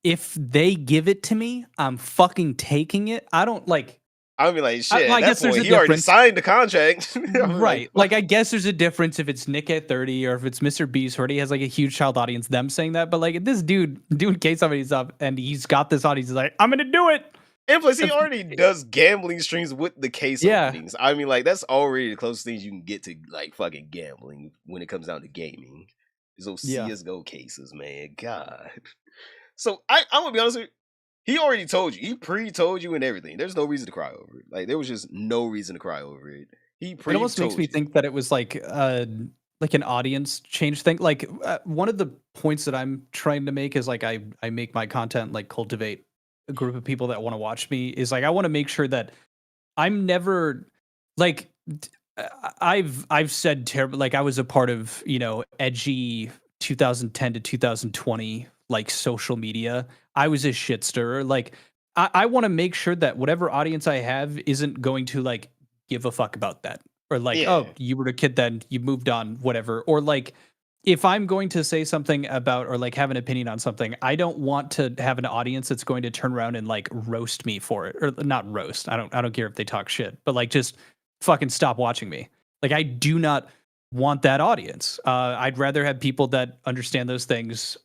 Speaker 14: if they give it to me, I'm fucking taking it. I don't like.
Speaker 1: I would be like, shit.
Speaker 14: I guess there's a
Speaker 1: he already
Speaker 14: difference.
Speaker 1: signed the contract.
Speaker 14: Right. Like, I guess there's a difference if it's Nick at 30 or if it's Mr. Beast, who already has like a huge child audience, them saying that. But like, this dude doing case somebody's up and he's got this audience, he's like, I'm going to do it.
Speaker 1: And plus, he already does gambling streams with the case openings. I mean, like, that's already the closest things you can get to like fucking gambling when it comes down to gaming. Those CSGO cases, man. God. So I'm gonna be honest with you. He already told you. He pre-told you and everything. There's no reason to cry over it. Like, there was just no reason to cry over it. He pre-told
Speaker 14: It almost makes me think that it was like an audience change thing. Like, one of the points that I'm trying to make is like I make my content like cultivate a group of people that want to watch me. Is like I want to make sure that I'm never like I've said terrible. Like, I was a part of, you know, edgy 2010 to 2020 like social media. I was a shit stirrer. Like, I want to make sure that whatever audience I have isn't going to like give a fuck about that, or like, oh, you were a kid then, you moved on, whatever. Or like, if I'm going to say something about or like have an opinion on something, I don't want to have an audience that's going to turn around and like roast me for it, or not roast. I don't care if they talk shit, but like just fucking stop watching me. Like, I do not want that audience. I'd rather have people that understand those things,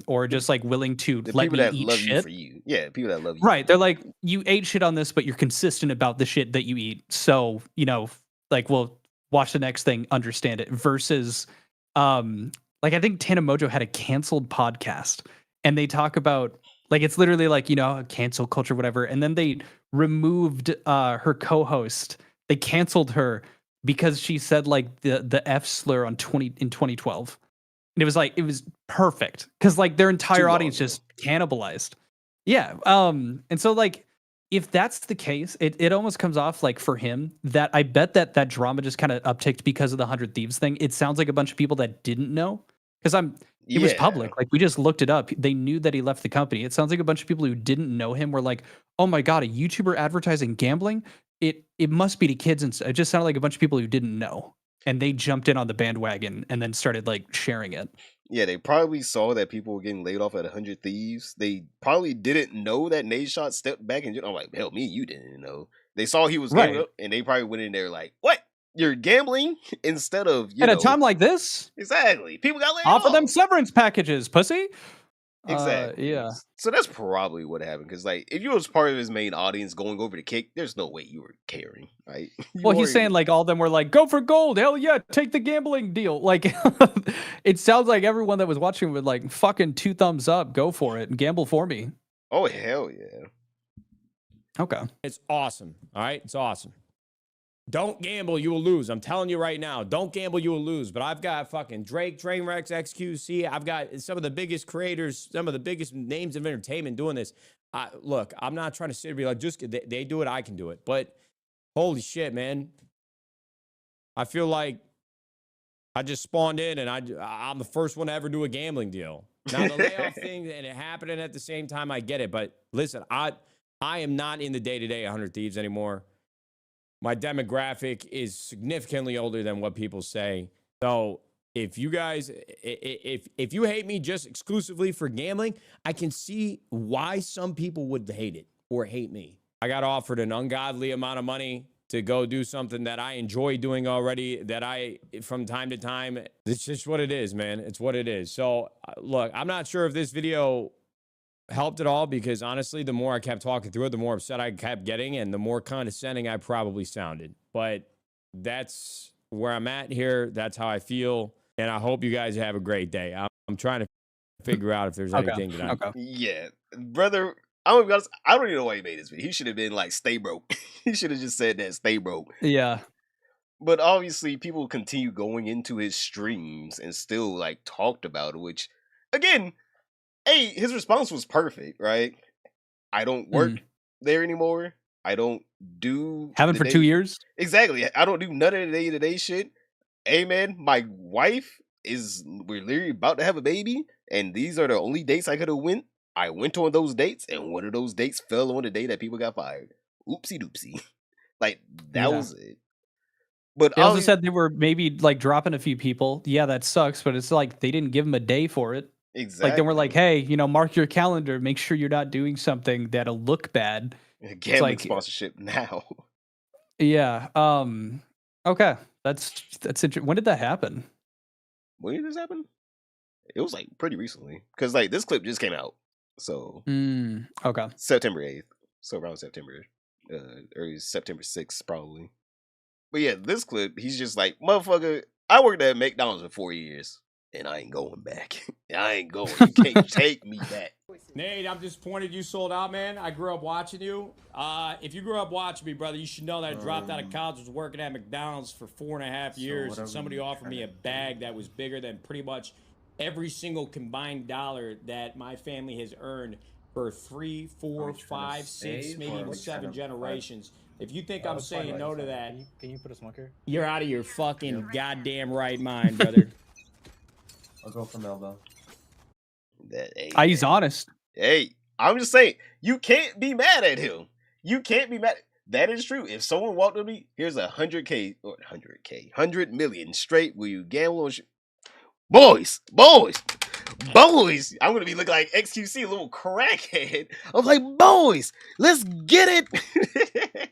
Speaker 14: or just like willing to let me eat
Speaker 1: love
Speaker 14: shit.
Speaker 1: You for you. Yeah, people that love you.
Speaker 14: Right. They're like, you ate shit on this, but you're consistent about the shit that you eat. So, you know, like, well, watch the next thing, understand it. Versus, like, I think Tana Mojo had a canceled podcast, and they talk about, like, it's literally like, you know, cancel culture, whatever. And then they removed her co-host. They canceled her because she said like the F slur in 2012. And it was like, it was perfect because like their entire audience just cannibalized. Yeah. And so like, if that's the case, it almost comes off like for him that I bet that drama just kind of upticked because of the 100 Thieves thing. It sounds like a bunch of people that didn't know, because it was public. Like, we just looked it up. They knew that he left the company. It sounds like a bunch of people who didn't know him were like, oh my God, a YouTuber advertising gambling? It must be to kids. And it just sounded like a bunch of people who didn't know. And they jumped in on the bandwagon and then started like sharing it.
Speaker 1: Yeah, they probably saw that people were getting laid off at 100 Thieves. They probably didn't know that Nadeshot stepped back and I'm like, hell, me, you didn't know. They saw he was gambling up, and they probably went in there like, what? You're gambling instead of
Speaker 14: at a time like this?
Speaker 1: Exactly. People got laid
Speaker 14: Offer
Speaker 1: off.
Speaker 14: them severance packages, pussy.
Speaker 1: Exactly.
Speaker 14: Yeah.
Speaker 1: So that's probably what happened. Because like, if you was part of his main audience going over to kick, there's no way you were caring, right?
Speaker 14: Well, he's saying like all of them were like, go for gold. Hell yeah, take the gambling deal. Like, it sounds like everyone that was watching would like fucking 2 thumbs up, go for it and gamble for me.
Speaker 1: Oh, hell yeah.
Speaker 14: Okay.
Speaker 12: It's awesome. All right. It's awesome. Don't gamble, you will lose. I'm telling you right now. Don't gamble, you will lose. But I've got fucking Drake, Trainwrecks, XQC. I've got some of the biggest creators, some of the biggest names of entertainment doing this. Look, I'm not trying to sit and be like, just they do it, I can do it. But holy shit, man. I feel like I just spawned in and I'm the first one to ever do a gambling deal. Now, the layoff thing and it happening at the same time, I get it. But listen, I am not in the day-to-day 100 Thieves anymore. My demographic is significantly older than what people say. So if you guys, if you hate me just exclusively for gambling, I can see why some people would hate it or hate me. I got offered an ungodly amount of money to go do something that I enjoy doing already, that I, from time to time, it's just what it is, man. It's what it is. So look, I'm not sure if this video helped at all, because honestly, the more I kept talking through it, the more upset I kept getting and the more condescending I probably sounded. But that's where I'm at here. That's how I feel. And I hope you guys have a great day. I'm trying to figure out if there's anything that
Speaker 1: Yeah, brother, I'm gonna be honest, I don't even know why he made this video. He should have been like, stay broke. He should have just said that, stay broke.
Speaker 14: Yeah.
Speaker 1: But obviously, people continue going into his streams and still like talked about it, which, again, hey, his response was perfect, right? I don't work there anymore. I don't do...
Speaker 14: Haven't for 2 years?
Speaker 1: Exactly. I don't do none of the day-to-day shit. Hey, man, my wife we're literally about to have a baby, and these are the only dates I could have went. I went on those dates, and one of those dates fell on the day that people got fired. Oopsie doopsie. Like that was it. But
Speaker 14: they also said they were maybe like dropping a few people. Yeah, that sucks, but it's like they didn't give them a day for it.
Speaker 1: Exactly.
Speaker 14: Like they were like, hey, mark your calendar. Make sure you're not doing something that'll look bad.
Speaker 1: Gambling like, sponsorship now.
Speaker 14: Yeah. Okay. That's interesting. When did that happen?
Speaker 1: When did this happen? It was like pretty recently, because like this clip just came out. So
Speaker 14: okay,
Speaker 1: September 8th. So around September, or September 6th probably. But yeah, this clip, he's just like, motherfucker, I worked at McDonald's for 4 years, and I ain't going back. I ain't going. You can't take me back.
Speaker 12: Nate, I'm disappointed you sold out, man. I grew up watching you. If you grew up watching me, brother, you should know that I dropped out of college, was working at McDonald's for 4.5 years, and somebody offered me a bag that was bigger than pretty much every single combined dollar that my family has earned for 3, 4, 5, 6, maybe even 7 generations. If you think I'm saying no to that,
Speaker 18: can you put a smoker?
Speaker 12: You're out of your fucking goddamn right mind, brother.
Speaker 18: I'll go for Melville.
Speaker 14: He's honest.
Speaker 1: Hey, I'm just saying, you can't be mad at him. You can't be mad. That is true. If someone walked up to me, here's 100 million straight, will you gamble on shit? Boys. I'm gonna be looking like XQC, a little crackhead. I'm like, boys, let's get it.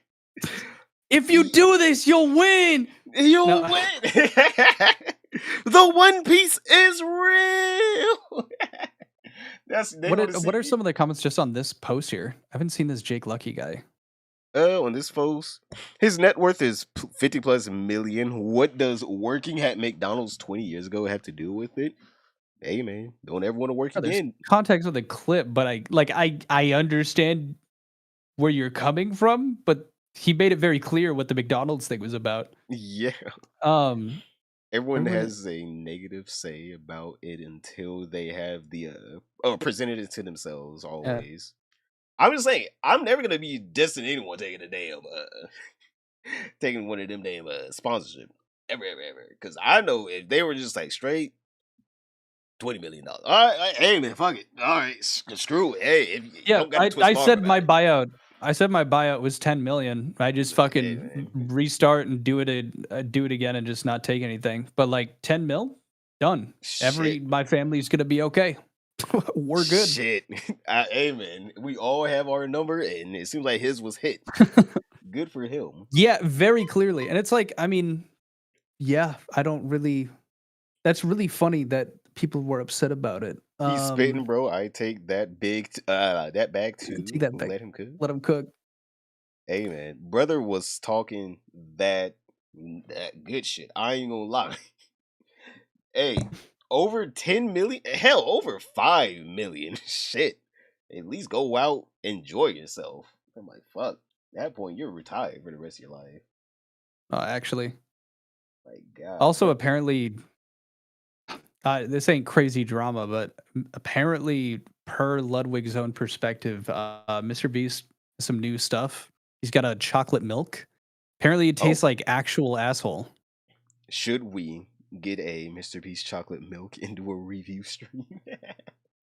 Speaker 14: If you do this, you'll win.
Speaker 1: You'll win. The One Piece is real.
Speaker 14: What are some of the comments just on this post here? I haven't seen this Jake Lucky guy.
Speaker 1: On this post, his net worth is 50+ million. What does working at McDonald's 20 years ago have to do with it? Hey man, don't ever want to work again.
Speaker 14: Context of the clip, but I understand where you're coming from, but he made it very clear what the McDonald's thing was about.
Speaker 1: Yeah. Everyone has a negative say about it until they have the presented it to themselves always. I'm just saying, I'm never gonna be dissing anyone taking a damn taking one of them damn sponsorship ever. Because I know if they were just like straight $20 million. All right, hey man, fuck it. All right, screw it. Hey,
Speaker 14: I said my buyout. I said my buyout was 10 million. I just fucking restart and do it again and just not take anything. But like 10 mil, done. My family's gonna be okay. We're good.
Speaker 1: Shit. Amen. We all have our number, and it seems like his was hit. Good for him.
Speaker 14: Yeah, very clearly. And it's like, I mean, yeah, I don't really. That's really funny that people were upset about it.
Speaker 1: He's spitting, bro. I take that that bag too.
Speaker 14: Take that bag.
Speaker 1: Let him cook.
Speaker 14: Let him cook.
Speaker 1: Hey man, brother was talking that good shit. I ain't gonna lie. Hey, over 10 million, hell, over 5 million. Shit. At least go out, enjoy yourself. I'm like, fuck. At that point, you're retired for the rest of your life.
Speaker 14: Actually.
Speaker 1: My God.
Speaker 14: Also, apparently, this ain't crazy drama, but apparently, per Ludwig's own perspective, Mr. Beast, some new stuff. He's got a chocolate milk. Apparently, it tastes like actual asshole.
Speaker 1: Should we get a Mr. Beast chocolate milk into a review stream?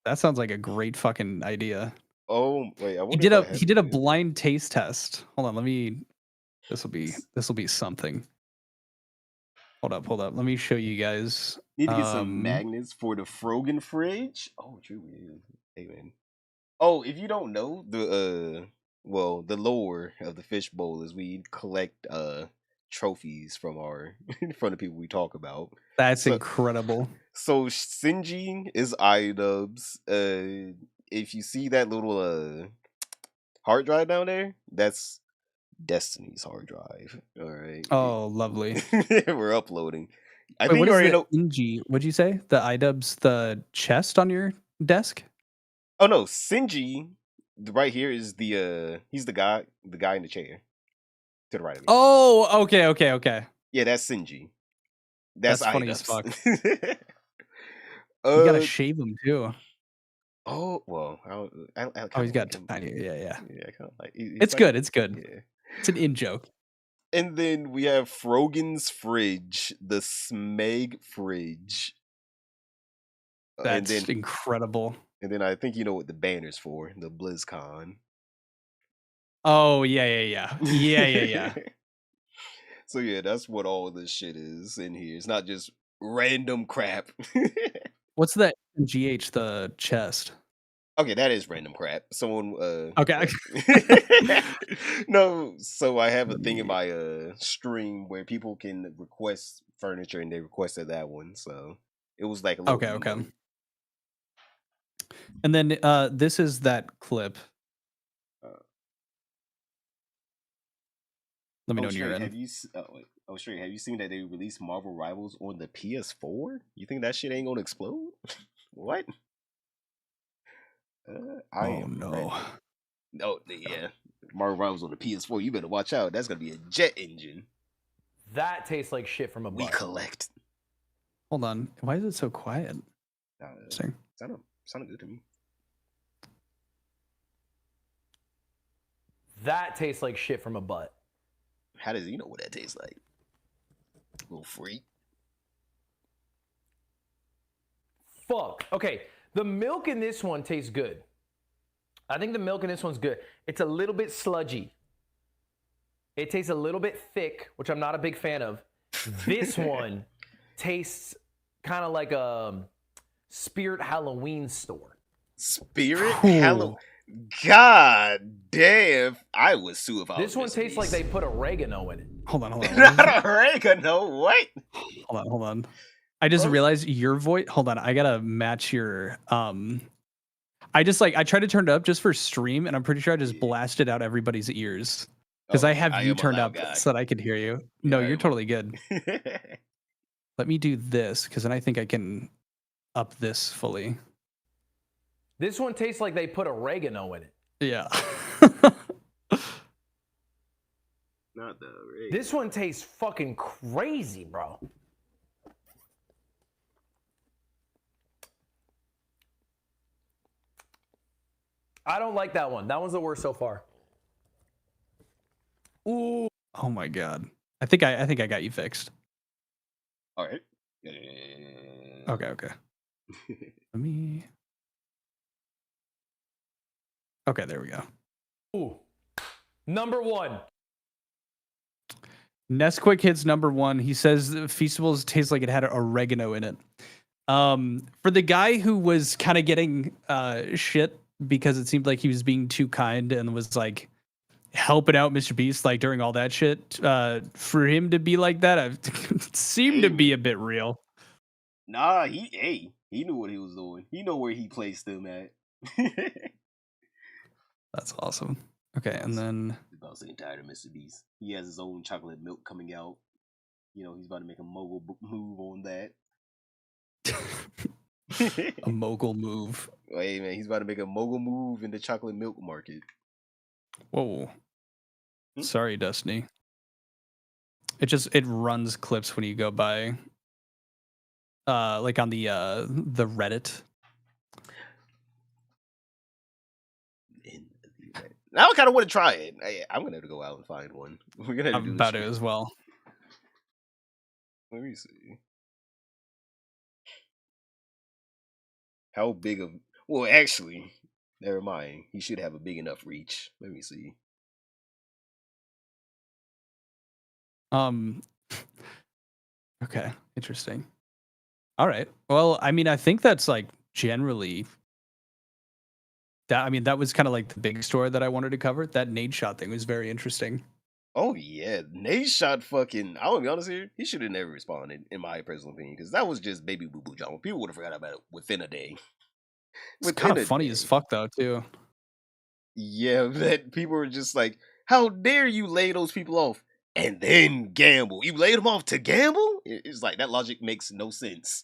Speaker 14: That sounds like a great fucking idea.
Speaker 1: Oh wait,
Speaker 14: he did a blind taste test. Hold on, this will be something. Hold up. Let me show you guys.
Speaker 1: Need to get some magnets for the Frogan fridge. Oh, true. Hey man. Oh, if you don't know, the lore of the fishbowl is we collect trophies from the people we talk about.
Speaker 14: That's incredible.
Speaker 1: So Shinji is Idubbbz. If you see that little hard drive down there, that's Destiny's hard drive. All right.
Speaker 14: Oh, lovely.
Speaker 1: We're uploading.
Speaker 14: Wait, what is the Shinji? What'd you say? The Idubbbz, the chest on your desk?
Speaker 1: Oh no, Shinji. Right here is he's the guy in the chair to the right of me.
Speaker 14: Oh, okay.
Speaker 1: Yeah, that's Shinji. That's
Speaker 14: funny as fuck.
Speaker 1: You
Speaker 14: gotta shave him too.
Speaker 1: Oh well,
Speaker 14: he's got tiny. Yeah.
Speaker 1: Yeah, kind of like
Speaker 14: it's good. It's good. Yeah. It's an in joke.
Speaker 1: And then we have Frogan's fridge, the Smeg fridge.
Speaker 10: That's incredible.
Speaker 1: And then I think you know what the banner's for, the BlizzCon.
Speaker 10: Oh yeah.
Speaker 1: So yeah, that's what all this shit is in here. It's not just random crap.
Speaker 10: What's that GH, the chest?
Speaker 1: Okay, that is random crap. Someone
Speaker 10: Okay.
Speaker 1: No, so I have a thing in my stream where people can request furniture and they requested that one. So it was like a little
Speaker 10: Okay. And then this is that clip. Let me know when you're in.
Speaker 1: Have you have you seen that they released Marvel Rivals on the PS4? You think that shit ain't gonna explode? What? I am
Speaker 10: no.
Speaker 1: ready. Oh yeah, Marvel Rivals on the PS4. You better watch out. That's gonna be a jet engine.
Speaker 3: That tastes like shit from a butt.
Speaker 1: We collect.
Speaker 10: Hold on. Why is it so quiet?
Speaker 1: Sounded good to me.
Speaker 3: That tastes like shit from a butt.
Speaker 1: How does he know what that tastes like? Little freak.
Speaker 3: Fuck. Okay, the milk in this one tastes good. I think the milk in this one's good. It's a little bit sludgy. It tastes a little bit thick, which I'm not a big fan of. This one tastes kind of like a Spirit Halloween store.
Speaker 1: Spirit Halloween. God damn! I would sue if I.
Speaker 3: This one tastes like they put oregano in it.
Speaker 10: Hold on.
Speaker 1: Not oregano. What?
Speaker 10: Hold on. I just realized your voice. Hold on. I gotta match your. I tried to turn it up just for stream, and I'm pretty sure I just blasted out everybody's ears because I have you turned up so that I could hear you. No, you're totally good. Let me do this because then I think I can up this fully.
Speaker 3: This one tastes like they put oregano in it.
Speaker 10: Yeah.
Speaker 1: Not the oregano.
Speaker 3: This one tastes fucking crazy, bro. I don't like that one. That one's the worst so far.
Speaker 10: Ooh. Oh my god. I think I got you fixed.
Speaker 1: All right.
Speaker 10: Okay. Let me. Okay, there we go.
Speaker 3: Ooh. Number one.
Speaker 10: Nesquik hits number one. He says Feastables tastes like it had oregano in it. For the guy who was kind of getting shit because it seemed like he was being too kind and was like helping out Mr. Beast like during all that shit, for him to be like that, it seemed to be a bit real.
Speaker 1: Nah, he knew what he was doing. He know where he placed them at.
Speaker 10: That's awesome. Okay, and then
Speaker 1: I'm saying tired of Mr. Beast. He has his own chocolate milk coming out. You know, he's about to make a mogul move on that.
Speaker 10: A mogul move.
Speaker 1: Hey man, he's about to make a mogul move in the chocolate milk market.
Speaker 10: Whoa. Sorry, Destiny. It runs clips when you go by like on the Reddit.
Speaker 1: Now I kind of want to try it. I'm gonna have to go out and find one. We're gonna have to do
Speaker 10: about it as well.
Speaker 1: Let me see. How big of? Well, actually, never mind. He should have a big enough reach. Let me see.
Speaker 10: Okay, interesting. All right. Well, I mean, I think that's like generally. That was kind of like the big story that I wanted to cover. That nade shot thing was very interesting.
Speaker 1: Oh yeah, nade shot fucking. I want to be honest here. He should have never responded, in my personal opinion, because that was just baby boo boo John. People would have forgot about it within a day.
Speaker 10: It's kind of funny as fuck though, too.
Speaker 1: Yeah, that people were just like, "How dare you lay those people off and then gamble? You laid them off to gamble?" It's like that logic makes no sense.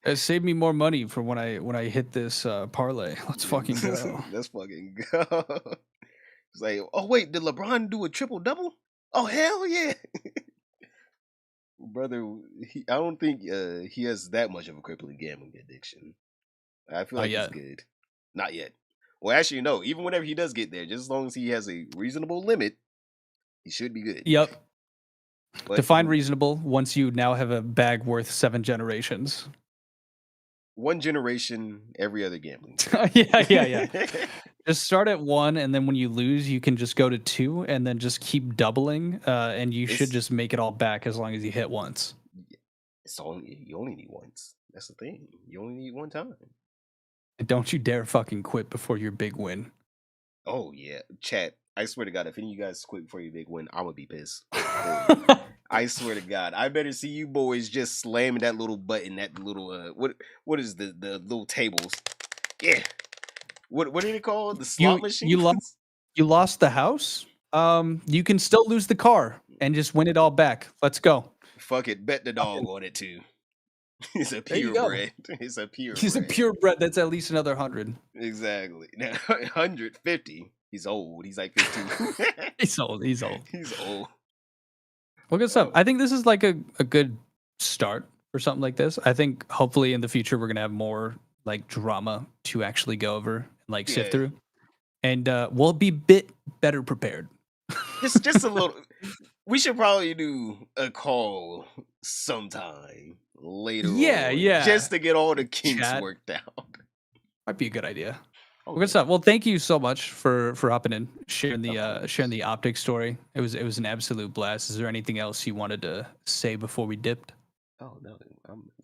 Speaker 10: It saved me more money for when I hit this parlay. Let's fucking go.
Speaker 1: Let's fucking go. It's like, oh wait, did LeBron do a triple double? Oh hell yeah, brother. I don't think he has that much of a crippling gambling addiction. I feel like he's good. Not yet. Well, actually, no. Even whenever he does get there, just as long as he has a reasonable limit, he should be good.
Speaker 10: Yep.
Speaker 1: But
Speaker 10: Define reasonable once you now have a bag worth 7 generations.
Speaker 1: one generation, every other gambling.
Speaker 14: yeah. Just start at 1, and then when you lose, you can just go to 2, and then just keep doubling, and you should just make it all back as long as you hit once.
Speaker 1: You only need once. That's the thing. You only need one time.
Speaker 14: And don't you dare fucking quit before your big win.
Speaker 1: Oh yeah, chat. I swear to God, if any of you guys quit before your big win, I'm gonna be pissed. I swear to God, I better see you boys just slamming that little button, that little what is the little tables? Yeah. What are they called? The slot machine?
Speaker 14: You lost the house? You can still lose the car and just win it all back. Let's go.
Speaker 1: Fuck it, bet the dog on it too. He's a purebred. He's a purebred.
Speaker 14: He's a purebred that's at least another 100.
Speaker 1: Exactly. Now 150. He's old. He's like 15.
Speaker 14: He's old. He's old.
Speaker 1: He's old.
Speaker 14: Well, good stuff. I think this is like a good start for something like this. I think hopefully in the future we're gonna have more like drama to actually go over, like sift through, and we'll be a bit better prepared.
Speaker 1: Just a little. We should probably do a call sometime later.
Speaker 14: Yeah.
Speaker 1: Just to get all the kinks
Speaker 14: Chat.
Speaker 1: worked out.
Speaker 14: Might be a good idea. Well, good stuff. Well, thank you so much for hopping in, sharing the optics story. It was an absolute blast. Is there anything else you wanted to say before we dipped?
Speaker 1: Oh no,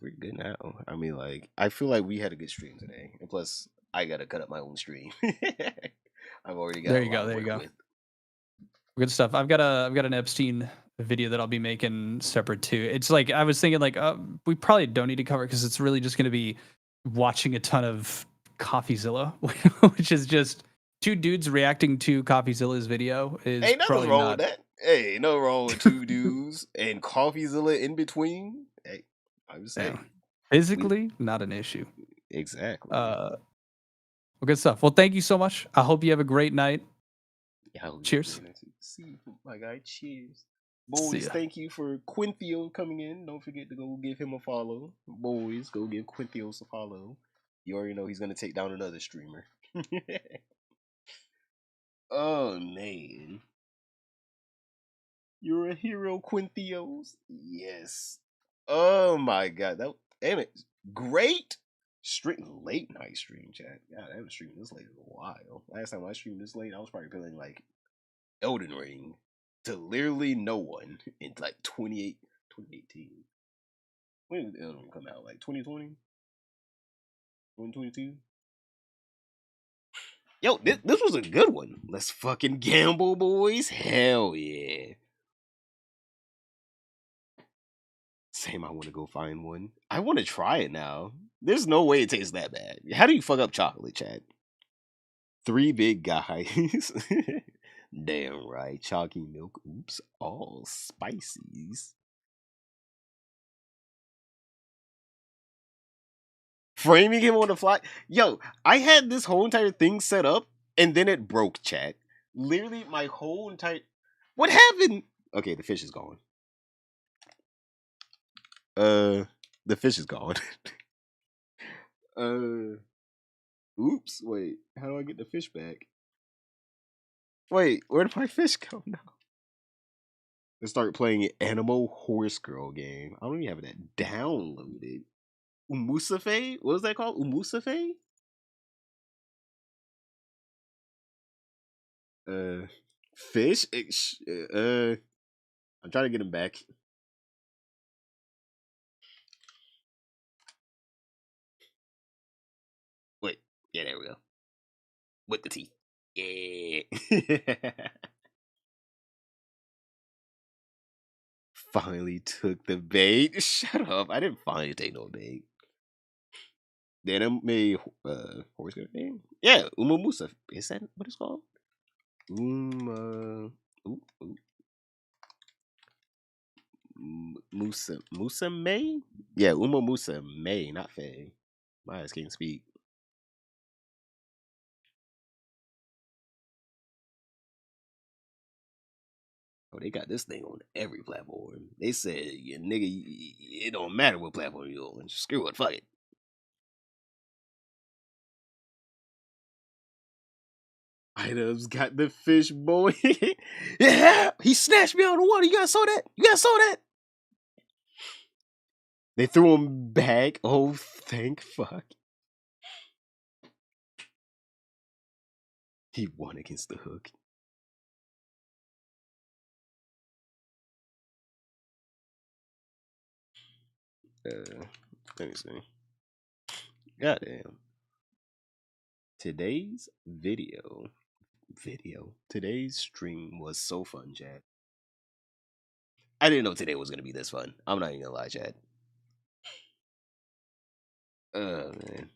Speaker 1: we're good now. I mean, like, I feel like we had a good stream today, and plus, I gotta cut up my own stream. I've already got.
Speaker 14: There you go. Good stuff. I've got an Epstein video that I'll be making separate too. It's like I was thinking, like, we probably don't need to cover it because it's really just going to be watching a ton of CoffeeZilla, which is just two dudes reacting to CoffeeZilla's video.
Speaker 1: Ain't nothing wrong with that. Hey, no wrong with two dudes and CoffeeZilla in between. Hey, I was saying,
Speaker 14: physically not an issue.
Speaker 1: Exactly.
Speaker 14: Well, good stuff. Well, thank you so much. I hope you have a great night. Cheers.
Speaker 1: See, my guy. Cheers. Boys, thank you for Quinthio coming in. Don't forget to go give him a follow. Boys, go give Quinthios a follow. You already know he's gonna take down another streamer. Oh man. You're a hero, Quinthios. Yes. Oh my god. Damn it. Great late night stream, chat. God, I haven't streamed this late in a while. Last time I streamed this late, I was probably playing like Elden Ring to literally no one in like 2018. When did Elden Ring come out? Like 2020? 2022? Yo, this was a good one. Let's fucking gamble, boys. Hell yeah. Same, I want to go find one. I want to try it now. There's no way it tastes that bad. How do you fuck up chocolate, Chad? 3 big guys. Damn right. Chalky milk. Oops. All spices. Framing him on the fly. Yo, I had this whole entire thing set up, and then it broke, chat. Literally, my whole entire... What happened? Okay, the fish is gone. The fish is gone. Oops, wait. How do I get the fish back? Wait, where did my fish go now? Let's start playing an Animal Horse Girl game. I don't even have that downloaded. Umusafe? What was that called? Umusafe? Fish? I'm trying to get him back. Wait, yeah, there we go. With the teeth. Yeah. Finally took the bait. Shut up. I didn't finally take no bait. Then I made horse girl name? Yeah, Uma Musa. Is that what it's called? Musa May? Yeah, Uma Musa May, not Faye. My ass can't speak. Oh, they got this thing on every platform. They said, yeah, nigga, it don't matter what platform you're on. Screw it, fuck it. Idubbbz got the fish, boy. Yeah, he snatched me out of the water. You guys saw that? You guys saw that? They threw him back. Oh, thank fuck. He won against the hook. Let me see. Goddamn. Today's today's stream was so fun, Chad. I didn't know today was gonna be this fun. I'm not even gonna lie, Chad. Man.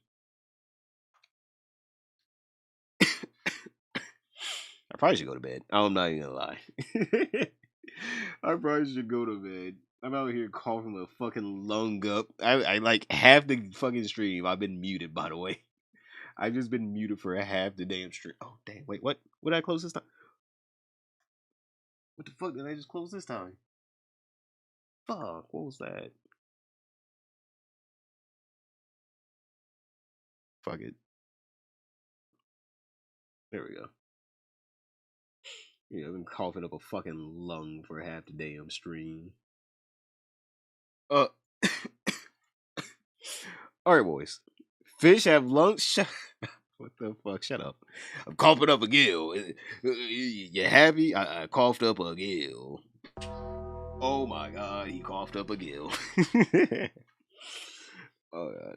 Speaker 1: I probably should go to bed. I'm not even gonna lie. I probably should go to bed. I'm out here coughing my fucking lung up. I like half the fucking stream. I've been muted, by the way. I've just been muted for half the damn stream. Oh, damn. Wait, what? What did I close this time? What the fuck did I just close this time? Fuck, what was that? Fuck it. There we go. Yeah, I've been coughing up a fucking lung for half the damn stream. Alright, boys. Fish have lungs. What the fuck? Shut up. I'm coughing up a gill. You happy? I coughed up a gill. Oh my god, he coughed up a gill. Oh god.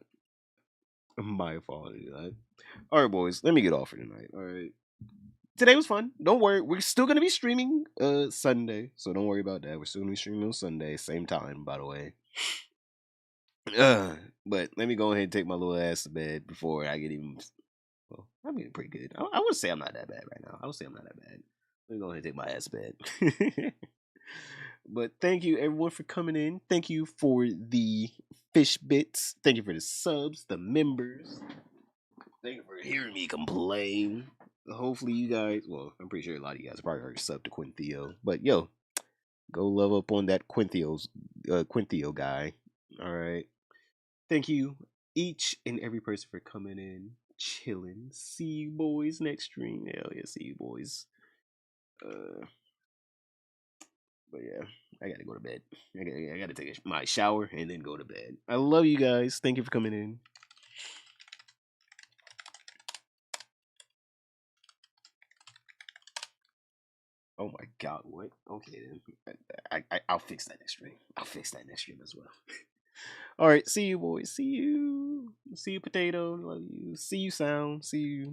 Speaker 1: My fault. Alright, boys. Let me get off for tonight. Alright. Today was fun. Don't worry. We're still going to be streaming Sunday. So don't worry about that. We're still going to be streaming on Sunday. Same time, by the way. But let me go ahead and take my little ass to bed before I get even... Well, I'm getting pretty good. I would say I'm not that bad right now. I would say I'm not that bad. Let me go ahead and take my ass to bed. But thank you, everyone, for coming in. Thank you for the fish bits. Thank you for the subs, the members. Thank you for hearing me complain. Hopefully you guys, well, I'm pretty sure a lot of you guys probably already subbed to Quinthio. But yo, go love up on that Quinthio guy. Alright. Thank you, each and every person, for coming in, chilling. See you boys next stream. Hell yeah, see you boys. But yeah, I gotta go to bed. I gotta take my shower and then go to bed. I love you guys. Thank you for coming in. Oh my god, what? Okay then. I'll fix that next stream. I'll fix that next stream as well. Alright, see you boys. See you. See you, Potato. Love you. See you, Sound. See you.